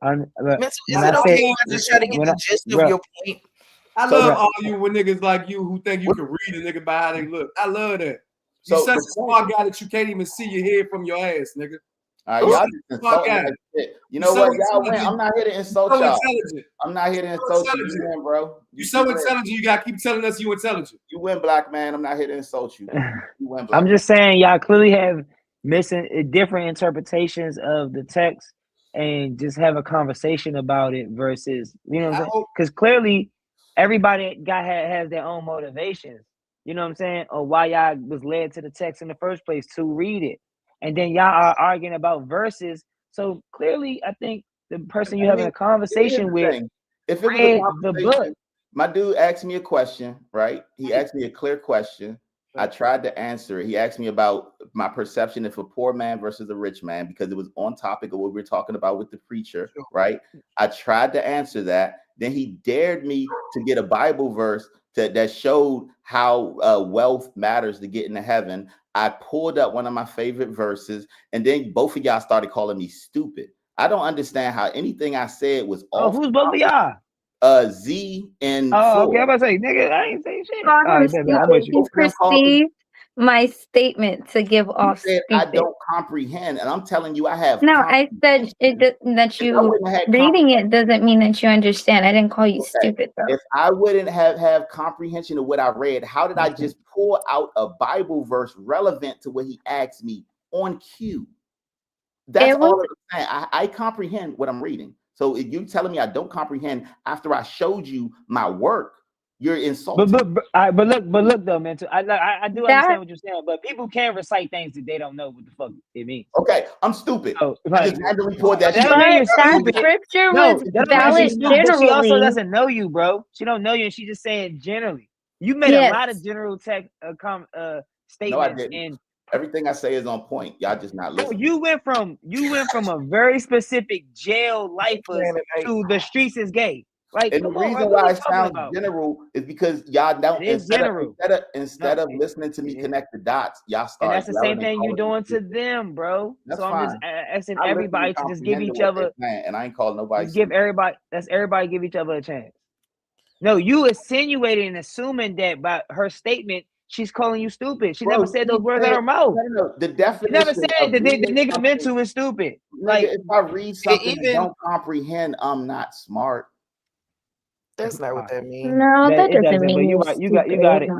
Mental, is it okay if I just try to get the gist of your point? I love all you with niggas like you who think you can read a nigga by how they look. I love that. You're such a smart guy that you can't even see your head from your ass, nigga. All right, y'all just insulting that shit. You know what? Y'all win. I'm not here to insult y'all. I'm not here to insult you. You win, bro. You're so intelligent. You gotta keep telling us you intelligent. You win, black man. I'm not here to insult you. You win, black I'm just saying, y'all clearly have different interpretations of the text, and just have a conversation about it versus, you know what I'm saying? Because clearly everybody has their own motivations. You know what I'm saying? Or why y'all was led to the text in the first place to read it. And then y'all are arguing about verses. So clearly, I think the person you're having a conversation with if it read was the book. My dude asked me a question, right? He asked me a clear question. I tried to answer it. He asked me about my perception of a poor man versus a rich man, because it was on topic of what we were talking about with the preacher, right? I tried to answer that. Then he dared me to get a Bible verse that showed how wealth matters to get into heaven. I pulled up one of my favorite verses, and then both of y'all started calling me stupid. I don't understand how anything I said was off. Who's both of y'all? Z and okay, I'm about to say, nigga, I ain't saying shit. Call him stupid. He perceived my statement to give off stupid. I don't comprehend, and I'm telling you, I have. No, I said that you reading it doesn't mean that you understand. I didn't call you stupid, though. If I wouldn't have comprehension of what I read, how did I just pull out a Bible verse relevant to what he asked me on cue? That's all I'm saying. I comprehend what I'm reading. So if you're telling me I don't comprehend after I showed you my work, you're insulting. But look though, man. I do understand what you're saying, but people can recite things that they don't know what the fuck it means. Okay, I'm stupid. I just randomly pulled that. Scripture was valid generally. She also doesn't know you, bro. She don't know you, and she's just saying generally. You made a lot of general text statements. No, I didn't. Everything I say is on point. Y'all just not listening. You went from a very specific jail lifer to the streets is gay. Like, and the reason why it sounds general is because y'all don't instead of listening to me connect the dots, y'all start. And that's the same thing you're doing to them, bro. That's so fine. I'm just asking everybody to just give each other. And I ain't calling nobody. Give everybody. That's everybody. Give each other a chance. No, you insinuating and assuming that by her statement, she's calling you stupid. She never said those words out of her mouth. The definition. She never said the nigga mental is stupid. Like, if I read something and don't comprehend, I'm not smart. That's not what that means. No, that doesn't mean you got it. You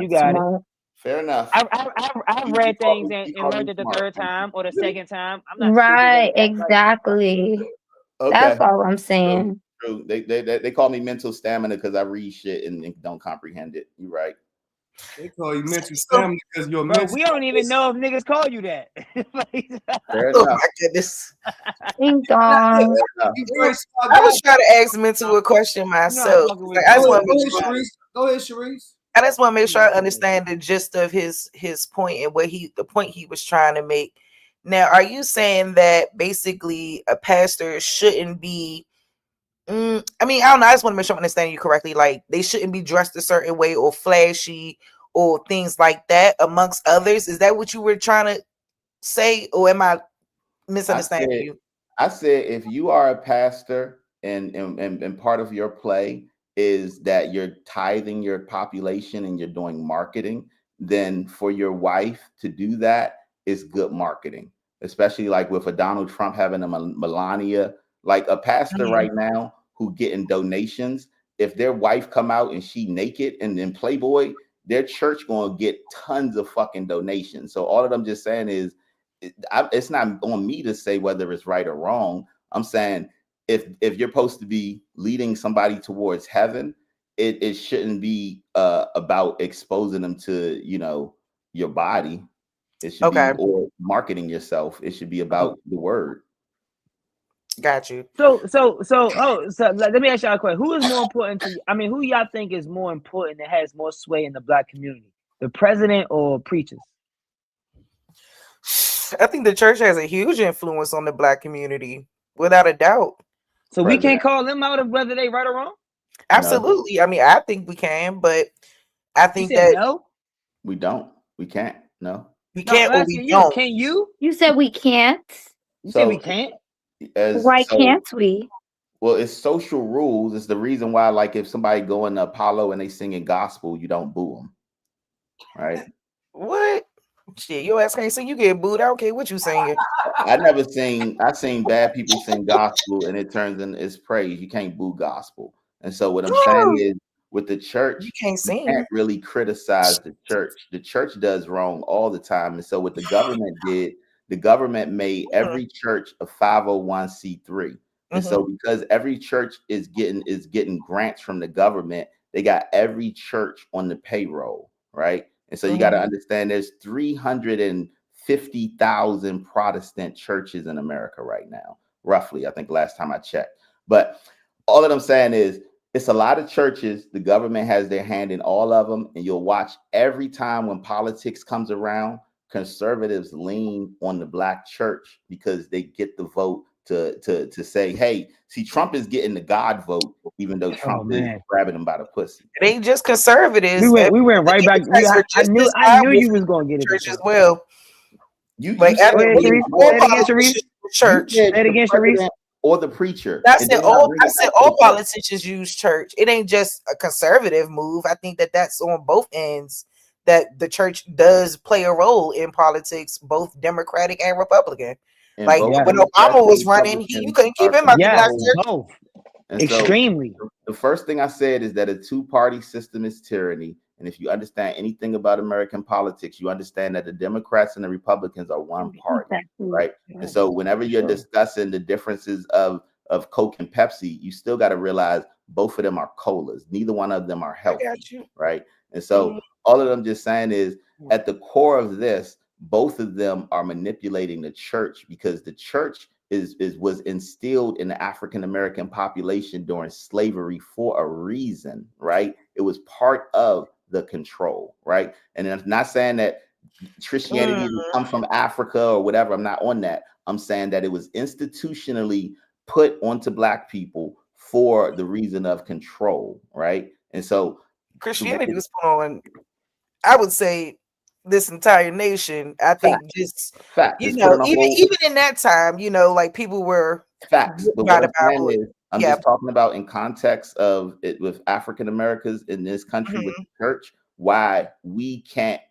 got it. Fair enough. I've read things and learned it the third time or the second time. I'm not right. Exactly. Okay. That's all I'm saying. True. They call me mental stamina because I read shit and don't comprehend it. You're right. They call you mental stamina because you're mental. We don't even know if niggas call you that. Fair oh enough. my goodness. Ding dong. I was trying to ask Mental a question myself. Go ahead, Sharice. I just want to make sure I understand the gist of his point and the point he was trying to make. Now, are you saying that basically a pastor shouldn't be? I mean, I don't know. I just want to make sure I'm understanding you correctly. Like, they shouldn't be dressed a certain way or flashy or things like that, amongst others. Is that what you were trying to say, or am I misunderstanding you? I said if you are a pastor and part of your play is that you're tithing your population and you're doing marketing, then for your wife to do that is good marketing, especially like with a Donald Trump having a Melania, like a pastor right now who getting donations. If their wife come out and she naked and in Playboy, their church going to get tons of fucking donations. So all of them just saying is, it's not on me to say whether it's right or wrong. I'm saying if you're supposed to be leading somebody towards heaven, it shouldn't be about exposing them to, your body. It should be, or marketing yourself. It should be about the word. Got you. So let me ask y'all a question. Who is more important to you? I mean, who y'all think is more important that has more sway in the black community? The president or preachers? I think the church has a huge influence on the black community, without a doubt. So we President. can't call them out of whether they right or wrong? Absolutely. I mean, I think we can, but I You think said that no? We don't. We can't. No. we No, can't I'm or we asking you. don't. Can you? You said we can't. You said we So can't? Why can't we? Well, it's social rules. It's the reason why, like, if somebody go in the Apollo and they singing gospel, you don't boo them, right? What? Shit, your ass can't sing. You get booed. I don't care what you singing. I seen bad people sing gospel and it turns in it's praise. You can't boo gospel. And so what I'm saying is with the church, You can't you sing. can't really criticize the church. The church does wrong all the time. And so what the government did, the government made every church a 501c3. And so because every church is getting grants from the government, they got every church on the payroll, right? And so you got to understand there's 350,000 Protestant churches in America right now, roughly, I think last time I checked. But all that I'm saying is it's a lot of churches. The government has their hand in all of them. And you'll watch every time when politics comes around, conservatives lean on the black church because they get the vote to say, hey, see, Trump is getting the God vote, even though Trump is grabbing him by the pussy. It ain't just conservatives. We went right back. I knew you was gonna get it. Church as well. You like said all politicians church. Say it again, Sharice. Or the preacher. I said all politicians use church. It ain't just a conservative move. I think that's on both ends. That the church does play a role in politics, both Democratic and Republican. And like when Obama was running, you couldn't keep him out the black church. And extremely. So the first thing I said is that a two-party system is tyranny. And if you understand anything about American politics, you understand that the Democrats and the Republicans are one party, right? And so whenever you're discussing the differences of Coke and Pepsi, you still got to realize both of them are colas. Neither one of them are healthy, right? And so all of them just saying is at the core of this, both of them are manipulating the church because the church was instilled in the African American population during slavery for a reason, right? It was part of the control, right? And I'm not saying that Christianity come from Africa or whatever. I'm not on that. I'm saying that it was institutionally put onto black people for the reason of control, right? And so Christianity was put on, I would say, this entire nation. I think just you know, even in that time, you know, like people were facts. But what I'm saying is, I'm yeah. just talking about in context of it with African Americans in this country with the church, why we can't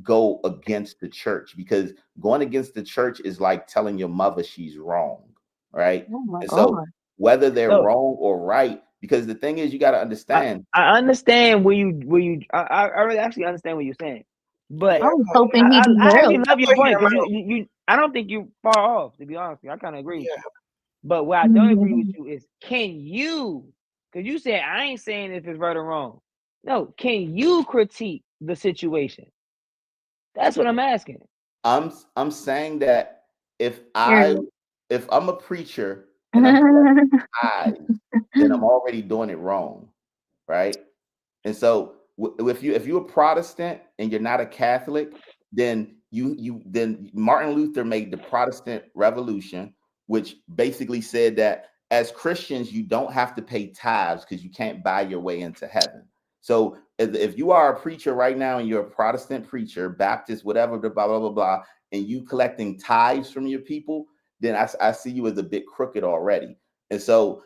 go against the church, because going against the church is like telling your mother she's wrong, right? And so whether they're wrong or right, because the thing is, you got to understand. I understand where you I really actually understand what you're saying. But I was hoping I actually he'd love your point because you I don't think you're far off, to be honest with you. I kind of agree with you. But what I don't agree with you is, can you, because you said I ain't saying if it's right or wrong. No, can you critique the situation? That's what I'm asking. I'm saying that if I'm a preacher and I'm tithes, then I'm already doing it wrong, right? And so if you're a Protestant and you're not a Catholic, then then Martin Luther made the Protestant Revolution, which basically said that as Christians you don't have to pay tithes because you can't buy your way into heaven. So if you are a preacher right now and you're a Protestant preacher, Baptist, whatever, blah blah blah blah, and you collecting tithes from your people, then I see you as a bit crooked already. And so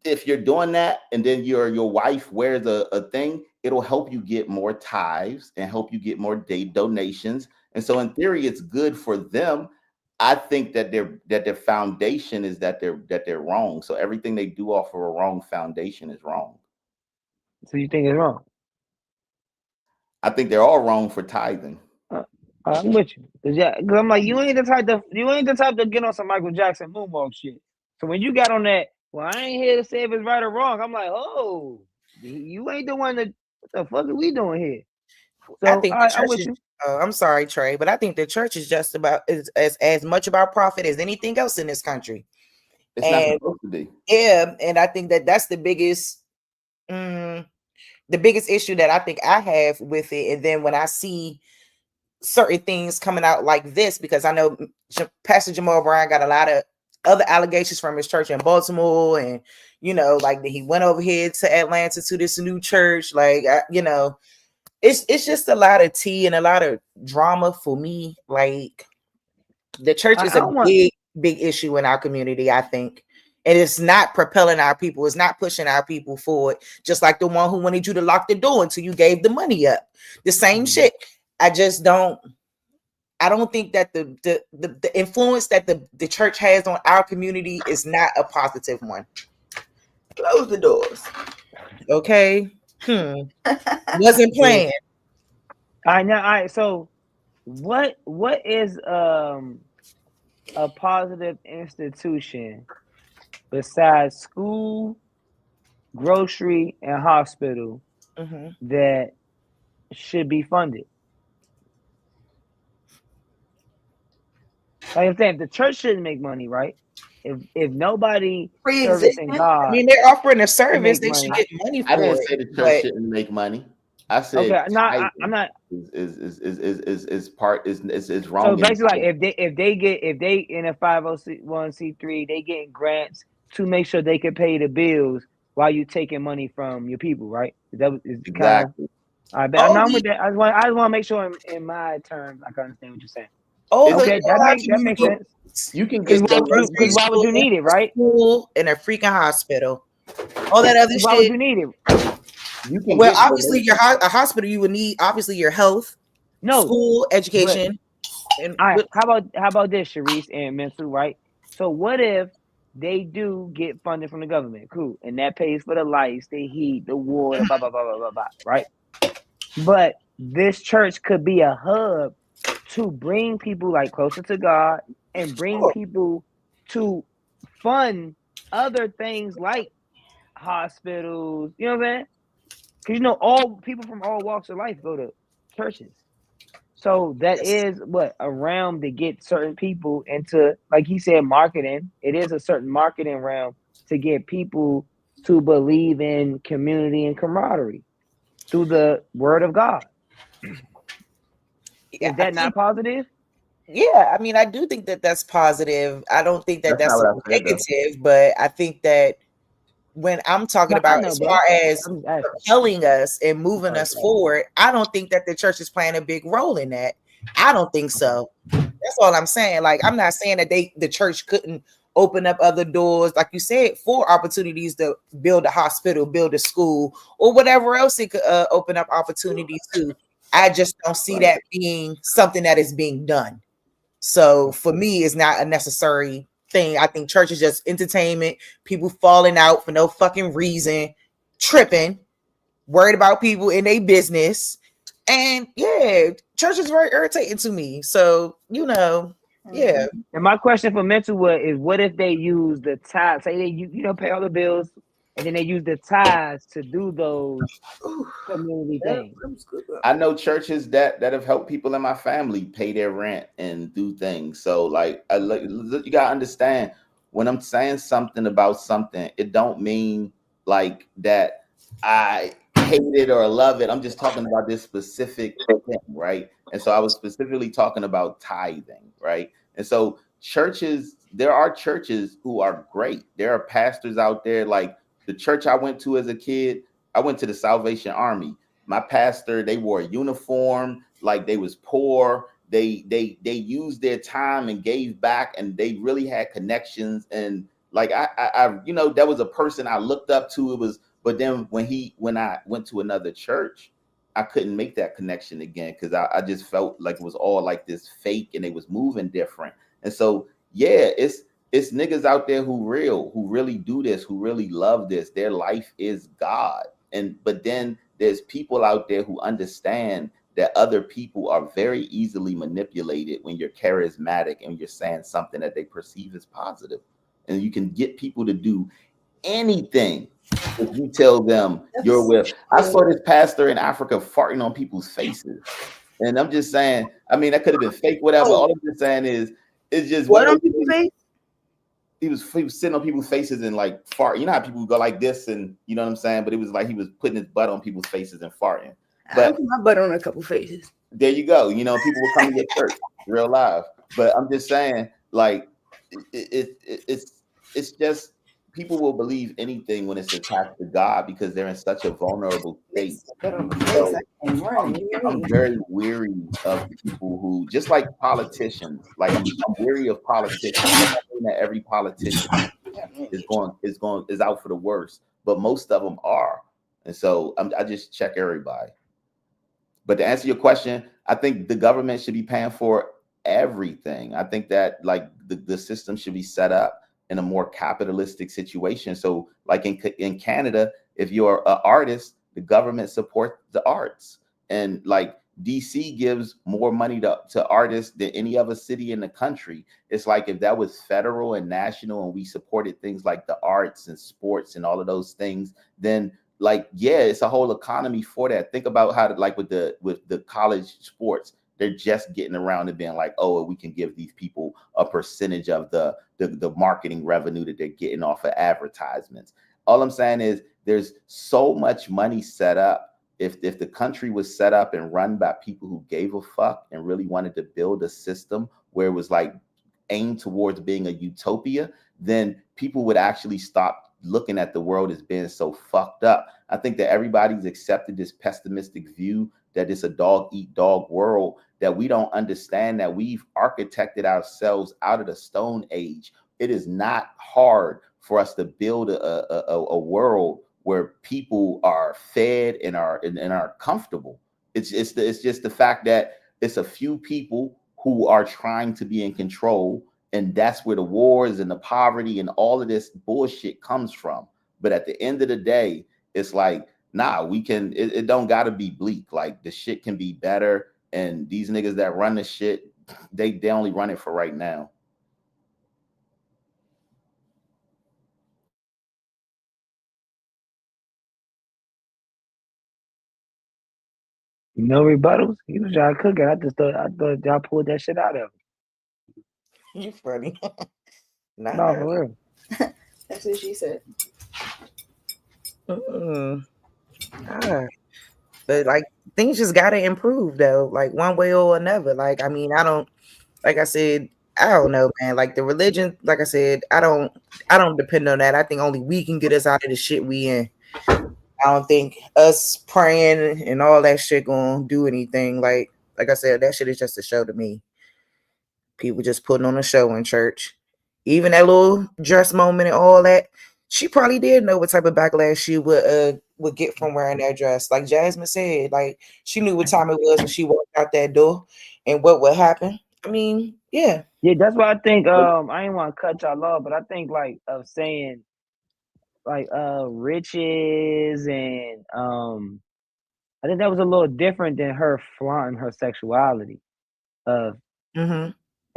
if you're doing that and then your wife wears a thing, it'll help you get more tithes and help you get more donations. And so in theory, it's good for them. I think that their foundation is that they're wrong. So everything they do off of a wrong foundation is wrong. So you think it's wrong? I think they're all wrong for tithing. I'm with you. Cause I'm like, you ain't the type to get on some Michael Jackson moonwalk shit. So when you got on that, well, I ain't here to say if it's right or wrong. I'm like, oh, you ain't the one that. What the fuck are we doing here? So I think the church is. I'm sorry, Trey, but I think the church is just about as much about profit as anything else in this country. It's not And supposed to be. yeah, and I think that that's the biggest issue that I think I have with it. And then when I see certain things coming out like this, because I know Pastor Jamal Brown got a lot of other allegations from his church in Baltimore, and like he went over here to Atlanta to this new church, it's just a lot of tea and a lot of drama for me. Like, the church is a big issue in our community, I think. And it's not propelling our people. It's not pushing our people forward. Just like the one who wanted you to lock the door until you gave the money up. The same shit. I don't think that the influence that the church has on our community is not a positive one. Close the doors. Okay. Wasn't planned. All right. So what is a positive institution besides school, grocery, and hospital that should be funded? Like I'm saying, the church shouldn't make money, right? If nobody servicing God, I mean, they're offering a service, they should get money for it. I didn't say the church shouldn't make money. I said okay, I'm not. Is wrong. So basically, like if they in a 501c3, they getting grants to make sure they can pay the bills while you taking money from your people, right? That is exactly. I bet I'm with that. I just want to make sure in my terms I can understand what you're saying. Oh, okay, that makes sense. You can get why would you need it, right? School and a freaking hospital. All that other why shit. Would you need it? Well, obviously, a hospital, you would need obviously your health, school, education. And all right, how about this, Sharice and Mensu, right? So what if they do get funded from the government? Cool, and that pays for the lights, the heat, the water, blah blah blah blah blah blah, right? But this church could be a hub to bring people like closer to God and bring people to fund other things like hospitals. You know what I'm saying? Because all people from all walks of life go to churches. So that is a realm to get certain people into, like he said, marketing. It is a certain marketing realm to get people to believe in community and camaraderie through the word of God. Is that not positive? Yeah, I mean, I do think that that's positive. I don't think that that's negative, but I think that when I'm talking about as far as propelling us and moving us forward, I don't think that the church is playing a big role in that. I don't think so. That's all I'm saying. Like, I'm not saying that the church couldn't open up other doors, like you said, for opportunities to build a hospital, build a school, or whatever else it could open up opportunities to. I just don't see that being something that is being done. So for me, it's not a necessary thing. I think church is just entertainment, people falling out for no fucking reason, tripping, worried about people in their business. And yeah, church is very irritating to me. So, yeah. And my question for Mental is, what if they use the tithes? Say they pay all the bills, and then they use the tithes to do those community things. I know churches that have helped people in my family pay their rent and do things. So like, you gotta understand, when I'm saying something about something, it don't mean like that I hate it or love it. I'm just talking about this specific thing, right? And so I was specifically talking about tithing, right? And so there are churches who are great. There are pastors out there, like the church I went to as a kid. I went to the Salvation Army. My pastor, they wore a uniform, like they was poor. They used their time and gave back, and they really had connections. And like I that was a person I looked up to. But then when I went to another church, I couldn't make that connection again, because I just felt like it was all like this fake, and they was moving different. And so yeah, it's niggas out there who really do this, who really love this. Their life is God. But then there's people out there who understand that other people are very easily manipulated when you're charismatic and you're saying something that they perceive as positive. And you can get people to do anything if you tell them you're with. I saw this pastor in Africa farting on people's faces. And I'm just saying, I mean, that could have been fake, whatever. All I'm just saying is, it's just what on people's face? he was sitting on people's faces and like fart. You know how people go like this, and you know what I'm saying? But it was like he was putting his butt on people's faces and farting. I But put my butt on a couple faces. there you go. You know, people will come to your church real live. But I'm just saying, like, it's just people will believe anything when it's attached to God because they're in such a vulnerable state. So I'm very weary of people who, just like politicians, like I'm weary of politicians. I'm not saying that every politician is out for the worst, but most of them are. And so I just check everybody. But to answer your question, I think the government should be paying for everything. I think that like the system should be set up in a more capitalistic situation. So like in Canada, if you're an artist, the government supports the arts. And like DC gives more money to artists than any other city in the country. It's like if that was federal and national and we supported things like the arts and sports and all of those things, then like, yeah, it's a whole economy for that. Think about how like with the college sports, they're just getting around to being like, oh, we can give these people a percentage of the marketing revenue that they're getting off of advertisements. All I'm saying is there's so much money set up. If the country was set up and run by people who gave a fuck and really wanted to build a system where it was like aimed towards being a utopia, then people would actually stop looking at the world as being so fucked up. I think that everybody's accepted this pessimistic view that it's a dog eat dog world, that we don't understand that we've architected ourselves out of the Stone Age. It is not hard for us to build a world where people are fed and are comfortable. It's just the fact that it's a few people who are trying to be in control. And that's where the wars and the poverty and all of this bullshit comes from. But at the end of the day, it's like, nah, it don't gotta be bleak. Like the shit can be better. And these niggas that run the shit, they only run it for right now. No rebuttals. He was trying to cook it. I thought y'all pulled that shit out of him. You funny. Not No, her. for real. That's what she said. But like things just gotta improve though, like one way or another. Like I mean, like I said, I don't know, man. Like the religion, like I said, I don't depend on that. I think only we can get us out of the shit we in. I don't think us praying and all that shit gonna do anything. Like I said, that shit is just a show to me. People just putting on a show in church. Even that little dress moment and all that, she probably did know what type of backlash she would get from wearing that dress. Like Jasmine said, like she knew what time it was when she walked out that door and what would happen. I mean, yeah. Yeah, that's why I think I ain't want to cut y'all off, but I think like of saying like riches and I think that was a little different than her flaunting her sexuality.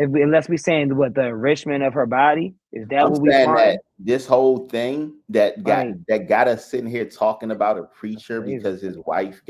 Unless we saying what the enrichment of her body is that I'm what we saying flaunting? that this whole thing that got us sitting here talking about a preacher because his wife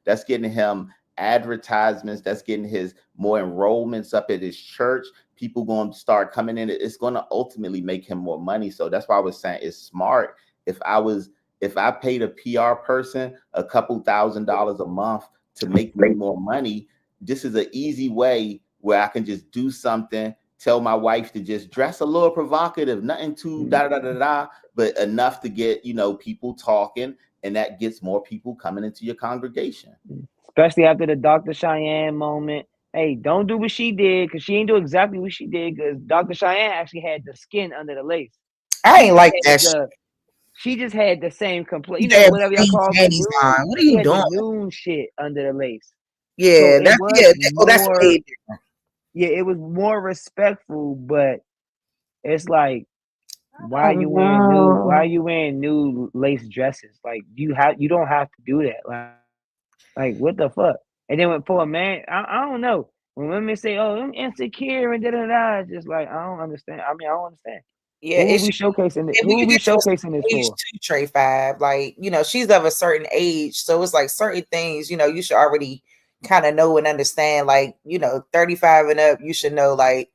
that's getting him advertisements, that's getting his more enrollments up at his church. People going to start coming in. It's going to ultimately make him more money. So that's why I was saying it's smart. If I paid a PR person a couple $1,000s a month to make me more money, this is an easy way where I can just do something, tell my wife to just dress a little provocative, nothing too but enough to get, people talking, and that gets more people coming into your congregation. Especially after the Dr. Cheyenne moment. Hey, don't do what she did, because she ain't do exactly what she did, because Dr. Cheyenne actually had the skin under the lace. I ain't like that. She just had the same complaint, whatever y'all call it. What are you doing? Noon shit under the lace. Yeah, so that's way different. Yeah, it was more respectful, but it's like, why you wearing new lace dresses? Like you don't have to do that. Like what the fuck? And then for a man, I don't know. When women say, "Oh, I'm insecure," and it's just like I don't understand. I mean, I don't understand. Yeah, who are we showcasing this for? To Trey 5, like she's of a certain age, so it's like certain things, you should already kind of know and understand. Like 35 and up, you should know like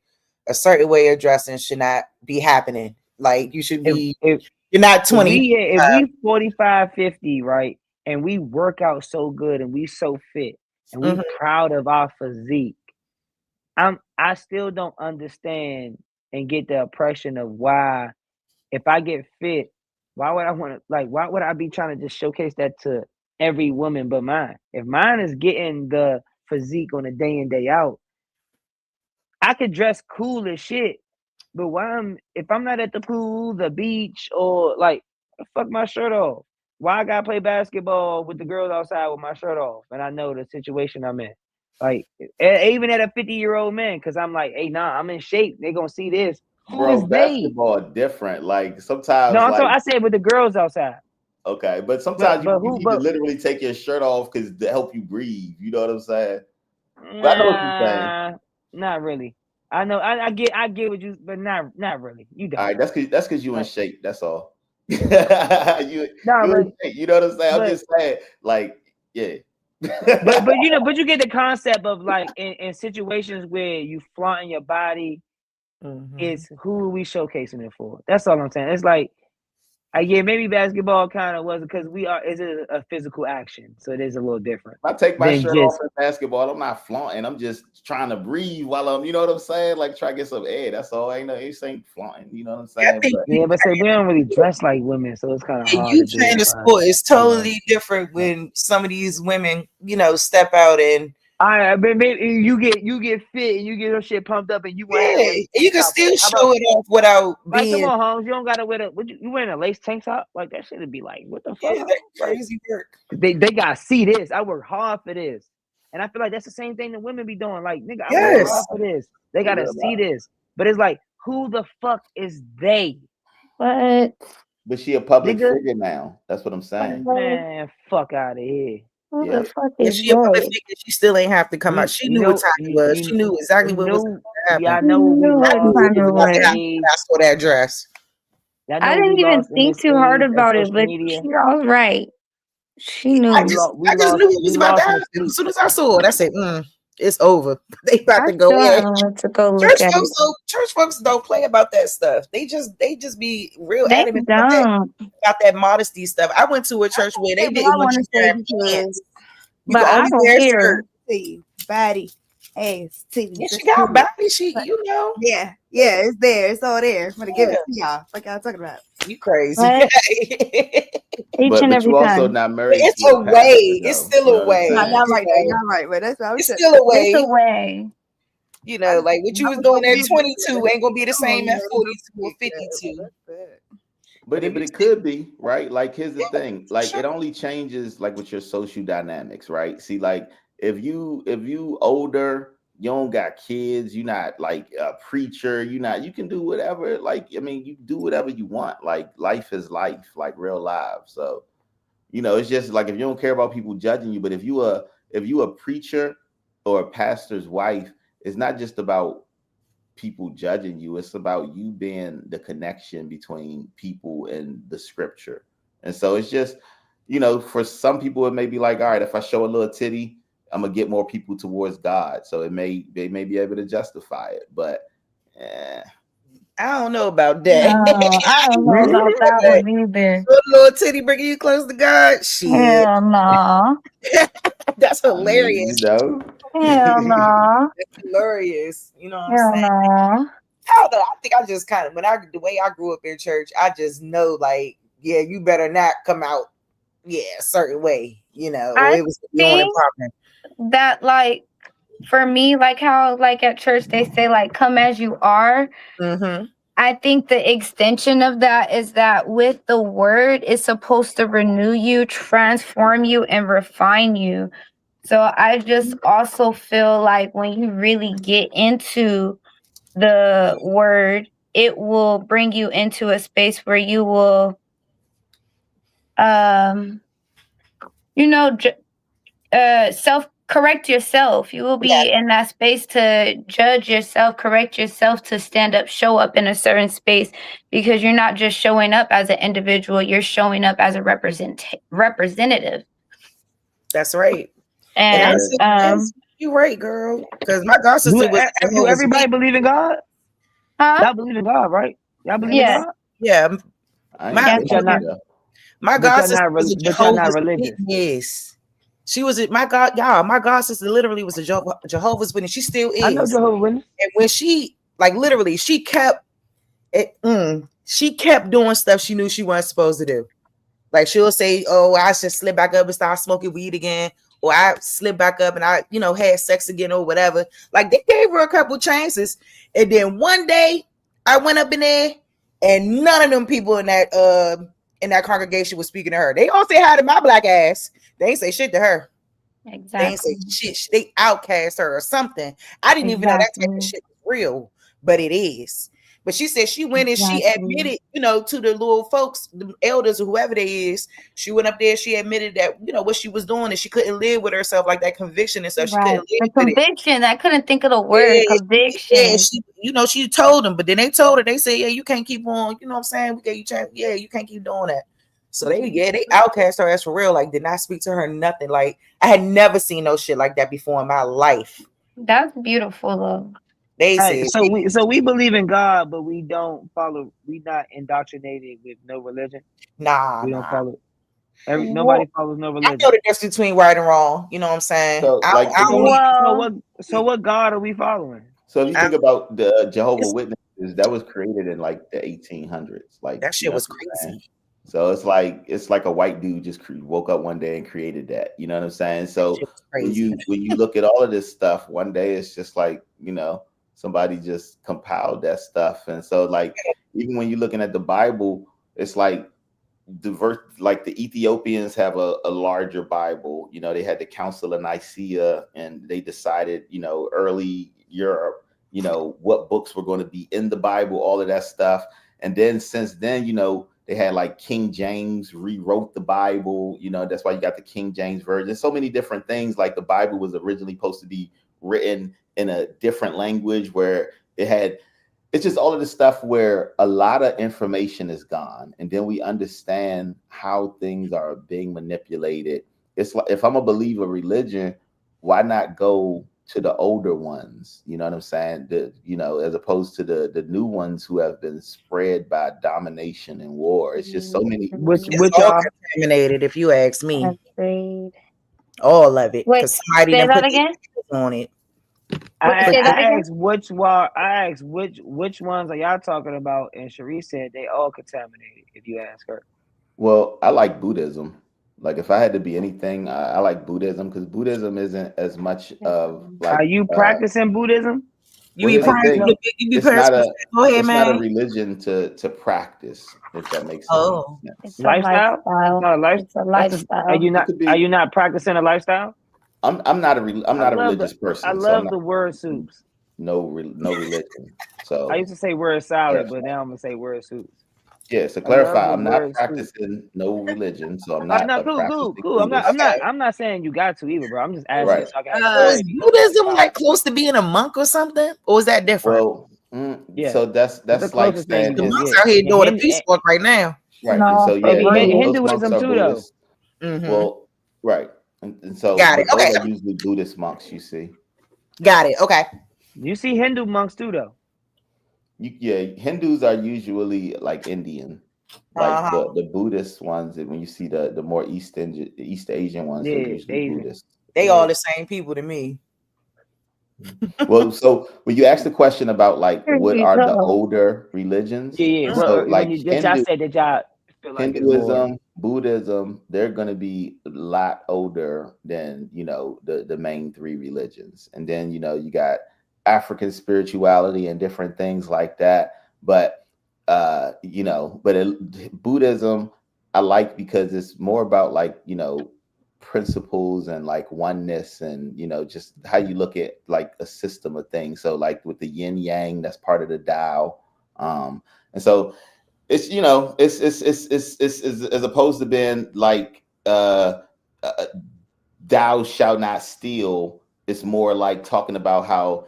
a certain way of dressing should not be happening. Like you should be. If You're not 20. if we 45, 50, right, and we work out so good and we so fit and we proud of our physique, I still don't understand and get the impression of why, if I get fit, why would I want to, like, why would I be trying to just showcase that to every woman but mine? If mine is getting the physique on a day in, day out, I could dress cool as shit, but if I'm not at the pool, the beach, or like, fuck my shirt off. Why I gotta play basketball with the girls outside with my shirt off? And I know the situation I'm in. Like, even at a 50-year-old man, because I'm like, hey, nah, I'm in shape. They gonna see this. Who is Bro, they? basketball different. Like sometimes, No, like I said with the girls outside. okay, but sometimes But you who? need to But literally take your shirt off because to help you breathe. You know what I'm saying? But I know what you're saying. not really. I know. I get what you, but not really. You don't. All right, that's because you in shape. That's all. you Nah, in but shape. You know what I'm saying? I'm but just saying, like, yeah. but you get the concept of, like, in situations where you flaunting your body, it's who are we showcasing it for? That's all I'm saying. It's like, yeah, maybe basketball kind of was because it's a physical action, so it is a little different. If I take my than shirt just off in basketball, I'm not flaunting. I'm just trying to breathe while I'm, you know what I'm saying? Like try to get some air. That's all. Ain't flaunting. You know what I'm saying? but say we don't really dress like women, so it's kind of hard You to do playing it. the sport is totally different when some of these women, step out and but maybe you get fit and you get your shit pumped up and you want to wear you can still show it off without like, being. come on, Holmes, you don't gotta wear you wearing a lace tank top? Like, that shit would be like, what the fuck? Yeah, that's crazy work. They gotta see this. I work hard for this. And I feel like that's the same thing that women be doing. Like, nigga, I work hard for this. They gotta see this. But it's like, who the fuck is they? What? But she a public Nigga. figure now. That's what I'm saying. Man, fuck out of here. Who the fuck If is she a public they? figure, she still ain't have to come out. She knew what time it was. She knew exactly what was going to happen. Yeah, I know what we lost. That's for that dress. I didn't even think too hard about it, but she was right. She knew. I just knew it was about to happen. As soon as I saw it, I said, it's over. They about to go in. To go look at church folks don't play about that stuff. They just be real they adamant about that modesty stuff. I went to a church where they didn't want you to wear pants. But I don't care. Body, ass, titties. Yeah, she got body. Yeah, it's there. It's all there. I'm gonna give it to y'all. Like y'all talking about. You crazy? But you also not married. It's a way. It's still a way. No, y'all right. Y'all right. But that's what it's still a way. It's a way. Like what you was doing at 22 ain't gonna be the same at 42 or 52. But it could be, right? Like, here's the thing. Like, it only changes like with your social dynamics, right? See, like if you older, you don't got kids, you're not like a preacher, you can do whatever. Like, I mean, you do whatever you want. Like, life is life, like real life. So, it's just like if you don't care about people judging you, but if you a preacher or a pastor's wife, it's not just about people judging you. It's about you being the connection between people and the scripture. And so it's just, for some people, it may be like, all right, if I show a little titty, I'm gonna get more people towards God. So they may be able to justify it. But I don't know about that. I don't know about that one either. Little titty bringing you close to God? Shit. Hell no. That's hilarious. Hell no. That's hilarious. You know what Hell I'm saying? no. I don't know. I think I just kind of the way I grew up in church, I just know, like, yeah, you better not come out, a certain way. I it was think that, like, for me, like how, like, at church they say, like, come as you are. Mm-hmm. I think the extension of that is that with the word, it's supposed to renew you, transform you, and refine you. So I just also feel like when you really get into the word, it will bring you into a space where you will, self-correct yourself. You will be in that space to judge yourself, correct yourself, to stand up, show up in a certain space, because you're not just showing up as an individual, you're showing up as a representative. That's right. And you're right, girl. Because my god sister do everybody believe in God? Huh? Y'all believe in God, right? Y'all believe in Yeah. God? Yeah, I ain't my Yes, believe But y'all I in not. it do. though. my But god y'all sister not. was a But y'all not Jehovah's religious. Witness. She was my god, y'all. My god sister literally was a Jehovah's Witness. She still I know is. Jehovah's Witness. And when she like literally, she kept it. She kept doing stuff she knew she wasn't supposed to do. Like she'll say, "Oh, I should slip back up and start smoking weed again," or "I slip back up and I, had sex again," or whatever. Like they gave her a couple chances, and then one day I went up in there, and none of them people in that congregation was speaking to her. They all say hi to my black ass. They ain't say shit to her. They ain't say Exactly. shit. They outcast her or something. I didn't even know that type of Exactly. shit was real, but it is. But she said she went and she Exactly. admitted, to the little folks, the elders or whoever they is. She went up there. She admitted that what she was doing, and she couldn't live with herself, like that conviction and stuff. She Right. couldn't The live with it. conviction. I couldn't think of the word Yeah, conviction. she told them, but then they told her. They said, "Yeah, you can't keep on. You know what I'm saying? We gave you chance. Yeah, you can't keep doing that." So they outcast her ass for real. Like, did not speak to her, nothing. Like, I had never seen no shit like that before in my life. That's beautiful though. They All right, said, so we believe in God, but we don't follow. We not indoctrinated with no religion. nah. We don't follow. Nobody Well, follows no I know religion. the difference between right and wrong. You know what I'm saying? So like I if So don't you what? need. So what God are we following? so if you I, think about the Jehovah it's, Witnesses, that was created in like the 1800s. Like, that you shit know was what I'm saying? crazy. So it's like a white dude just woke up one day and created that. You know what I'm saying? That So shit was when crazy. you look at all of this stuff, one day it's just like, somebody just compiled that stuff. And so like even when you're looking at the Bible, it's like diverse. Like the Ethiopians have a larger Bible. They had the Council of Nicaea, and they decided, early Europe, what books were going to be in the Bible, all of that stuff. And then since then, they had like King James rewrote the Bible. That's why you got the King James version. So many different things. Like the Bible was originally supposed to be written in a different language where it's just all of this stuff where a lot of information is gone, and then we understand how things are being manipulated. It's like, if I'm a believer of religion, why not go to the older ones? You know what I'm saying? As opposed to the new ones who have been spread by domination and war. It's just so many. It's all contaminated, if you ask me. Agreed. All of it, Wait, because somebody say done that put again. on it. Wait, say that I again. asked which ones are y'all talking about, and Cherie said they all contaminated. If you ask her, Well, I like Buddhism. Like if I had to be anything, I like Buddhism because Buddhism isn't as much of like. are you practicing Buddhism? You Well, be here's the practicing. thing. You be It's not practicing. a Go ahead, it's not a man. religion to practice, if that makes any Oh, sense. It's a Lifestyle? It's lifestyle. not a life. It's a That's Are lifestyle. you it not? could Are be. you not practicing a lifestyle? I'm not a religious I person, so I'm love not the word practicing soups. no religion. I So used to say word salad, clarify. but now I'm gonna say word soups. Yeah, so I love clarify. the I'm not word soup. practicing no religion, so I'm All right, not no, a cool, practicing cool. Buddhist. I'm not saying you got to either, bro. I'm just asking Right. so I can have is clarity. Buddhism like close to being a monk or something, or is that different? Well, Yeah, so that's it's the that's like closest thing you saying The can is monks get. out here And doing the peace work right now. right. And so No, for yeah, real. those monks Hinduism are too, though. Buddhists. Mm-hmm. Well, right. And so, Got it. but those Okay. are usually Buddhist monks, you see. Got it. Okay. You see Hindu monks too, though. Yeah, Hindus are usually like Indian. Like Uh-huh. the Buddhist ones, when you see the more East Asian ones, they're Yeah, usually Asian. Buddhist. They Yeah. all the same people to me. Well, so when you ask the question about like Here what you are the go. older religions, Yeah. so Well, when like you that y'all said that y'all feel like it's more. Hinduism, Buddhism, they're going to be a lot older than the main three religions, and then you got African spirituality and different things like that. But Buddhism I like because it's more about like principles and like oneness and just how you look at like a system of things. So like with the yin yang, that's part of the Tao, and so it's it's as opposed to being like uh thou shalt not steal. It's more like talking about how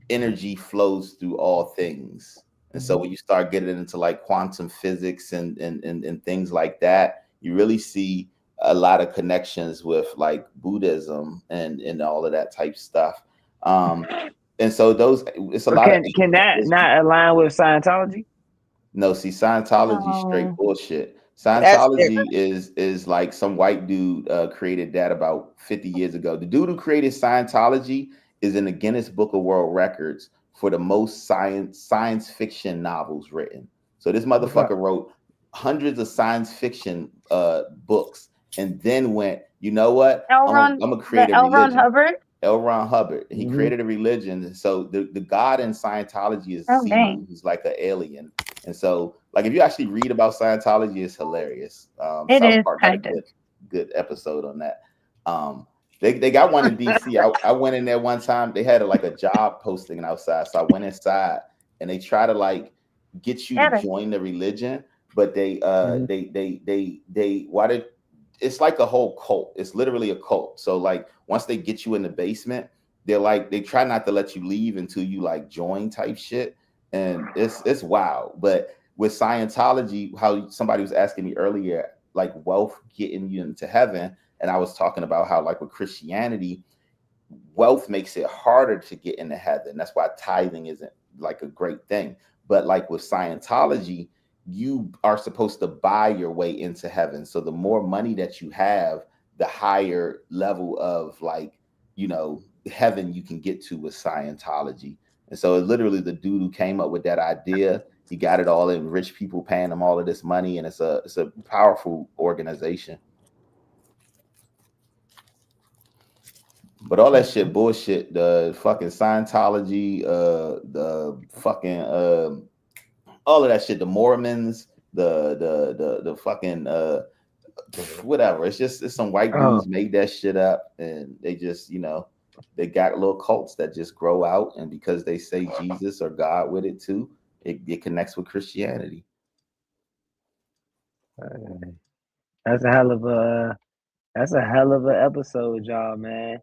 energy flows through all things. And so when you start getting into like quantum physics and things like that, you really see a lot of connections with like Buddhism and all of that type stuff. And so those, it's a Or lot of can that not align with Scientology? no. See, Scientology straight Oh, bullshit. That's Scientology different. is like some white dude created that about 50 years ago. The dude who created Scientology is in the Guinness Book of World Records for the most science fiction novels written. So this motherfucker wrote hundreds of science fiction books, and then went, you know what? I'm gonna create a L. Ron religion. Hubbard. L. Ron Hubbard. He Mhm. created a religion. So the God in Scientology is Oh, dang. Zenu, who's like an alien. And so, like, if you actually read about Scientology, it's hilarious. It South is Park had a kind of. good episode on that. They got one in DC. I went in there one time. They had like a job posting outside, so I went inside, and they try to like get you to join the religion, but they why they it's like a whole cult. It's literally a cult. So like once they get you in the basement, they try not to let you leave until you like join type shit. And it's wild. But with Scientology, how somebody was asking me earlier, like wealth getting you into heaven. And I was talking about how like with Christianity, wealth makes it harder to get into heaven. That's why tithing isn't like a great thing. But like with Scientology, you are supposed to buy your way into heaven. So the more money that you have, the higher level of like, heaven you can get to with Scientology. And so literally the dude who came up with that idea, he got it all in rich people paying him all of this money. And it's a powerful organization. But all that shit bullshit, the fucking Scientology, the fucking all of that shit, the Mormons, the fucking whatever. It's some white dudes made that shit up, and they just, they got little cults that just grow out, and because they say Jesus or God with it too, it connects with Christianity. That's a hell of a episode, y'all, man.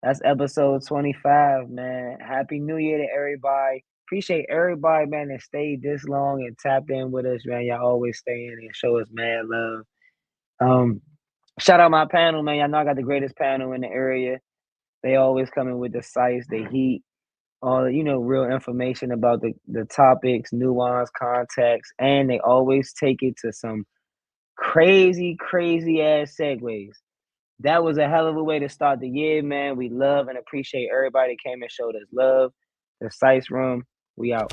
That's episode 25, man. Happy New Year to everybody. Appreciate everybody, man, that stayed this long and tapped in with us, man. Y'all always stay in and show us mad love. Shout out my panel, man. Y'all know I got the greatest panel in the area. They always coming with the Sice, the heat, all real information about the topics, nuance, context, and they always take it to some crazy ass segues. That was a hell of a way to start the year, man. We love and appreciate everybody that came and showed us love. The Sice Room, we out.